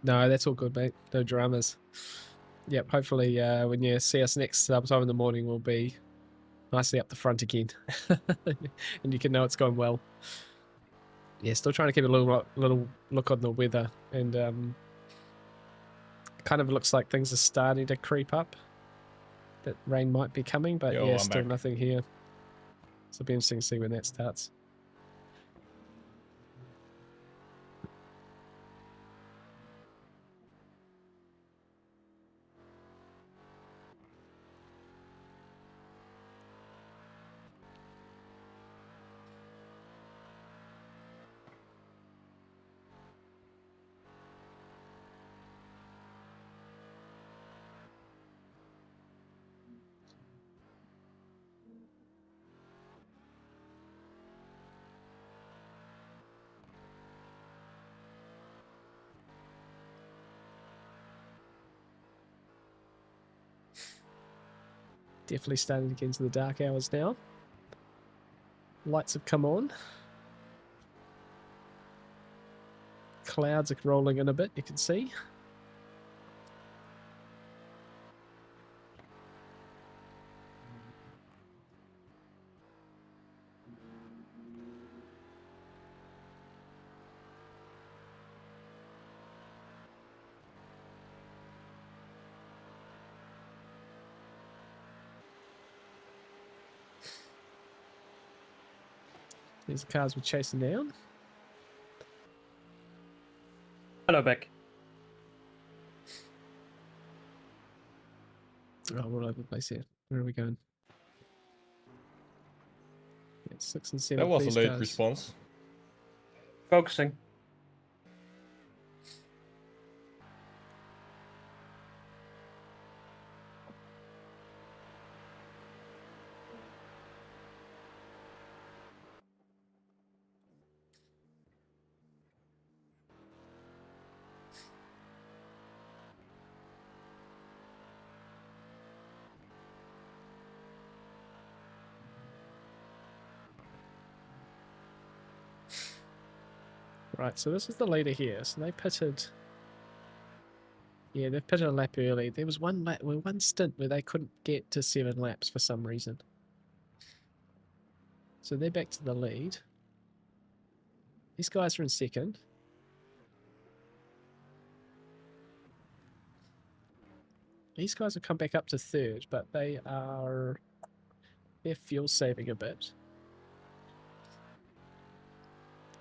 Speaker 1: No, that's all good, mate. No dramas. Yep, hopefully when you see us next sometime in the morning, we'll be nicely up the front again. And you can know it's going well. Yeah, still trying to keep a little look on the weather. And kind of looks like things are starting to creep up. That rain might be coming, but
Speaker 3: Yo,
Speaker 1: yeah,
Speaker 3: I'm
Speaker 1: still
Speaker 3: back.
Speaker 1: nothing here. So it'll be interesting to see when that starts. Definitely starting to get into the dark hours now. Lights have come on. Clouds are rolling in a bit, you can see. These cars we're chasing down.
Speaker 4: Hello, Beck.
Speaker 1: Oh, we're all over the place here. Where are we going? Yeah, 6 and 7.
Speaker 3: That was a
Speaker 1: these
Speaker 3: late
Speaker 1: cars.
Speaker 3: response.
Speaker 4: Focusing.
Speaker 1: Right, so this is the leader here. So they pitted. Yeah, they've pitted a lap early. There was one lap, well, one stint where they couldn't get to 7 laps for some reason. So they're back to the lead. These guys are in second. These guys have come back up to third, but they're fuel saving a bit.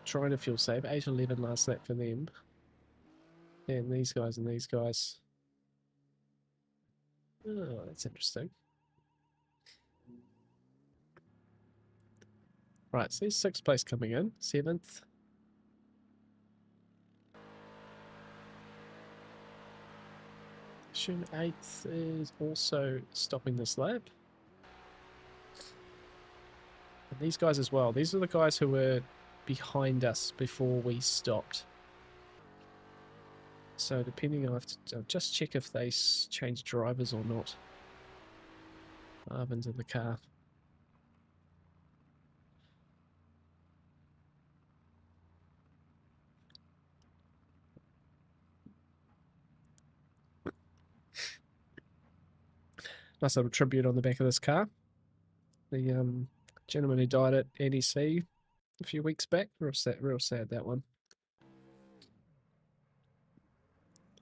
Speaker 1: Trying to fuel save. 8:11 last lap for them. And these guys and these guys. Oh, that's interesting. Right, so there's 6th place coming in. 7th. Assume 8th is also stopping this lap. And these guys as well. These are the guys who were behind us before we stopped. So depending, I'll just check if they change drivers or not. Marvin's in the car. Nice little tribute on the back of this car. The gentleman who died at NEC a few weeks back. Real sad that one.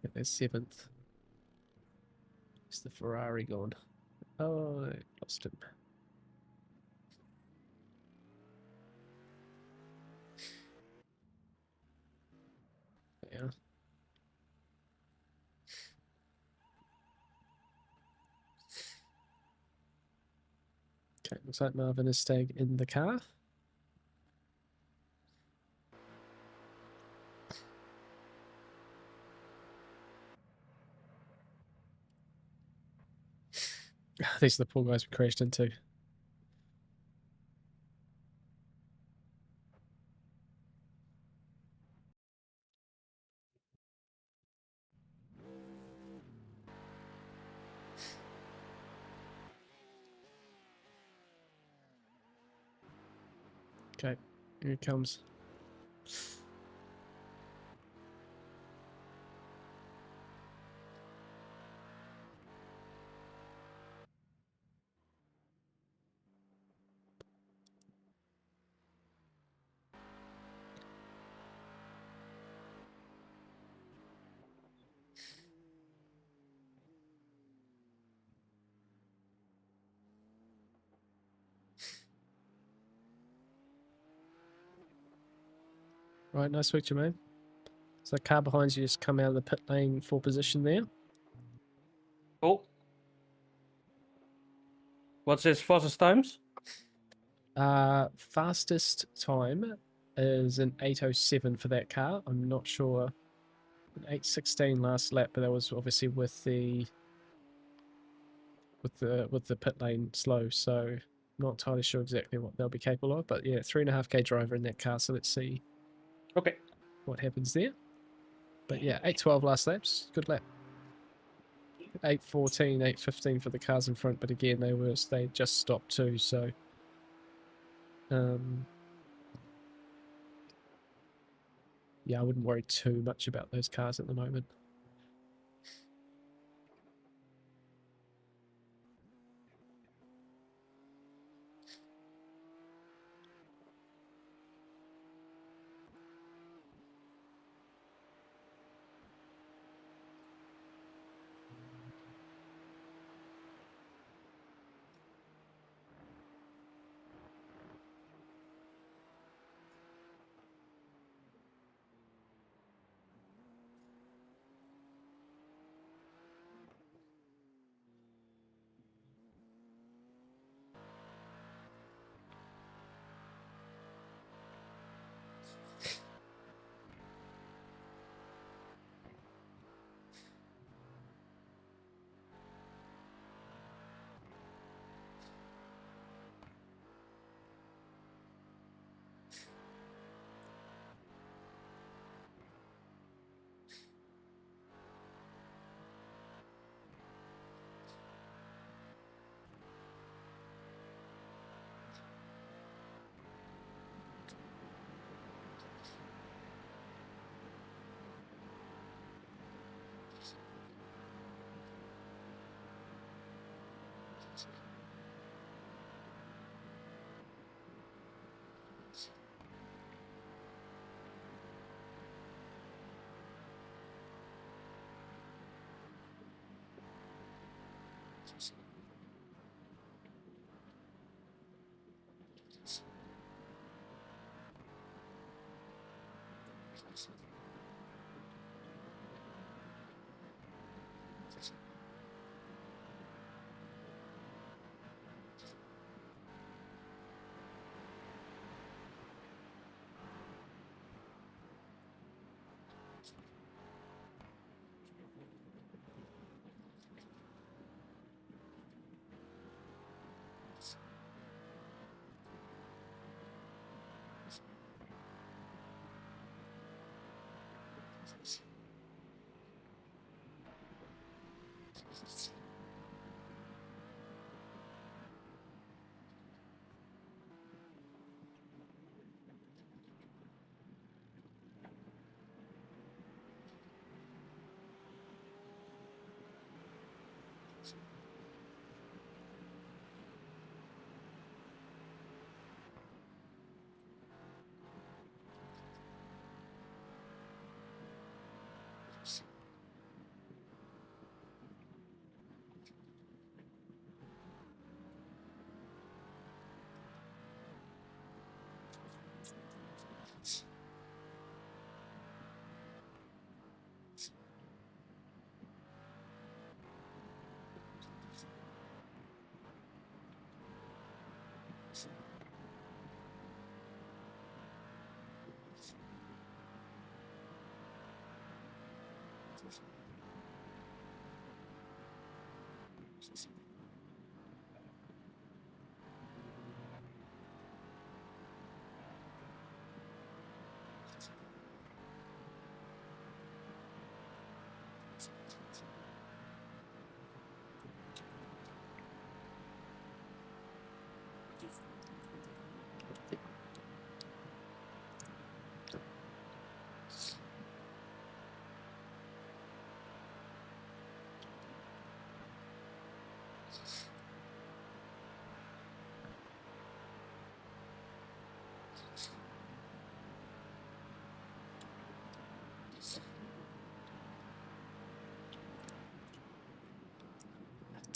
Speaker 1: Yeah, there's 7th. Is the Ferrari gone? Oh, I lost him. Yeah. Okay, looks like Marvin is staying in the car. These are the poor guys we crashed into. Okay, here it comes. Right, nice work, Jermaine. So the car behind you just come out of the pit lane for position there.
Speaker 4: Cool. What's his fastest times?
Speaker 1: Fastest time is an 8:07 for that car. I'm not sure. An 8:16 last lap, but that was obviously with the pit lane slow. So not entirely sure exactly what they'll be capable of. But yeah, 3.5K driver in that car. So let's see
Speaker 4: Okay.
Speaker 1: what happens there. But yeah, 8:12 last laps. Good lap. 8:14, 8:15 for the cars in front. But again, they just stopped too. So yeah, I wouldn't worry too much about those cars at the moment.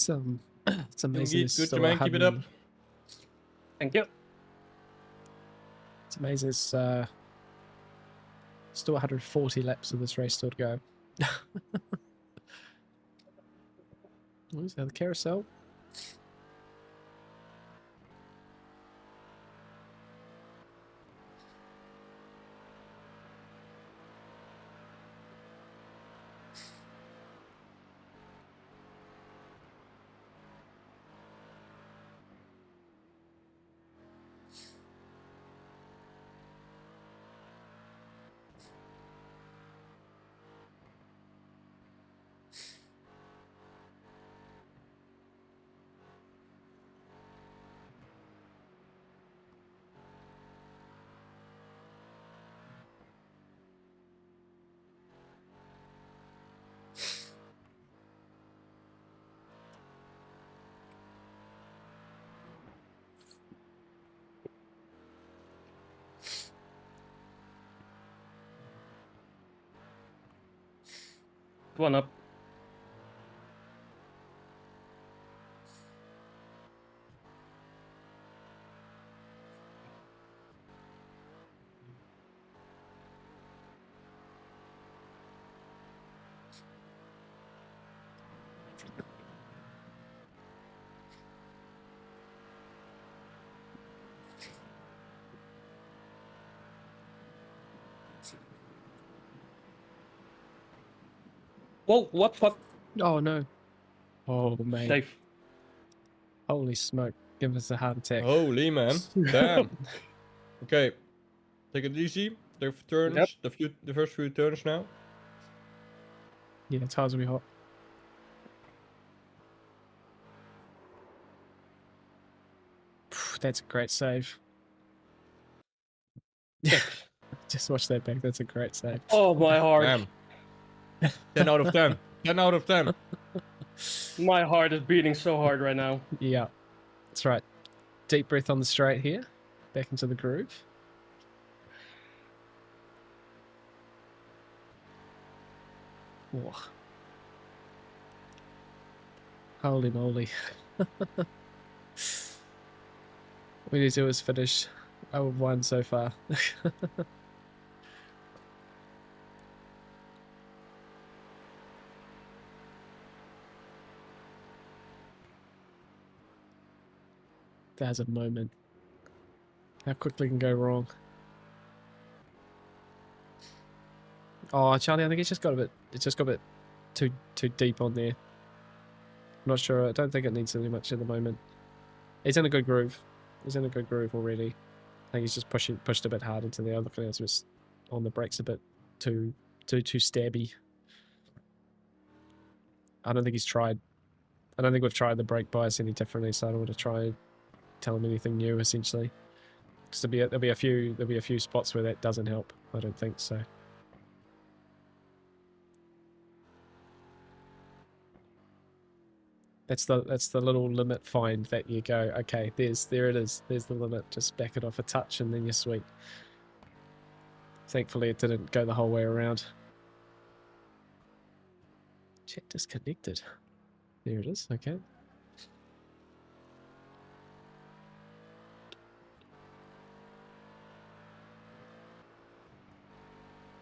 Speaker 1: It's amazing.
Speaker 3: Good,
Speaker 1: There's still
Speaker 3: Jermaine. Keep it up.
Speaker 4: Thank you.
Speaker 1: It's amazing. It's Still 140 laps of this race still to go. Where's the other carousel?
Speaker 6: One up. Whoa, what fuck?
Speaker 1: Oh no. Oh mate.
Speaker 6: Safe.
Speaker 1: Holy smoke. Give us a heart attack.
Speaker 3: Holy man. Damn. Okay. Take it easy. The turns.
Speaker 6: Yep.
Speaker 3: The first few turns now.
Speaker 1: Yeah, tires will be hot. That's a great save. Just watch that back. That's a great save.
Speaker 6: Oh, my heart.
Speaker 3: Damn. 10 out of 10. 10 out of 10.
Speaker 6: My heart is beating so hard right now.
Speaker 1: Yeah, that's right. Deep breath on the straight here. Back into the groove. Oh. Holy moly. We need to do is finish 0-1 so far. There's a moment. How quickly can go wrong. Oh, Charlie, I think it's just got a bit too deep on there. I'm not sure. I don't think it needs any much at the moment. He's in a good groove. He's in a good groove already. I think he's just pushed a bit hard into there. Looking at us on the brakes a bit too stabby. I don't think he's tried. I don't think we've tried the brake bias any differently, so I don't want to try and tell him anything new essentially. Because there'll be a few spots where that doesn't help. I don't think so. That's the little limit find that you go, okay, there it is. There's the limit. Just back it off a touch and then you're sweet. Thankfully it didn't go the whole way around. Chat disconnected. There it is, okay.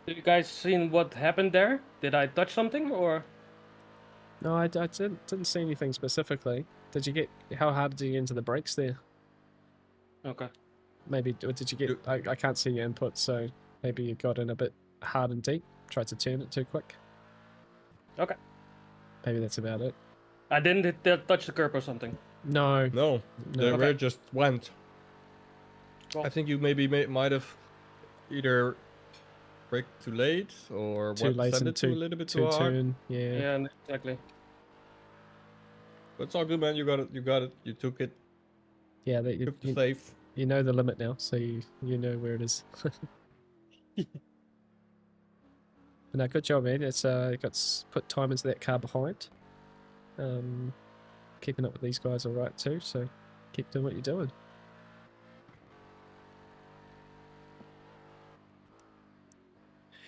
Speaker 6: Did you guys seen what happened there? Did I touch something or?
Speaker 1: No, I didn't see anything specifically. How hard did you get into the brakes there?
Speaker 6: Okay.
Speaker 1: Maybe, or did you get, I can't see your input, so maybe you got in a bit hard and deep, tried to turn it too quick.
Speaker 6: Okay.
Speaker 1: Maybe that's about it.
Speaker 6: I didn't touch the curb or something.
Speaker 1: No.
Speaker 3: No. The
Speaker 6: Okay.
Speaker 3: rear just went.
Speaker 6: Cool.
Speaker 3: I think you maybe might have either braked too late or
Speaker 1: Too late
Speaker 3: sent
Speaker 1: and
Speaker 3: it to a little bit too
Speaker 1: too
Speaker 3: hard.
Speaker 1: turn. Yeah.
Speaker 6: Yeah, exactly.
Speaker 3: But it's all good, man. You got it. You got it. You took it.
Speaker 1: Yeah, that
Speaker 3: Took the safe.
Speaker 1: you know the limit now, so you know where it is. No, good job, man. It's put time into that car behind. Keeping up with these guys all right too, so keep doing what you're doing.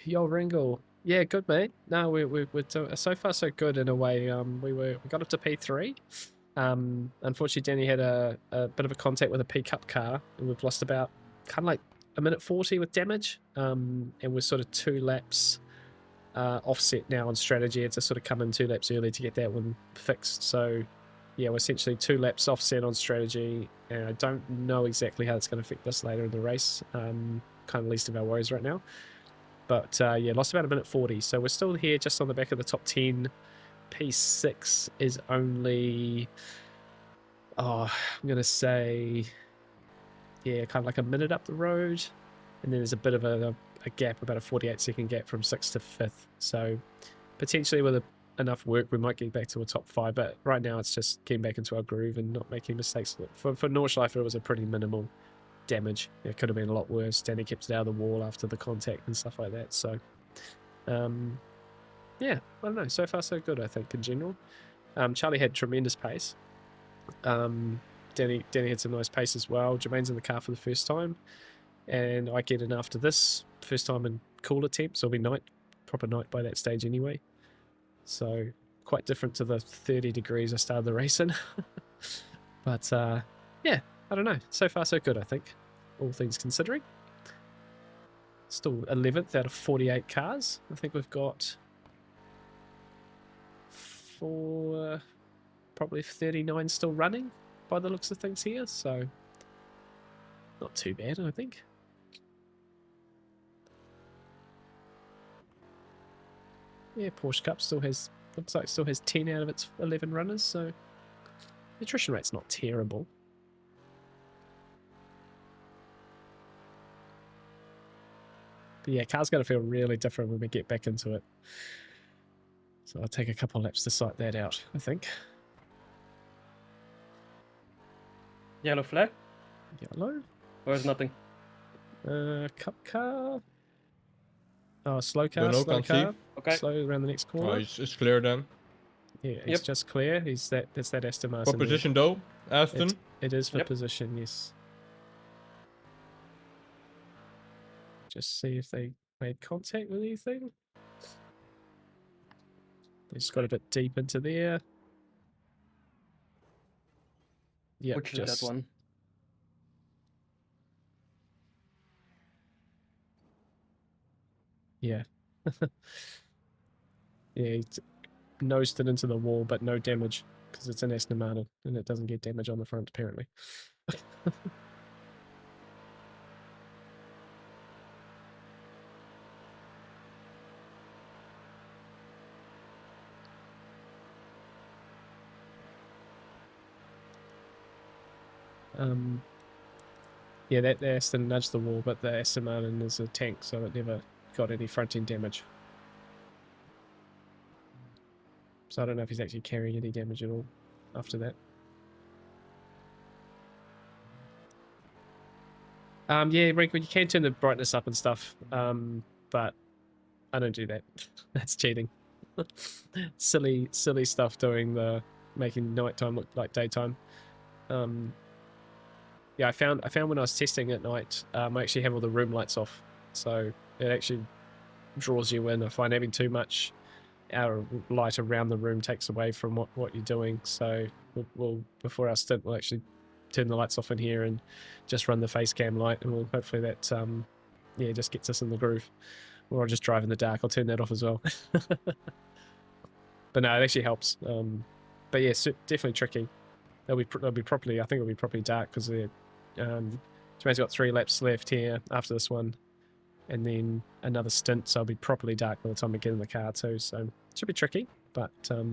Speaker 1: Yo, Ringle. Yeah, good, mate. No, we're doing, so far so good in a way. We got up to P3. Unfortunately, Danny had a bit of a contact with a pickup car, and we've lost about kind of like a minute 40 with damage, and we're sort of 2 laps offset now on strategy. It's a sort of come in 2 laps early to get that one fixed. So yeah, we're essentially 2 laps offset on strategy, and I don't know exactly how it's going to affect us later in the race. Kind of least of our worries right now. But yeah, lost about a minute 40, so we're still here just on the back of the top 10. P6 is only, I'm going to say, yeah, kind of like a minute up the road, and then there's a bit of a gap, about a 48-second gap from 6th to 5th. So potentially with enough work, we might get back to a top 5. But right now, it's just getting back into our groove and not making mistakes. For Nordschleifer, it was a pretty minimal damage. It could have been a lot worse. Danny kept it out of the wall after the contact and stuff like that. So, yeah, I don't know. So far, so good, I think, in general. Charlie had tremendous pace. Danny had some nice pace as well. Jermaine's in the car for the first time, and I get in after this. First time in cool attempt, so it'll be night, proper night by that stage anyway. So quite different to the 30 degrees I started the race in. But yeah, I don't know. So far so good, I think, all things considering. Still 11th out of 48 cars. I think we've got 4, probably 39 still running by the looks of things here. So not too bad, I think. Yeah, Porsche Cup still has, looks like still has 10 out of its 11 runners, so the attrition rate's not terrible. But yeah, car's going to feel really different when we get back into it. So I'll take a couple laps to sort that out, I think.
Speaker 4: Yellow flag?
Speaker 1: Yellow?
Speaker 4: Or is nothing?
Speaker 1: Cup car? Oh, slow car,
Speaker 3: Don't know,
Speaker 1: slow
Speaker 3: can't see.
Speaker 1: car.
Speaker 4: Okay.
Speaker 1: Slow around the next
Speaker 3: Oh,
Speaker 1: corner.
Speaker 3: it's clear then.
Speaker 1: Yeah, it's
Speaker 4: Yep.
Speaker 1: just clear. That's that Aston Martin.
Speaker 3: What
Speaker 1: there.
Speaker 3: position though, Aston?
Speaker 1: It is for
Speaker 4: Yep.
Speaker 1: position, yes. Just see if they made contact with anything. They just got a bit deep into there. Yep,
Speaker 4: Which is that one?
Speaker 1: Yeah. Yeah, he nosed it into the wall, but no damage, because it's an Aston Martin, and it doesn't get damage on the front, apparently. Yeah, that Aston nudged the wall, but the Aston Martin is a tank, so it never got any front-end damage. So I don't know if he's actually carrying any damage at all after that. Yeah, Rick, you can turn the brightness up and stuff, but I don't do that. That's cheating. silly stuff doing making nighttime look like daytime. Yeah, I found when I was testing at night, I actually have all the room lights off, so it actually draws you in. I find having too much light around the room takes away from what you're doing. So we'll before our stint, we'll actually turn the lights off in here and just run the face cam light, and hopefully that yeah, just gets us in the groove. Or I'll just drive in the dark. I'll turn that off as well. But no, it actually helps. But yeah, definitely tricky. They'll be properly. I think it'll be properly dark because Jermaine's got 3 laps left here after this one, and then another stint. So it'll be properly dark by the time we get in the car too. So it should be tricky. But I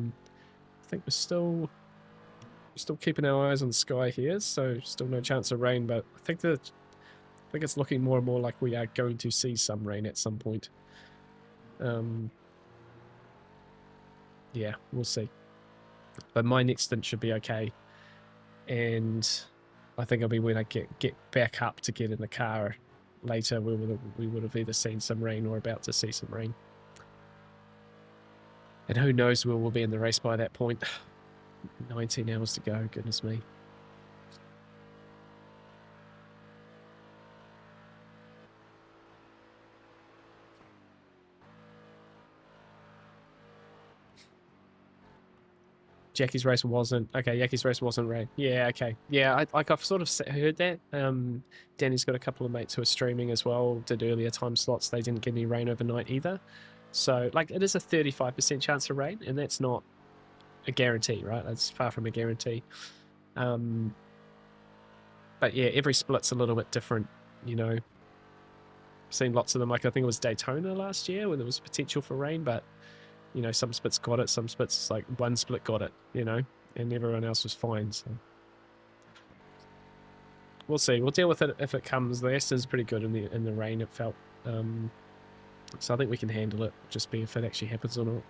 Speaker 1: think we're still keeping our eyes on the sky here. So still no chance of rain. But I think it's looking more and more like we are going to see some rain at some point. Yeah, we'll see. But my next stint should be okay. And I think it'll be when I get back up to get in the car later, we would have either seen some rain or about to see some rain. And who knows where we'll be in the race by that point. 19 hours to go, goodness me. Jackie's race wasn't. Okay, Jackie's race wasn't rain. Yeah, okay. Yeah, I've sort of heard that. Danny's got a couple of mates who are streaming as well, did earlier time slots. They didn't get any rain overnight either. So, like, it is a 35% chance of rain, and that's not a guarantee, right? That's far from a guarantee. But yeah, every split's a little bit different, you know. I've seen lots of them, like I think it was Daytona last year where there was potential for rain, but, you know, some splits got it, some splits, like one split got it, you know, and everyone else was fine, so. We'll see. We'll deal with it if it comes. The Aston's pretty good in the rain, it felt. So I think we can handle it, just be if it actually happens or not.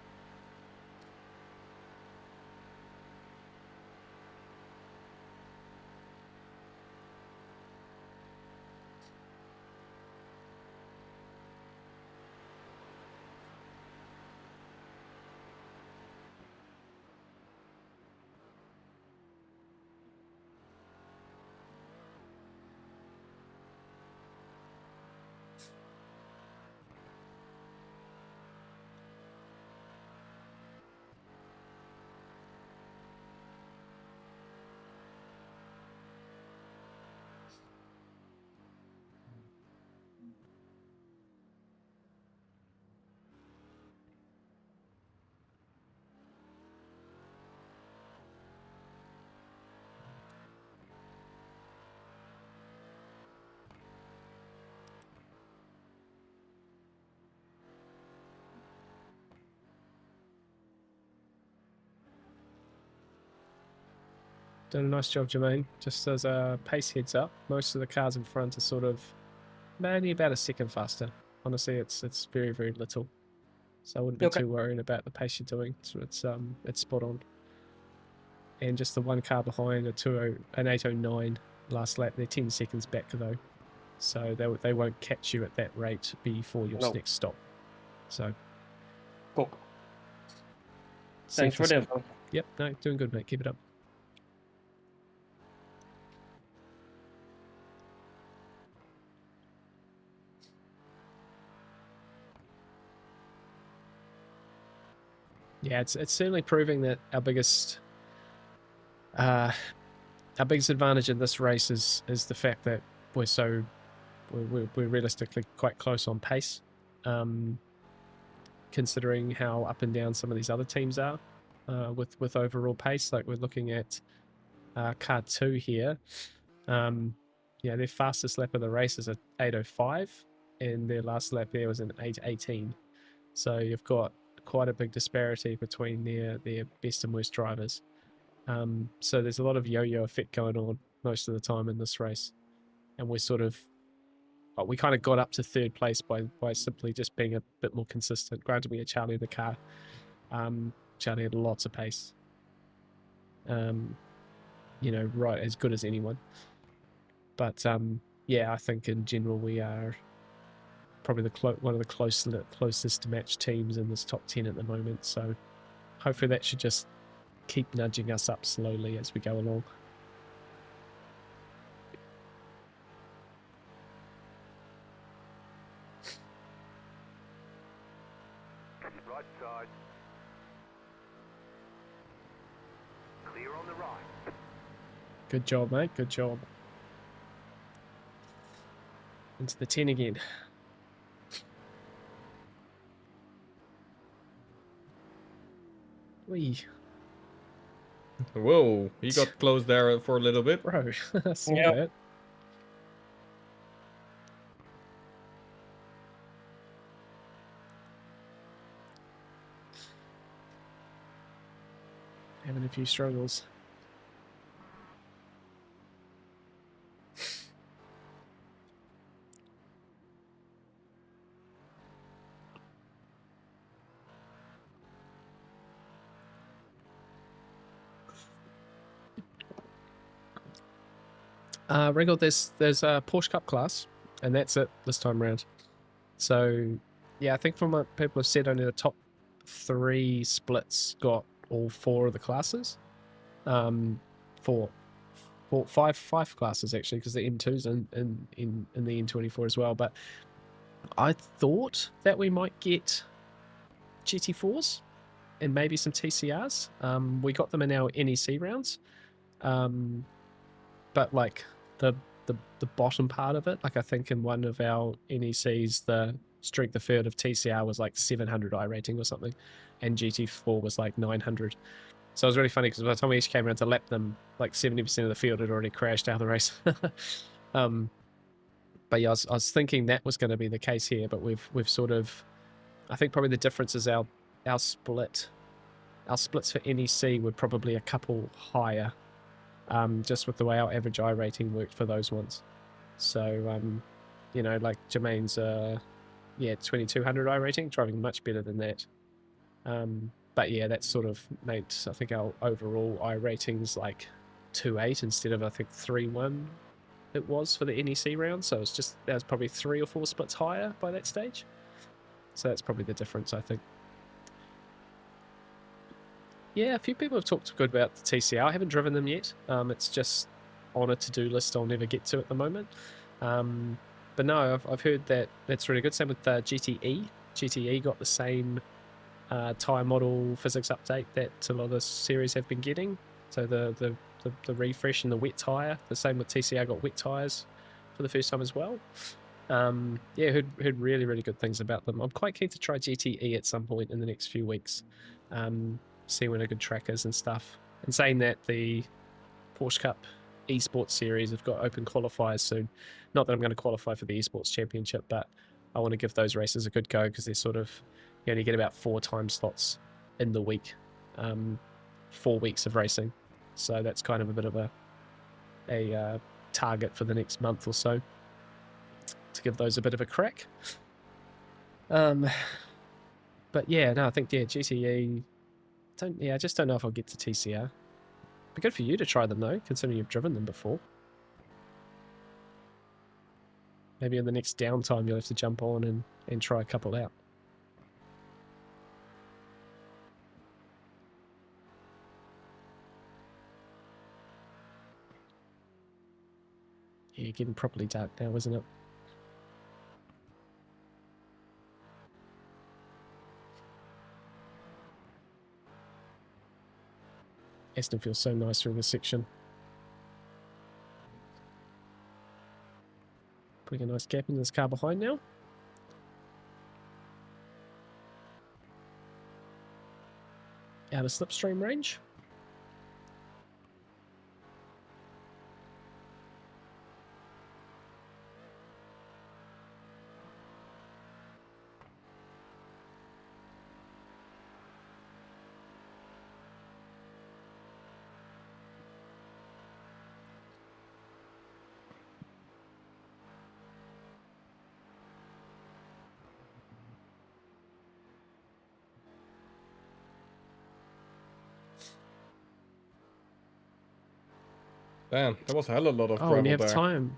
Speaker 1: Done a nice job, Jermaine. Just as a pace heads up, most of the cars in front are sort of maybe about a second faster. Honestly, it's very, very little. So I wouldn't be
Speaker 4: Okay.
Speaker 1: too worried about the pace you're doing. So it's spot on. And just the one car behind, an 809 last lap. They're 10 seconds back though, so they won't catch you at that rate before your
Speaker 4: No.
Speaker 1: next stop. So
Speaker 4: Cool. Thanks for the info.
Speaker 1: Yep, no, doing good, mate. Keep it up. Yeah, it's certainly proving that our biggest advantage in this race is the fact that we're realistically quite close on pace, considering how up and down some of these other teams are with overall pace. Like we're looking at car 2 here. Yeah, their fastest lap of the race is at 8:05, and their last lap there was an 8:18. So you've got quite a big disparity between their best and worst drivers. So there's a lot of yo-yo effect going on most of the time in this race, and we kind of got up to third place by simply just being a bit more consistent. Granted, we had Charlie in the car. Charlie had lots of pace. You know, right as good as anyone. But yeah, I think in general we are probably one of the closest to match teams in this top 10 at the moment. So hopefully that should just keep nudging us up slowly as we go along.
Speaker 5: Right side. Clear on the right.
Speaker 1: Good job, mate. Good job. Into the 10 again. Wee.
Speaker 3: Whoa, he got close there for a little bit.
Speaker 1: Bro, I saw
Speaker 4: Yeah.
Speaker 1: that. Having a few struggles. Regal, there's a Porsche Cup class, and that's it this time around. So, yeah, I think from what people have said, only the top 3 splits got all 4 of the classes. Five classes actually, because the M2's in the N24 as well. But I thought that we might get GT4s. and maybe some TCRs. We got them in our NEC rounds, but like the bottom part of it, like I think in one of our NECs, the strength of field of TCR was like 700 iRating or something, and GT4 was like 900. So it was really funny because by the time we each came around to lap them, like 70% of the field had already crashed out of the race. But yeah, I was thinking that was going to be the case here, but we've sort of, I think probably the difference is our splits for NEC were probably a couple higher, just with the way our average iRating worked for those ones. So, you know, like Jermaine's, 2200 iRating, driving much better than that. But yeah, that sort of made, I think, our overall iRatings like 2.8 instead of, I think, 3.1 it was for the NEC round. So it's just, that was probably 3 or 4 splits higher by that stage. So that's probably the difference, I think. Yeah, a few people have talked good about the TCR. I haven't driven them yet. It's just on a to-do list I'll never get to at the moment. But no, I've heard that that's really good. Same with GTE. GTE got the same tyre model physics update that a lot of the series have been getting. So the refresh and the wet tyre. The same with TCR, got wet tyres for the first time as well. Yeah, heard really, really good things about them. I'm quite keen to try GTE at some point in the next few weeks. See when a good track is and stuff. And saying that, the Porsche Cup esports series have got open qualifiers soon. Not that I'm going to qualify for the esports championship, but I want to give those races a good go because they're sort of, you only get about 4 time slots in the week, 4 weeks of racing. So that's kind of a bit of a target for the next month or so to give those a bit of a crack. But yeah, no, I think GTE. I just don't know if I'll get to TCR. Be good for you to try them though, considering you've driven them before. Maybe in the next downtime you'll have to jump on and try a couple out. Yeah, getting properly dark now, isn't it? Aston feels so nice through this section. Putting a nice gap in this car behind now. Out of slipstream range.
Speaker 3: Damn, that was a hell of a lot of
Speaker 1: Oh, when you have
Speaker 3: gravel there.
Speaker 1: time.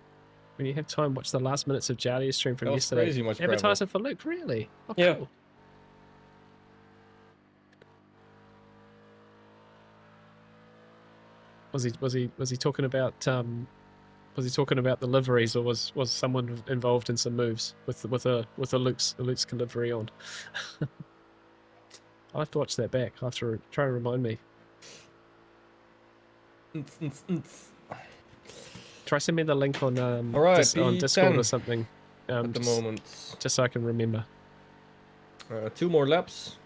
Speaker 1: When you have time, watch the last minutes of Jardia's stream from
Speaker 3: That was
Speaker 1: yesterday.
Speaker 3: crazy much gravel.
Speaker 1: Advertising for Luke, really? Oh,
Speaker 4: Yeah.
Speaker 1: cool. Was he talking about was he talking about the liveries, or was someone involved in some moves with a Luke's livery on? I'll have to watch that back. I'll have to try to remind me. Try send me the link on
Speaker 3: All right,
Speaker 1: on Discord or
Speaker 3: P10
Speaker 1: something.
Speaker 3: at the moment.
Speaker 1: Just so I can remember.
Speaker 3: 2 more laps.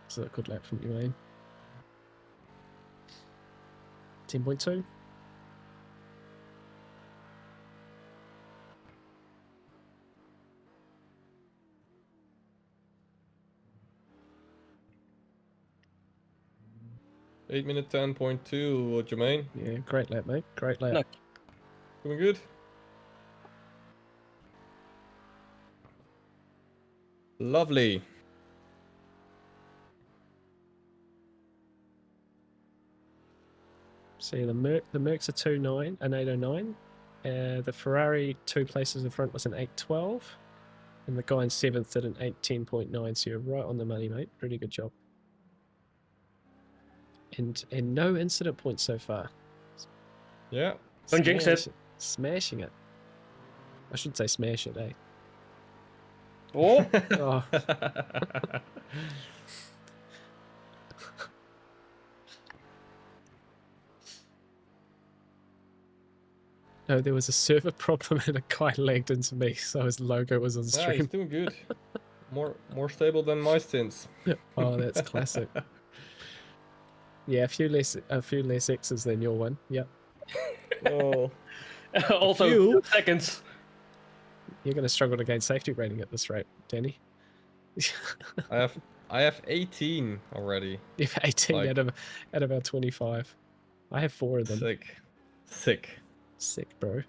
Speaker 1: So a good lap from you, Wayne. 10.2.
Speaker 3: Eight minute 10.2, Jermaine.
Speaker 1: Yeah, great lap, mate. Great lap.
Speaker 4: No.
Speaker 3: Doing good. Lovely.
Speaker 1: See, the Mercs are 2.9, an 8.09. The Ferrari 2 places in front was an 8.12. And the guy in 7th at an 8.10.9. So you're right on the money, mate. Pretty good job. And no incident points so far.
Speaker 3: Yeah.
Speaker 6: Don't jinx it.
Speaker 1: Smashing it. I shouldn't say smash it, eh?
Speaker 6: Oh,
Speaker 1: Oh, no, there was a server problem and a guy lagged into me, so his logo was on
Speaker 3: Yeah, he's
Speaker 1: stream.
Speaker 3: doing good. More stable than my stints.
Speaker 1: Oh, that's classic. Yeah, a few less X's than your one. Yep.
Speaker 3: Oh,
Speaker 6: also
Speaker 3: few?
Speaker 6: seconds.
Speaker 1: You're going to struggle to gain safety rating at this rate, Danny.
Speaker 3: I have 18 already.
Speaker 1: You've 18
Speaker 3: Like-
Speaker 1: out of our 25. I have 4 of them.
Speaker 3: Sick.
Speaker 1: Sick, bro.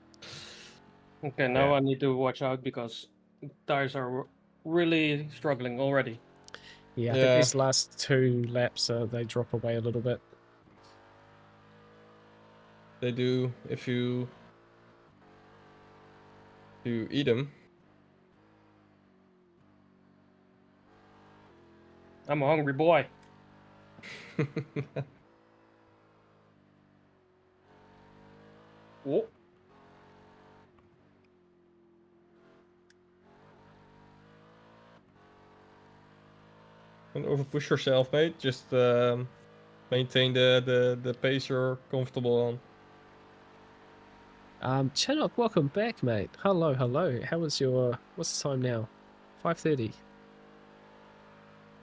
Speaker 6: Okay, now
Speaker 3: Yeah.
Speaker 6: I need to watch out because tires are really struggling already.
Speaker 1: Yeah, I think
Speaker 3: Yeah.
Speaker 1: these last 2 laps, they drop away a little bit.
Speaker 3: They do if you eat them.
Speaker 6: I'm a hungry boy. Oh,
Speaker 3: Don't overpush yourself, mate. Just maintain the pace you're comfortable on.
Speaker 1: Chinok, welcome back, mate. Hello. How was your... What's the time now? 5:30.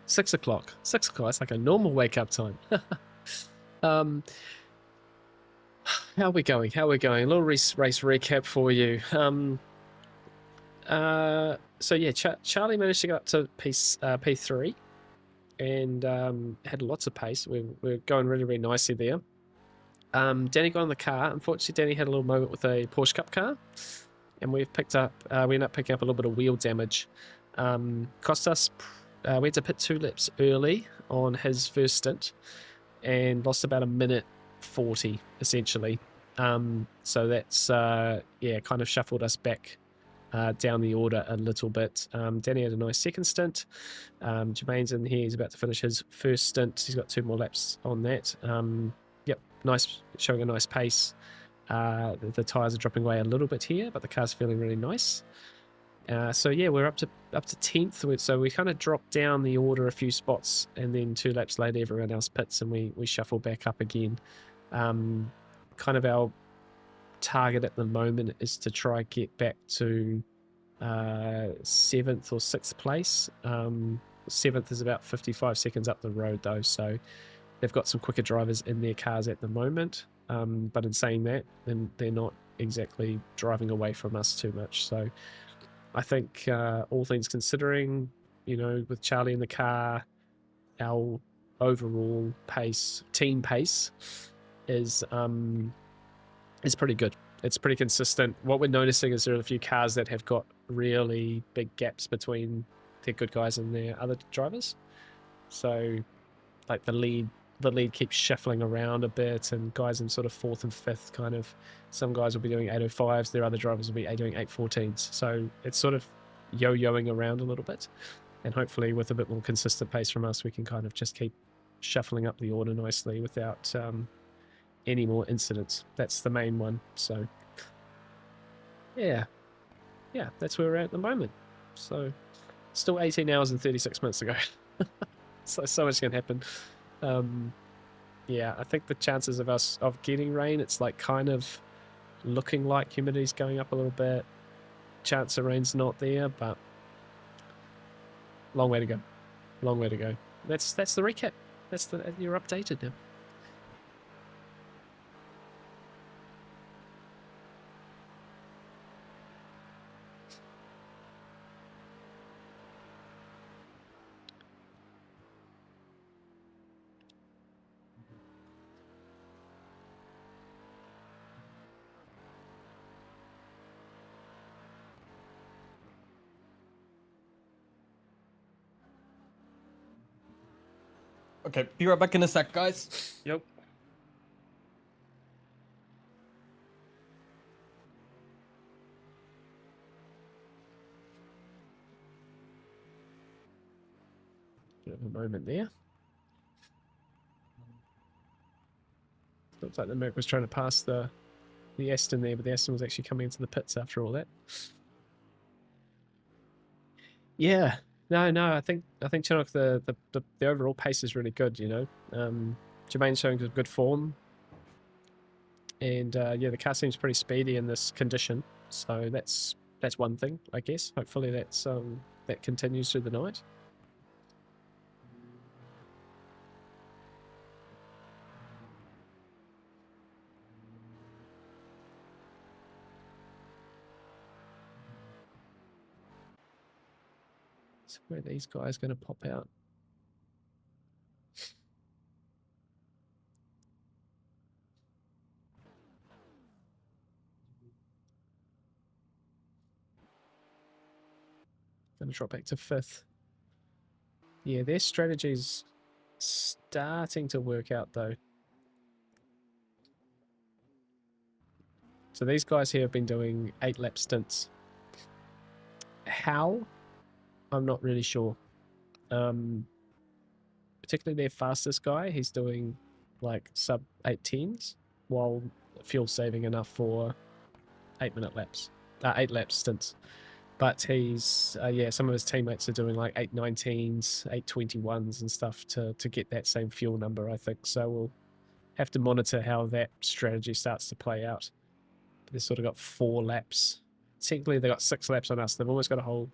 Speaker 1: 6 o'clock. 6 o'clock. It's like a normal wake-up time. How are we going? A little race recap for you. So yeah, Charlie managed to get up to P3 and had lots of pace. We're going really, really nicely there. Danny got on the car. Unfortunately, Danny had a little moment with a Porsche Cup car, and we ended up picking up a little bit of wheel damage. Cost us. We had to pit 2 laps early on his first stint, and lost about 1:40 essentially. So that's kind of shuffled us back down the order a little bit. Danny had a nice second stint. Jermaine's in here. He's about to finish his first stint. He's got 2 more laps on that. Yep, nice, showing a nice pace. The tyres are dropping away a little bit here, but the car's feeling really nice. So yeah, we're up to 10th. So we kind of dropped down the order a few spots, and then 2 laps later, everyone else pits, and we shuffle back up again. Kind of our target at the moment is to try get back to 7th or 6th place. 7th is about 55 seconds up the road though, so they've got some quicker drivers in their cars at the moment. But in saying that, then they're not exactly driving away from us too much. So I think all things considering, with Charlie in the car, our overall pace, team pace, is pretty good. It's pretty consistent. What we're noticing is there are a few cars that have got really big gaps between their good guys and their other drivers. So, like the lead keeps shuffling around a bit, and guys in sort of 4th and 5th kind of. Some guys will be doing 805s, their other drivers will be doing 814s. So it's sort of yo-yoing around a little bit, and hopefully with a bit more consistent pace from us, we can kind of just keep shuffling up the order nicely without any more incidents. That's the main one. So yeah, that's where we're at the moment. So still 18 hours and 36 minutes to go. so much can happen. Yeah, I think the chances of us getting rain, it's like kind of looking like humidity's going up a little bit. Chance of rain's not there, but long way to go. That's the recap. You're updated now.
Speaker 3: Okay, be right back in a sec, guys.
Speaker 6: yep.
Speaker 1: Bit of a moment there. Looks like the Merc was trying to pass the Aston there, but the Aston was actually coming into the pits after all that. Yeah, no, I think Chinook, the overall pace is really good. You know, Jermaine's showing good form, and yeah, the car seems pretty speedy in this condition. So that's one thing, I guess. Hopefully that's that continues through the night. So where are these guys going to pop out? Going to drop back to 5th. Yeah, their strategy's starting to work out though. So these guys here have been doing 8-lap stints. How? I'm not really sure. Particularly their fastest guy, he's doing like sub 8:10s while fuel saving enough for 8-minute laps, 8-lap stints. But he's yeah, some of his teammates are doing like 8:19s, 8:21s and stuff to get that same fuel number, I think. So we'll have to monitor how that strategy starts to play out. But they've sort of got 4 laps. Technically, they got 6 laps on us. They've almost got a whole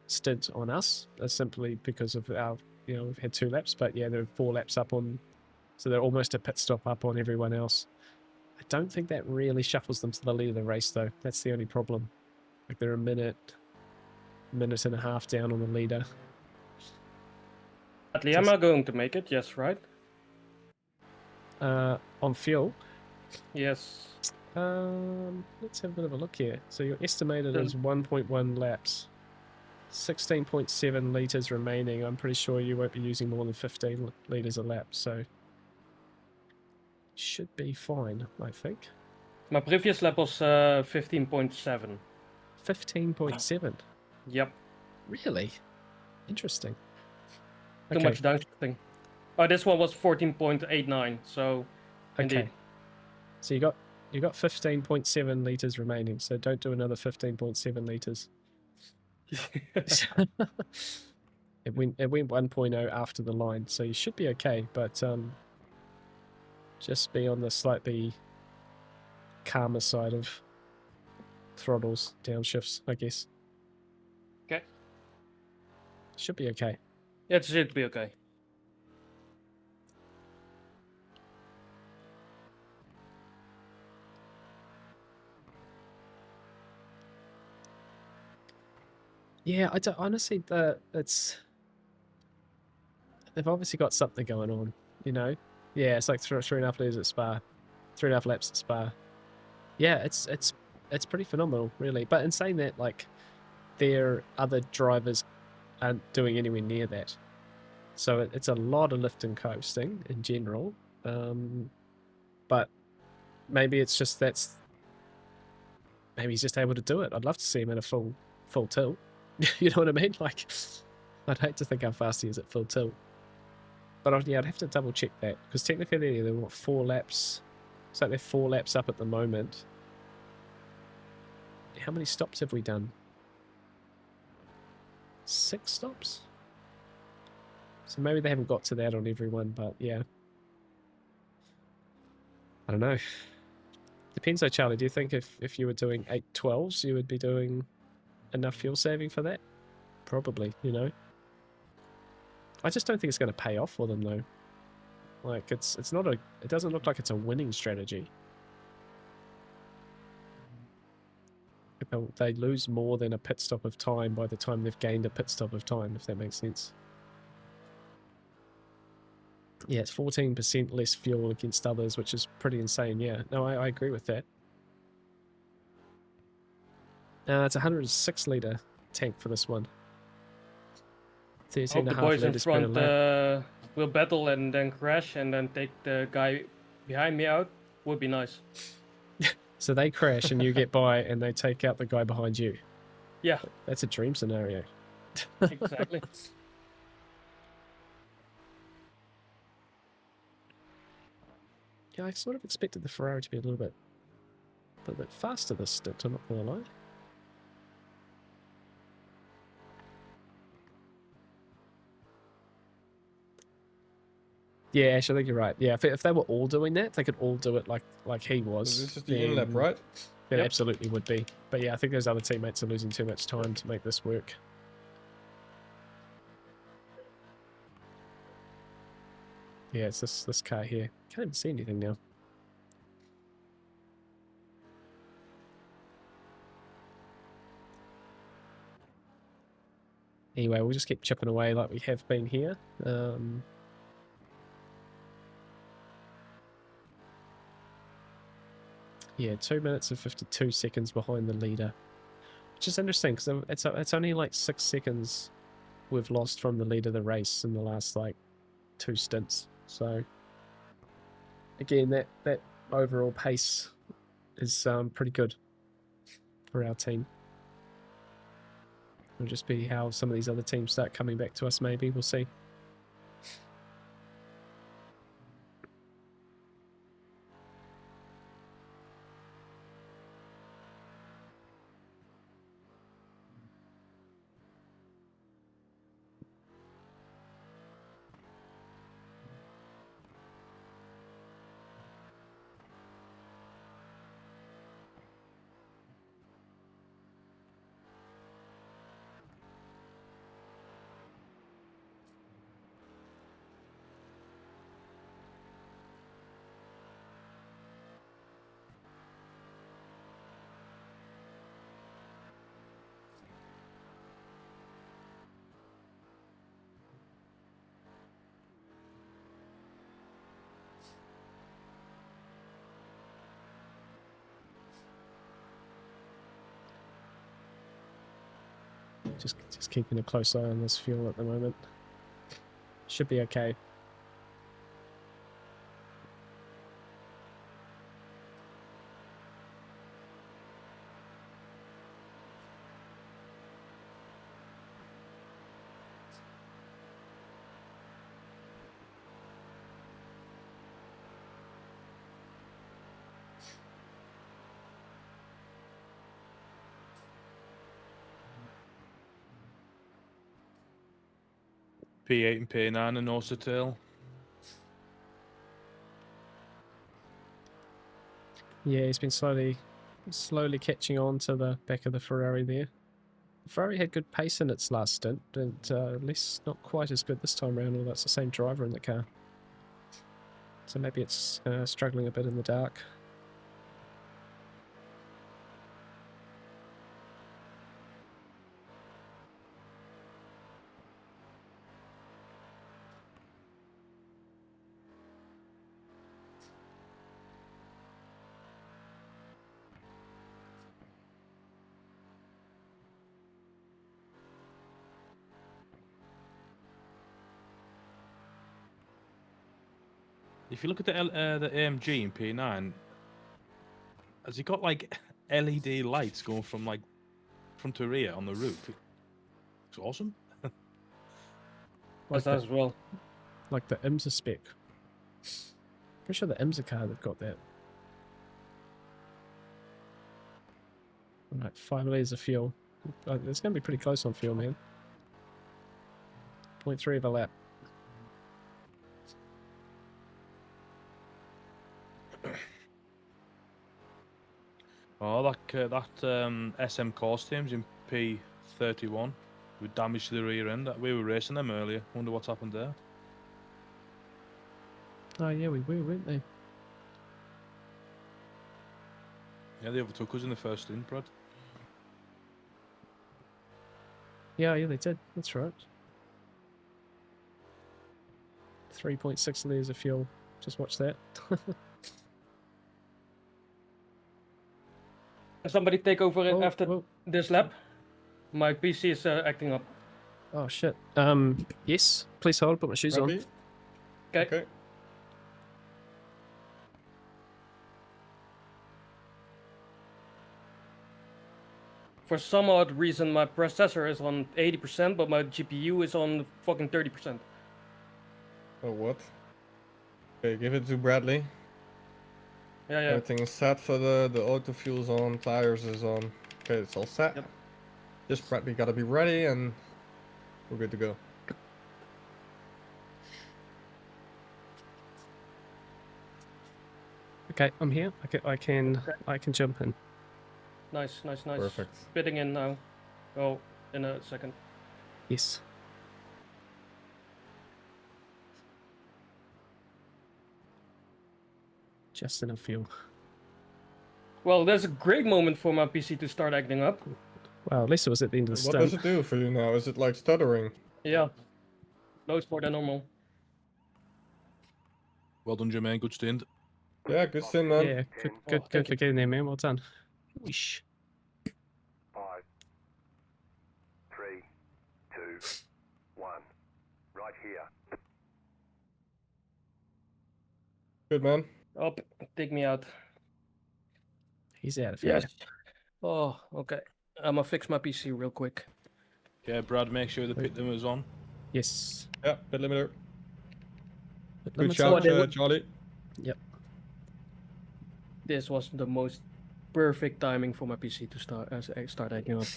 Speaker 1: stint on us, simply because of our, you know, we've had 2 laps. But yeah, they're 4 laps up on, so they're almost a pit stop up on everyone else. I don't think that really shuffles them to the lead of the race, though. That's the only problem. Like they're a minute and a half down on the leader.
Speaker 4: Sadly, I'm not going to make it. Yes, right?
Speaker 1: On fuel.
Speaker 4: Yes.
Speaker 1: Let's have a bit of a look here. So your estimated is 1.1 laps. 16.7 litres remaining. I'm pretty sure you won't be using more than 15 litres a lap, so should be fine, I think.
Speaker 4: My previous lap was 15.7.
Speaker 1: 15.7?
Speaker 4: Yep.
Speaker 1: Really? Interesting.
Speaker 4: Too much downshifting. Oh, this one was 14.89, so indeed.
Speaker 1: Okay. So you got 15.7 litres remaining, so don't do another 15.7 litres. It went 1.0 after the line, so you should be okay, but just be on the slightly calmer side of throttles, downshifts, I guess.
Speaker 4: Okay.
Speaker 1: Should be okay.
Speaker 4: Yeah, it should be okay.
Speaker 1: Yeah, I don't honestly. They've obviously got something going on, you know. Yeah, it's like 3.5 litres at Spa, 3.5 laps at Spa. Yeah, it's pretty phenomenal, really. But in saying that, like, their other drivers aren't doing anywhere near that. So it's a lot of lift and coasting in general. But maybe it's just maybe he's just able to do it. I'd love to see him in a full tilt. You know what I mean? Like, I'd hate to think how fast he is at full tilt. But yeah, I'd have to double check that, because technically they're what, 4 laps. It's like they're 4 laps up at the moment. How many stops have we done? 6 stops? So maybe they haven't got to that on everyone, but yeah. I don't know. Depends though, Charlie. Do you think if you were doing 8.12s, you would be doing enough fuel saving for that? Probably, you know. I just don't think it's going to pay off for them though. Like it doesn't look like it's a winning strategy. They lose more than a pit stop of time by the time they've gained a pit stop of time, if that makes sense. Yeah, it's 14% less fuel against others, which is pretty insane. Yeah, no, I agree with that. It's a 106 litre tank for this one. 13
Speaker 4: Hope the boys in front will battle and then crash and then take the guy behind me out. Would be nice.
Speaker 1: So they crash and you get by and they take out the guy behind you.
Speaker 4: Yeah.
Speaker 1: That's a dream scenario.
Speaker 4: Exactly.
Speaker 1: Yeah, I sort of expected the Ferrari to be a little bit faster this stint, I'm not going to lie. Yeah, actually, I think you're right. Yeah, if they were all doing that, they could all do it like he was.
Speaker 3: This is the in-lap, right?
Speaker 1: It
Speaker 4: Yep.
Speaker 1: absolutely would be. But yeah, I think those other teammates are losing too much time to make this work. Yeah, it's this car here. Can't even see anything now. Anyway, we'll just keep chipping away like we have been here. Yeah, 2 minutes and 52 seconds behind the leader. Which is interesting, because it's only like 6 seconds we've lost from the leader of the race in the last, like, 2 stints. So, again, that overall pace is pretty good for our team. It'll just be how some of these other teams start coming back to us, maybe. We'll see. Just keeping a close eye on this fuel at the moment. Should be okay.
Speaker 2: P8 and P9 and nose to tail.
Speaker 1: Yeah, he's been slowly catching on to the back of the Ferrari there. The Ferrari had good pace in its last stint, and at least not quite as good this time around, although it's the same driver in the car. So maybe it's struggling a bit in the dark.
Speaker 2: If you look at the AMG in P9, has he got like LED lights going from like front to rear on the roof? It's awesome.
Speaker 1: Like
Speaker 4: As well.
Speaker 1: the IMSA spec. Pretty sure the IMSA car they've got that. Alright, 5 litres of fuel. It's going to be pretty close on fuel, man. 0.3 of a lap.
Speaker 2: Oh, that SM course team's in P31 with damage to the rear end. We were racing them earlier. Wonder what's happened there.
Speaker 1: Oh yeah, we were, weren't they?
Speaker 2: Yeah, they overtook us in the first stint, Brad.
Speaker 1: Yeah, they did. That's right. 3.6 litres of fuel. Just watch that.
Speaker 4: Somebody take over it
Speaker 1: Oh,
Speaker 4: after
Speaker 1: whoa.
Speaker 4: this lap. My PC is acting up.
Speaker 1: Oh shit. Yes. Please hold. Put my shoes on.
Speaker 3: Ready?
Speaker 4: Okay.
Speaker 3: Okay.
Speaker 4: For some odd reason, my processor is on 80%, but my GPU is on fucking 30%.
Speaker 3: Oh, what? Okay, give it to Bradley.
Speaker 4: Yeah, yeah.
Speaker 3: Everything is set for the auto fuel's on, tires is on. Okay, it's all set.
Speaker 4: Yep.
Speaker 3: Just we gotta be ready and we're good to go.
Speaker 1: Okay, I'm here. I can jump in.
Speaker 4: Nice, nice, nice.
Speaker 3: Perfect.
Speaker 4: Fitting in now. Oh, in a second.
Speaker 1: Yes. Just enough fuel.
Speaker 4: Well, there's a great moment for my PC to start acting up.
Speaker 1: Well, at least it was at the end of the
Speaker 3: What
Speaker 1: stunt.
Speaker 3: does it do for you now? Is it like stuttering?
Speaker 4: Yeah. Loads more than normal.
Speaker 2: Well done, Jermaine. Good stint.
Speaker 3: Yeah, good stint, man.
Speaker 1: Yeah, good,
Speaker 4: Oh,
Speaker 1: good,
Speaker 4: thank
Speaker 1: good for
Speaker 4: you.
Speaker 1: getting there, man. Well done. Whoosh.
Speaker 5: 5, 3, 2, 1. Right here.
Speaker 3: Good, man.
Speaker 4: Up, take me out.
Speaker 1: He's out of here.
Speaker 4: Yes. Oh, okay. I'm gonna fix my PC real quick.
Speaker 2: Yeah, Brad, make sure the pit limiter's on.
Speaker 1: Yes.
Speaker 3: Yeah, pit limiter.
Speaker 1: But
Speaker 3: Good
Speaker 1: limits
Speaker 3: shout,
Speaker 1: on.
Speaker 3: Charlie.
Speaker 1: Yep.
Speaker 4: This was the most perfect timing for my PC to start acting up.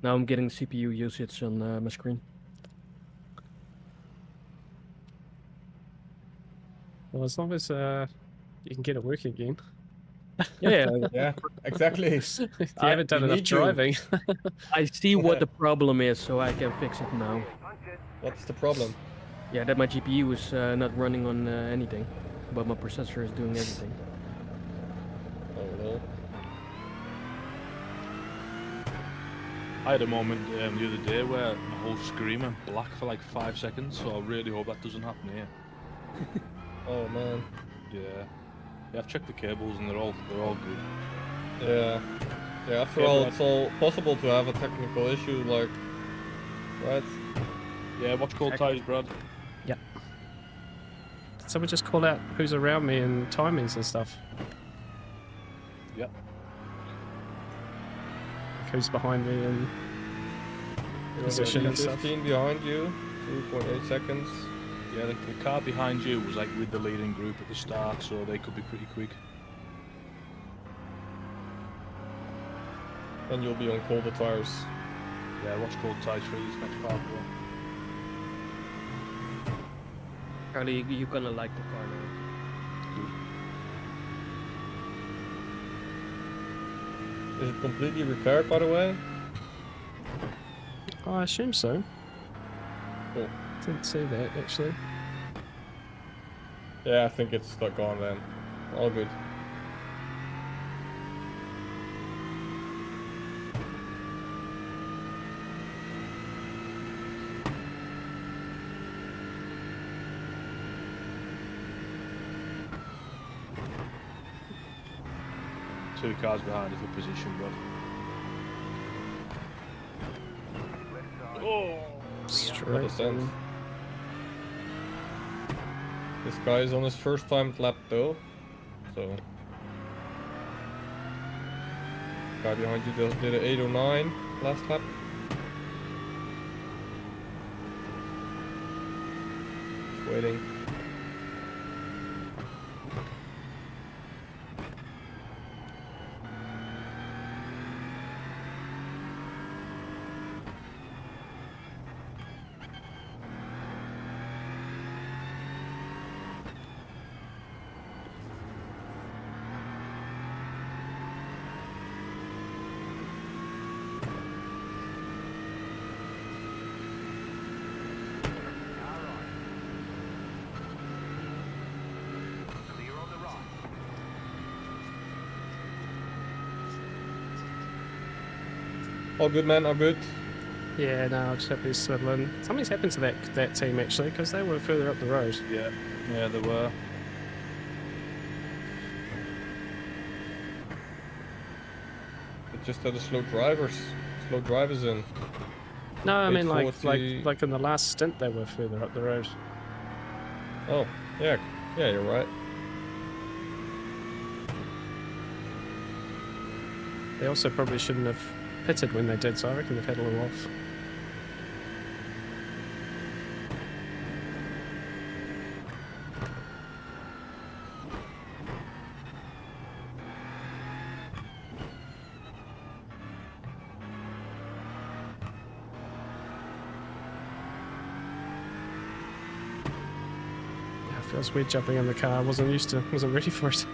Speaker 4: Now I'm getting CPU usage on my screen.
Speaker 1: Well, as long as you can get it working again.
Speaker 4: Yeah,
Speaker 3: Yeah, exactly.
Speaker 1: You haven't done
Speaker 3: we
Speaker 1: enough
Speaker 3: need you.
Speaker 1: driving.
Speaker 4: I see what the problem is, so I can fix it now.
Speaker 5: Punch it.
Speaker 3: What's the problem?
Speaker 4: Yeah, that my GPU is not running on anything, but my processor is doing everything.
Speaker 3: Oh no.
Speaker 2: I had a moment the other day where my whole screen went black for like 5 seconds, so I really hope that doesn't happen here.
Speaker 3: Oh man.
Speaker 2: Yeah. Yeah, I've checked the cables and they're all good.
Speaker 3: Yeah. Yeah, after
Speaker 2: Yeah,
Speaker 3: all,
Speaker 2: but-
Speaker 3: it's all possible to have a technical issue, like, right?
Speaker 2: Yeah, watch cold tires, Brad.
Speaker 1: Did someone just call out who's around me and timings and stuff?
Speaker 2: Yep.
Speaker 1: Like who's behind me and position and stuff?
Speaker 3: 15 behind you, 2.8 seconds.
Speaker 2: Yeah, the car behind you was like with the leading group at the start, so they could be pretty quick.
Speaker 3: And you'll be on colder tires.
Speaker 2: Yeah, watch cold tires for this next part.
Speaker 4: Charlie, you're gonna like the car now.
Speaker 3: Is it completely repaired, by the way?
Speaker 1: Oh, I assume so.
Speaker 3: Cool.
Speaker 1: Didn't see that actually.
Speaker 3: Yeah, I think it's stuck on then. All good.
Speaker 2: Two cars behind you for position, Brad. Oh!
Speaker 1: Straight.
Speaker 3: 100%. This guy is on his first time lap though, so. Guy behind you did an 809 last lap. Just waiting.
Speaker 5: Clear on the right.
Speaker 3: All good, man. All good.
Speaker 1: Yeah, no, I'm just happy to settle in. Something's happened to that team actually, because they were further up the road.
Speaker 2: Yeah, yeah, they were.
Speaker 3: It just had a slow drivers in.
Speaker 1: No, I mean like
Speaker 3: 840.
Speaker 1: like in the last stint they were further up the road.
Speaker 3: Oh, yeah, you're right.
Speaker 1: They also probably shouldn't have pitted when they did, so I reckon they've had a little off. Feels weird jumping in the car. Wasn't ready for it.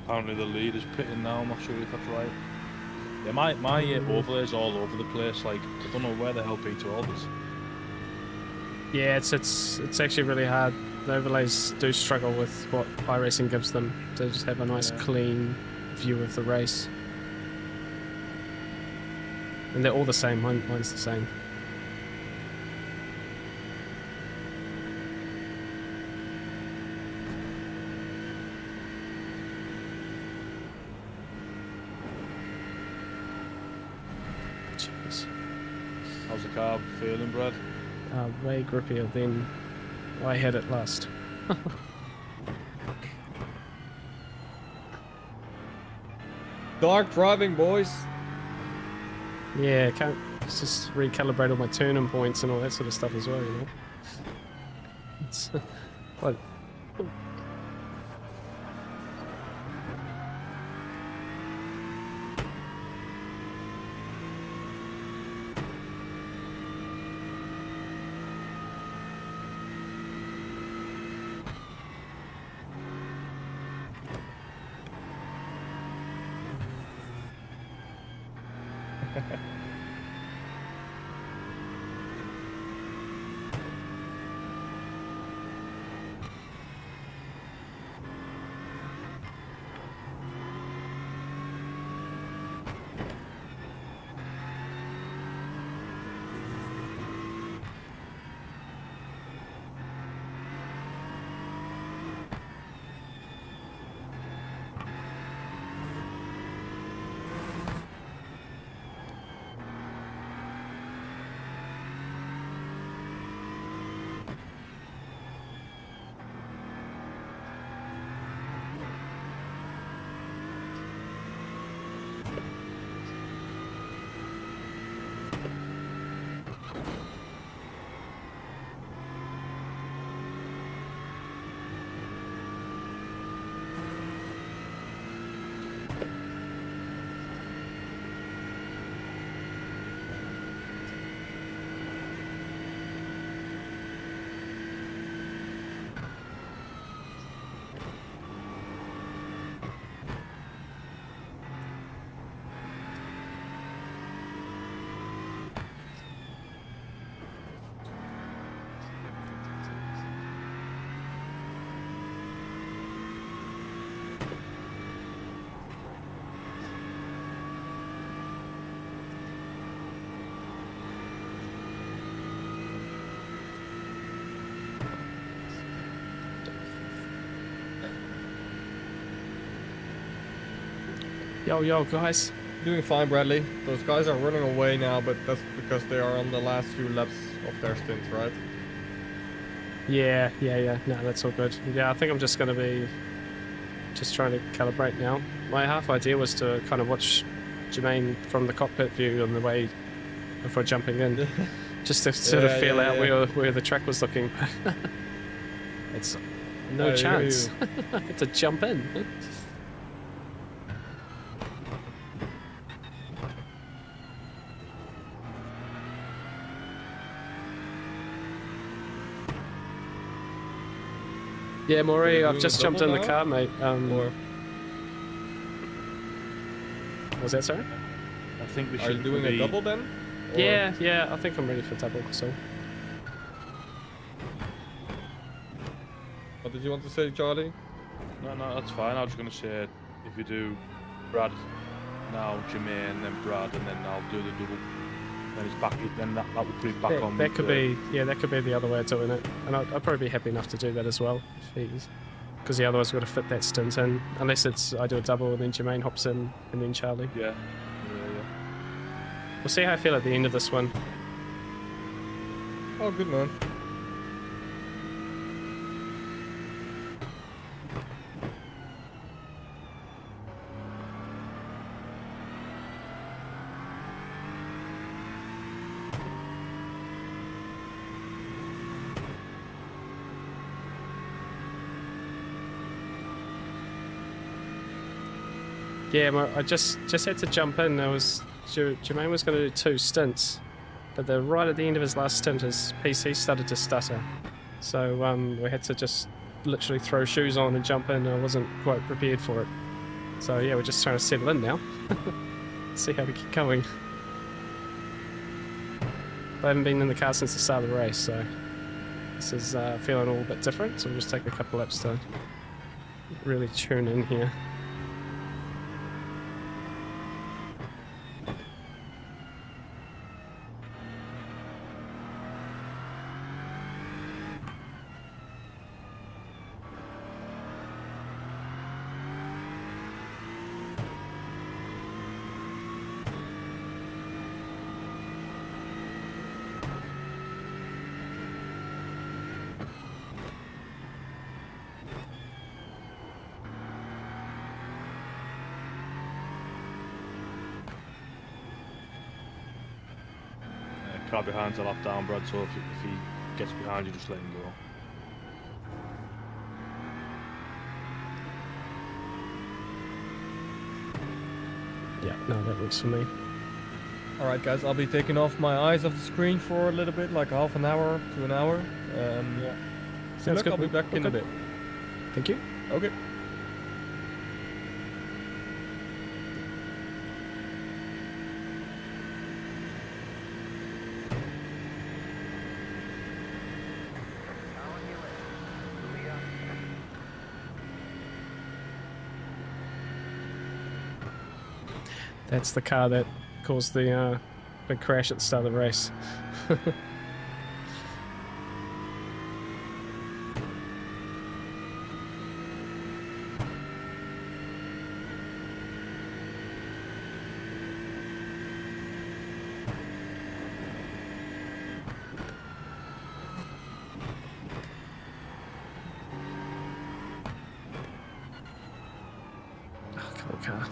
Speaker 2: Apparently the lead is pitting now, I'm not sure if that's right. Yeah, my overlay's all over the place, like, I don't know where the hell P12 is.
Speaker 1: Yeah, it's actually really hard. The overlays do struggle with what iRacing gives them to just have a nice clean view of the race. And they're all the same. Mine's the same. Jeez.
Speaker 2: How's the car feeling, Brad?
Speaker 1: Way grippier than I had it last.
Speaker 3: Dark driving, boys.
Speaker 1: Yeah, can't just recalibrate all my turning points and all that sort of stuff as well, you know. It's what. Yo, guys.
Speaker 3: Doing fine, Bradley. Those guys are running away now, but that's because they are on the last few laps of their stint, right?
Speaker 1: Yeah. No, that's all good. Yeah, I think I'm just going to be just trying to calibrate now. My half idea was to kind of watch Jermaine from the cockpit view on the way before jumping in, just to sort of feel out where the track was looking. It's no chance to jump in. Yeah, Maury, I've just jumped in the car, mate. Was that sorry?
Speaker 2: I think we
Speaker 3: Are you
Speaker 2: should
Speaker 3: doing a double then? Or-
Speaker 1: Yeah, I think I'm ready for double. So
Speaker 3: What did you want to say, Charlie?
Speaker 2: No, that's fine. I was going to say if you do Brad now, Jermaine, then Brad, and then I'll do the double. Then it's back. Then that will put it back on.
Speaker 1: that could be that could be the other way of doing it, and I'd probably be happy enough to do that as well, because the otherwise we've got to fit that stint in, unless it's I do a double and then Jermaine hops in and then Charlie.
Speaker 2: Yeah.
Speaker 1: We'll see how I feel at the end of this one.
Speaker 3: Oh, good man.
Speaker 1: Yeah, I just had to jump in. Jermaine was going to do 2 stints, but right at the end of his last stint, his PC started to stutter. So we had to just literally throw shoes on and jump in. I wasn't quite prepared for it. So yeah, we're just trying to settle in now. See how we keep going. I haven't been in the car since the start of the race, so this is feeling all a bit different. So we'll just take a couple laps to really tune in here.
Speaker 2: Car behind's a lap down, Brad. So if he gets behind you, just let him go.
Speaker 1: Yeah, no, that works for me.
Speaker 3: Alright guys, I'll be taking off my eyes off the screen for a little bit, like half an hour to an hour. Yeah. So
Speaker 1: Sounds
Speaker 3: look,
Speaker 1: good.
Speaker 3: I'll be back in a
Speaker 1: Okay.
Speaker 3: bit.
Speaker 1: Thank you.
Speaker 3: Okay.
Speaker 5: Now on your left. Clear.
Speaker 1: That's the car that caused the big crash at the start of the race. Oh, come on, car.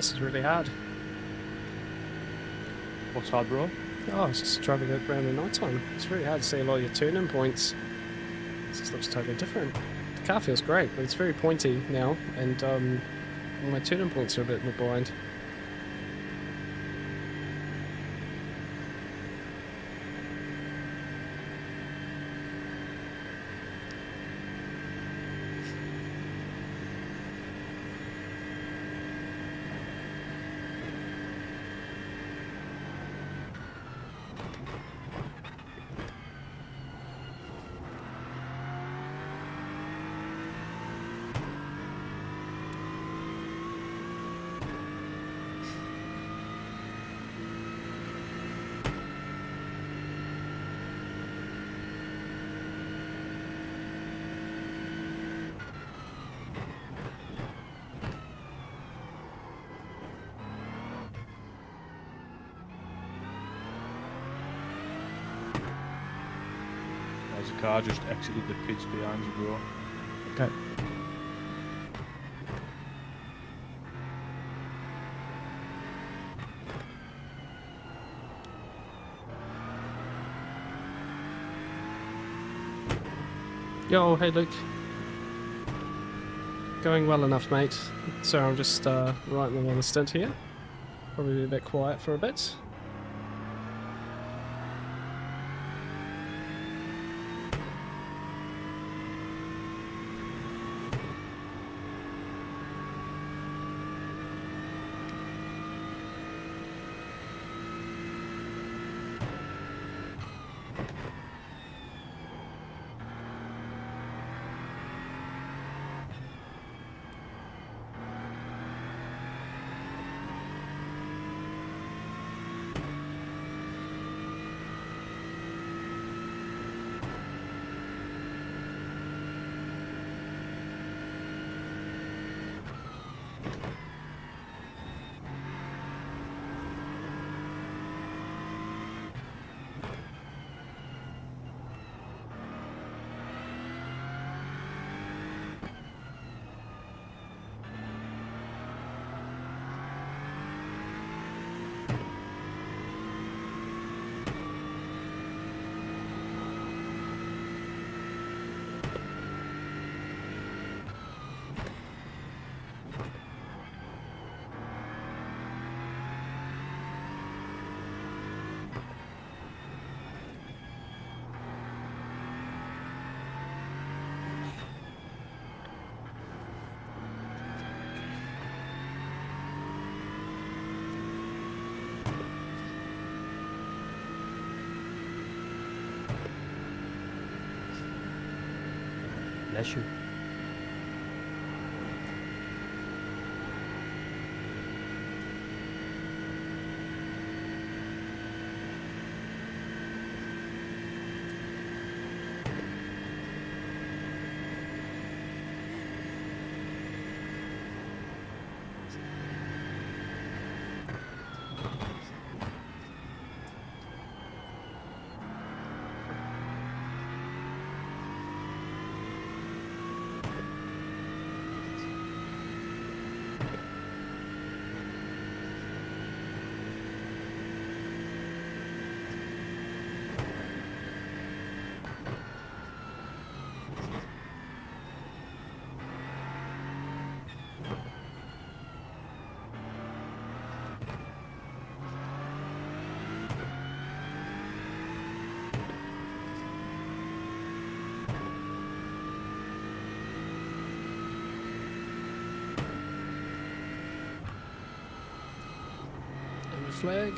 Speaker 1: This is really hard.
Speaker 2: What's hard, bro?
Speaker 1: Oh, it's just driving it around in night time. It's really hard to see a lot of your turning points. This looks totally different. The car feels great, but it's very pointy now, and my turning points are a bit in the blind.
Speaker 2: There's a car just exited the pits behind you, bro.
Speaker 1: Okay. Yo, hey Luke. Going well enough, mate. So I'm just writing them on the stint here. Probably be a bit quiet for a bit.
Speaker 4: Bless you.
Speaker 1: Flag.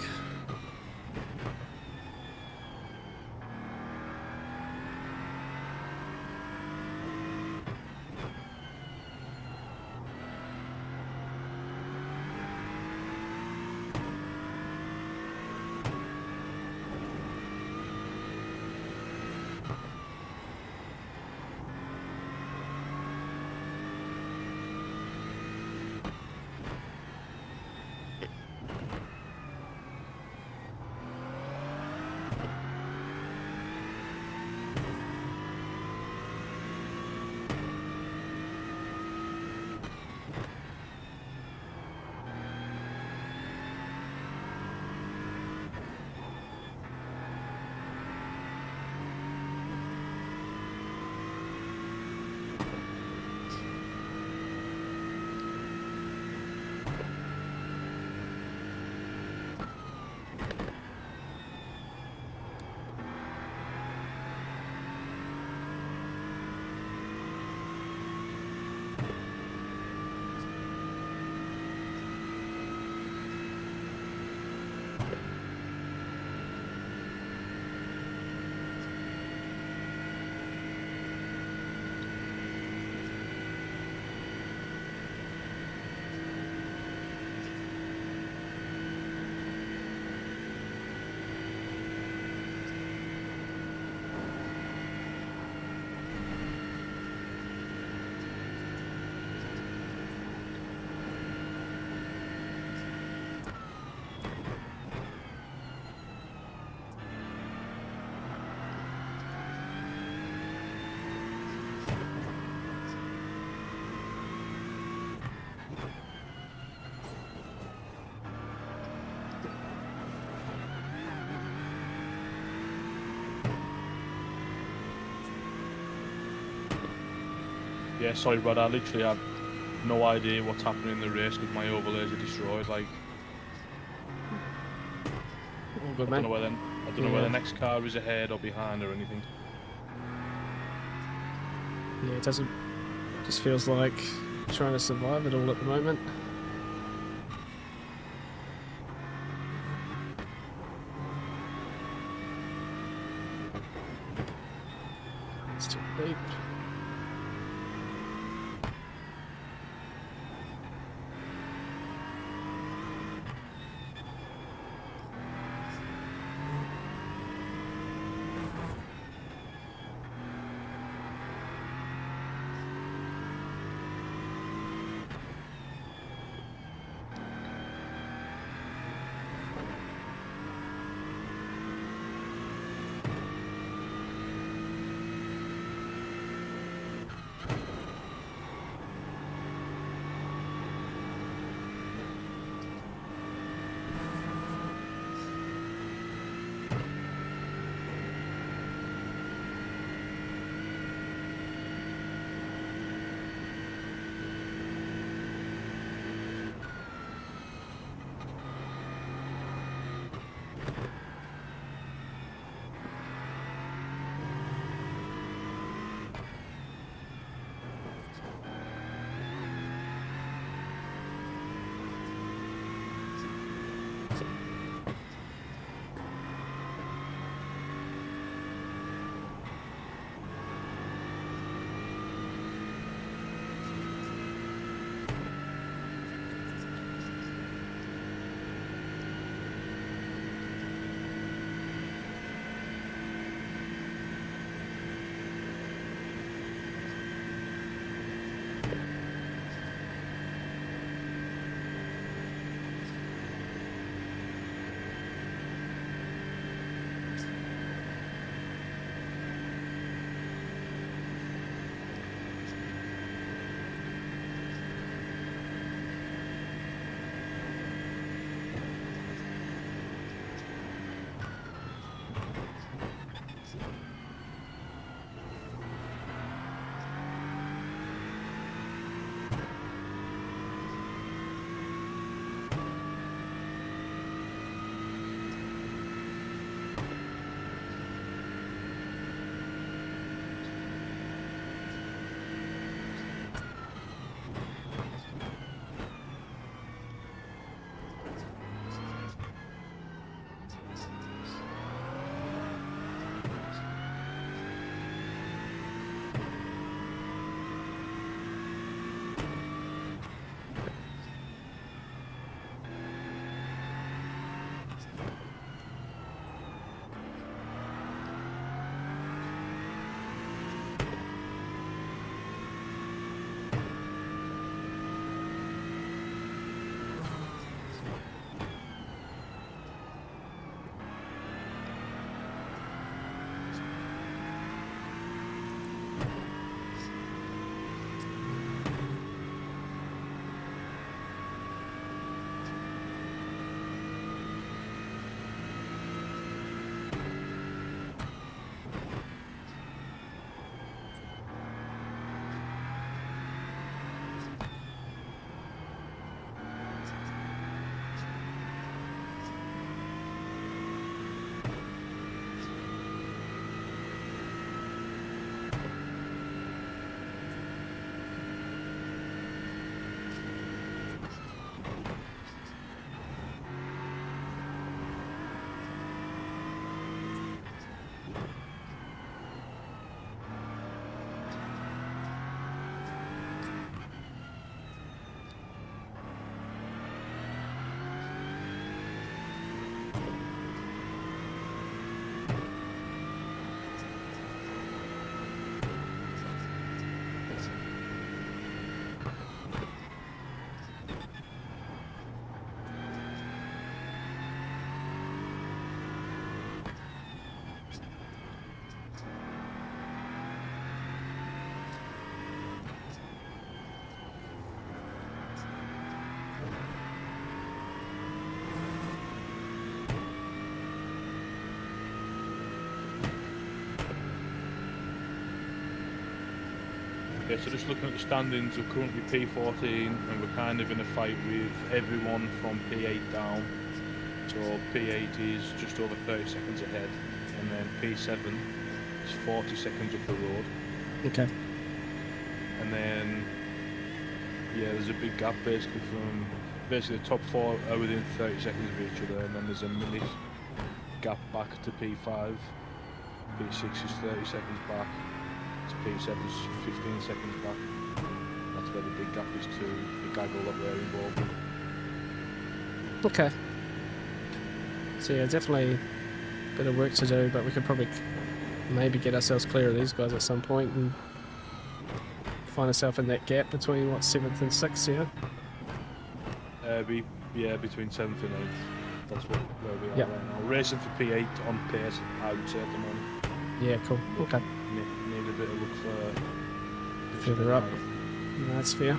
Speaker 2: Yeah, sorry, Brad. I literally have no idea what's happening in the race because my overlays are destroyed. Like,
Speaker 1: All good,
Speaker 2: I
Speaker 1: mate.
Speaker 2: don't know whether
Speaker 1: Yeah.
Speaker 2: the next car is ahead or behind or anything.
Speaker 1: Yeah, it doesn't. Just feels like trying to survive it all at the moment. It's too deep.
Speaker 2: Yeah, so just looking at the standings, we're currently P14, and we're kind of in a fight with everyone from P8 down. So P8 is just over 30 seconds ahead, and then P7 is 40 seconds up the road.
Speaker 1: Okay.
Speaker 2: And then, yeah, there's a big gap basically from the top 4 are within 30 seconds of each other, and then there's a minute gap back to P5. P6 is 30 seconds back. To P7 is 15 seconds back. That's where the big gap is to the gaggle that we're involved in.
Speaker 1: Okay. So yeah, definitely a bit of work to do, but we could probably maybe get ourselves clear of these guys at some point and find ourselves in that gap between what 7th and 6th, yeah.
Speaker 2: Between 7th and 8th. That's where we are
Speaker 1: Yep.
Speaker 2: right now. Racing for P8 on pace, I would say at the moment.
Speaker 1: Yeah, cool. Okay.
Speaker 2: Need a bit of look for
Speaker 1: Further up. No, that's fair.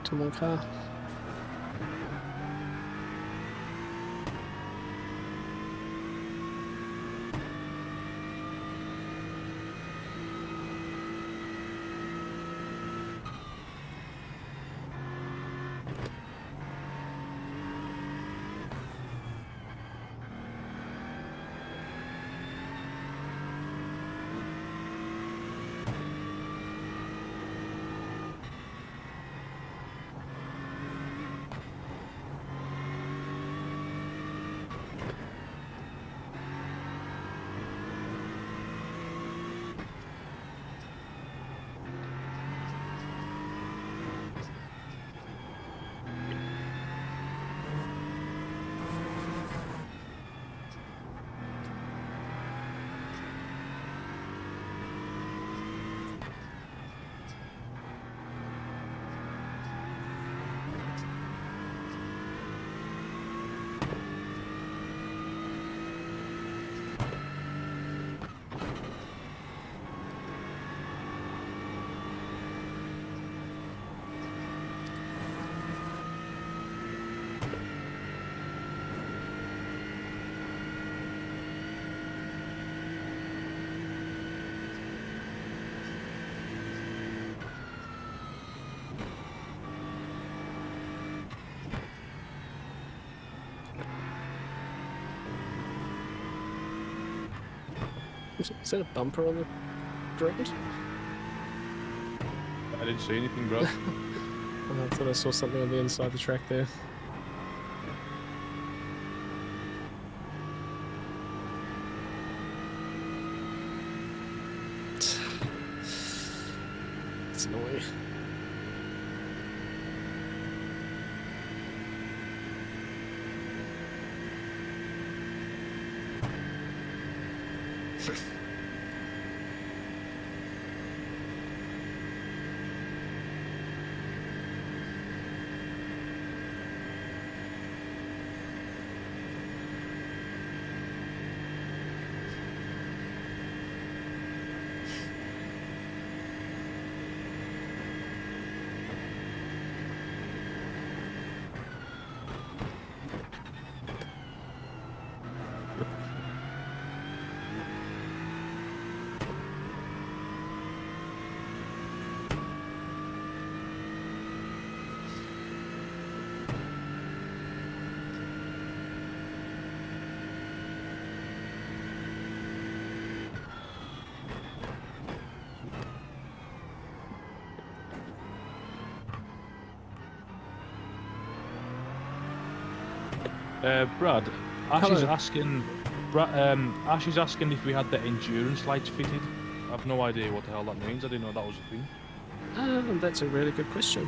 Speaker 1: To one car. Is that a bumper on the ground?
Speaker 2: I didn't see anything, bro.
Speaker 1: I thought I saw something on the inside of the track there. That's annoying.
Speaker 2: Brad, Ash is
Speaker 1: Hello.
Speaker 2: asking. Ash is asking if we had the endurance lights fitted. I've no idea what the hell that means. I didn't know that was a thing.
Speaker 1: That's a really good question.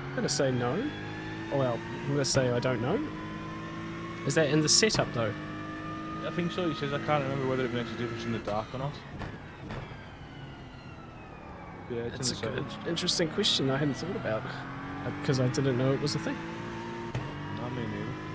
Speaker 1: I'm gonna say no. Oh, well, I'm gonna say I don't know. Is that in the setup though?
Speaker 2: I think so. He says I can't remember whether it makes a difference in the dark or not. Yeah, it's
Speaker 1: That's a
Speaker 2: in the
Speaker 1: good,
Speaker 2: settings.
Speaker 1: interesting question. I hadn't thought about because I didn't know it was a thing.
Speaker 2: No, me neither.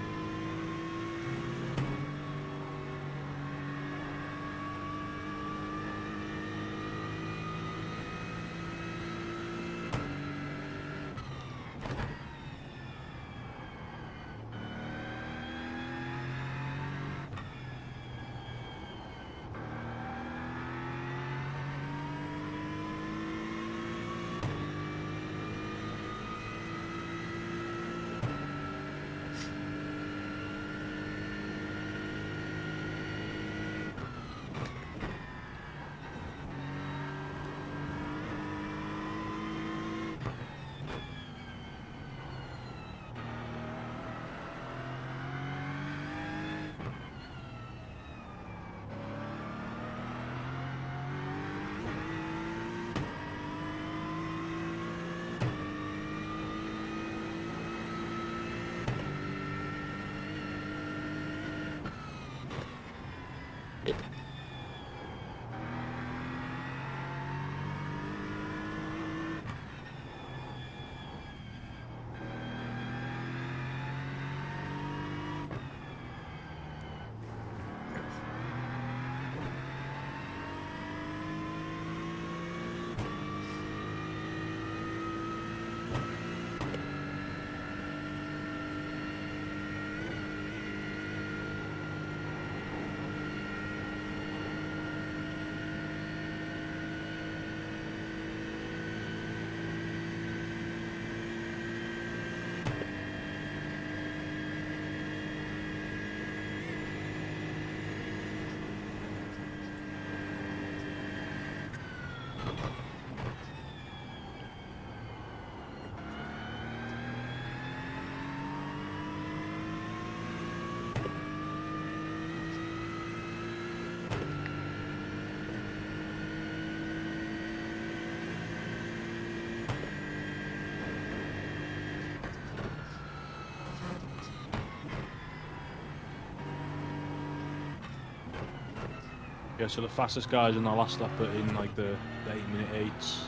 Speaker 2: Yeah, so the fastest guys in our last lap are in like the 8-minute 8s,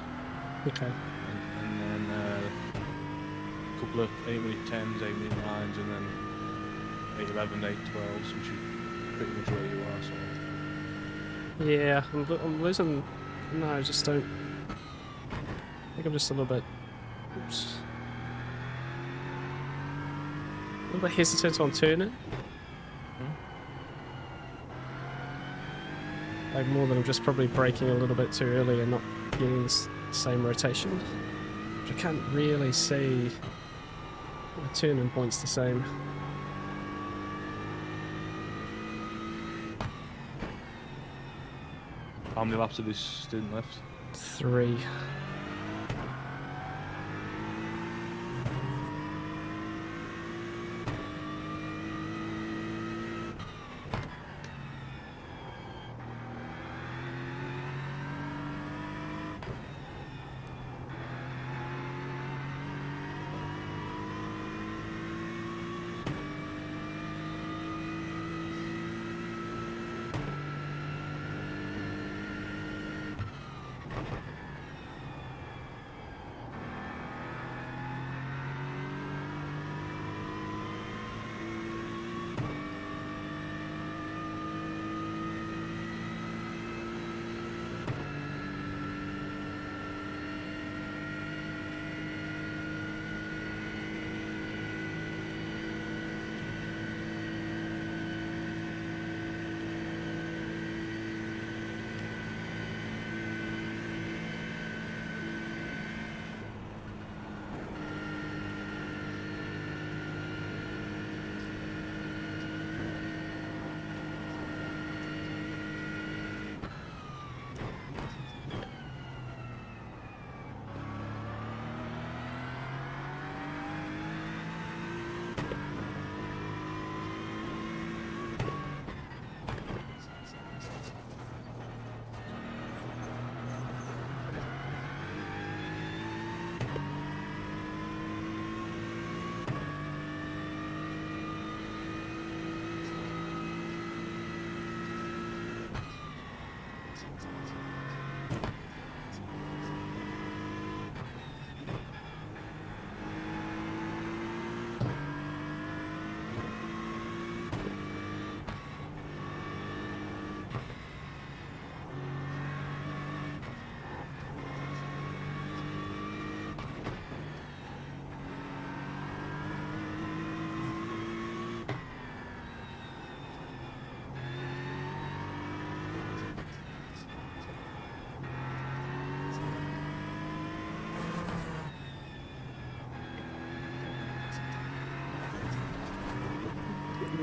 Speaker 1: Okay.
Speaker 2: and then a couple of 8-minute 10s, 8-minute 9s, and then 8-11, 8-12s, which is pretty much where you are. So
Speaker 1: Yeah, I'm losing. No, I just don't. I think I'm just a little bit. Oops. A little bit hesitant on turning. Like more than I'm just probably braking a little bit too early and not getting the same rotation. Which I can't really see. My turning point's the same.
Speaker 2: how many laps of this stint left?
Speaker 1: 3.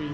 Speaker 1: We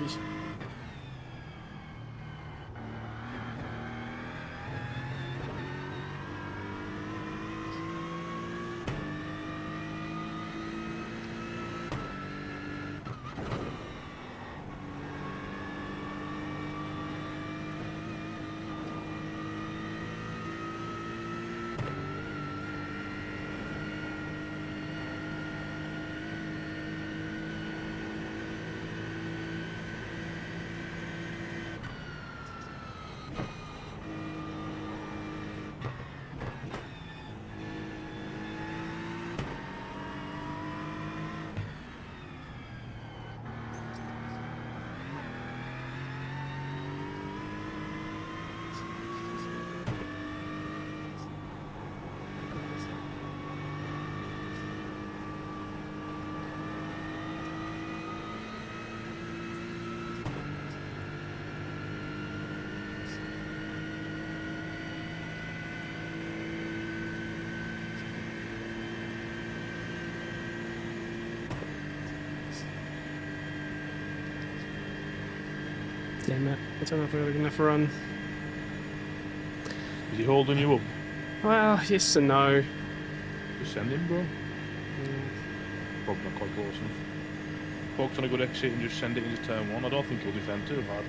Speaker 1: Damn it. I don't know if we're going to run.
Speaker 2: Is he holding you up?
Speaker 1: Well, yes and no.
Speaker 2: Just send him, bro. Probably not quite close enough. Focus on a good exit and just send it into turn one. I don't think he'll defend too hard.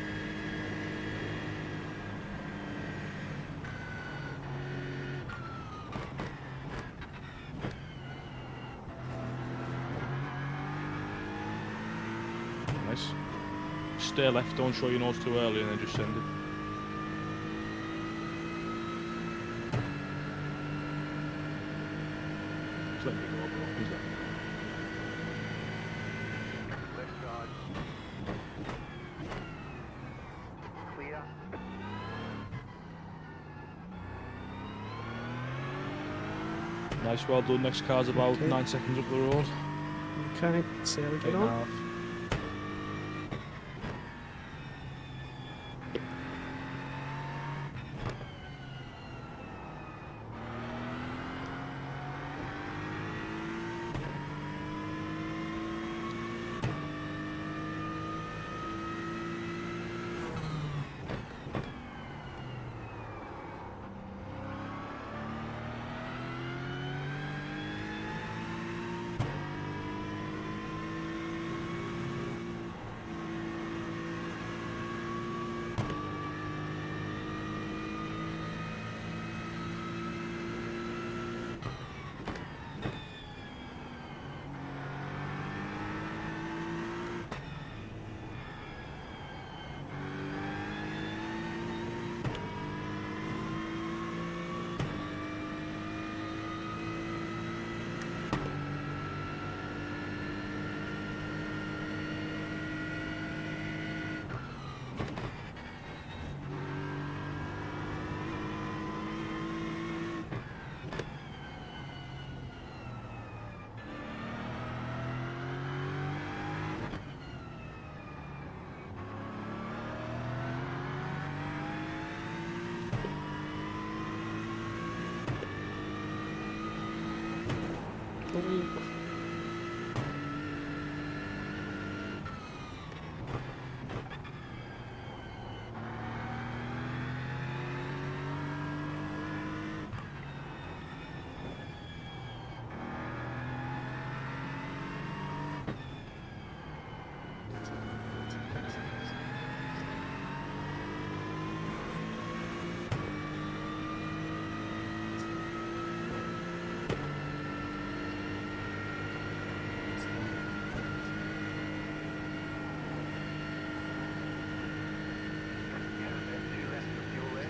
Speaker 2: Nice. Stay left, don't show your nose too early and then just send it. Just let me go, bro. He's let me go.
Speaker 5: Left guard. Clear.
Speaker 2: Nice, well done. Next car's about
Speaker 1: Okay.
Speaker 2: 9 seconds up the road.
Speaker 1: Okay, see how we get on.
Speaker 2: 8.5.
Speaker 5: Two left for fuel there.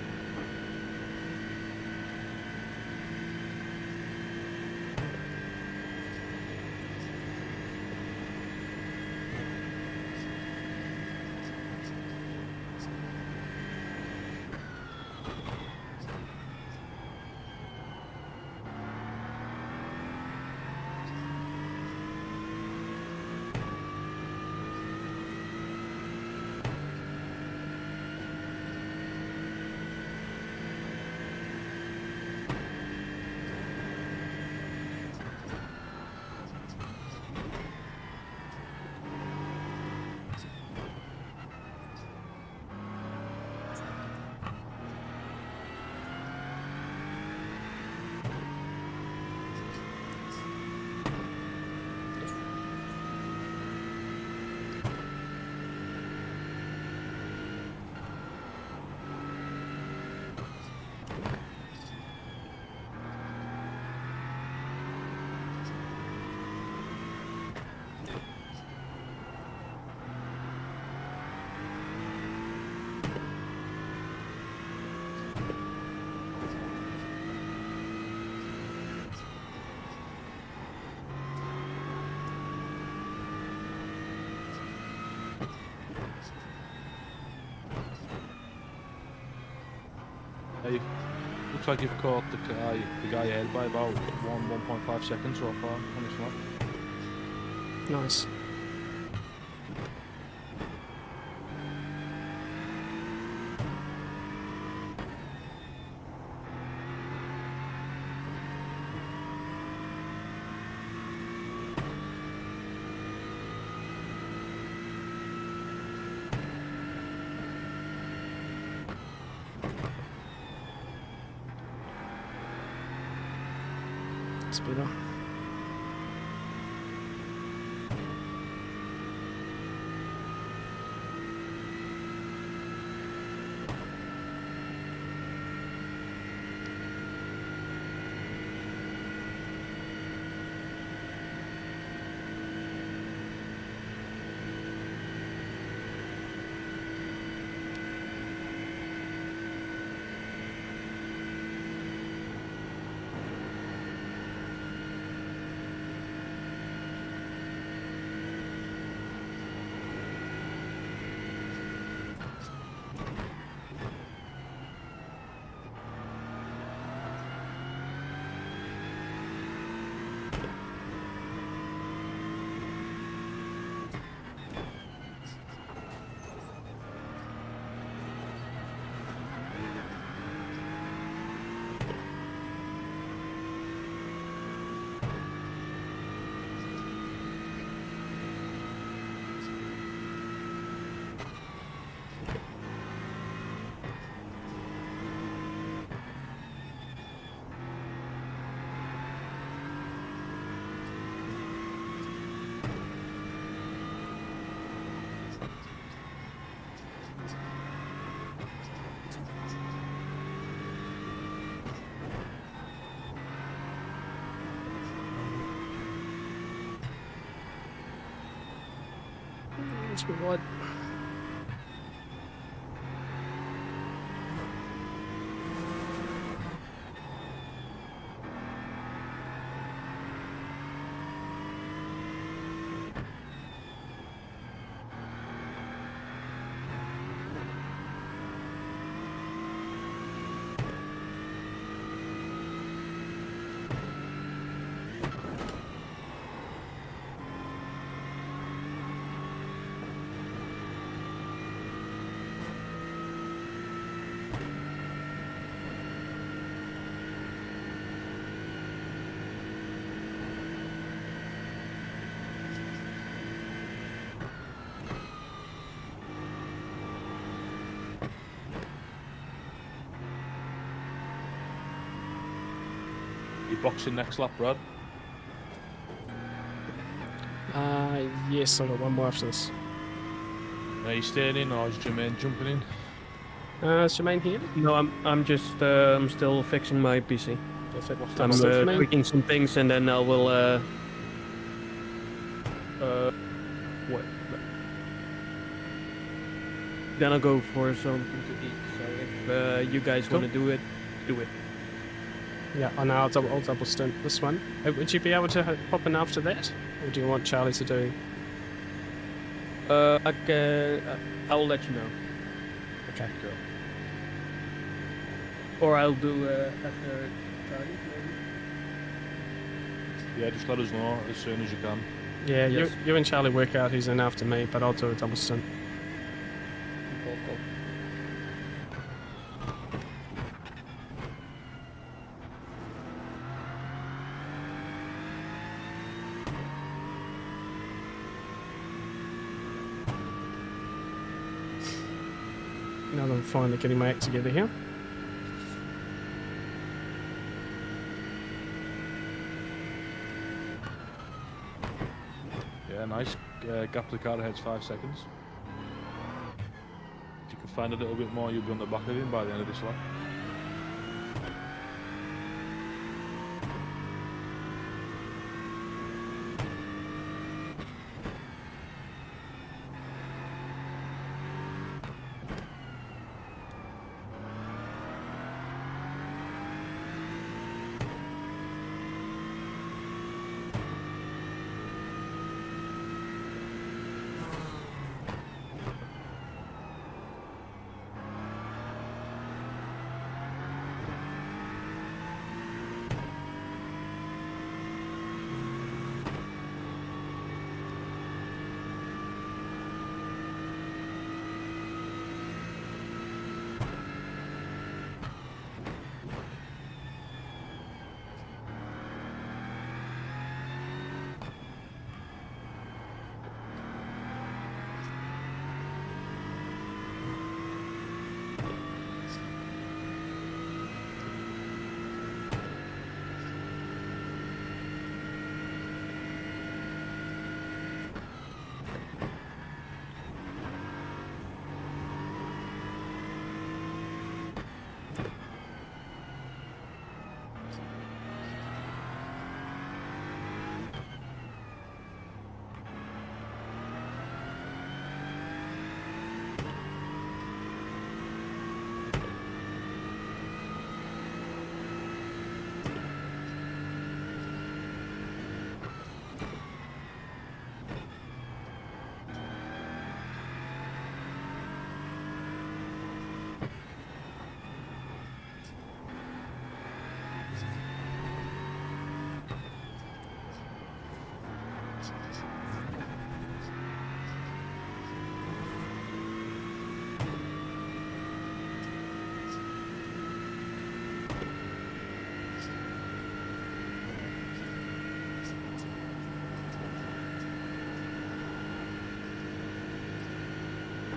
Speaker 2: Hey, looks like you've caught the guy ahead by about 1.5 seconds so far on this lap.
Speaker 1: Nice. Speed on. Let's be wide.
Speaker 2: You boxing next lap, Brad?
Speaker 1: Yes, I got one more after this.
Speaker 2: Are you staying in or is Jermaine jumping in?
Speaker 1: Is Jermaine here?
Speaker 6: No, I'm just I'm still fixing my PC.
Speaker 1: Perfect.
Speaker 6: I'm
Speaker 1: Double stick for me.
Speaker 6: tweaking some things and then I will what? Then I'll go for something to eat. So if you guys
Speaker 1: Cool.
Speaker 6: want to do it, do it.
Speaker 1: Yeah, and I'll double stint this one. Would you be able to pop in after that, or do you want Charlie to do?
Speaker 6: I'll let you know,
Speaker 1: Okay, cool.
Speaker 6: or I'll do after Charlie. Maybe.
Speaker 2: Yeah, just let us know as soon as you can.
Speaker 1: Yeah,
Speaker 6: Yes.
Speaker 1: you and Charlie work out who's in after me, but I'll do a double stint.
Speaker 6: Cool.
Speaker 1: Now that I'm finally getting my act together here.
Speaker 2: Yeah, nice. Gap to the car ahead's 5 seconds. If you can find a little bit more, you'll be on the back of him by the end of this lap.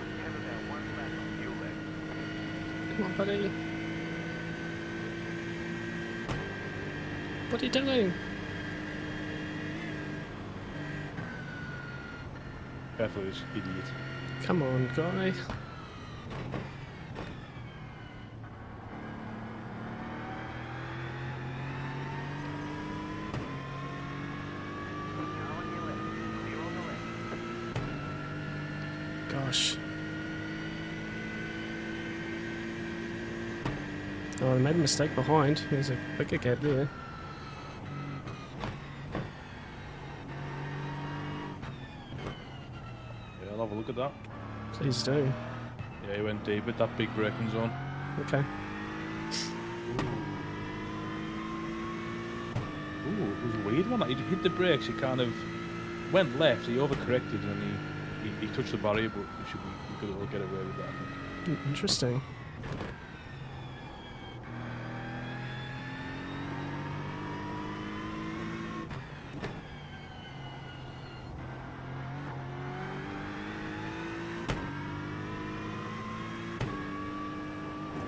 Speaker 5: You have about 1 lap on fuel left.
Speaker 1: Come on, buddy. What are you doing?
Speaker 2: Careful, this idiot.
Speaker 1: Come on, guy.
Speaker 5: Now on your left. Clear on the left.
Speaker 1: Gosh. Oh, I made a mistake behind. There's a bigger gap there.
Speaker 2: Yeah, I'll have a look at that.
Speaker 1: Please do.
Speaker 2: Yeah, he went deep with that big braking zone.
Speaker 1: Okay.
Speaker 2: Ooh, it was a weird one. He hit the brakes, he kind of went left, he overcorrected and he touched the barrier, but we could all get away with that, I think.
Speaker 1: Interesting.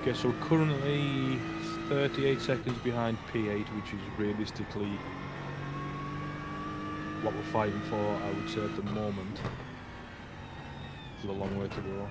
Speaker 2: Okay, so we're currently 38 seconds behind P8, which is realistically what we're fighting for, I would say, at the moment. Still a long way to go.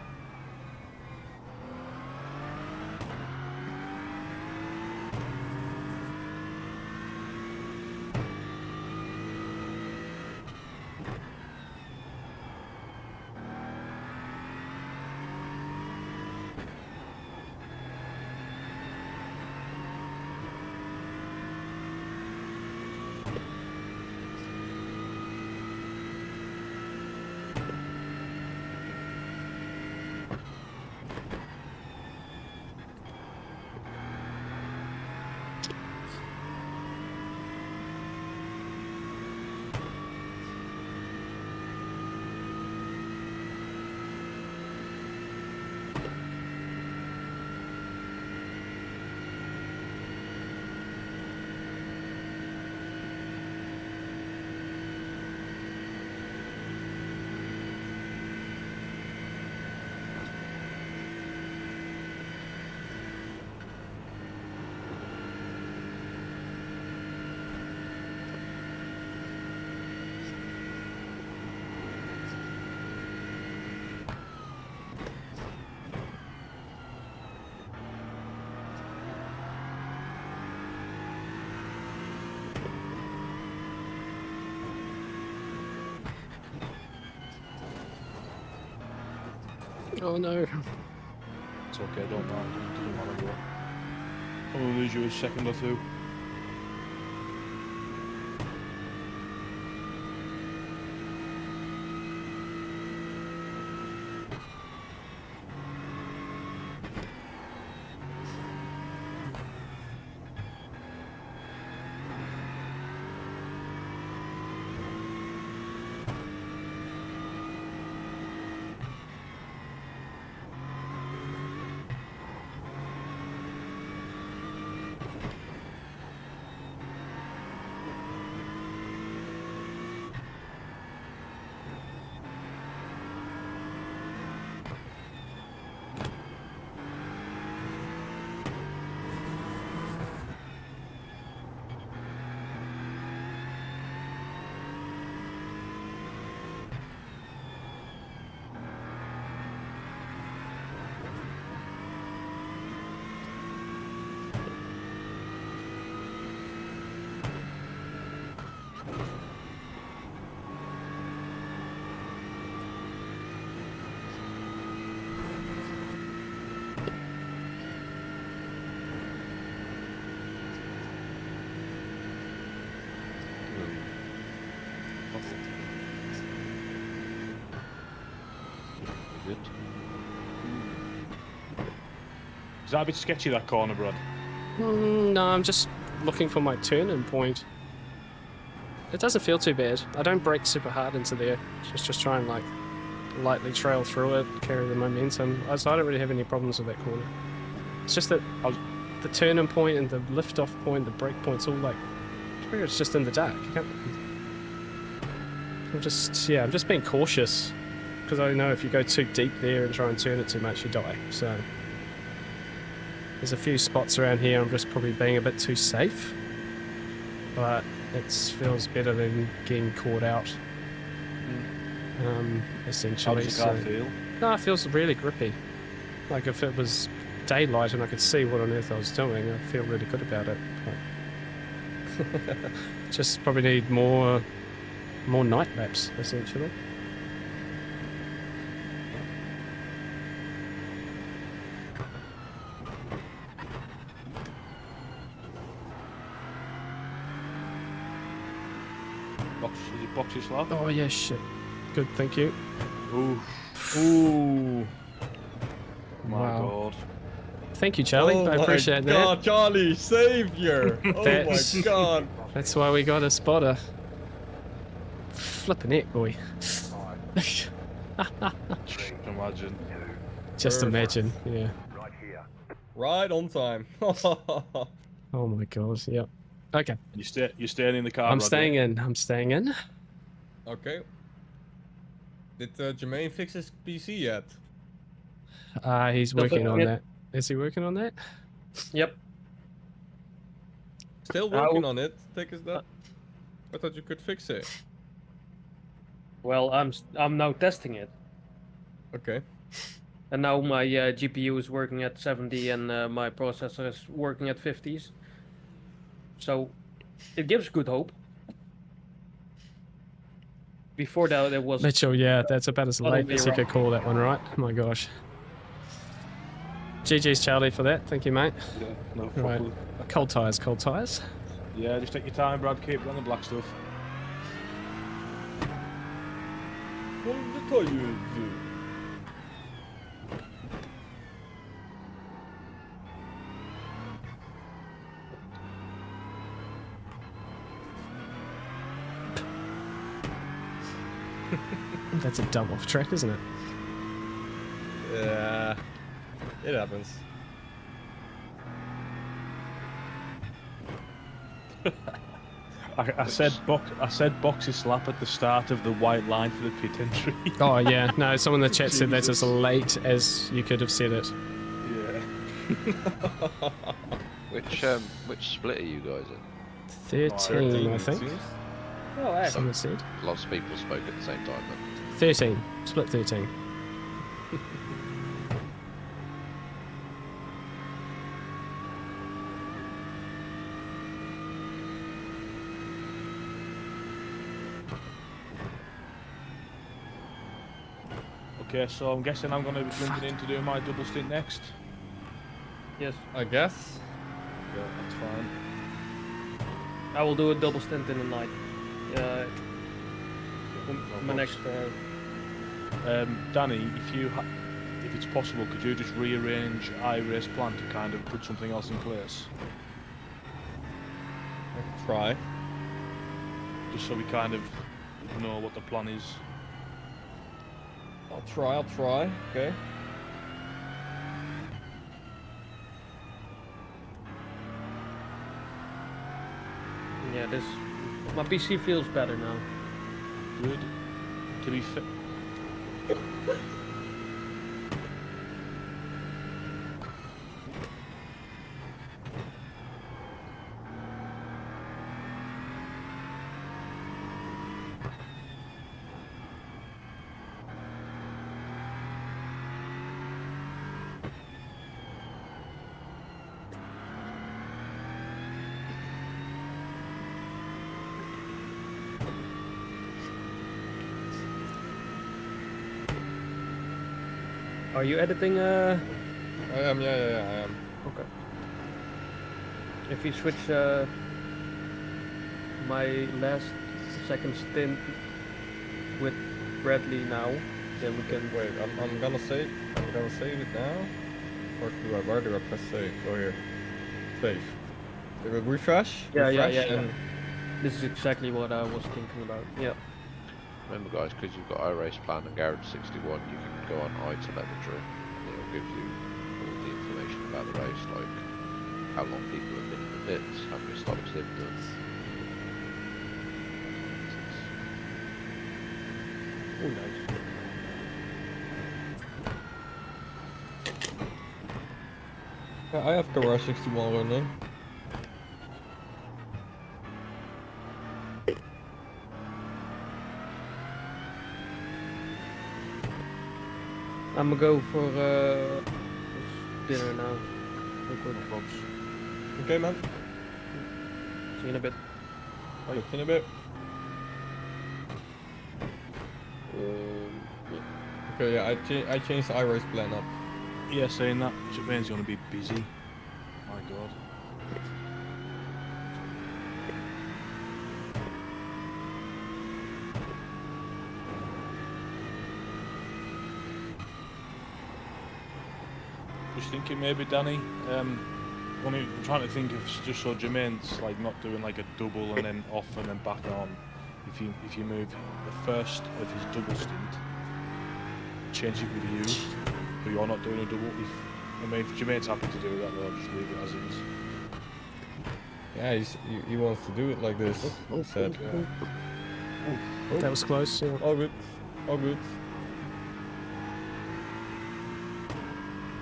Speaker 1: Oh no.
Speaker 2: It's okay, don't matter. It doesn't matter what. I'm gonna lose you a second or two. Is that a bit sketchy, that corner, Brad?
Speaker 1: No, I'm just looking for my turning point. It doesn't feel too bad. I don't brake super hard into there. Just try and like lightly trail through it, carry the momentum. So I don't really have any problems with that corner. It's just that the turning point and the lift-off point, the brake point's all like, it's just in the dark. You can't, I'm just being cautious because I know if you go too deep there and try and turn it too much, you die. So there's a few spots around here I'm just probably being a bit too safe, but it feels better than getting caught out. Essentially.
Speaker 2: How does the car feel?
Speaker 1: No, it feels really grippy. Like if it was daylight and I could see what on earth I was doing, I'd feel really good about it. But just probably need more night laps, essentially.
Speaker 2: Is it boxy slap?
Speaker 1: Oh yeah, shit. Good, thank you.
Speaker 2: Ooh. Ooh. My
Speaker 1: Wow.
Speaker 2: God.
Speaker 1: Thank you, Charlie. I appreciate
Speaker 3: Oh my God,
Speaker 1: that.
Speaker 3: Charlie, savior! Oh
Speaker 1: That's-
Speaker 3: my God!
Speaker 1: That's why we got a spotter. Flipping it, boy.
Speaker 2: Imagine.
Speaker 1: Just
Speaker 3: Perfect.
Speaker 1: imagine, yeah.
Speaker 5: Right here.
Speaker 3: Right on time.
Speaker 1: Oh my god, yep. Okay,
Speaker 2: You're staying in the car,
Speaker 1: I'm
Speaker 2: Brad,
Speaker 1: staying
Speaker 2: yeah?
Speaker 1: in. I'm staying in.
Speaker 3: Okay. Did Jermaine fix his PC yet?
Speaker 1: He's
Speaker 4: Still
Speaker 1: working on
Speaker 4: fixing it.
Speaker 1: that. Is he working on that?
Speaker 4: Yep.
Speaker 3: Still working on it. Is that? I thought you could fix it.
Speaker 6: Well, I'm now testing it,
Speaker 3: Okay.
Speaker 6: and now my GPU is working at 70 and my processor is working at 50s. So it gives good hope. Before that, it was
Speaker 1: Mitchell, yeah, that's about as
Speaker 6: Other
Speaker 1: late
Speaker 6: way
Speaker 1: as you could
Speaker 6: around.
Speaker 1: call that one, right? Oh my gosh. GG's Charlie for that. Thank you, mate.
Speaker 2: Yeah, no
Speaker 1: Right.
Speaker 2: problem.
Speaker 1: Cold tires, cold tires.
Speaker 2: Yeah, just take your time, Brad. Keep it on the black stuff.
Speaker 3: What did I tell you to do?
Speaker 1: That's a dump off track, isn't it?
Speaker 3: Yeah, it happens.
Speaker 2: I said boxy slap at the start of the white line for the pit entry.
Speaker 1: Oh yeah, no. Someone in the chat said that's as late as you could have said it.
Speaker 2: Yeah.
Speaker 7: Which split are you guys in?
Speaker 1: 13, I think.
Speaker 6: Oh, actually.
Speaker 1: Someone said
Speaker 7: Lots of people spoke at the same time. Then.
Speaker 1: 13. Split 13.
Speaker 2: Okay, so I'm guessing I'm going to be jumping in to do my double stint next.
Speaker 6: Yes,
Speaker 3: I guess.
Speaker 2: Yeah, that's fine.
Speaker 6: I will do a double stint in the night. My next.
Speaker 2: Danny, if it's possible, could you just rearrange iRace plan to kind of put something else in place?
Speaker 3: I can try.
Speaker 2: Just so we kind of know what the plan is.
Speaker 3: I'll try. Okay.
Speaker 6: Yeah, this. My PC feels better now.
Speaker 2: Good. To be fair.
Speaker 6: Are you editing?
Speaker 3: I am. Yeah, I am.
Speaker 6: Okay. If you switch my last second stint with Bradley now, then we can.
Speaker 3: Wait, I'm gonna save. I'm gonna save it now. Or where do I press save? Oh here. Save. Refresh.
Speaker 6: Yeah.
Speaker 3: And
Speaker 6: This is exactly what I was thinking about. Yeah.
Speaker 7: Remember, guys, because you've got iRace plan and Garage 61, you can go on iTelemetry. It'll give you all the information about the race, like how long people have been in the pits, how many stops they've done.
Speaker 6: Oh, nice.
Speaker 3: yeah, I have Garage 61 running.
Speaker 6: I'm gonna go for dinner now. Real quick.
Speaker 3: Okay, man.
Speaker 6: See you in a bit.
Speaker 3: Bye. In a bit. Okay, yeah, I changed the iRace plan up.
Speaker 2: Yeah, saying that, which means you're going to be busy. My god. Just thinking maybe, Danny, I'm trying to think of just so Jermaine's like not doing like a double and then off and then back on. If you move the first of his double stint, change it with you, but you're not doing a double. If Jermaine's happy to do that, though, just leave it as is.
Speaker 3: Yeah, he wants to do it like this. He said.
Speaker 1: That was close. Yeah.
Speaker 3: All good. All good.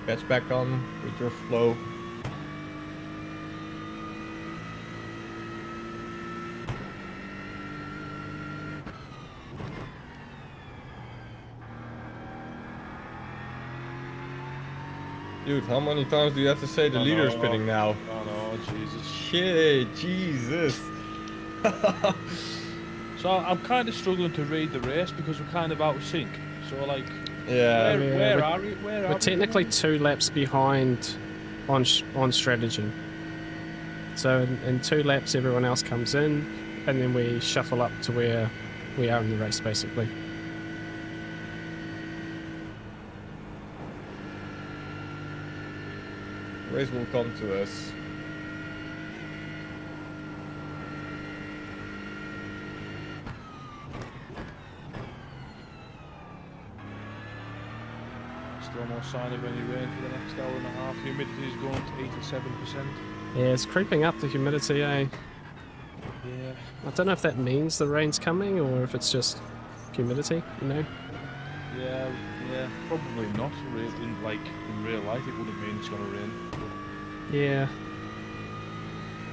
Speaker 3: Catch back on with your flow. Dude, how many times do you have to say the
Speaker 2: I
Speaker 3: leader's
Speaker 2: know.
Speaker 3: spinning now?
Speaker 2: Oh no, Jesus.
Speaker 3: Shit, Jesus.
Speaker 2: So I'm kind of struggling to read the race because we're kind of out of sync. So like,
Speaker 3: Yeah.
Speaker 1: Yeah,
Speaker 2: where are we? Where are
Speaker 1: We're
Speaker 2: we
Speaker 1: technically
Speaker 2: going?
Speaker 1: 2 laps behind on strategy. So in 2 laps, everyone else comes in, and then we shuffle up to where we are in the race, basically.
Speaker 3: Race will come to us.
Speaker 2: Still no sign of any rain for the next hour and a half. Humidity is going to 87%.
Speaker 1: Yeah, it's creeping up, the humidity, eh?
Speaker 2: Yeah.
Speaker 1: I don't know if that means the rain's coming or if it's just humidity, you know?
Speaker 2: Yeah, probably not. In real life, it wouldn't mean it's gonna rain.
Speaker 1: Yeah.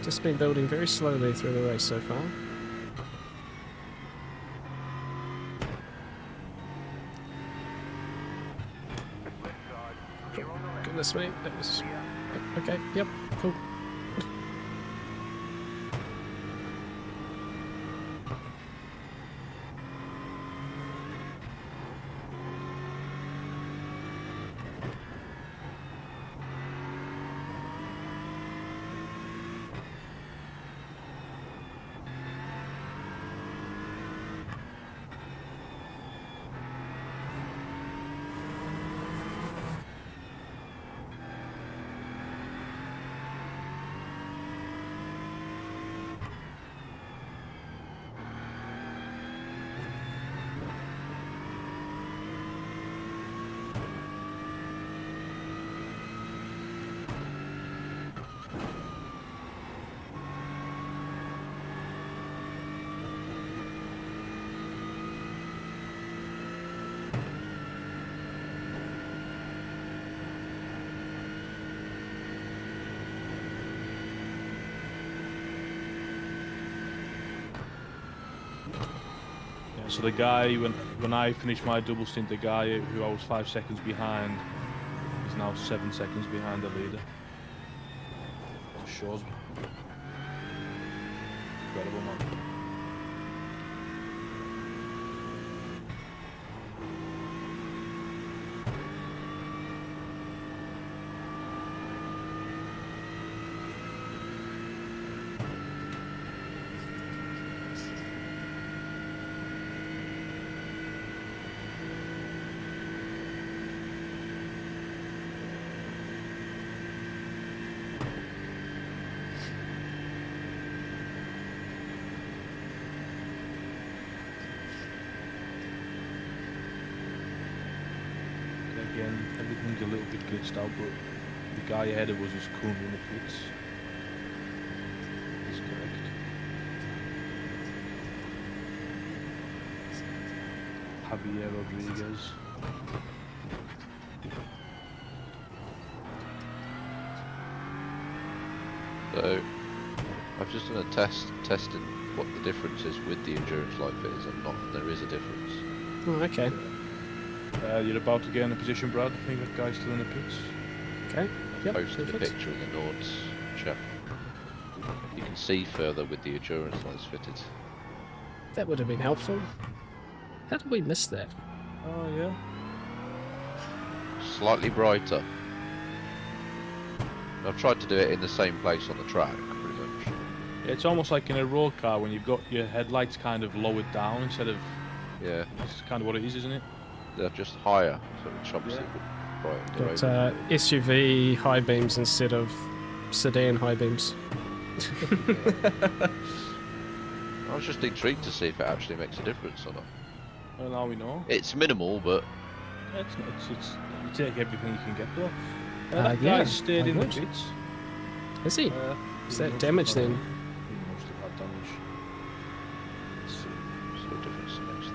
Speaker 1: Just been building very slowly through the race so far. Goodness me, that was... Okay, yep, cool.
Speaker 2: Yeah, so the guy, when I finished my double stint, the guy who I was 5 seconds behind is now 7 seconds behind the leader. Just shows me. Incredible, man. Again, everything's a little bit glitched out, but the guy ahead of us is currently in the pits. That's correct. Javier Rodriguez.
Speaker 7: So I've just done a testing what the difference is with the endurance light fitters and not. There is a difference.
Speaker 1: Oh, okay,
Speaker 2: You're about to get in a position, Brad. I think that guy's still in the pits.
Speaker 1: okay. Yep,
Speaker 7: Posted a
Speaker 1: perfect.
Speaker 7: picture in the Nords chat. You can see further with the endurance lights fitted.
Speaker 1: That would have been helpful. How did we miss that?
Speaker 2: Oh yeah.
Speaker 7: Slightly brighter. I've tried to do it in the same place on the track, pretty much.
Speaker 2: Yeah, it's almost like in a road car when you've got your headlights kind of lowered down instead of.
Speaker 7: Yeah,
Speaker 2: That's kind of what it is, isn't it?
Speaker 7: they're just higher, so it chumps
Speaker 2: Yeah.
Speaker 7: it brighter.
Speaker 1: Got SUV high beams instead of sedan high beams.
Speaker 7: I was just intrigued to see if it actually makes a difference or not.
Speaker 2: Well, now we know.
Speaker 7: It's minimal, but
Speaker 2: Yeah, it's you take everything you can get though. That
Speaker 1: yeah,
Speaker 2: guy stayed
Speaker 1: I
Speaker 2: in the
Speaker 1: would.
Speaker 2: pits.
Speaker 1: Is he? Is that damage then?
Speaker 2: He must have had damage. Let's see.
Speaker 7: so what difference it makes.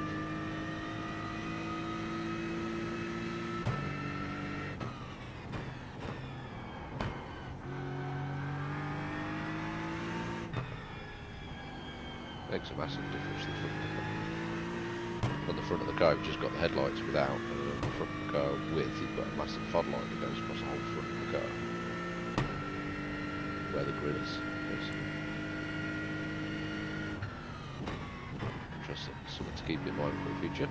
Speaker 7: Makes a massive difference. The front difference. on the front of the car, you've just got the headlights without, and on the front of the car with, you've got a massive floodlight that goes across the whole front of the car. Where the grill is, basically. Interesting, something to keep in mind for the future.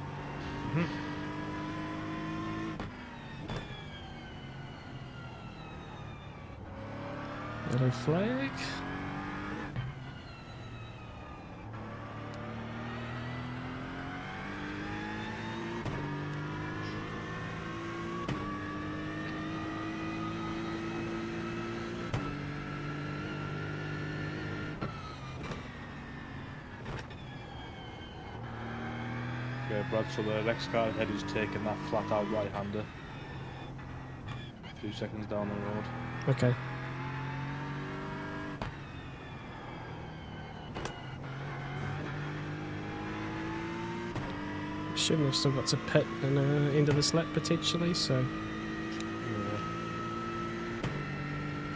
Speaker 1: Yellow flag.
Speaker 2: Okay, Brad, so the next car ahead is taking that flat out right-hander. A few seconds down the road.
Speaker 1: Okay. Shouldn't have still got to pit and into this lap potentially, so.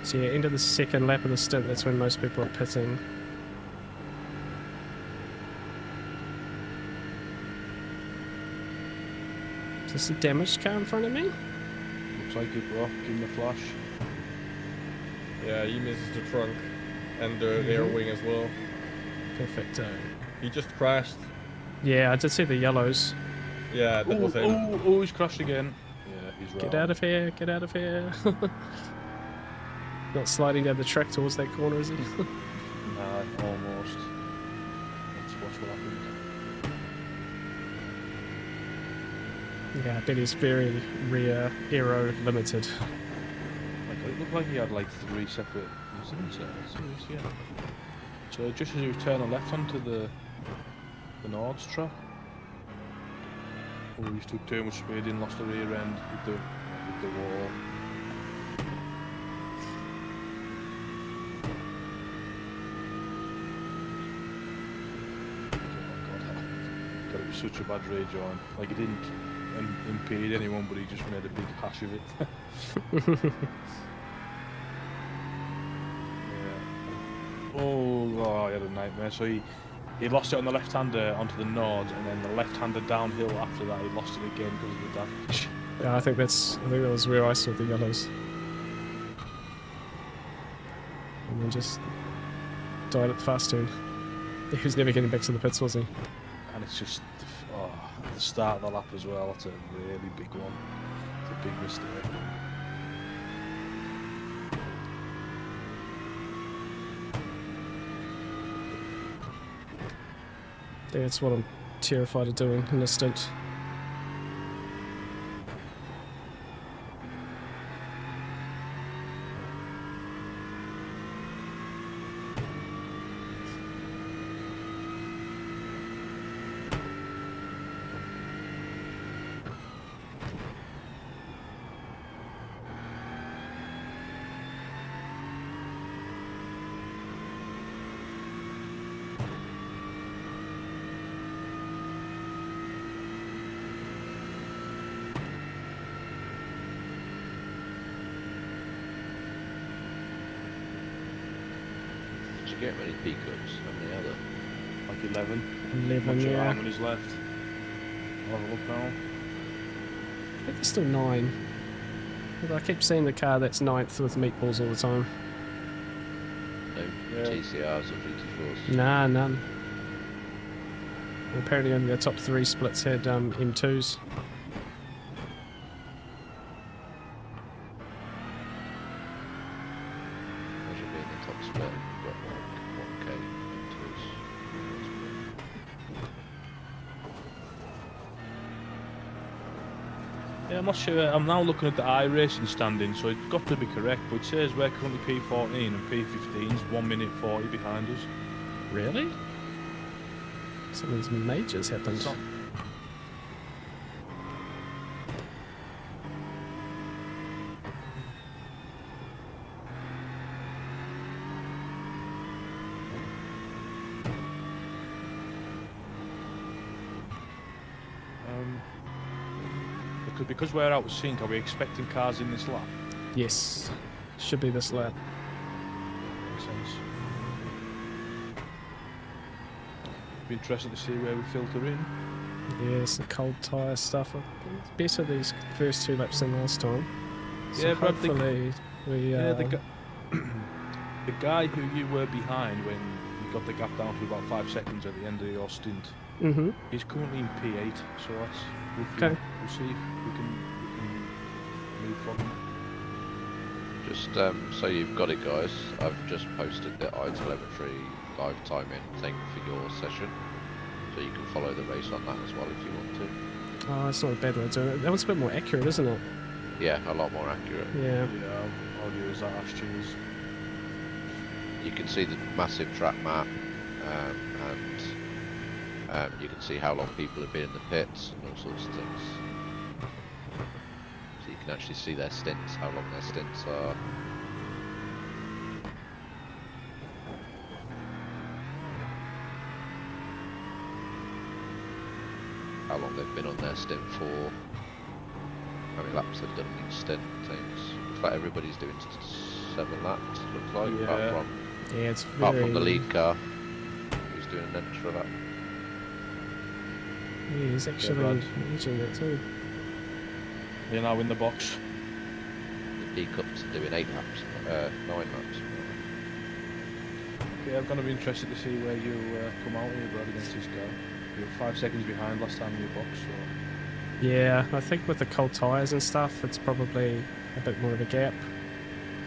Speaker 1: So yeah, into the second lap of the stint, that's when most people are pitting. Is this a damaged car in front of me?
Speaker 2: Looks like it, bro. Give him the flash.
Speaker 3: Yeah, he misses the trunk and the rear wing as well.
Speaker 1: Perfecto.
Speaker 3: He just crashed.
Speaker 1: Yeah, I did see the yellows.
Speaker 3: Yeah, that was him.
Speaker 2: Oh, he's crashed again. Yeah, he's right.
Speaker 1: Get out of here, get out of here. Not sliding down the track towards that corner, is he?
Speaker 2: Nah, almost. Let's watch what happens.
Speaker 1: Yeah, I bet he's very rear aero limited.
Speaker 2: Like, it looked like he had like 3 separate incidents there. Yeah. So just as he was turning left onto the Nords track. Oh, he took too much speed in, lost the rear end, hit the wall. Oh god, got it was such a bad rage on. Like, he didn't impede anyone, but he just made a big hash of it. Yeah. Oh, he had a nightmare. So he lost it on the left-hander onto the Nords, and then the left-hander downhill after that, he lost it again because of the damage.
Speaker 1: Yeah, I think that was where I saw the yellows. And then just died at the fast turn. He was never getting back to the pits, was he?
Speaker 2: And it's just, the start of the lap as well, it's a really big one. It's a big mistake.
Speaker 1: Yeah, that's what I'm terrified of doing in this stint.
Speaker 7: Did you get many P-cups? How many other?
Speaker 2: Like 11.
Speaker 1: 11,
Speaker 2: Not sure
Speaker 1: yeah.
Speaker 2: how many's left. I'll have a look now.
Speaker 1: I think there's still 9. But I keep seeing the car that's 9th with meatballs all the time.
Speaker 7: No
Speaker 2: Yeah.
Speaker 7: TCRs or GT4s?
Speaker 1: Nah, none. Apparently only the top 3 splits had M2s.
Speaker 7: Imagine being the top split, you've got like 1K into
Speaker 2: Yeah, I'm not sure. I'm now looking at the iRacing standing, so it's got to be correct, but it says we're currently P14 and P15's 1 minute 40 behind us.
Speaker 1: Really? Something's major's happened.
Speaker 2: It's not- Because we're out of sync, are we expecting cars in this lap?
Speaker 1: Yes. Should be this lap.
Speaker 2: Makes sense. Be interested to see where we filter in.
Speaker 1: Yes, the cold tyre stuff. It's better these first 2 laps than last time. So
Speaker 2: Yeah, but I think-
Speaker 1: hopefully we.
Speaker 2: Yeah, the guy who you were behind when you got the gap down to about 5 seconds at the end of your stint,
Speaker 1: Mm-hmm.
Speaker 2: he's currently in P8, so that's
Speaker 1: Okay.
Speaker 2: We'll see if we can move from him.
Speaker 7: Just so you've got it, guys. I've just posted the iTelemetry live timing thing for your session, so you can follow the race on that as well if you want to.
Speaker 1: Oh, that's not a bad way of doing it. That one's a bit more accurate, isn't it?
Speaker 7: Yeah, a lot more accurate.
Speaker 1: Yeah.
Speaker 2: Yeah, I'll use that as choose.
Speaker 7: You can see the massive track map, and you can see how long people have been in the pits and all sorts of things. So you can actually see their stints, how long their stints are. How long they've been on their stint for. How many laps they've done in each stint and things. Looks like everybody's doing 7 laps, looks like,
Speaker 2: Yeah.
Speaker 1: Yeah, it's
Speaker 7: apart
Speaker 1: very.
Speaker 7: from the lead car, who's doing an extra lap.
Speaker 1: Yeah, he's actually
Speaker 2: bud.
Speaker 1: managing it too.
Speaker 2: You're now in the box.
Speaker 7: The D-Cups are doing 8 laps, 9 laps.
Speaker 2: Okay, I'm going to be interested to see where you come out here, Brad, against this guy. You were 5 seconds behind last time in your box, so...
Speaker 1: Yeah, I think with the cold tyres and stuff, it's probably a bit more of a gap.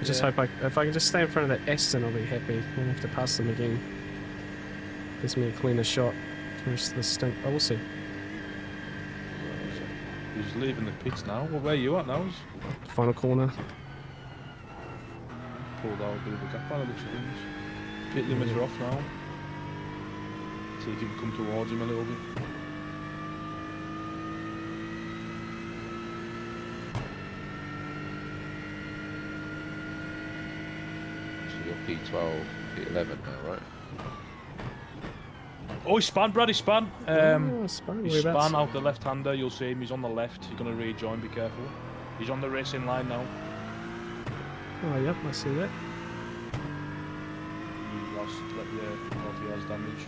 Speaker 1: I just
Speaker 2: Yeah.
Speaker 1: hope if I can just stay in front of that Aston, I'll be happy. I won't have to pass them again. Gives me a cleaner shot for the rest of the stint. Oh, we'll see.
Speaker 2: He's leaving the pits now. Well, where are you at now? He's
Speaker 1: Final corner.
Speaker 2: pulled out a bit of a gap by the looks of things. Pit limits are off now. See if you can come towards him a little bit.
Speaker 7: So you're P12, P11 now, right?
Speaker 2: Oh, he spun, Brad, he spun.
Speaker 1: Oh, spun.
Speaker 2: He
Speaker 1: Whereabouts?
Speaker 2: spun out the left-hander. You'll see him. He's on the left. He's going to rejoin. Be careful. He's on the racing line now.
Speaker 1: Oh, yep, I see that.
Speaker 2: He lost, he has damage.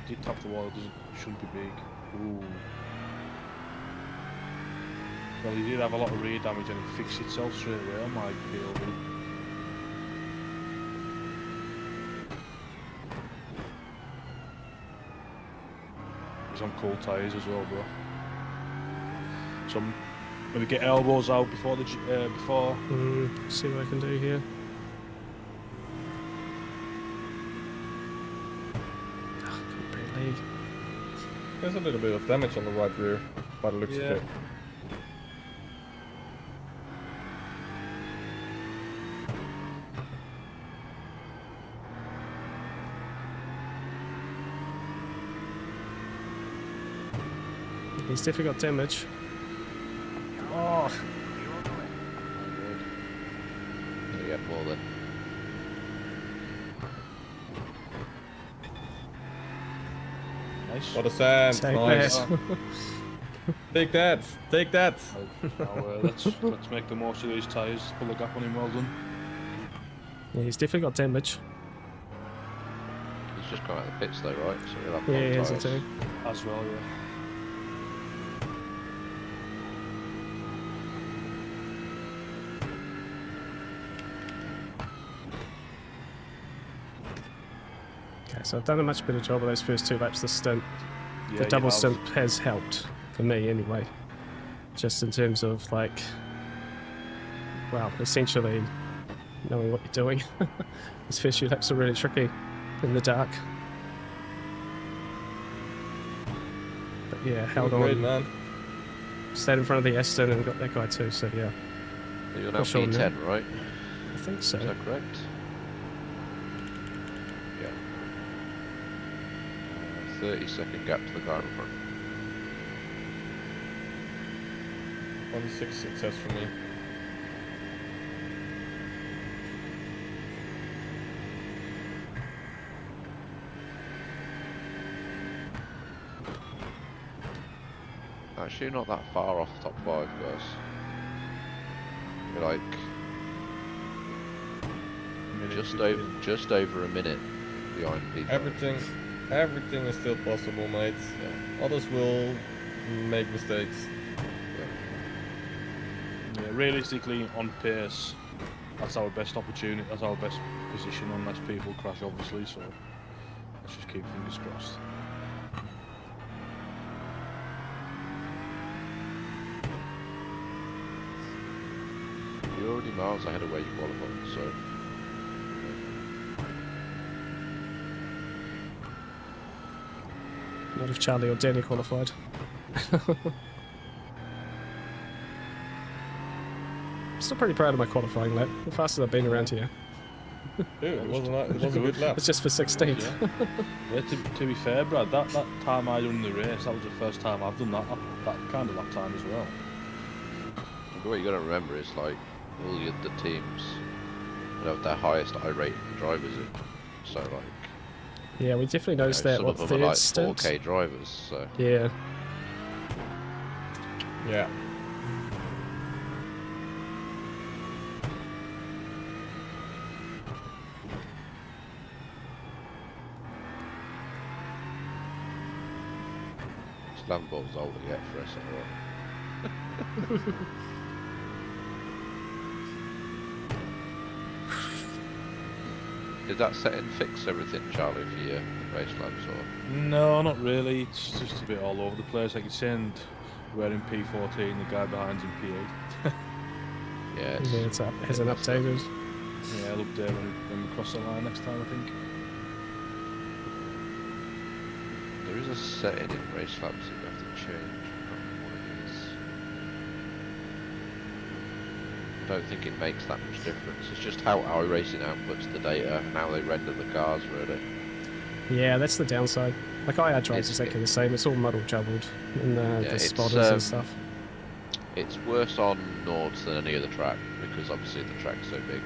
Speaker 2: Did top the wall. Shouldn't be big. Ooh. Well, he did have a lot of rear damage and it fixed itself straight away on my POV. He's on cold tyres as well, bro. So maybe get elbows out before the before.
Speaker 1: See what I can do here. Oh, can't barely.
Speaker 3: There's a little bit of damage on the right rear, by the looks
Speaker 2: Yeah.
Speaker 3: of it.
Speaker 1: He's definitely got damage. Oh,
Speaker 7: So you get more than.
Speaker 2: Nice.
Speaker 3: What a sand,
Speaker 1: take
Speaker 3: nice.
Speaker 1: that.
Speaker 3: Take that, take that.
Speaker 2: Now, let's make the most of these tyres. Pull the gap on him. Well done.
Speaker 1: Yeah, he's definitely got damage.
Speaker 7: He's just come out of the pits though, right? So he'll have
Speaker 1: Yeah,
Speaker 7: cold
Speaker 1: he has it
Speaker 7: tyres.
Speaker 1: too.
Speaker 2: As well, yeah.
Speaker 1: Okay, so I've done a much better job of those first 2 laps this stint.
Speaker 2: Yeah,
Speaker 1: The
Speaker 2: you
Speaker 1: double
Speaker 2: have.
Speaker 1: stint has helped, for me anyway. Just in terms of, like, well, essentially knowing what you're doing. These first few laps are really tricky in the dark. But yeah, held
Speaker 3: Great,
Speaker 1: on,
Speaker 3: man.
Speaker 1: stayed in front of the Aston and got that guy too, so yeah,
Speaker 7: So you're now
Speaker 1: Push on
Speaker 7: P10, right?
Speaker 1: I think so.
Speaker 7: Is that correct? Yeah. 30-second gap to the car in front.
Speaker 3: 1-6 success for me.
Speaker 7: Actually, not that far off top 5, guys. You're like
Speaker 2: Minute
Speaker 7: just
Speaker 2: 15.
Speaker 7: over a minute behind people.
Speaker 3: Everything is still possible, mate. Others will make mistakes.
Speaker 2: Yeah, realistically, on pace, that's our best opportunity. That's our best position, unless people crash, obviously. So let's just keep fingers crossed.
Speaker 7: You're already miles ahead of where you qualified, so.
Speaker 1: Not if Charlie or Danny qualified. Still pretty proud of my qualifying lap. The fastest I've been around here.
Speaker 3: Dude, it was a good lap.
Speaker 1: It's just for 16th.
Speaker 2: Yeah, to be fair, Brad, that time I done the race, that was the first time I've done that kind of lap time as well.
Speaker 7: But what you got to remember is like all the other teams would have their highest iRating drivers in, so like.
Speaker 1: Yeah, we definitely noticed that.
Speaker 7: Some
Speaker 1: What,
Speaker 7: of them are
Speaker 1: third
Speaker 7: like
Speaker 1: stint?
Speaker 7: 4K drivers, so.
Speaker 1: Yeah.
Speaker 3: Yeah.
Speaker 7: Lambo's older yet for us, alright. Did that setting fix everything, Charlie, for your race laps, or?
Speaker 2: No, not really. It's just a bit all over the place. Like you said, we're in P14, the guy behind's in P8.
Speaker 7: Yeah,
Speaker 1: It's up. Hasn't updated.
Speaker 2: Yeah, I'll update when we cross the line next time, I think.
Speaker 7: there is a setting in race laps that you have to change. I can't remember what it is. I don't think it makes that much difference. It's just how iRacing outputs the data and how they render the cars, really.
Speaker 1: Yeah, that's the downside. Like IR drives exactly the same. It's all muddle jumbled in the spotters and stuff.
Speaker 7: It's worse on Nords than any other track because obviously the track's so big,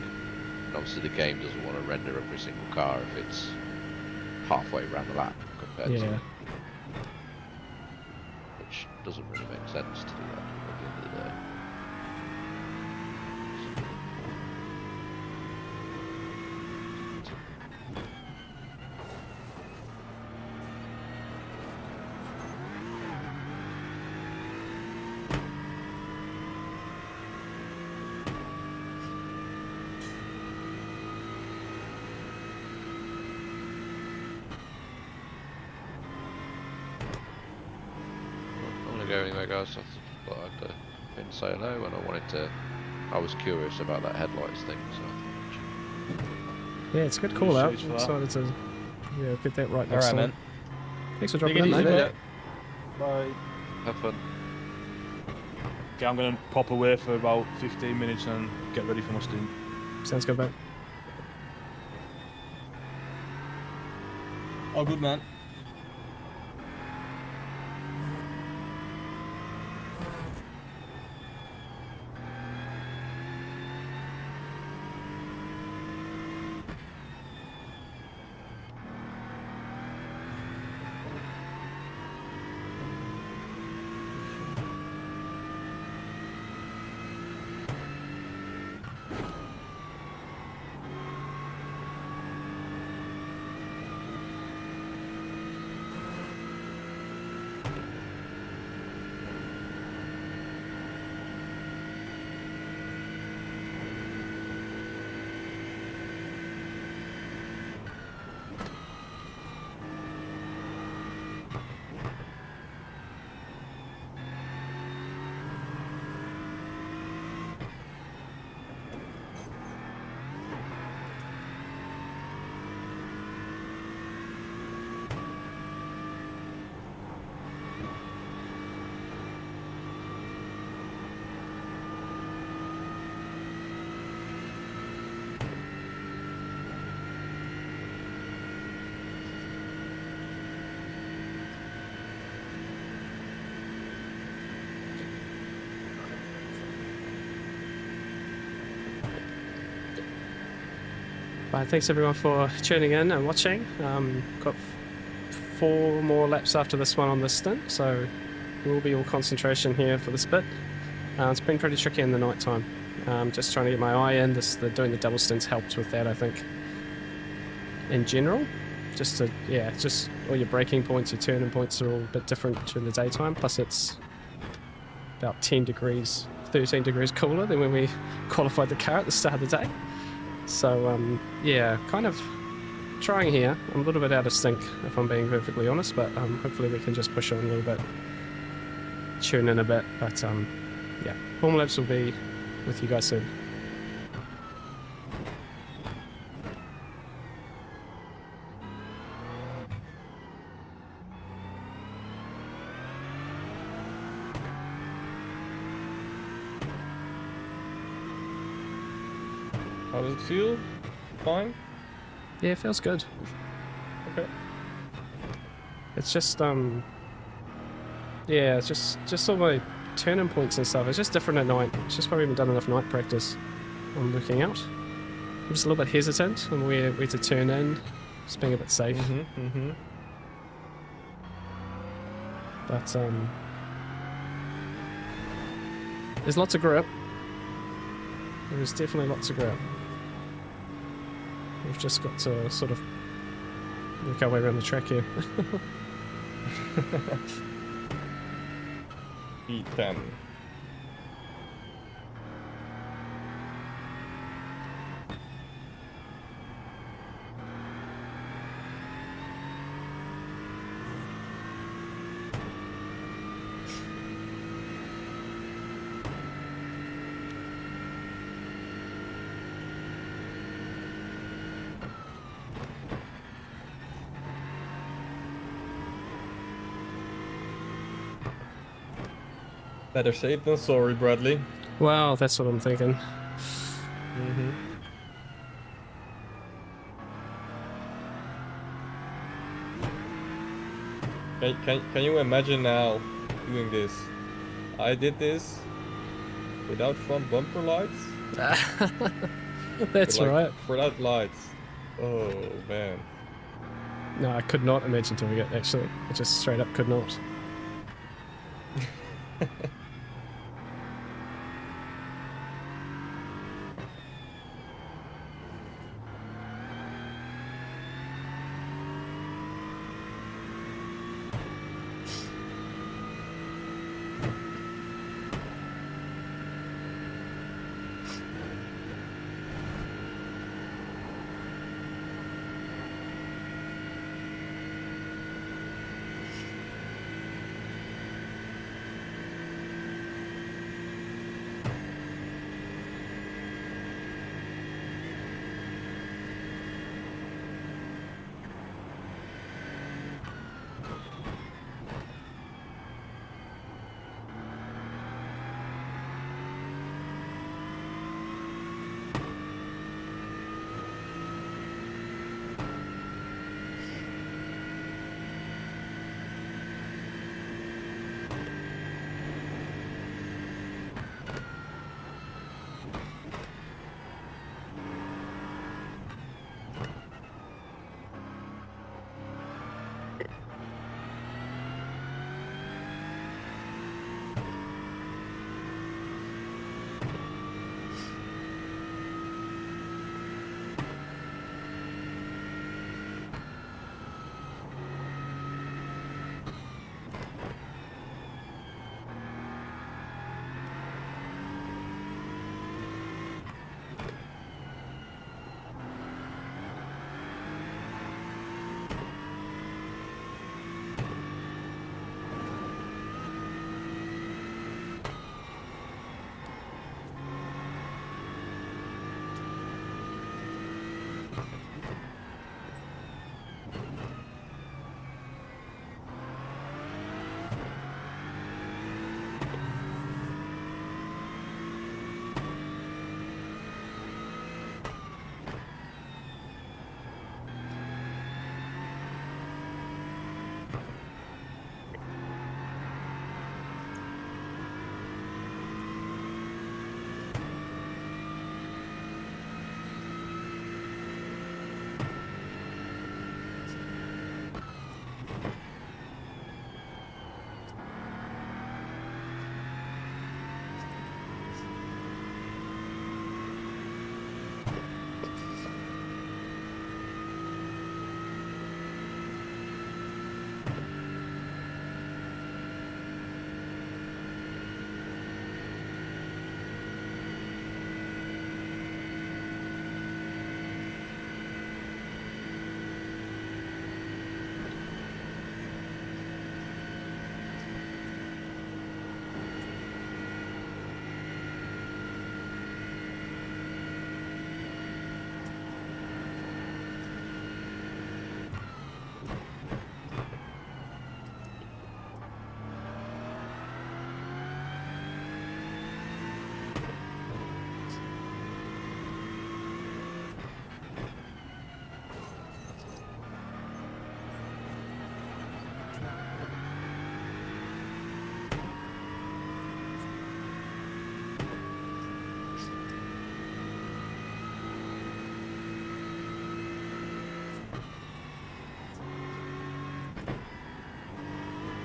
Speaker 7: and obviously the game doesn't want to render every single car if it's halfway around the lap compared to, which doesn't really make sense to do that at the end of the day. Go anyway, guys. I thought I'd been say hello, and I was curious about that headlights thing, so I thought
Speaker 1: Yeah, it's a good call out.
Speaker 2: Cheers for
Speaker 1: I'm
Speaker 2: that.
Speaker 1: excited to get that right
Speaker 3: All
Speaker 1: next
Speaker 3: right,
Speaker 1: time.
Speaker 3: man.
Speaker 1: Thanks for
Speaker 3: Take
Speaker 1: dropping
Speaker 3: it
Speaker 1: in,
Speaker 3: easy,
Speaker 1: mate.
Speaker 3: mate.
Speaker 2: Bye.
Speaker 7: have fun.
Speaker 2: Okay, I'm going to pop away for about 15 minutes and get ready for my stint.
Speaker 1: Sounds good, mate.
Speaker 3: Oh, good, man.
Speaker 1: Thanks everyone for tuning in and watching. Got 4 more laps after this one on this stint, so we'll be all concentration here for this bit. It's been pretty tricky in the night time. Just trying to get my eye in. Doing the double stints helped with that, I think, in general. just to, yeah, just all your braking points, your turning points are all a bit different during the daytime. Plus it's about 10 degrees, 13 degrees cooler than when we qualified the car at the start of the day. So yeah, kind of trying here. I'm a little bit out of sync, if I'm being perfectly honest, but hopefully we can just push on a little bit, tune in a bit. But yeah, home laps will be with you guys soon.
Speaker 3: How does it feel? Fine?
Speaker 1: Yeah, it feels good.
Speaker 3: Okay.
Speaker 1: It's just yeah, it's just all my turning points and stuff. It's just different at night. It's just probably haven't done enough night practice on looking out. I'm just a little bit hesitant on where to turn in, just being a bit safe. But there's lots of grip. There's definitely lots of grip. We've just got to sort of work our way around the track here.
Speaker 3: E10. Better safe than sorry, Bradley.
Speaker 1: Well, that's what I'm thinking.
Speaker 3: Can you imagine now doing this? I did this without front bumper lights.
Speaker 1: That's
Speaker 3: With, like,
Speaker 1: right.
Speaker 3: Flood lights. Oh man.
Speaker 1: No, I could not imagine doing it, actually. I just straight up could not.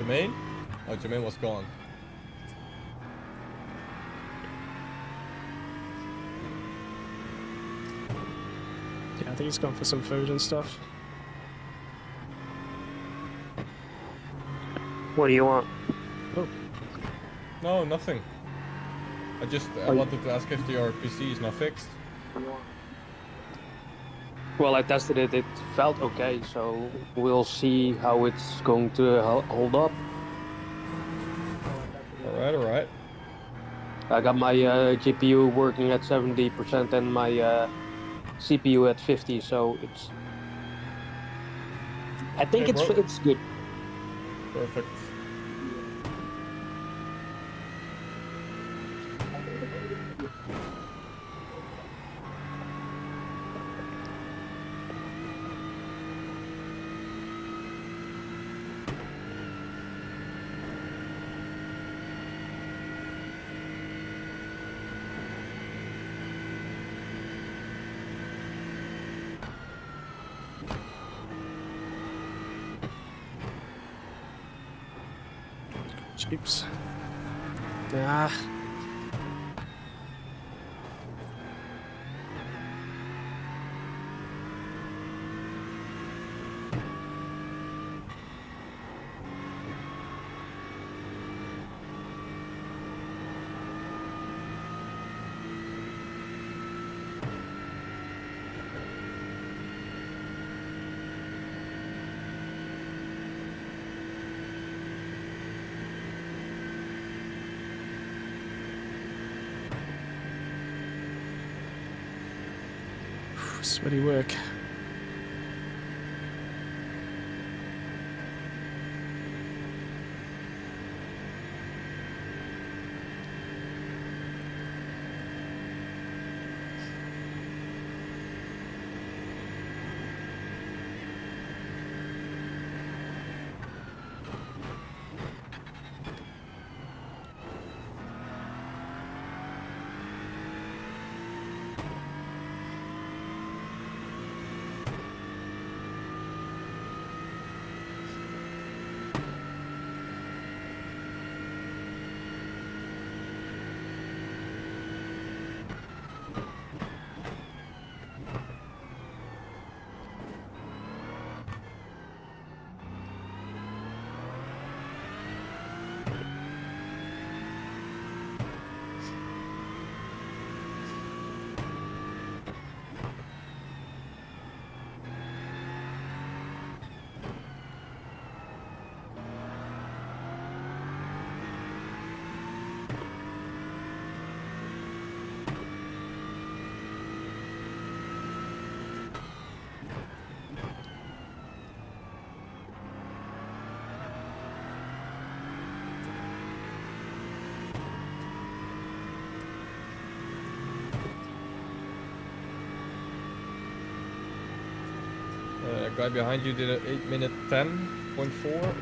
Speaker 3: Jermaine? Oh, Jermaine was gone.
Speaker 1: Yeah, I think he's gone for some food and stuff.
Speaker 6: What do you want?
Speaker 3: No, nothing. I wanted to ask if your PC is now fixed.
Speaker 6: Well, I tested it. It felt okay, so we'll see how it's going to hold up.
Speaker 3: Alright.
Speaker 6: I got my GPU working at 70% and my CPU at 50, so it's. I think
Speaker 3: Okay, bro.
Speaker 6: it's good.
Speaker 3: Perfect.
Speaker 1: Jeeps. Ah. Sweaty work.
Speaker 3: Guy behind you did a 8 minute 10.4.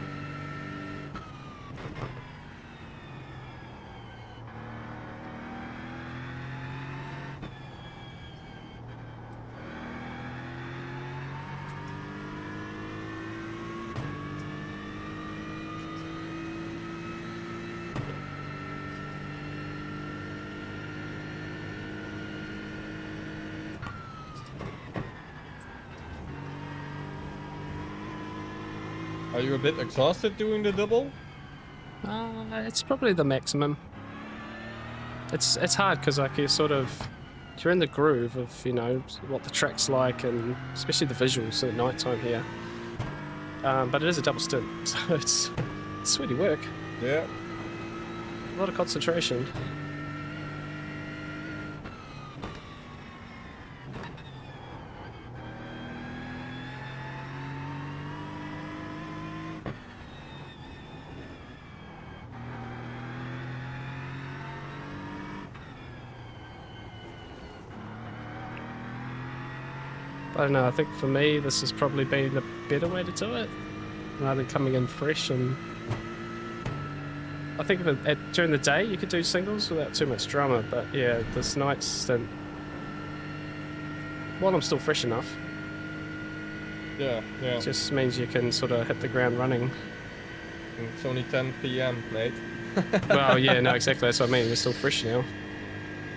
Speaker 3: Are you a bit exhausted doing the double?
Speaker 1: It's probably the maximum. It's hard because like you're in the groove of what the track's like and especially the visuals at night time here. But it is a double stint, so it's sweaty work.
Speaker 3: Yeah.
Speaker 1: A lot of concentration. I don't know, I think for me this has probably been the better way to do it, rather than coming in fresh. And I think during the day you could do singles without too much drama, but yeah, this night stint, while I'm still fresh enough,
Speaker 3: Yeah.
Speaker 1: it just means you can sort of hit the ground running.
Speaker 3: It's only 10 p.m., mate.
Speaker 1: Well, yeah, no, exactly. That's what I mean. We're still fresh now.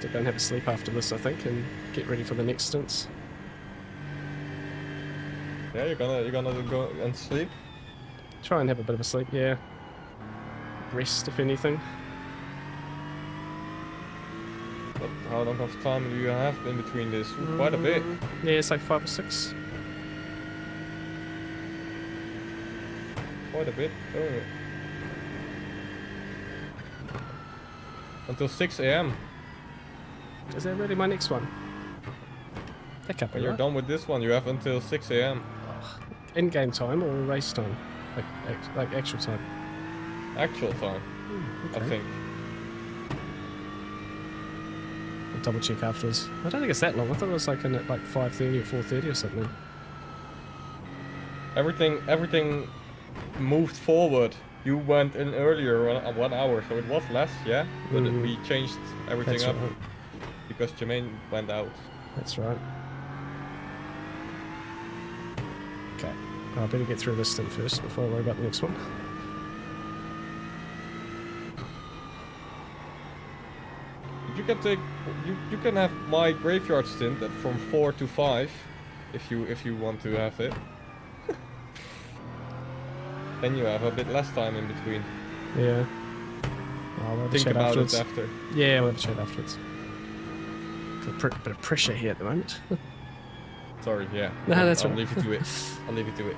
Speaker 1: To go and have a sleep after this, I think, and get ready for the next stints.
Speaker 3: Yeah, you're gonna go and sleep.
Speaker 1: Try and have a bit of a sleep, yeah. Rest, if anything.
Speaker 3: But how long of time do you have in between this? Ooh, quite a bit.
Speaker 1: Yeah, it's like 5 or 6.
Speaker 3: Quite a bit. Oh. Until 6 a.m.
Speaker 1: Is that really my next one? That can't be
Speaker 3: When you're
Speaker 1: right.
Speaker 3: done with this one, you have until 6 a.m.
Speaker 1: In-game time or race time? Like actual time?
Speaker 3: Actual time, I
Speaker 1: Okay.
Speaker 3: think.
Speaker 1: I'll double check afterwards. I don't think it's that long. I thought it was like in at like 5:30 or 4:30 or something.
Speaker 3: Everything moved forward. You went in earlier, 1 hour, so it was less, yeah. But
Speaker 1: Mhm.
Speaker 3: we changed everything
Speaker 1: That's
Speaker 3: up
Speaker 1: right.
Speaker 3: because Jermaine went out.
Speaker 1: That's right. Okay. I better get through this thing first before I worry about the next one.
Speaker 3: You can take, you can have my graveyard stint at from 4 to 5, if you want to have it. Then you have a bit less time in between.
Speaker 1: Yeah. I'll have a
Speaker 3: Think
Speaker 1: chat
Speaker 3: about
Speaker 1: afterwards.
Speaker 3: it after.
Speaker 1: Yeah, we'll have a chat afterwards. Got a bit of pressure here at the moment.
Speaker 3: Sorry, yeah.
Speaker 1: No, that's
Speaker 3: I'll
Speaker 1: all right.
Speaker 3: leave you to it. I'll leave you to it.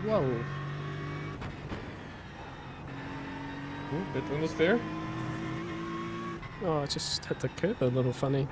Speaker 1: Whoa.
Speaker 3: Ooh, bit understeer.
Speaker 1: Oh, I just hit the curb a little funny.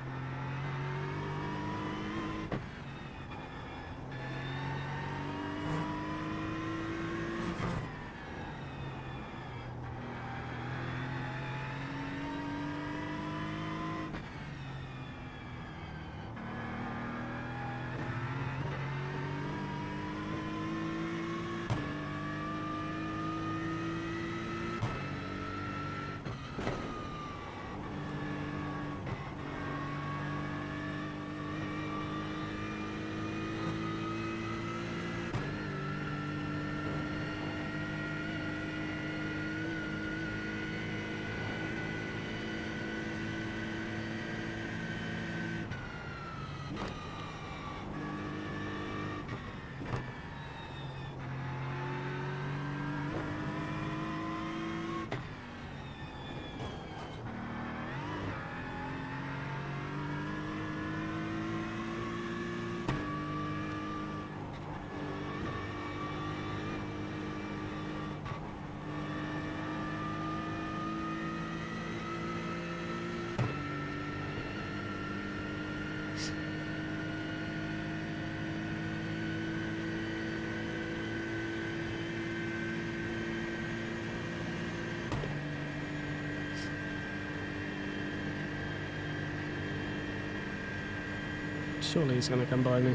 Speaker 1: Surely he's going to come by me.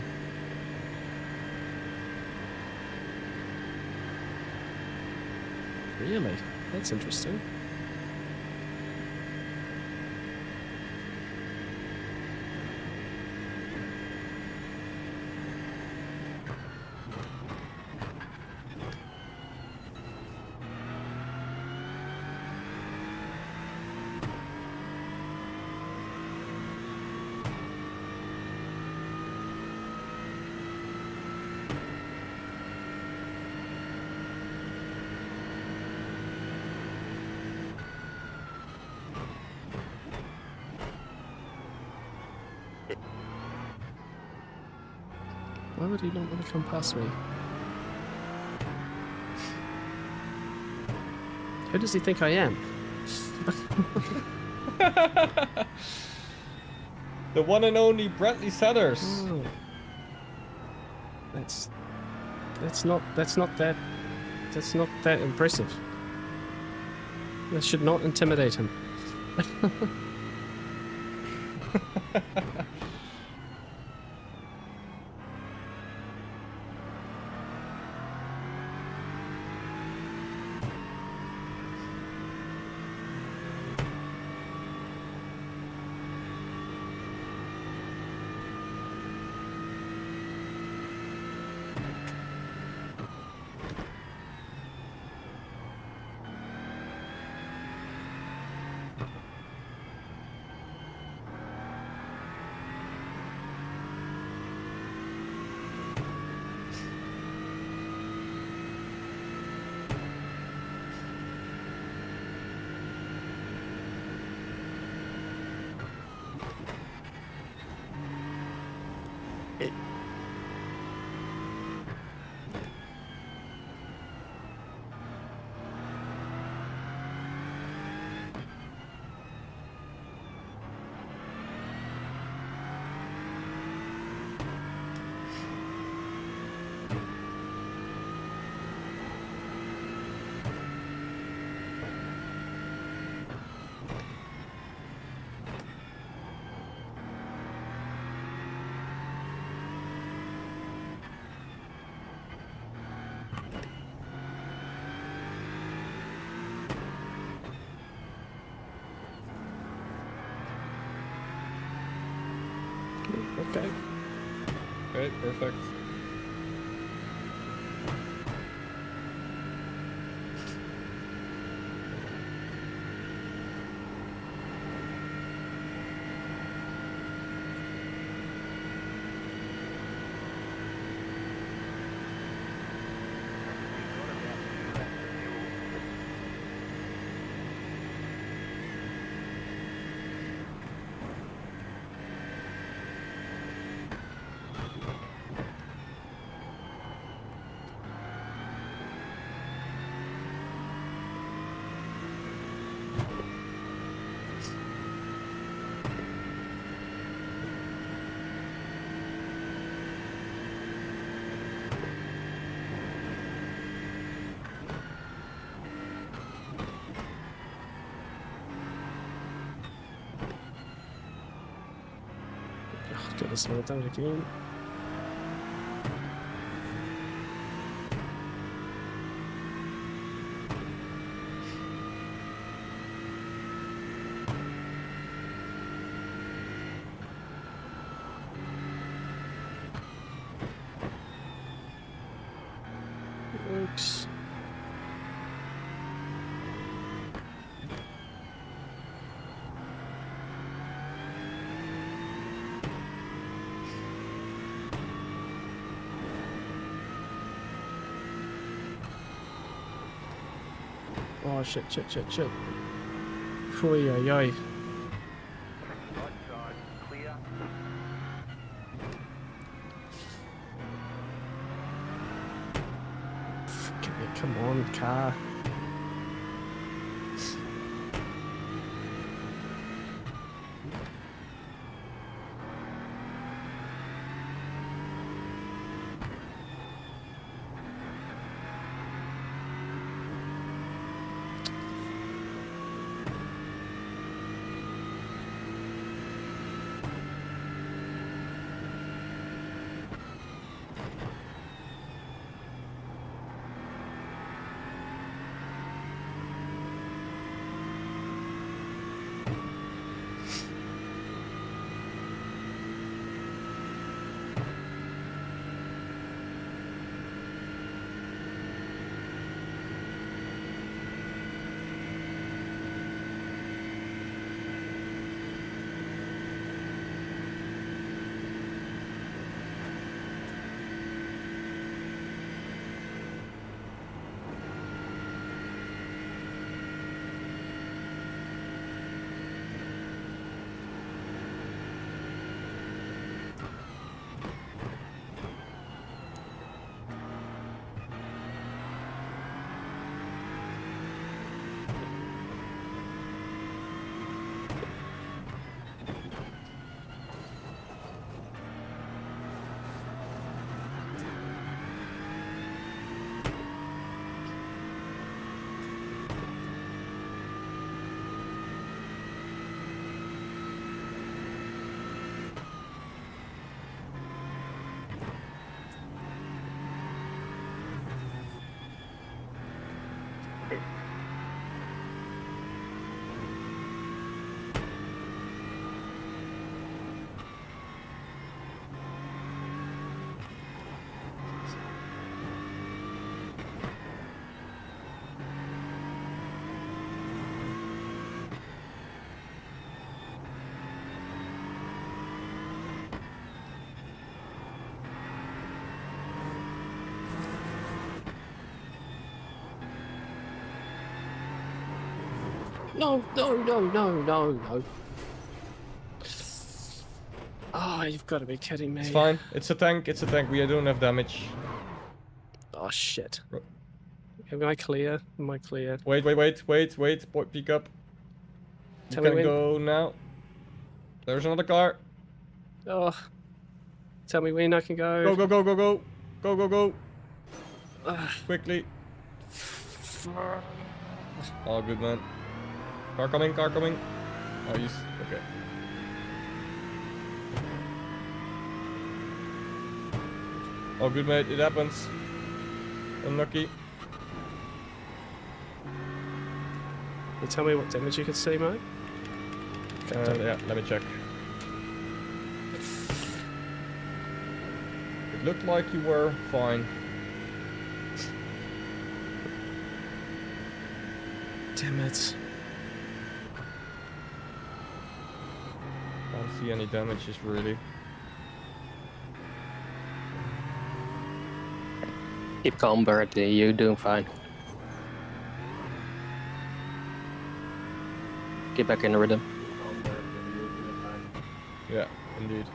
Speaker 1: Really? That's interesting. Why would he not want to come past me? Who does he think I am?
Speaker 3: The one and only Bradley Sellers.
Speaker 1: Oh. That's not that impressive. That should not intimidate him. Okay.
Speaker 3: Okay, perfect.
Speaker 1: Oh, gotta slow it down again. Oops. Oh shit. Oy, oy, oy.
Speaker 5: Right side, clear.
Speaker 1: Come on, car. No, no, no, no, no, no. Oh, you've got to be kidding me.
Speaker 3: It's fine. It's a tank. It's a tank. We don't have damage.
Speaker 1: Oh, shit.
Speaker 3: Ro-
Speaker 1: Am I clear? Am I clear?
Speaker 3: Wait, wait, wait, wait, wait. Boy, pick up. You
Speaker 1: Tell me
Speaker 3: can
Speaker 1: when.
Speaker 3: go now. There's another car.
Speaker 1: Oh. Tell me when I can go.
Speaker 3: Go, go, go, go, go. Go, go, go.
Speaker 1: Ah,
Speaker 3: Quickly. All good, man. Car coming, car coming. Oh, he's... Okay. All good, mate. It happens. Unlucky.
Speaker 1: you tell me what damage you can see, mate?
Speaker 3: Yeah, let me check. It looked like you were fine.
Speaker 1: Damn it.
Speaker 3: Can't see any damages really.
Speaker 6: Keep calm, Bertie. You're doing fine. Get back in the rhythm.
Speaker 3: Yeah, indeed.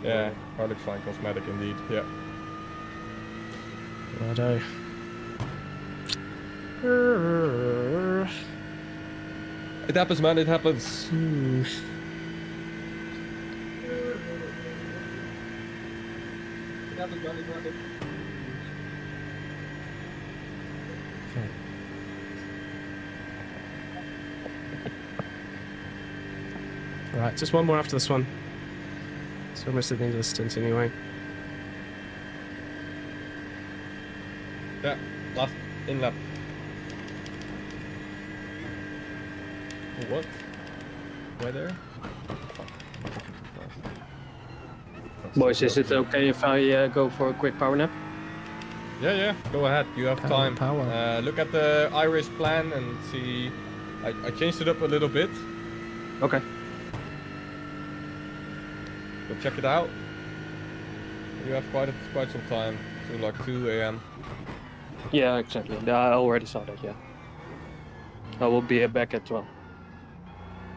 Speaker 3: Yeah, car looks fine. Cosmetic indeed. Yeah.
Speaker 1: Righto.
Speaker 3: It happens, man. It happens.
Speaker 1: Okay. Right, just one more after this one. It's almost at the end of the stint anyway.
Speaker 3: Yeah, last in lap. What? Where there? Fuck.
Speaker 6: Boys, is it okay if I go for a quick power nap?
Speaker 3: Yeah, yeah. Go ahead. You have
Speaker 1: Power,
Speaker 3: time.
Speaker 1: power.
Speaker 3: Look at the iRace plan and see. I changed it up a little bit.
Speaker 6: Okay.
Speaker 3: Go check it out. You have quite some time to like 2 a.m.
Speaker 6: Yeah, exactly. I already saw that, yeah. I will be back at 12.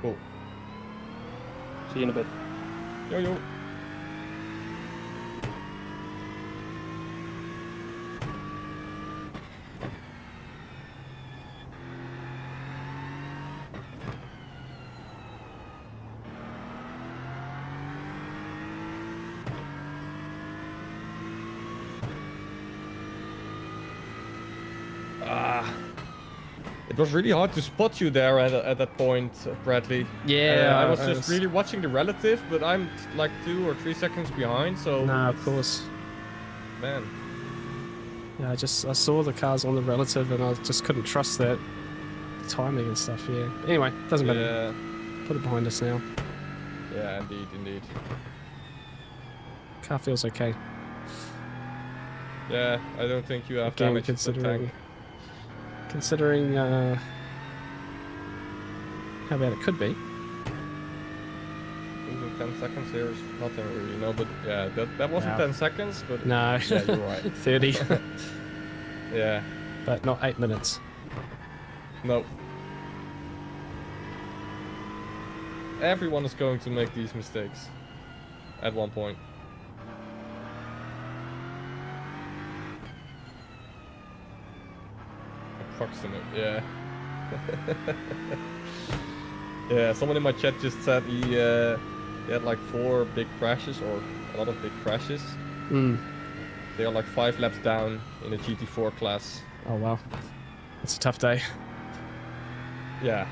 Speaker 3: Cool.
Speaker 6: See you in a bit.
Speaker 3: Yo yo. It was really hard to spot you there at that point, Bradley.
Speaker 1: Yeah,
Speaker 3: I was just really watching the relative, but I'm like 2 or 3 seconds behind, so...
Speaker 1: Nah, of course.
Speaker 3: Man.
Speaker 1: Yeah, I saw the cars on the relative and I just couldn't trust that timing and stuff, yeah. Anyway, doesn't matter.
Speaker 3: Yeah,
Speaker 1: Put it behind us now.
Speaker 3: yeah, indeed, indeed.
Speaker 1: Car feels okay.
Speaker 3: Yeah, I don't think you have
Speaker 1: Again,
Speaker 3: damage to the tank.
Speaker 1: Considering how bad it could be.
Speaker 3: Losing 10 seconds here is nothing really, no, but yeah, that wasn't
Speaker 1: No.
Speaker 3: 10 seconds, but
Speaker 1: No,
Speaker 3: yeah, you're right.
Speaker 1: 30,
Speaker 3: Yeah,
Speaker 1: but not 8 minutes.
Speaker 3: no. Everyone is going to make these mistakes at one point. Approximate, yeah. Yeah, someone in my chat just said he had like 4 big crashes or a lot of big crashes. They are like 5 laps down in the GT4 class.
Speaker 1: Oh wow, it's a tough day.
Speaker 3: Yeah.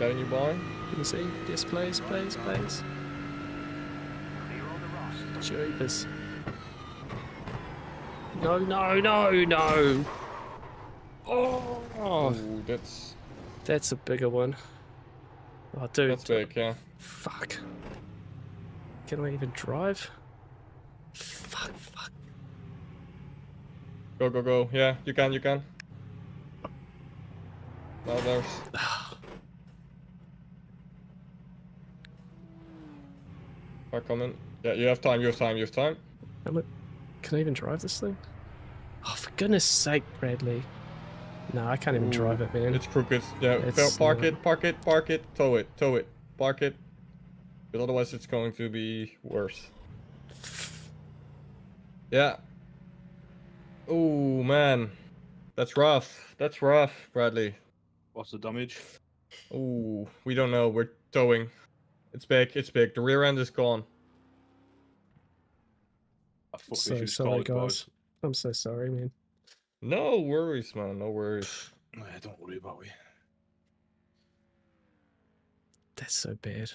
Speaker 3: getting you by.
Speaker 1: Can you see? Yes, please, please, please.
Speaker 5: Clear on the Ross.
Speaker 1: Jeepers. No, no, no, no. Oh,
Speaker 3: Oh,
Speaker 1: that's a bigger one. Oh, dude.
Speaker 3: that's big, yeah.
Speaker 1: Fuck. Can I even drive? Fuck, fuck.
Speaker 3: Go, go, go. Yeah, you can, you can. Now there's... Are coming. Yeah, you have time, you have time, you have time.
Speaker 1: Can I even drive this thing? Oh, for goodness sake, Bradley. No, I can't even
Speaker 3: Ooh,
Speaker 1: drive it, man.
Speaker 3: It's crooked. Yeah,
Speaker 1: It's
Speaker 3: park
Speaker 1: not.
Speaker 3: it, park it, park it, tow it, park it. Because otherwise it's going to be worse. Yeah. Oh man. That's rough. That's rough, Bradley.
Speaker 2: What's the damage?
Speaker 3: Oh, we don't know. We're towing. It's big, it's big. The rear end is gone.
Speaker 2: I fucking
Speaker 1: So
Speaker 2: should
Speaker 1: sorry,
Speaker 2: call it,
Speaker 1: guys.
Speaker 2: boys.
Speaker 1: I'm so sorry, man.
Speaker 3: No worries, man. No worries.
Speaker 2: Yeah, don't worry about it.
Speaker 1: That's so bad.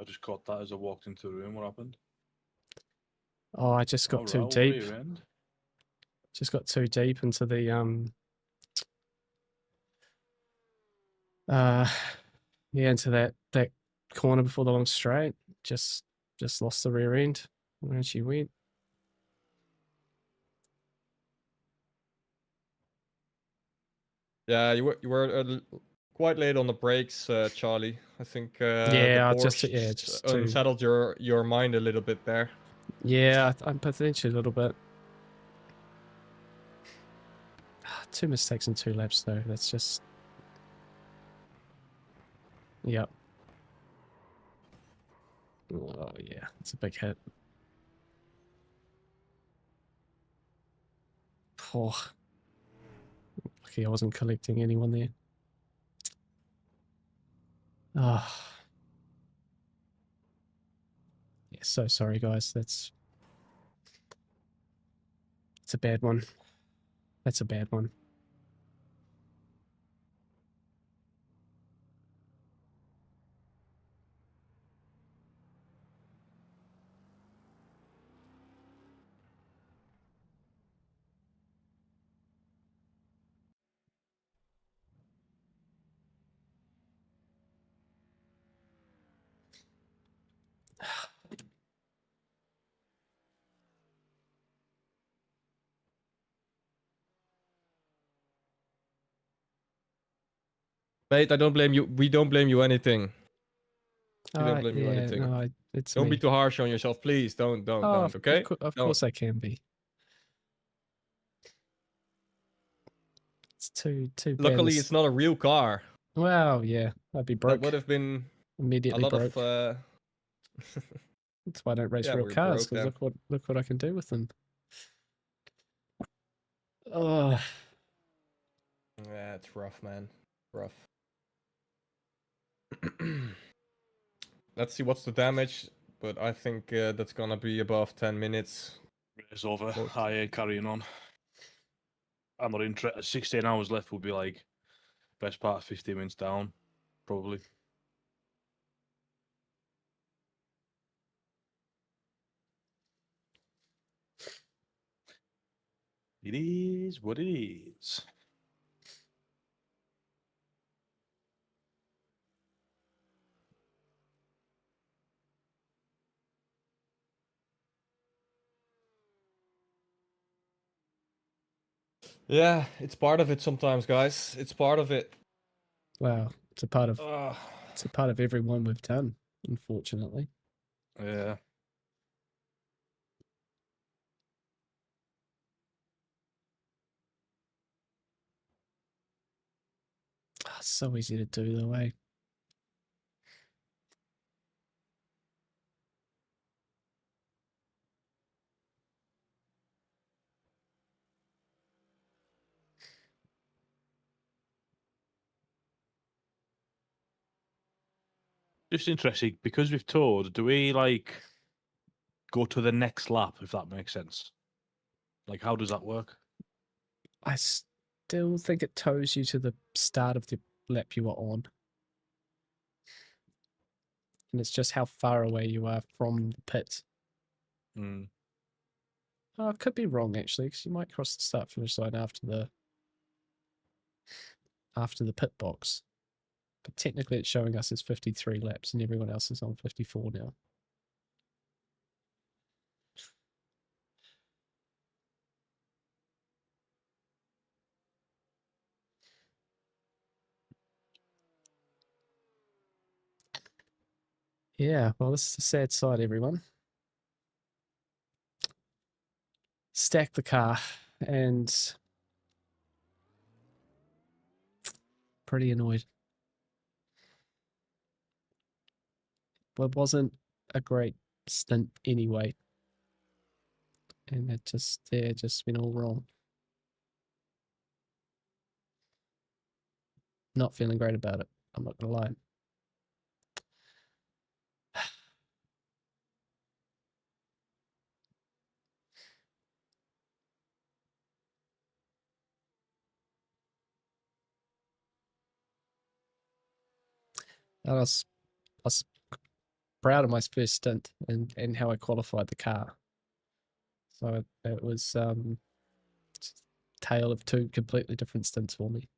Speaker 2: I just caught that as I walked into the room. What happened?
Speaker 1: Oh, I just got too
Speaker 2: Alright,
Speaker 1: deep.
Speaker 2: rear end.
Speaker 1: Just got too deep into the yeah, into that corner before the long straight. Just lost the rear end. Where she went.
Speaker 3: Yeah, you were quite late on the brakes, Charlie. I think
Speaker 1: Yeah,
Speaker 3: the
Speaker 1: I
Speaker 3: Porsche
Speaker 1: just too.
Speaker 3: unsettled your mind a little bit there.
Speaker 1: Yeah, I'm potentially a little bit. Two mistakes in 2 laps though. That's just. Yep. Oh yeah, it's a big hit. Oh, lucky I wasn't collecting anyone there. Ah. Yeah, so sorry guys. It's a bad one. That's a bad one.
Speaker 3: Mate, I don't blame you. We don't blame you anything. We don't blame you
Speaker 1: Yeah,
Speaker 3: anything.
Speaker 1: no, it's
Speaker 3: Don't be
Speaker 1: me.
Speaker 3: too harsh on yourself, please. Don't,
Speaker 1: Oh,
Speaker 3: okay?
Speaker 1: of
Speaker 3: Don't.
Speaker 1: course I can be. It's too bad.
Speaker 3: Luckily, it's not a real car.
Speaker 1: Well, yeah, I'd be
Speaker 3: That
Speaker 1: broke.
Speaker 3: would have been a
Speaker 1: Immediately
Speaker 3: lot
Speaker 1: broke.
Speaker 3: of.
Speaker 1: That's why I don't race
Speaker 3: Yeah,
Speaker 1: real
Speaker 3: we're
Speaker 1: cars,
Speaker 3: broke
Speaker 1: because
Speaker 3: then.
Speaker 1: look what I can do with them. Oh,
Speaker 3: Yeah, it's rough, man. Rough. Let's see what's the damage, but I think that's gonna be above 10 minutes.
Speaker 2: It's over.
Speaker 3: Most-
Speaker 2: I ain't carrying on. I'm not interested. 16 hours left would be like best part of 15 minutes down, probably. It is what it is.
Speaker 3: Yeah, it's part of it sometimes, guys. It's part of it.
Speaker 1: wow. It's a part of every one we've done, unfortunately.
Speaker 2: Yeah.
Speaker 1: Oh, so easy to do though, eh?
Speaker 2: Just interesting, because we've toured, do we like go to the next lap, if that makes sense? Like, how does that work?
Speaker 1: I still think it tows you to the start of the lap you are on. And it's just how far away you are from the pit.
Speaker 2: Mm.
Speaker 1: Oh, I could be wrong actually, because you might cross the start finish line after the pit box. But technically it's showing us as 53 laps and everyone else is on 54 now. Yeah, well, this is the sad side, everyone. Stack the car and pretty annoyed. Well, it wasn't a great stint anyway. And it just went all wrong. Not feeling great about it. I'm not gonna lie. I was proud of my first stint and how I qualified the car. So it was tale of two completely different stints for me.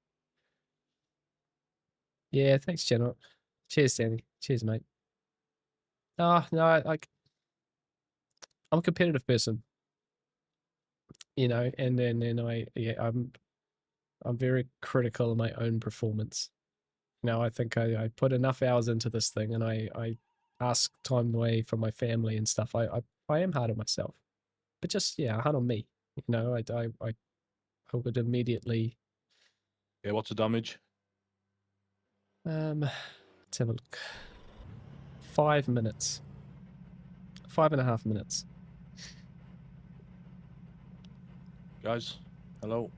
Speaker 1: Yeah, thanks, General. Cheers, Danny. Cheers, mate. Oh, no, I'm a competitive person, you know, and then I'm very critical of my own performance. You know, I think I put enough hours into this thing, and I ask time away from my family and stuff. I am hard on myself, but just hard on me. You know, I would immediately
Speaker 2: Yeah, what's the damage?
Speaker 1: let's have a look. 5 minutes, 5.5 minutes.
Speaker 2: Guys, hello.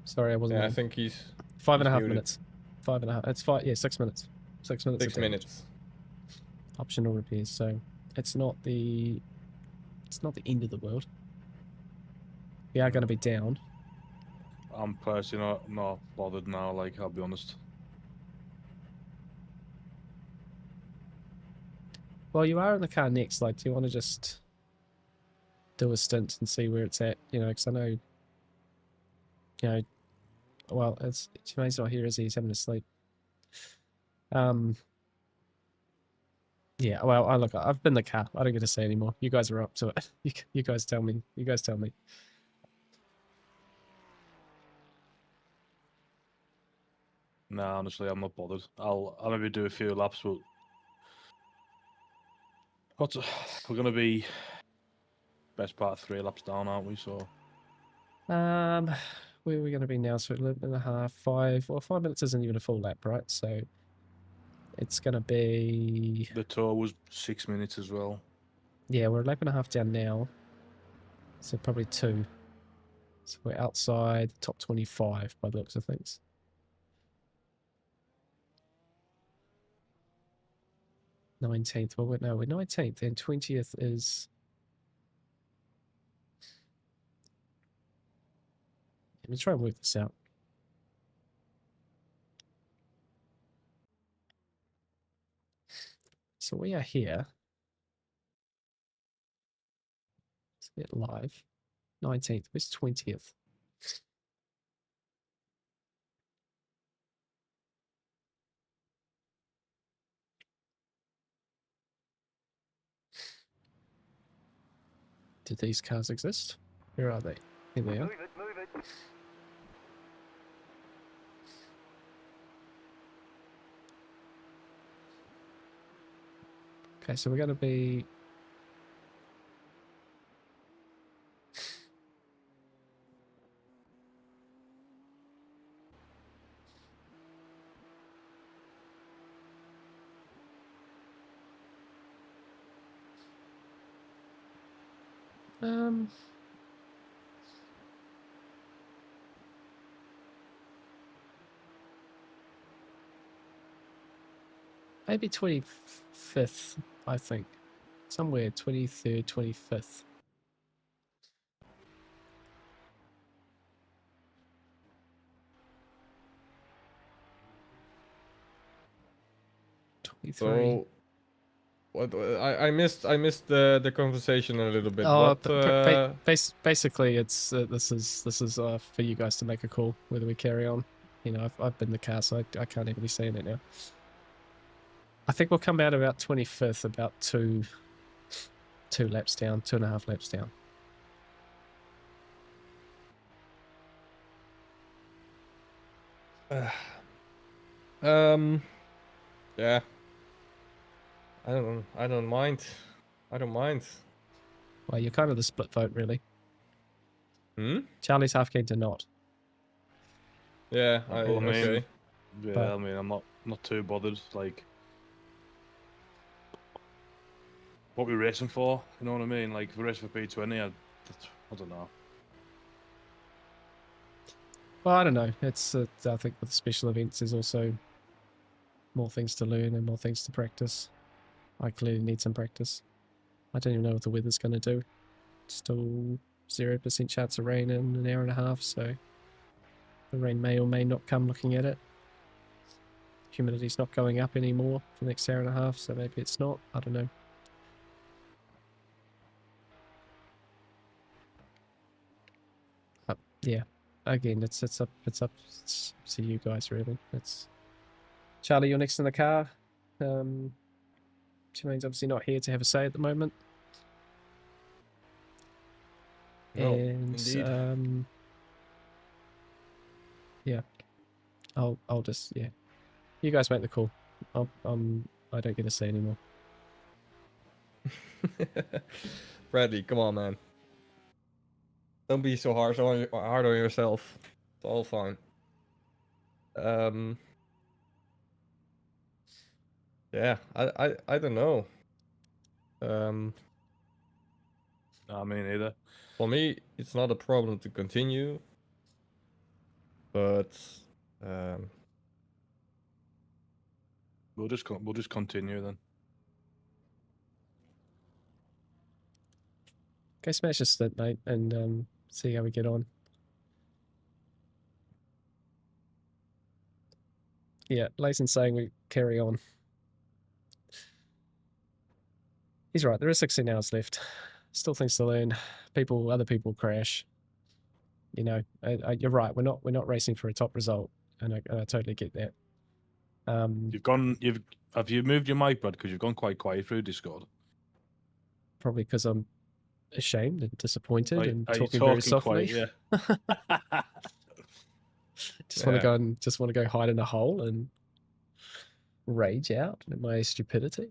Speaker 1: Sorry, I wasn't.
Speaker 3: Yeah, I
Speaker 1: on.
Speaker 3: think he's
Speaker 1: 5.5
Speaker 3: muted.
Speaker 1: minutes. 5.5. It's 5. Yeah, 6 minutes. 6 minutes.
Speaker 3: 6
Speaker 1: of damage.
Speaker 3: minutes.
Speaker 1: Optional repairs. So it's not the end of the world. We are going to be down.
Speaker 2: I'm personally not bothered now, like, I'll be honest.
Speaker 1: Well, you are in the car next. Like, do you want to just do a stint and see where it's at? You know, because I know, well, Jermaine's not here, is he? He's having a sleep. Yeah, well, look, I've been in the car. I don't get to say anymore. You guys are up to it. You guys tell me. You guys tell me.
Speaker 2: Nah, honestly, I'm not bothered. I'll maybe do a few laps, but we're gonna be best part of 3 laps down, aren't we? So
Speaker 1: Where are we going to be now? So 11.5, 5. Well, 5 minutes isn't even a full lap, right? So it's going to be.
Speaker 2: the tour was 6 minutes as well.
Speaker 1: Yeah, we're 11.5 down now. So probably 2. So we're outside the top 25 by the looks of things. We're 19th, and 20th is. Let me try and work this out. So we are here. Let's get live. 19th. Where's 20th? Did these cars exist? Where are they? Here they are.
Speaker 5: Move it.
Speaker 1: Okay, so we're going to be. Maybe 25th, I think. Somewhere 23rd, 25th. 83.
Speaker 3: So, what I missed the conversation a little bit.
Speaker 1: Oh,
Speaker 3: What?
Speaker 1: basically, it's this is for you guys to make a call whether we carry on. You know, I've been in the car, so I can't even be saying it now. I think we'll come out about 25th, about two laps down, 2.5 laps down.
Speaker 3: Yeah. I don't mind. I don't mind.
Speaker 1: Well, you're kind of the split vote, really.
Speaker 3: Hmm.
Speaker 1: Charlie's half keen to not.
Speaker 3: Yeah.
Speaker 2: Well, I mean,
Speaker 3: Okay.
Speaker 2: yeah,
Speaker 1: But-
Speaker 2: I mean, I'm not too bothered. Like, what we're racing for, you know what I mean? Like, if we're racing for P20, I don't know.
Speaker 1: Well, I don't know. It's I think with special events, there's also more things to learn and more things to practice. I clearly need some practice. I don't even know what the weather's going to do. Still 0% chance of rain in an hour and a half, so the rain may or may not come looking at it. Humidity's not going up anymore for the next hour and a half, so maybe it's not. I don't know. Yeah. Again, it's up to you guys really. It's Charlie, you're next in the car. Jermaine's obviously not here to have a say at the moment.
Speaker 3: No,
Speaker 1: And
Speaker 3: indeed.
Speaker 1: yeah. I'll just you guys make the call. I don't get a say anymore.
Speaker 3: Bradley, come on, man. Don't be so hard on yourself. It's all fine. Yeah, I don't know.
Speaker 2: I mean, either.
Speaker 3: For me, it's not a problem to continue, but
Speaker 2: We'll just continue then.
Speaker 1: Go smash a stint, mate, and see how we get on. Yeah, Lason's saying we carry on. He's right. There is 16 hours left. Still things to learn. Other people crash. You know, you're right. We're not racing for a top result, and I totally get that.
Speaker 2: Have you moved your mic, Brad? Because you've gone quite quiet through Discord.
Speaker 1: Probably because I'm ashamed and disappointed and
Speaker 2: Are you
Speaker 1: talking very
Speaker 2: talking
Speaker 1: softly.
Speaker 2: quiet? Yeah.
Speaker 1: Just want to go hide in a hole and rage out at my stupidity.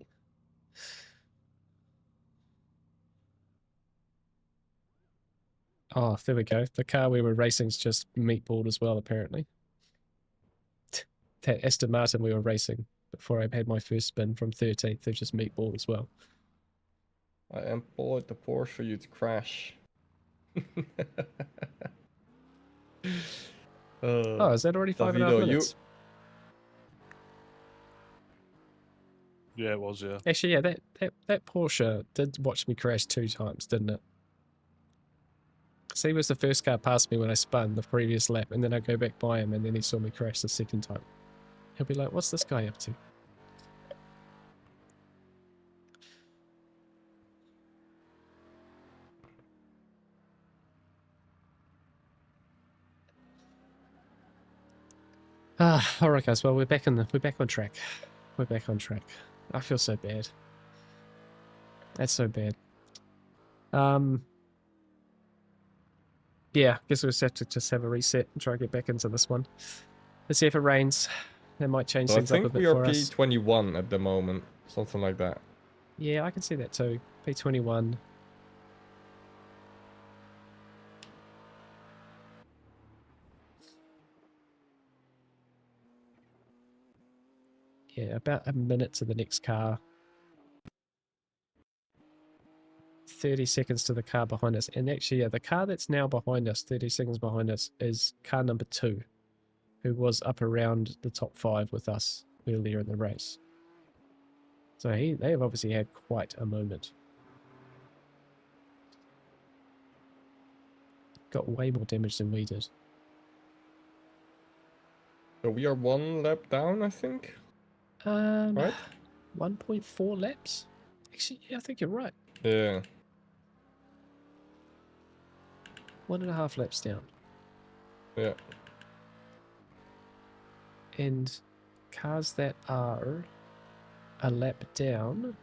Speaker 1: Oh, there we go. The car we were racing's just meatballed as well, apparently. That Aston Martin we were racing before I had my first spin from 13th, they're just meatballed as well.
Speaker 3: I employed the Porsche for you to crash.
Speaker 1: Oh, is that already 5.5 minutes?
Speaker 2: Yeah, it was, yeah.
Speaker 1: Actually, yeah, that Porsche did watch me crash 2 times, didn't it? So he was the first car past me when I spun the previous lap, and then I go back by him, and then he saw me crash the second time. He'll be like, what's this guy up to? All right, guys. Well, we're back on track. We're back on track. I feel so bad. That's so bad. Yeah, I guess we'll have to just have a reset and try to get back into this one. Let's see if it rains. That might change
Speaker 3: So I
Speaker 1: things up a
Speaker 3: think
Speaker 1: bit
Speaker 3: we are
Speaker 1: for us.
Speaker 3: P21 at the moment, something like that.
Speaker 1: Yeah, I can see that too. P21. Yeah, about a minute to the next car. 30 seconds to the car behind us. And actually, yeah, the car that's now behind us, 30 seconds behind us, is car number 2, who was up around the top 5 with us earlier in the race. So they have obviously had quite a moment. Got way more damage than we did.
Speaker 3: So we are 1 lap down, I think.
Speaker 1: Um,
Speaker 3: Right?
Speaker 1: 1.4 laps? Actually, yeah, I think you're right.
Speaker 3: Yeah.
Speaker 1: 1.5 laps down.
Speaker 3: Yeah.
Speaker 1: And cars that are a lap down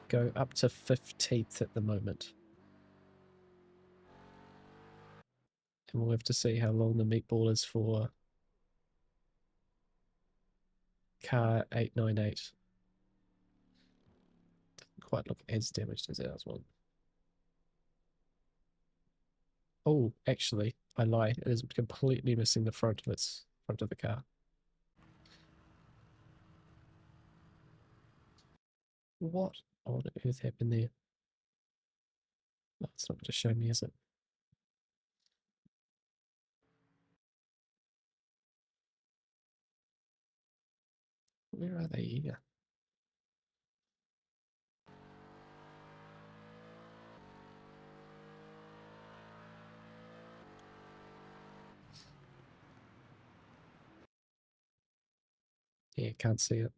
Speaker 1: go up to 15th at the moment. And we'll have to see how long the meatball is for car 898. Doesn't quite look as damaged as ours one. Oh, actually, I lie. It is completely missing the front of the car. What on earth happened there? No, it's not going to show me, is it? Where are they here? Yeah, can't see it.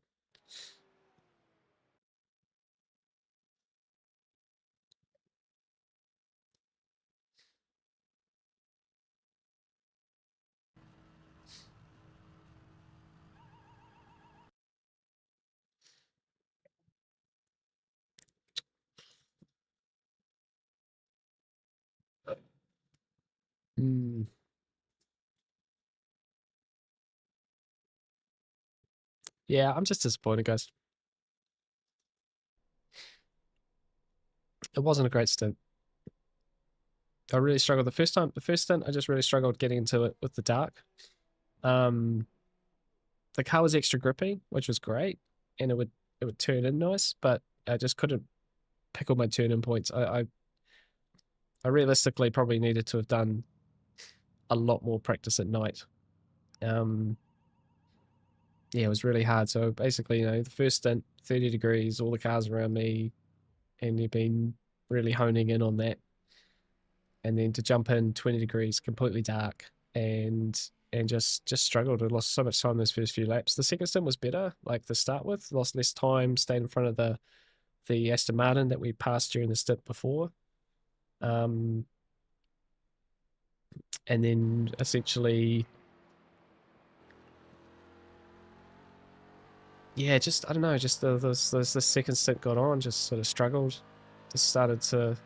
Speaker 1: Hmm. Yeah, I'm just disappointed, guys. It wasn't a great stint. I really struggled the first stint, I just really struggled getting into it with the dark. The car was extra grippy, which was great, and it would turn in nice, but I just couldn't pick all my turn-in points. I realistically probably needed to have done a lot more practice at night. Yeah, it was really hard. So basically, the first stint, 30 degrees, all the cars around me, and you've been really honing in on that. And then to jump in 20 degrees, completely dark, and just struggled. I lost so much time those first few laps. The second stint was better, like to start with. Lost less time, stayed in front of the Aston Martin that we passed during the stint before. And then essentially, yeah, just I don't know, just the second stint got on, just sort of struggled, just started to,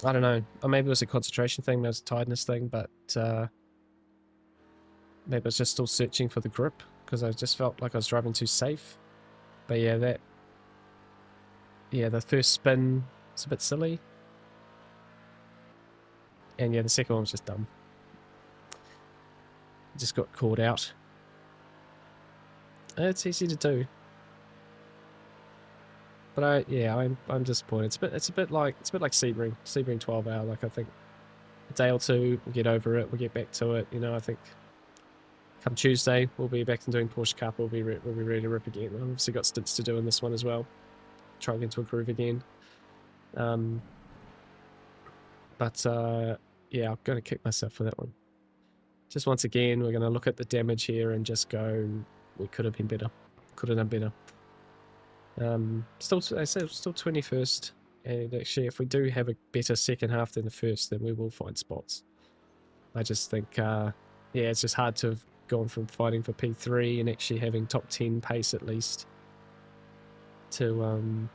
Speaker 1: I don't know, or maybe it was a concentration thing, maybe it was a tiredness thing, but maybe I was just still searching for the grip because I just felt like I was driving too safe. But yeah, the first spin was a bit silly, and yeah, the second one was just dumb. Just got caught out. It's easy to do, but I'm disappointed. It's a bit like Sebring 12 hour. Like I think a day or two we'll get over it, we'll get back to it. I think come Tuesday we'll be back and doing Porsche Cup. We'll be ready to rip again. I've obviously got stints to do in this one as well. Try and get into a groove again. But yeah, I'm going to kick myself for that one. Just once again, we're going to look at the damage here and just go, we could have been better. Could have done better. Still 21st. And actually, if we do have a better second half than the first, then we will find spots. I just think, yeah, it's just hard to have gone from fighting for P3 and actually having top 10 pace at least to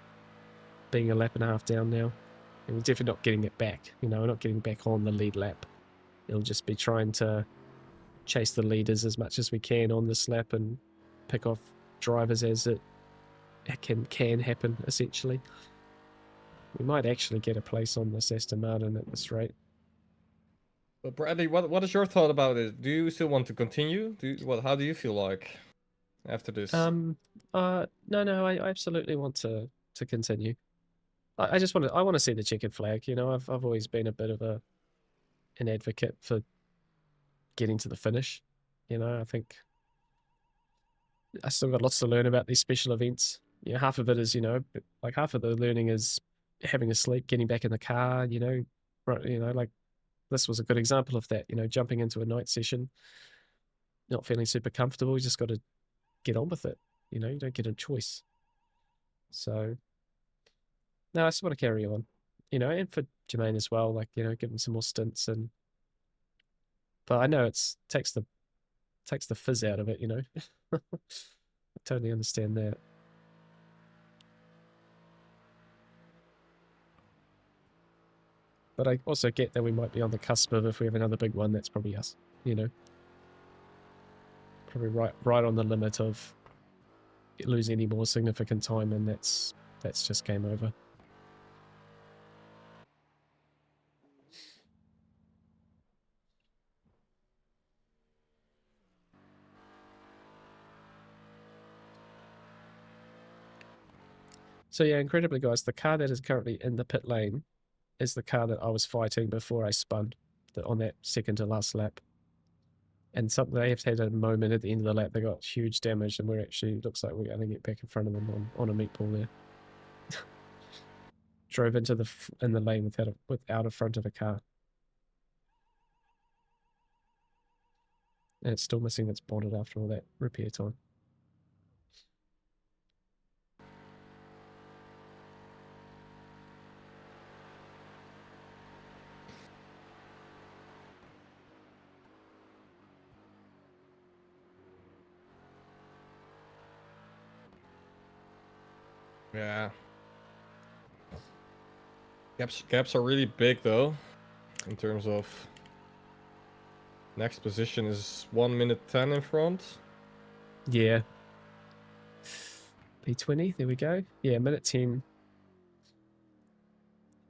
Speaker 1: being a lap and a half down now. And we're definitely not getting it back. We're not getting back on the lead lap. It'll just be trying to chase the leaders as much as we can on this lap and pick off drivers as it can happen, essentially. We might actually get a place on this Aston Martin at this rate.
Speaker 3: But Bradley, what is your thought about it? Do you still want to continue? How do you feel like after this?
Speaker 1: No, I absolutely want to continue. I want to see the checkered flag. I've always been a bit of an advocate for getting to the finish. I think I still got lots to learn about these special events. Half of it is, like half of the learning is having a sleep, getting back in the car, like this was a good example of that, jumping into a night session, not feeling super comfortable. You just got to get on with it. You know, you don't get a choice. So, no, I just want to carry on. You know, and for Jermaine as well, like, you know, give him some more stints. And but I know it's takes the fizz out of it, you know. I totally understand that. But I also get that we might be on the cusp of, if we have another big one, that's probably us, you know. Probably right on the limit of losing any more significant time, and that's just game over. So yeah, incredibly, guys, the car that is currently in the pit lane is the car that I was fighting before I spun on that second to last lap. And they have had a moment at the end of the lap. They got huge damage, and we're actually, looks like we're going to get back in front of them on a meat pool there. Drove into in the lane without a front of a car. And it's still missing its bonnet after all that repair time.
Speaker 3: Yeah. Gaps are really big though, in terms of next position is 1 minute 10 in front.
Speaker 1: Yeah. P20, there we go. Yeah, minute 10. And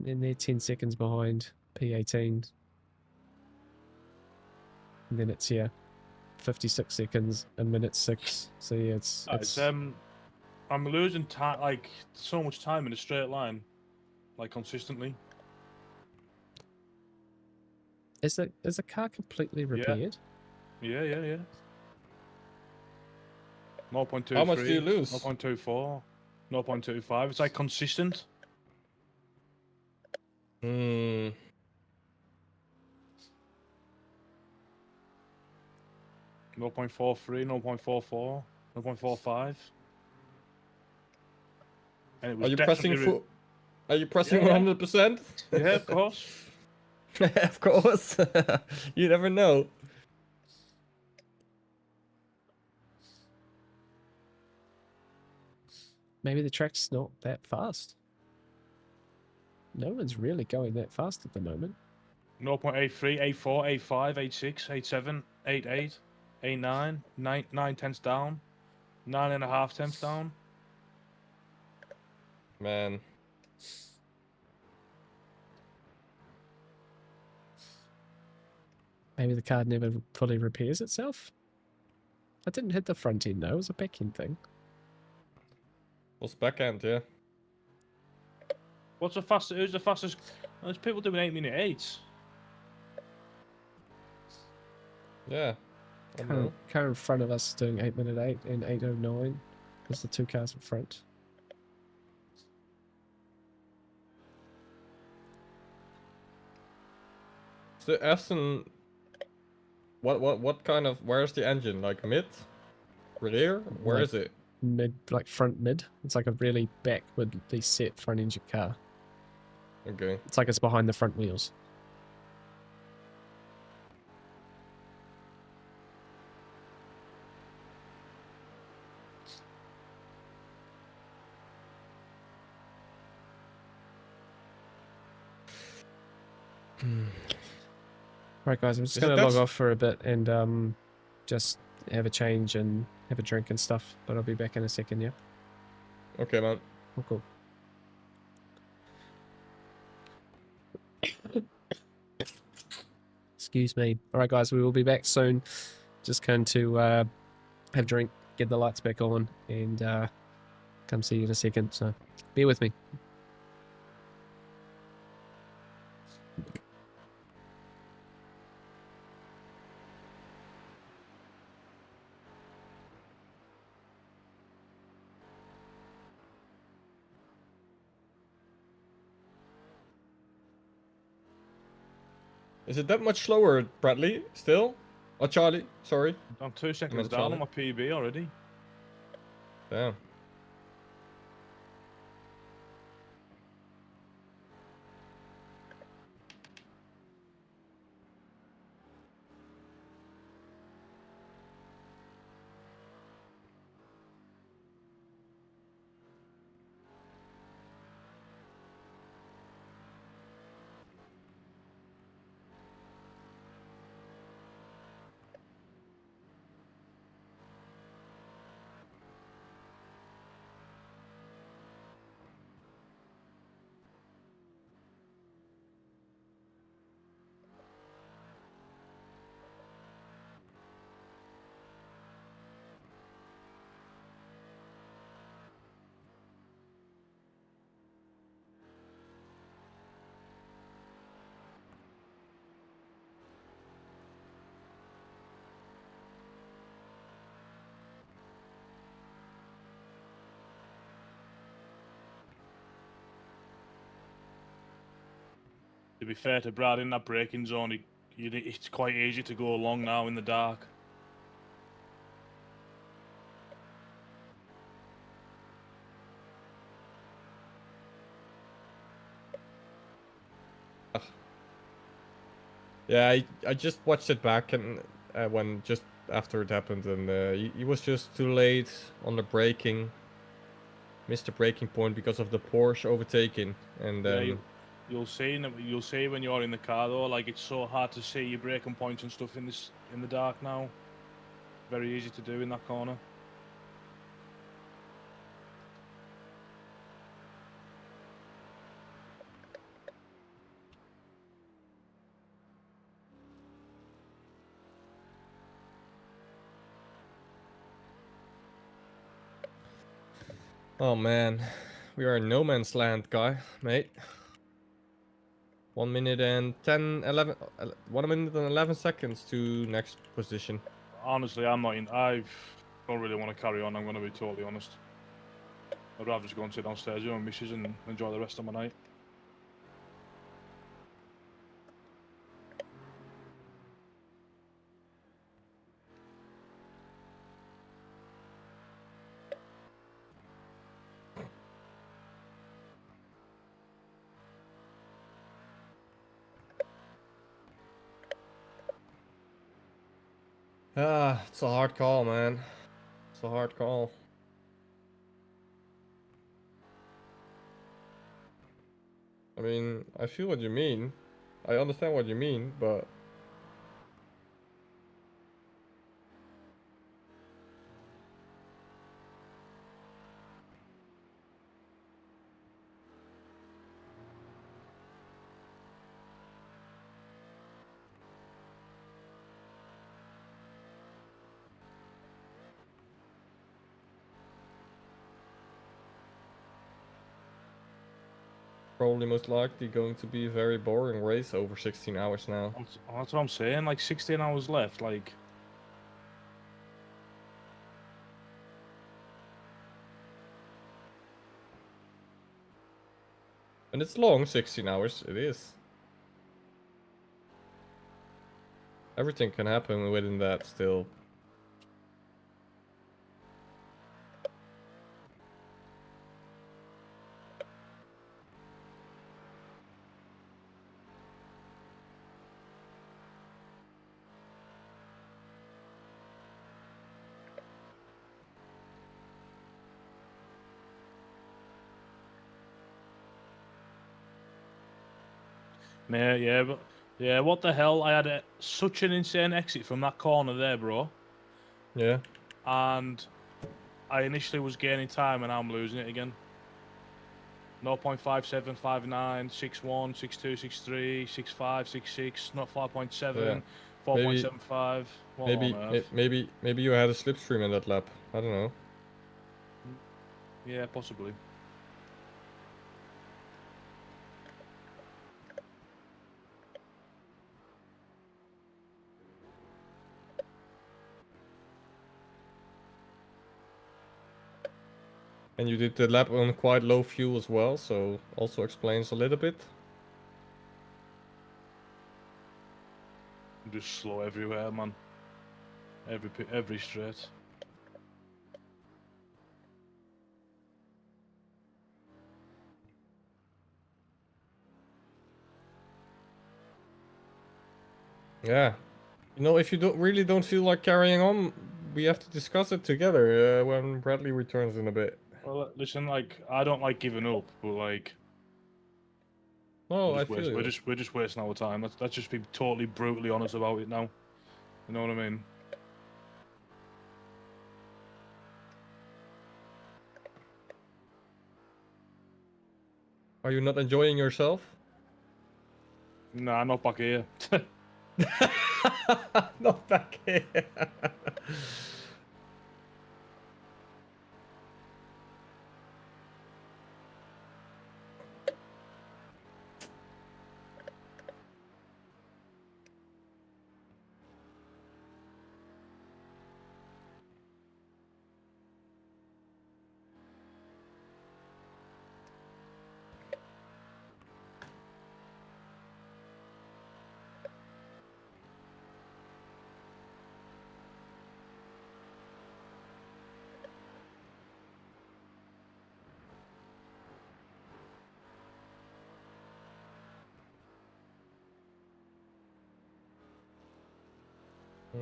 Speaker 1: then they're 10 seconds behind P18. And then it's, yeah, 56 seconds and minute 6. So yeah, it's
Speaker 2: I'm losing time, like so much time in a straight line, like consistently.
Speaker 1: Is the car completely repaired?
Speaker 2: Yeah. 0.23.
Speaker 3: How much do you lose?
Speaker 2: 0.24. 0.25. It's like consistent.
Speaker 3: Hmm.
Speaker 2: No 0.43, 0.44, 0.45. And it was
Speaker 3: Are you pressing
Speaker 2: definitely
Speaker 3: full? Are you pressing
Speaker 2: Yeah.
Speaker 3: 100%?
Speaker 2: Yeah, of course.
Speaker 3: Of course. You never know.
Speaker 1: Maybe the track's not that fast. No one's really going that fast at the moment.
Speaker 2: 0.83, 84, 85, 86, 87, 88, 89, 9 tenths down, 9.5 tenths down.
Speaker 3: Man.
Speaker 1: Maybe the car never fully repairs itself? I didn't hit the front end though, it was a back end thing.
Speaker 3: What's backhand, yeah.
Speaker 2: Who's the fastest? There's people doing 8-minute 8s.
Speaker 3: Yeah. I don't know.
Speaker 1: Car in front of us is doing 8-minute 8 and 8:09. There's the two cars in front.
Speaker 3: So Aston, what kind of, where's the engine? Like mid? Rear? Where
Speaker 1: Like
Speaker 3: is it?
Speaker 1: Mid, like front mid. It's like a really backwardly set front engine car.
Speaker 3: Okay.
Speaker 1: It's like it's behind the front wheels. Right, guys, I'm just
Speaker 3: Is it
Speaker 1: going to log
Speaker 3: that-
Speaker 1: off for a bit and just have a change and have a drink and stuff. But I'll be back in a second, yeah?
Speaker 3: Okay, man.
Speaker 1: Oh, cool. Excuse me. All right, guys, we will be back soon. Just going to have a drink, get the lights back on, and come see you in a second. So bear with me.
Speaker 3: Is it that much slower, Bradley? Still? Oh, Charlie. Sorry.
Speaker 2: I'm 2 seconds
Speaker 3: meant
Speaker 2: down on
Speaker 3: Charlie.
Speaker 2: my PB already.
Speaker 3: Damn.
Speaker 2: To be fair to Brad, in that braking zone, it's quite easy to go along now in the dark.
Speaker 3: Yeah, I just watched it back and when just after it happened, and he was just too late on the braking. Missed the braking point because of the Porsche overtaking, and
Speaker 2: Yeah,
Speaker 3: then
Speaker 2: you'll see when you're in the car though, like it's so hard to see your braking points and stuff in the dark now. Very easy to do in that corner.
Speaker 3: oh man, we are in no man's land, mate. 1 minute and 10, 11, 1 minute and 11 seconds to next position.
Speaker 2: Honestly, I don't really want to carry on. I'm going to be totally honest. I'd rather just go and sit downstairs with my missus and enjoy the rest of my night.
Speaker 3: Ah, it's a hard call, man. It's a hard call. I mean, I feel what you mean. I understand what you mean, but probably most likely going to be a very boring race over 16 hours now.
Speaker 2: That's what I'm saying. Like 16 hours left. Like
Speaker 3: And it's long, 16 hours, it is. Everything can happen within that still.
Speaker 2: yeah. What the hell? I had such an insane exit from that corner there, bro.
Speaker 3: Yeah.
Speaker 2: And I initially was gaining time, and I'm losing it again. 0.57, 59, 61, 62, 63, 65, 66, not 5.7,
Speaker 3: Yeah.
Speaker 2: 4.75. What on earth?
Speaker 3: Maybe you had a slipstream in that lap. I don't know.
Speaker 2: Yeah, possibly.
Speaker 3: And you did the lap on quite low fuel as well, so also explains a little bit.
Speaker 2: I'm just slow everywhere, man. Every straight.
Speaker 3: Yeah. You know, if you really don't feel like carrying on, we have to discuss it together when Bradley returns in a bit.
Speaker 2: Well, listen, like I don't like giving up, but like
Speaker 3: No, I feel you.
Speaker 2: we're just wasting our time. Let's just be totally brutally honest about it now. You know what I mean?
Speaker 3: Are you not enjoying yourself?
Speaker 2: Nah, not back here.
Speaker 3: Not back here.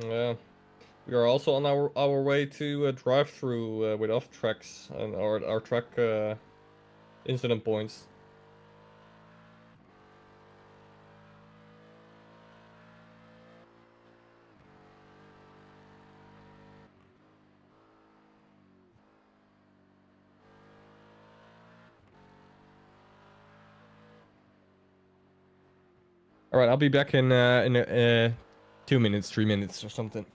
Speaker 3: Yeah. We are also on our way to a drive-through with off tracks and our track incident points. All right, I'll be back in 2 minutes, 3 minutes or something.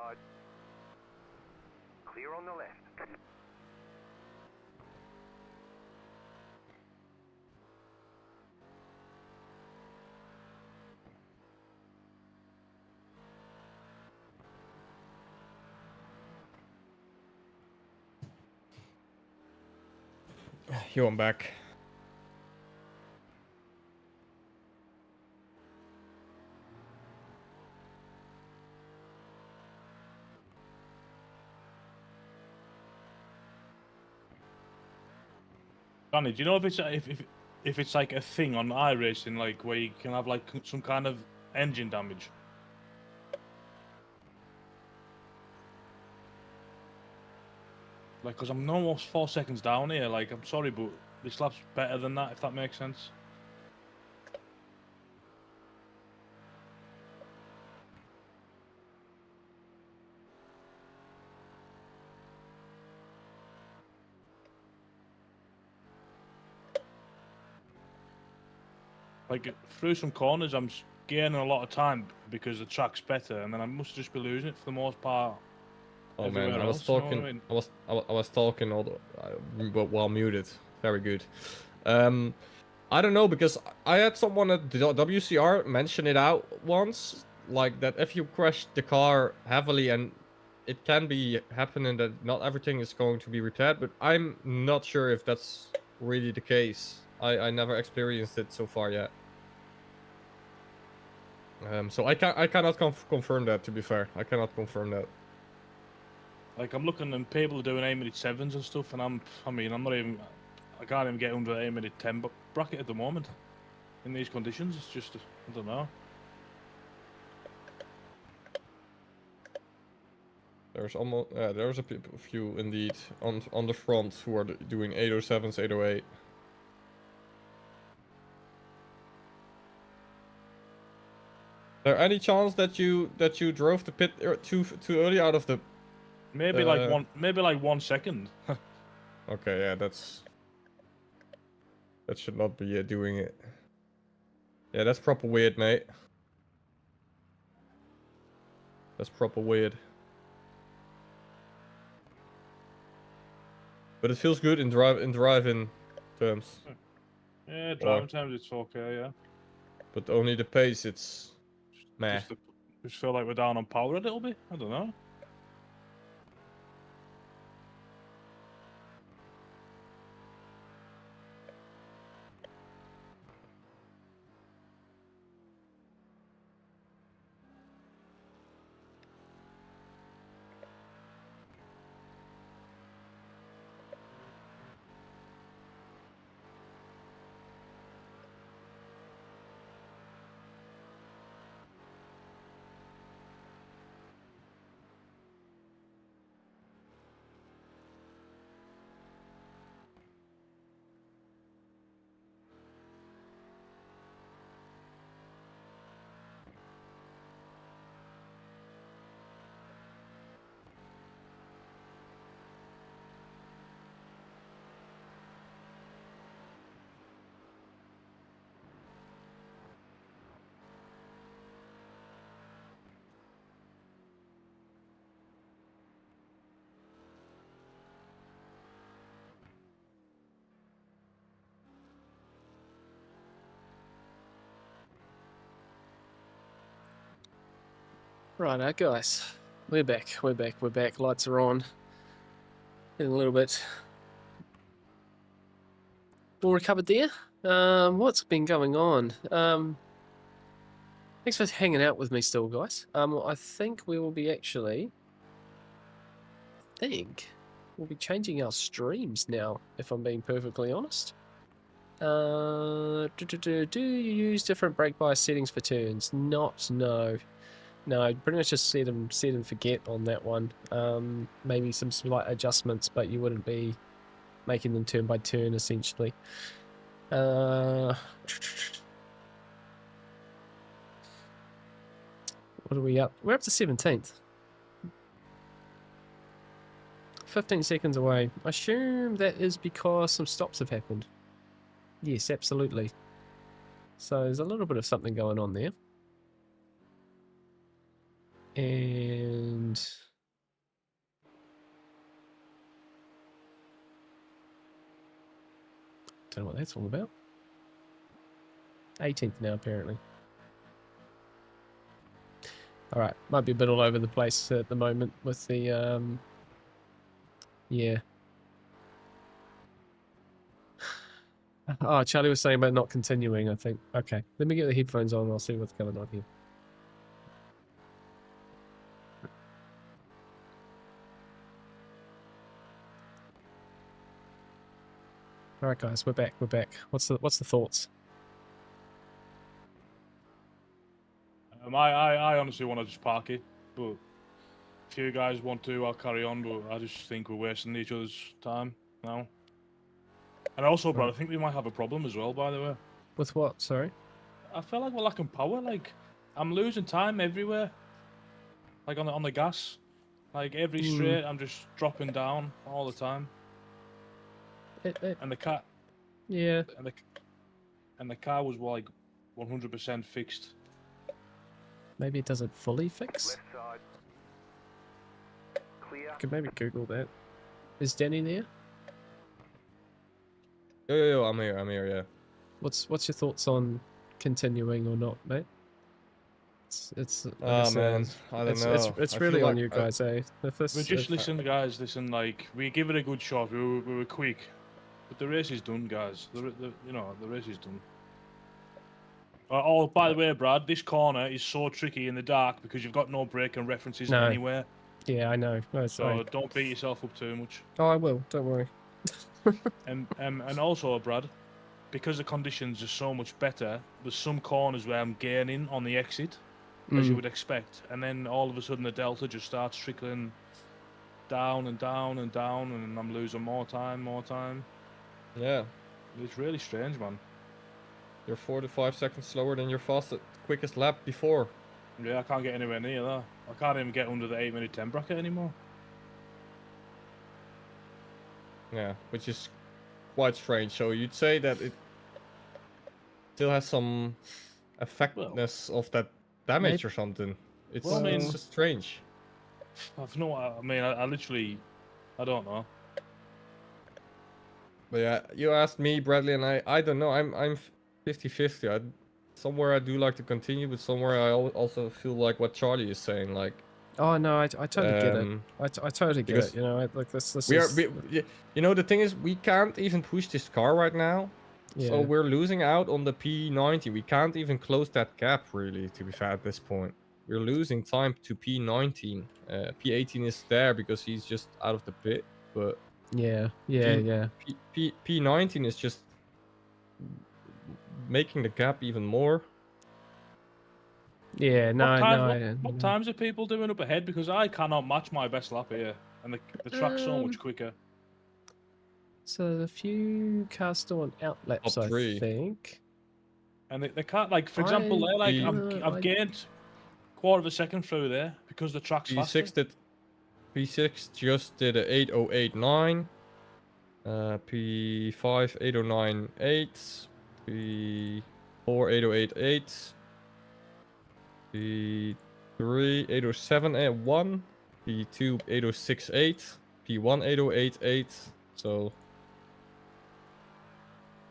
Speaker 5: right. Clear on the left.
Speaker 3: You on back.
Speaker 2: Danny, do you know if it's if it's like a thing on iRacing, like where you can have like some kind of engine damage? Like, cause I'm almost 4 seconds down here. Like, I'm sorry, but this lap's better than that. If that makes sense. Like through some corners, I'm gaining a lot of time because the track's better, and then I must just be losing it for the most part.
Speaker 3: Oh man,
Speaker 2: everywhere
Speaker 3: I was
Speaker 2: else, you know what
Speaker 3: talking.
Speaker 2: I mean?
Speaker 3: I was talking all the, while muted. Very good. I don't know, because I had someone at the WCR mention it out once, like that if you crash the car heavily, and it can be happening that not everything is going to be repaired, but I'm not sure if that's really the case. I never experienced it so far yet. So I cannot confirm that, to be fair. I cannot confirm that.
Speaker 2: Like I'm looking and people are doing 8-minute 7s and stuff, and I mean, I can't even get under 8-minute 10 bracket at the moment. In these conditions, it's just, I don't know.
Speaker 3: There's almost, there's a few indeed on the front who are doing 807s, 808. There any chance that you drove the pit too early out of the?
Speaker 2: Maybe like 1 second.
Speaker 3: Okay, yeah, that should not be doing it. Yeah, that's proper weird, mate. That's proper weird. But it feels good in driving terms.
Speaker 2: Yeah, driving times it's okay, yeah.
Speaker 3: But only the pace, it's meh.
Speaker 2: Just feel like we're down on power a little bit. I don't know.
Speaker 1: Right, guys, we're back. Lights are on. Getting a little bit more recovered there. What's been going on? Thanks for hanging out with me still, guys. I think we will be actually... we'll be changing our streams now, if I'm being perfectly honest. Do you use different brake bias settings for turns? No. No, pretty much just set and forget on that one. Maybe some slight adjustments, but you wouldn't be making them turn by turn, essentially. What are we up? We're up to 17th. 15 seconds away. I assume that is because some stops have happened. Yes, absolutely. So there's a little bit of something going on there. And don't know what that's all about. 18th now, apparently. All right, might be a bit all over the place at the moment with the yeah. Oh, Charlie was saying about not continuing, I think. Okay, let me get the headphones on and I'll see what's going on here. All right, guys, we're back. We're back. What's the thoughts?
Speaker 2: I honestly want to just park it, but if you guys want to, I'll carry on. But I just think we're wasting each other's time now. And also, Brad, I think we might have a problem as well. By the way,
Speaker 1: With what? Sorry.
Speaker 2: I feel like we're lacking power. Like I'm losing time everywhere. Like on the gas, like every straight, I'm just dropping down all the time. And the car,
Speaker 1: Yeah.
Speaker 2: and the car was like 100% fixed.
Speaker 1: Maybe it doesn't fully fix.
Speaker 5: Left side. Clear.
Speaker 1: Could maybe Google that. Is Danny there?
Speaker 3: Yo, I'm here, yeah.
Speaker 1: What's your thoughts on continuing or not, mate? It's like I
Speaker 3: Oh
Speaker 1: said,
Speaker 3: man, I don't know.
Speaker 1: It's
Speaker 3: I
Speaker 1: really
Speaker 3: feel
Speaker 1: on
Speaker 3: like
Speaker 1: you guys, eh? If this,
Speaker 2: But just
Speaker 1: if-
Speaker 2: listen, guys. Listen, like we give it a good shot. We were quick, but the race is done, guys. The race is done. Oh, by the way, Brad, this corner is so tricky in the dark because you've got no braking references
Speaker 1: No.
Speaker 2: anywhere.
Speaker 1: Yeah, I know. No,
Speaker 2: So don't beat yourself up too much.
Speaker 1: Oh, I will. Don't worry.
Speaker 2: And also, Brad, because the conditions are so much better, there's some corners where I'm gaining on the exit, as you would expect, and then all of a sudden the delta just starts trickling down and down and down, and I'm losing more time.
Speaker 3: Yeah,
Speaker 2: It's really strange, man.
Speaker 3: you're 4 to 5 seconds slower than your quickest lap before.
Speaker 2: Yeah, I can't get anywhere near that. I can't even get under the 8-minute 10 bracket anymore.
Speaker 3: Yeah, which is quite strange. So you'd say that it still has some effectiveness of that damage or something. It's,
Speaker 2: Well, I mean-
Speaker 3: it's just strange.
Speaker 2: I literally, I don't know.
Speaker 3: But yeah, you asked me, Bradley, and I don't know. I'm 50-50. Somewhere I do like to continue, but somewhere I also feel like what Charlie is saying. Like,
Speaker 1: Oh no, I totally get it. I totally get
Speaker 3: because
Speaker 1: it. You know, like this
Speaker 3: we are,
Speaker 1: is.
Speaker 3: you know, the thing is, we can't even push this car right now. So
Speaker 1: Yeah.
Speaker 3: we're losing out on the P90. We can't even close that gap, really, to be fair, at this point. We're losing time to P19. P18 is there because he's just out of the pit, but
Speaker 1: Yeah.
Speaker 3: P19 is just making the gap even more.
Speaker 1: Yeah. No.
Speaker 2: What times are people doing up ahead? Because I cannot match my best lap here, and the track's so much quicker.
Speaker 1: So a few cars still on outlaps,
Speaker 3: Top
Speaker 1: I
Speaker 3: three.
Speaker 1: think.
Speaker 2: And they can't, like, for example, there, like,
Speaker 3: I-
Speaker 2: I've gained quarter of a second through there because the track's faster.
Speaker 3: P6 just did a 8:08.9. P5 8:09.8. P4 8:08.8. P3 8:07.1. P2 8:06.8. P1 8:08.8. So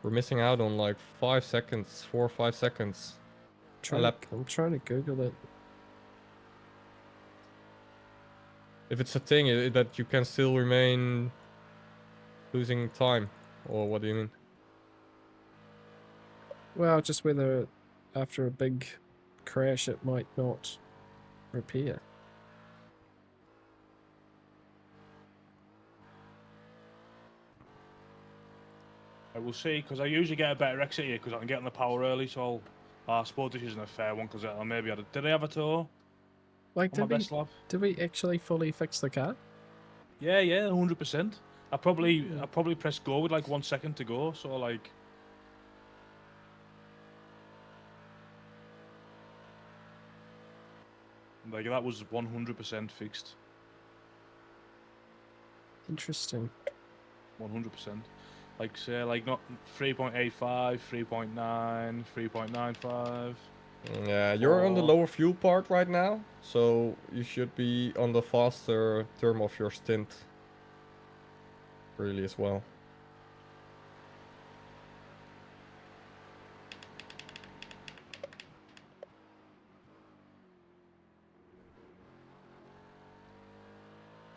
Speaker 3: we're missing out on like 5 seconds, 4 or 5 seconds.
Speaker 1: I'm trying to Google it.
Speaker 3: If it's a thing that you can still remain losing time, or what do you mean?
Speaker 1: Well, just whether after a big crash it might not repair.
Speaker 2: I will see, because I usually get a better exit here because I can get on the power early. So I suppose this isn't a fair one because I maybe had did I have a tour
Speaker 1: Like,
Speaker 2: on my best lap?
Speaker 1: did we actually fully fix the car?
Speaker 2: Yeah, 100%. I probably pressed go with like 1 second to go. So like. Like that was 100% fixed.
Speaker 1: Interesting.
Speaker 2: 100%. Like say like not 3.85, 3.9, 3.95.
Speaker 3: Yeah, you're on the
Speaker 2: Oh.
Speaker 3: lower fuel part right now, so you should be on the faster term of your stint. Really as well.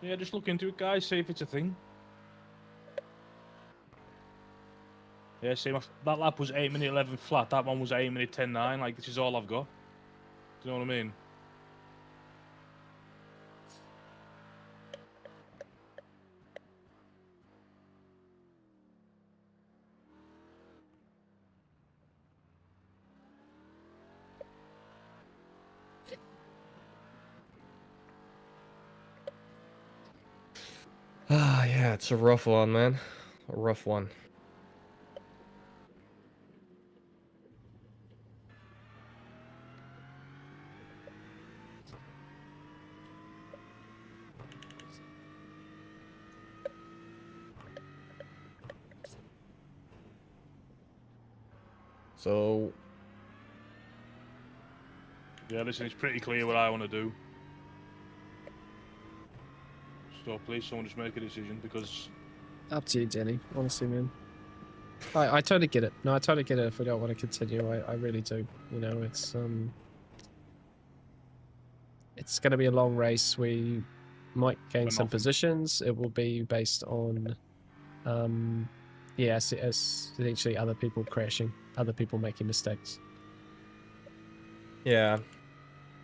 Speaker 2: Yeah, just look into it, guys. See if it's a thing. Yeah, see, that lap was 8 minute 11 flat. That one was 8 minute 10.9. Like, this is all I've got. Do you know what I mean?
Speaker 3: Ah, yeah, it's a rough one, man. A rough one. So,
Speaker 2: Yeah, listen, it's pretty clear what I want to do. So please, someone just make a decision, because
Speaker 1: Up to you, Denny. Honestly, man. I totally get it. No, I totally get it if we don't want to continue. I really do. You know, it's going to be a long race. We might gain
Speaker 2: For
Speaker 1: some
Speaker 2: nothing.
Speaker 1: positions. It will be based on, yeah, essentially other people crashing, other people making mistakes.
Speaker 3: yeah.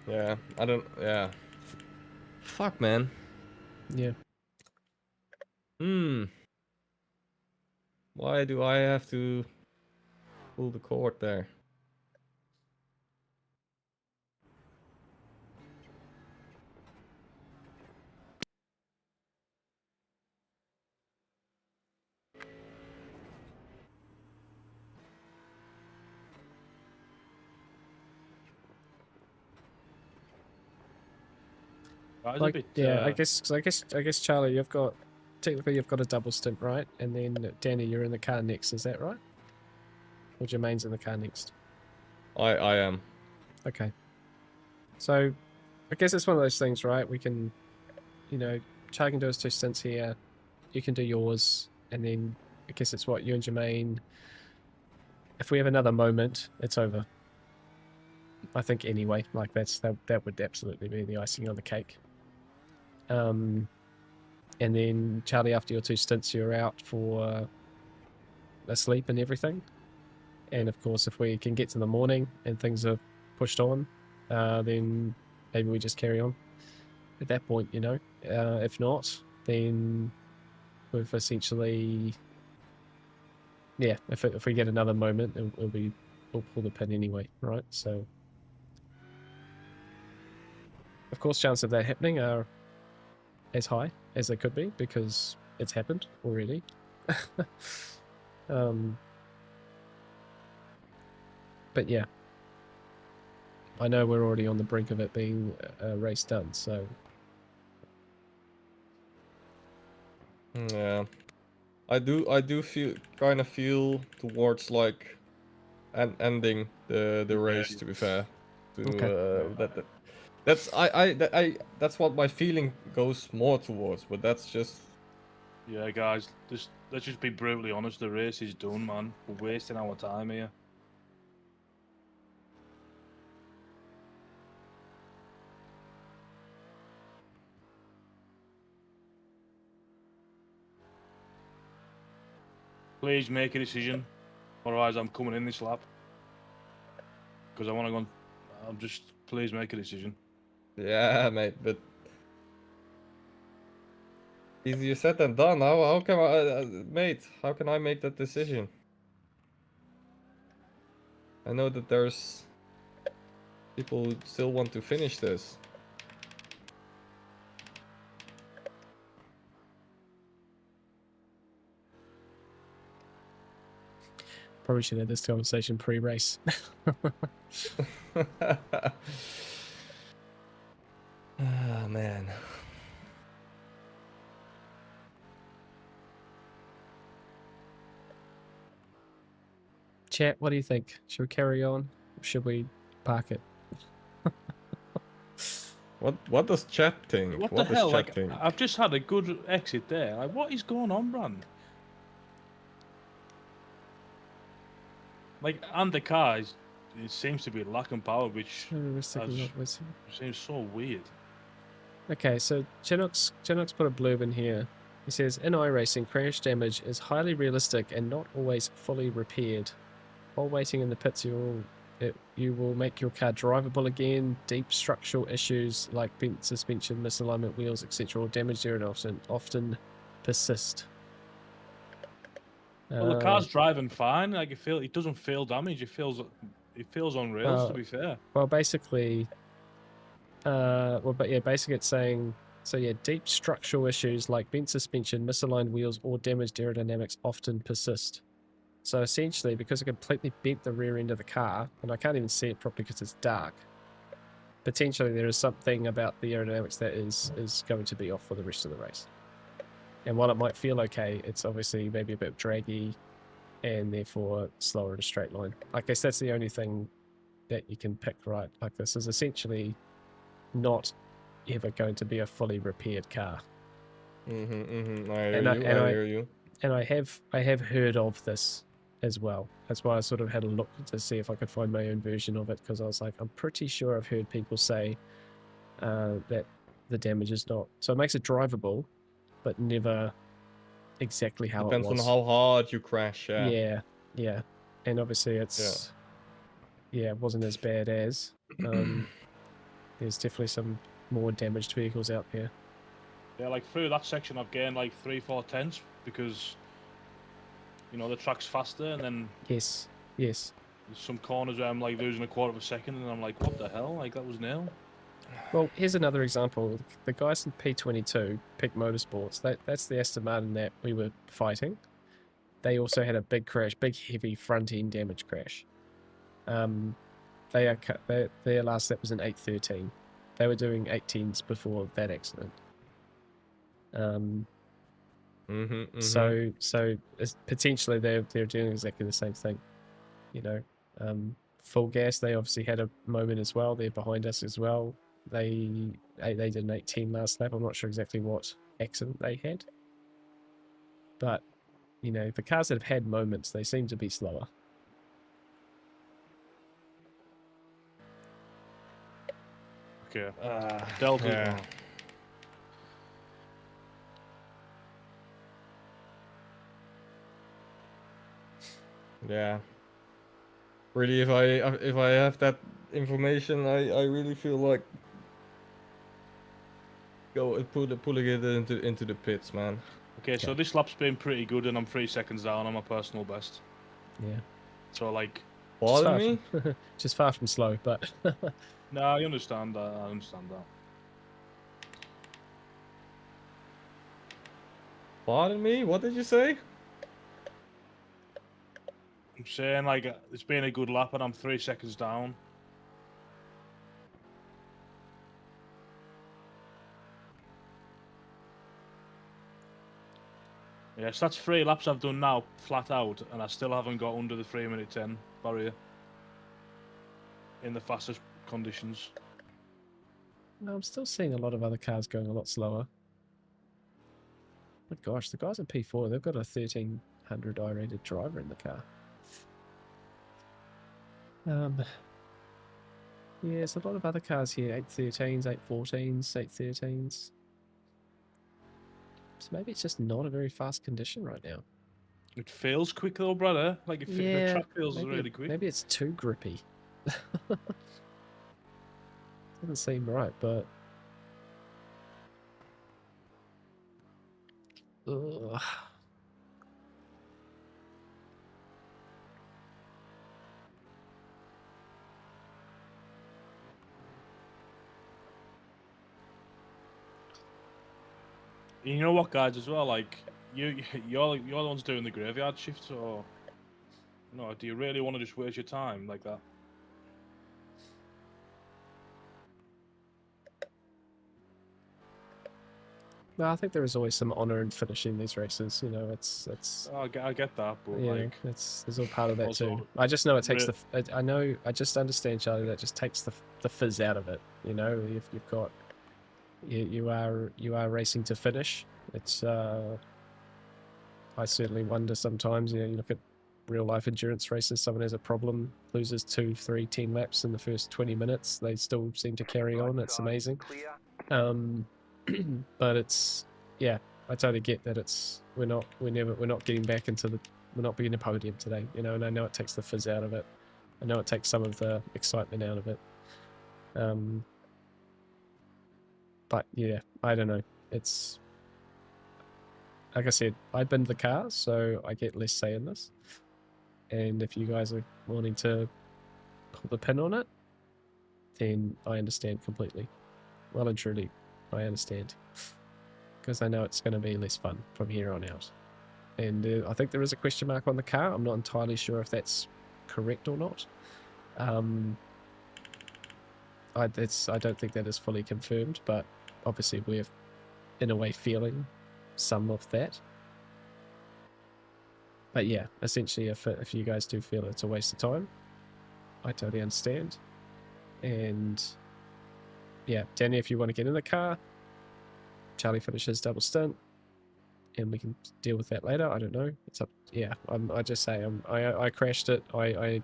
Speaker 3: Yeah, I don't... Yeah. Fuck, man.
Speaker 1: Yeah.
Speaker 3: Why do I have to pull the cord there?
Speaker 2: that is
Speaker 1: Like,
Speaker 2: a bit.
Speaker 1: yeah, I guess Charlie, technically you've got a double stint, right? And then Danny, you're in the car next. Is that right? Or Jermaine's in the car next?
Speaker 3: I am.
Speaker 1: Okay. So, I guess it's one of those things, right? We can, you know, Charlie can do his 2 stints here. You can do yours, and then I guess it's what you and Jermaine. If we have another moment, it's over. I think anyway, like that would absolutely be the icing on the cake. And then Charlie, after your 2 stints, you're out for a sleep and everything. And of course, if we can get to the morning and things are pushed on, then maybe we just carry on at that point, you know. If not, then we've essentially, yeah, if we get another moment, we'll pull the pin anyway, right? So, of course, chances of that happening are as high as they could be because it's happened already. But yeah, I know we're already on the brink of it being a race done, so
Speaker 3: Yeah. I do feel towards like ending the race, to be fair.
Speaker 1: Okay.
Speaker 3: That's what my feeling goes more towards, but that's just...
Speaker 2: Yeah, guys, let's just be brutally honest. The race is done, man. We're wasting our time here. Please make a decision, otherwise I'm coming in this lap. Because I want to go. Please make a decision.
Speaker 3: Yeah, mate, but easier said than done. How can I, mate? How can I make that decision? I know that there's people who still want to finish this.
Speaker 1: probably should have this conversation pre-race.
Speaker 3: Ah, man.
Speaker 1: Chat, what do you think? Should we carry on? Or should we park it?
Speaker 3: What does chat think?
Speaker 2: What the
Speaker 3: does
Speaker 2: hell?
Speaker 3: chat
Speaker 2: Like,
Speaker 3: think?
Speaker 2: I've just had a good exit there. Like, what is going on, Brand? Like, and the car it seems to be lacking power, which
Speaker 1: We're sticking
Speaker 2: has-
Speaker 1: up with him.
Speaker 2: seems so weird.
Speaker 1: Okay, so Genox put a blurb in here. He says, in iRacing, crash damage is highly realistic and not always fully repaired. While waiting in the pits, you will make your car drivable again. Deep structural issues like bent suspension, misalignment wheels, etc., or damaged air often persist.
Speaker 2: Well, the car's driving fine. Like it doesn't feel damaged. It feels on rails. To be fair.
Speaker 1: Well, basically, basically it's saying, so yeah, deep structural issues like bent suspension, misaligned wheels, or damaged aerodynamics often persist. So essentially, because it completely bent the rear end of the car, and I can't even see it properly because it's dark, potentially there is something about the aerodynamics that is going to be off for the rest of the race. And while it might feel okay, it's obviously maybe a bit draggy and therefore slower in a straight line. I guess that's the only thing that you can pick, right? Like, this is essentially not ever going to be a fully repaired car.
Speaker 3: I hear you.
Speaker 1: And I have heard of this as well. That's why I sort of had a look to see if I could find my own version of it, because I was like, I'm pretty sure I've heard people say that the damage is not... So it makes it drivable, but never exactly how
Speaker 3: Depends
Speaker 1: it was.
Speaker 3: on how hard you crash, yeah.
Speaker 1: Yeah. And obviously it's... Yeah, it wasn't as bad as... there's definitely some more damaged vehicles out there.
Speaker 2: Yeah, like through that section I've gained like 3-4 tenths because, you know, the track's faster, and then
Speaker 1: Yes.
Speaker 2: there's some corners where I'm like losing a quarter of a second, and I'm like, what the hell? Like, that was nil.
Speaker 1: Well, here's another example. The guys in P22, Peak Motorsports, that's the Aston Martin that we were fighting. They also had a big crash, big heavy front end damage crash. Their last lap was an 8:13. They were doing 8:10s before that accident. So potentially they're doing exactly the same thing. You know, full gas. They obviously had a moment as well. They're behind us as well. They did an 8:10 last lap. I'm not sure exactly what accident they had, but you know, the cars that have had moments, they seem to be slower.
Speaker 2: Okay. Delta.
Speaker 3: Yeah. Yeah. Really, if I have that information, I really feel like pulling it into the pits, man.
Speaker 2: Okay, so this lap's been pretty good, and I'm 3 seconds down on my personal best.
Speaker 1: Yeah.
Speaker 2: So like,
Speaker 3: Pardon me?
Speaker 1: Just far from slow, but
Speaker 2: no, I understand that. I understand that.
Speaker 3: Pardon me? What did you say?
Speaker 2: I'm saying like it's been a good lap, and I'm 3 seconds down. Yes, that's 3 laps I've done now, flat out, and I still haven't got under the 3:10 barrier in the fastest conditions.
Speaker 1: no, I'm still seeing a lot of other cars going a lot slower. But gosh, the guys in P4, they've got a 1300 I-rated driver in the car. Yeah, there's a lot of other cars here, 813s, 814s, 813s. So maybe it's just not a very fast condition right now.
Speaker 2: It feels quick though, brother. Like the track feels really quick.
Speaker 1: Maybe it's too grippy. Doesn't seem right, but... Ugh.
Speaker 2: You know what, guys, as well, like, you're the ones doing the graveyard shift, so, no, do you really want to just waste your time like that?
Speaker 1: No, I think there is always some honor in finishing these races. You know, it's
Speaker 2: Oh, I get that, but
Speaker 1: yeah,
Speaker 2: like,
Speaker 1: it's all part of that
Speaker 2: also,
Speaker 1: too. I just know it takes I just understand, Charlie, that just takes the fizz out of it. You know, if you've got you are racing to finish. It's I certainly wonder sometimes. You know, you look at real life endurance races. Someone has a problem, loses 2, 3, 10 laps in the first 20 minutes. They still seem to carry on. It's amazing. But it's, yeah, I totally get that we're not getting back into we're not being a podium today, you know, and I know it takes the fizz out of it. I know it takes some of the excitement out of it. But yeah, I don't know. It's, like I said, I binned the cars, so I get less say in this. And if you guys are wanting to pull the pin on it, then I understand completely. Well and truly, I understand. Because I know it's going to be less fun from here on out. And I think there is a question mark on the car. I'm not entirely sure if that's correct or not. I don't think that is fully confirmed, but obviously we're in a way feeling some of that. But yeah, essentially if you guys do feel it's a waste of time, I totally understand. And yeah, Danny, if you want to get in the car, Charlie finishes double stint, and we can deal with that later. I don't know. It's up. Yeah, I just say I crashed it. I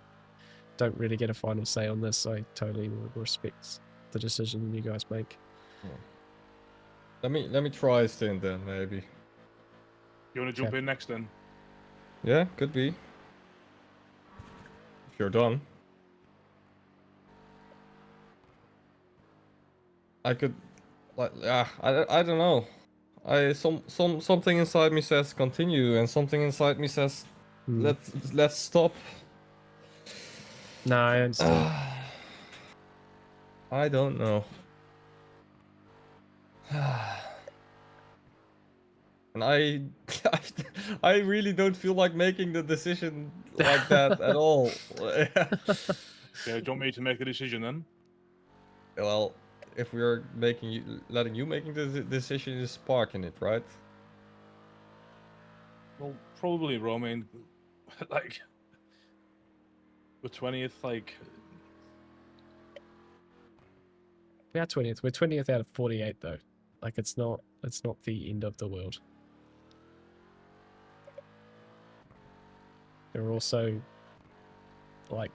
Speaker 1: don't really get a final say on this. I totally respect the decision you guys make.
Speaker 3: Let me try a stint then, maybe.
Speaker 2: You want to jump
Speaker 1: Okay.
Speaker 2: in next then?
Speaker 3: Yeah, could be. If you're done. I could, like, I don't know. Something inside me says continue, and something inside me says let's stop.
Speaker 1: No, I understand.
Speaker 3: I don't know. And I really don't feel like making the decision like that at all.
Speaker 2: Okay, do you want me to make a decision then?
Speaker 3: Well, if we're letting you making the decision is sparking it, right?
Speaker 2: Well, probably Romain. Like the 20th, like
Speaker 1: We are 20th. We're 20th out of 48 though. Like it's not the end of the world. There are also like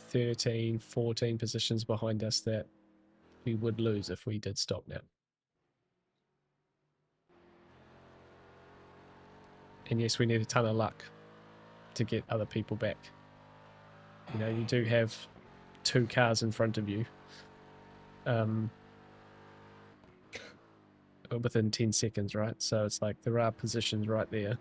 Speaker 1: 13, 14 positions behind us that we would lose if we did stop now. And yes, we need a ton of luck to get other people back. You know, you do have 2 cars in front of you. Within 10 seconds, right? So it's like there are positions right there.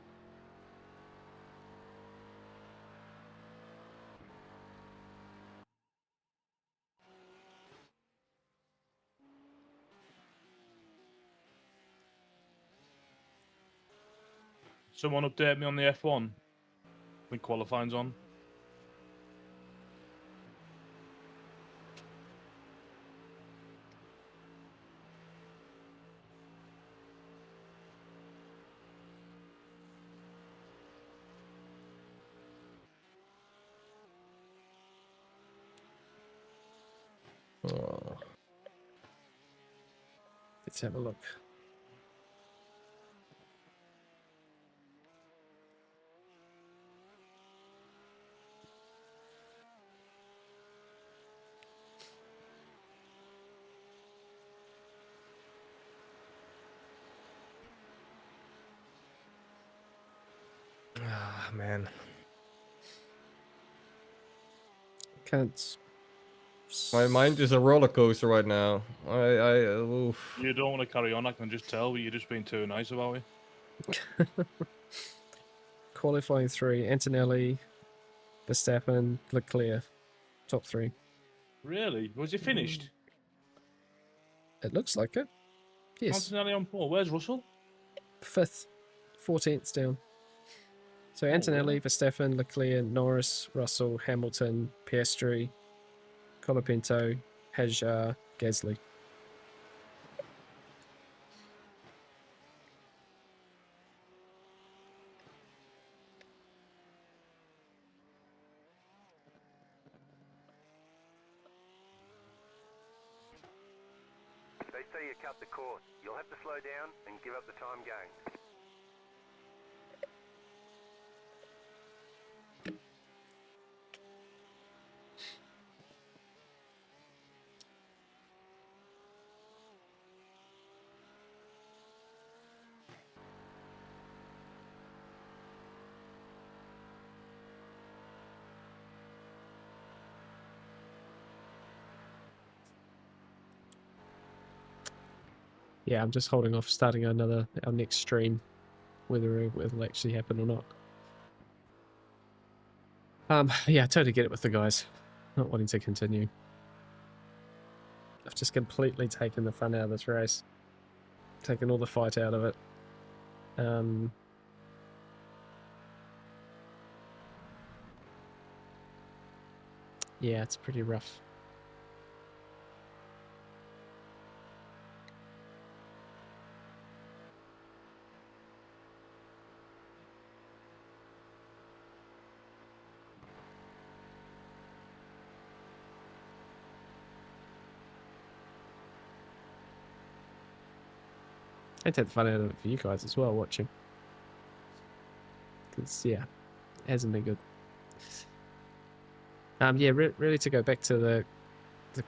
Speaker 2: someone update me on the F1. I think qualifying's on.
Speaker 1: Let's have a look.
Speaker 3: Ah, man.
Speaker 1: Can't.
Speaker 3: My mind is a roller coaster right now. Oof.
Speaker 2: You don't want to carry on, I can just tell, but you're just being too nice about it.
Speaker 1: Qualifying 3, Antonelli, Verstappen, Leclerc, top 3.
Speaker 2: Really? Was it finished?
Speaker 1: It looks like it. Yes.
Speaker 2: Antonelli on pole. Where's Russell?
Speaker 1: 5th, 14th down. So Antonelli,
Speaker 2: really?
Speaker 1: Verstappen, Leclerc, Norris, Russell, Hamilton, Piastri, Colapinto, Hajar, Gasly.
Speaker 5: They say you cut the course. You'll have to slow down and give up the time gained.
Speaker 1: yeah, I'm just holding off starting our next stream, whether it'll actually happen or not. Yeah, I totally get it with the guys not wanting to continue. I've just completely taken the fun out of this race, taken all the fight out of it. Yeah, it's pretty rough. I take the fun out of it for you guys as well, watching. Because, yeah, it hasn't been good. Yeah, really to go back to the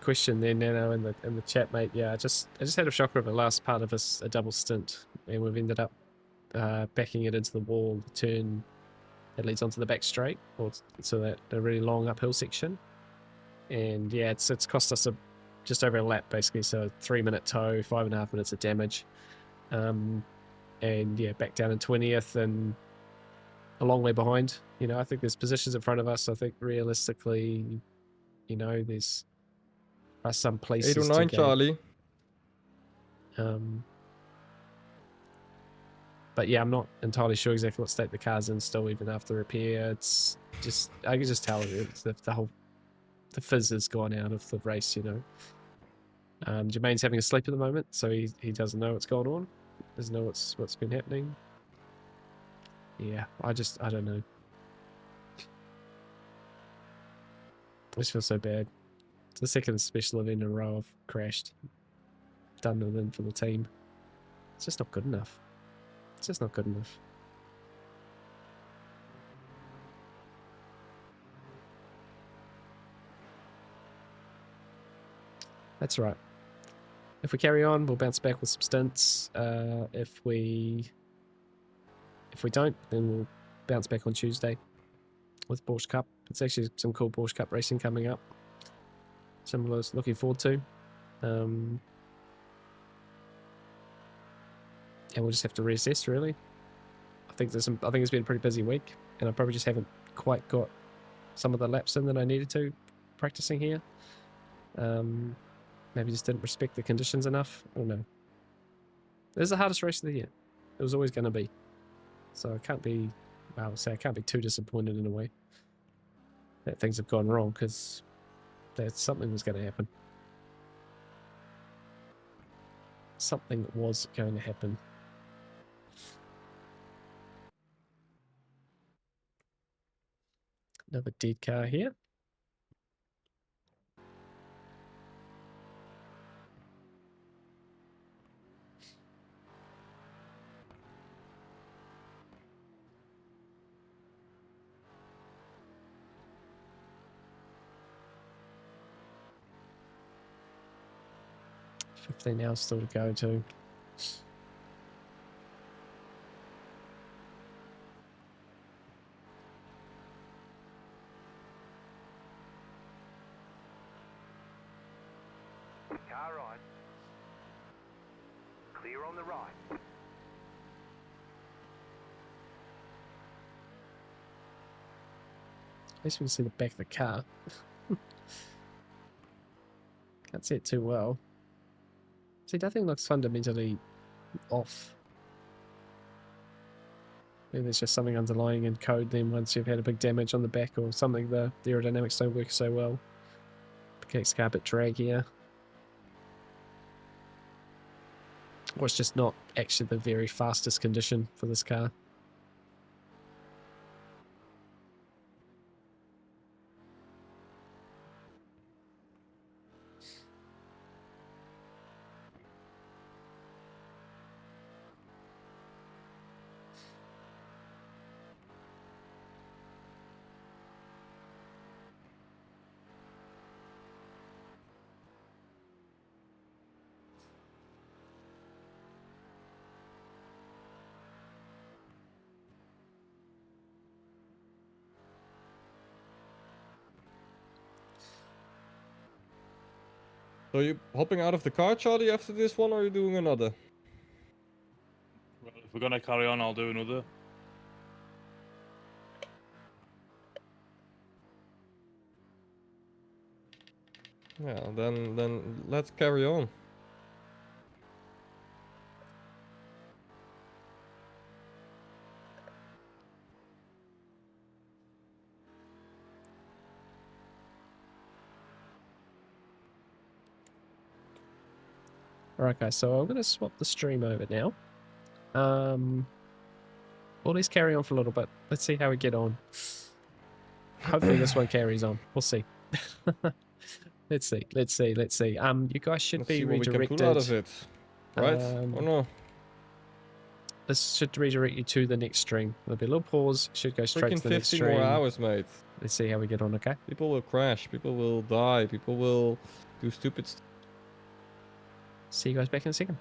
Speaker 1: question there, Nano, in the chat, mate. Yeah, I just had a shocker of the last part of a double stint, and we've ended up backing it into the wall, the turn that leads onto the back straight, or so that a really long uphill section. And yeah, it's cost us just over a lap basically, so 3-minute tow, 5.5 minutes of damage. And yeah, back down in 20th and a long way behind. You know, I think there's positions in front of us. I think realistically, you know, there's some places
Speaker 3: 809,
Speaker 1: to go.
Speaker 3: Charlie.
Speaker 1: But yeah, I'm not entirely sure exactly what state the car's in still, even after repair. It's just, I can just tell it's the fizz has gone out of the race, you know. Jermaine's having a sleep at the moment, so he doesn't know what's going on. Doesn't know what's been happening. Yeah, I don't know. I just feel so bad. It's the second special event in a row I've crashed. Done nothing for the team. It's just not good enough. It's just not good enough. That's right. If we carry on, we'll bounce back with some stints. If we don't, then we'll bounce back on Tuesday with Porsche Cup. It's actually some cool Porsche Cup racing coming up. Some of those looking forward to. And we'll just have to reassess, really. I think it's been a pretty busy week, and I probably just haven't quite got some of the laps in that I needed to practicing here. Maybe just didn't respect the conditions enough. I don't know. It was the hardest race of the year. It was always going to be. So I can't be, well, I'll say I can't be too disappointed in a way that things have gone wrong, because something was going to happen. Something was going to happen. Another dead car here. $15 hours still to go too.
Speaker 5: Car on. Clear on the right.
Speaker 1: At least we can see the back of the car. Can't see it too well. See, nothing looks fundamentally off. Maybe there's just something underlying in code then once you've had a big damage on the back or something, the aerodynamics don't work so well. Makes the car a bit draggier. Or it's just not actually the very fastest condition for this car.
Speaker 3: So you hopping out of the car, Charlie, after this one, or are you doing another?
Speaker 2: Well, if we're gonna carry on, I'll do another.
Speaker 3: Yeah, then let's carry on.
Speaker 1: Alright guys, so I'm going to swap the stream over now. We'll at least carry on for a little bit. Let's see how we get on. Hopefully this one carries on. We'll see. Let's see. You guys should
Speaker 3: Let's
Speaker 1: be
Speaker 3: see what we can
Speaker 1: redirected.
Speaker 3: pull out of it. Right? Or no?
Speaker 1: This should redirect you to the next stream. There'll be a little pause. Should go straight
Speaker 3: Freaking
Speaker 1: to the next
Speaker 3: 50
Speaker 1: stream.
Speaker 3: more hours, mate.
Speaker 1: Let's see how we get on, okay?
Speaker 3: People will crash. People will die. People will do stupid stuff.
Speaker 1: See you guys back in a second.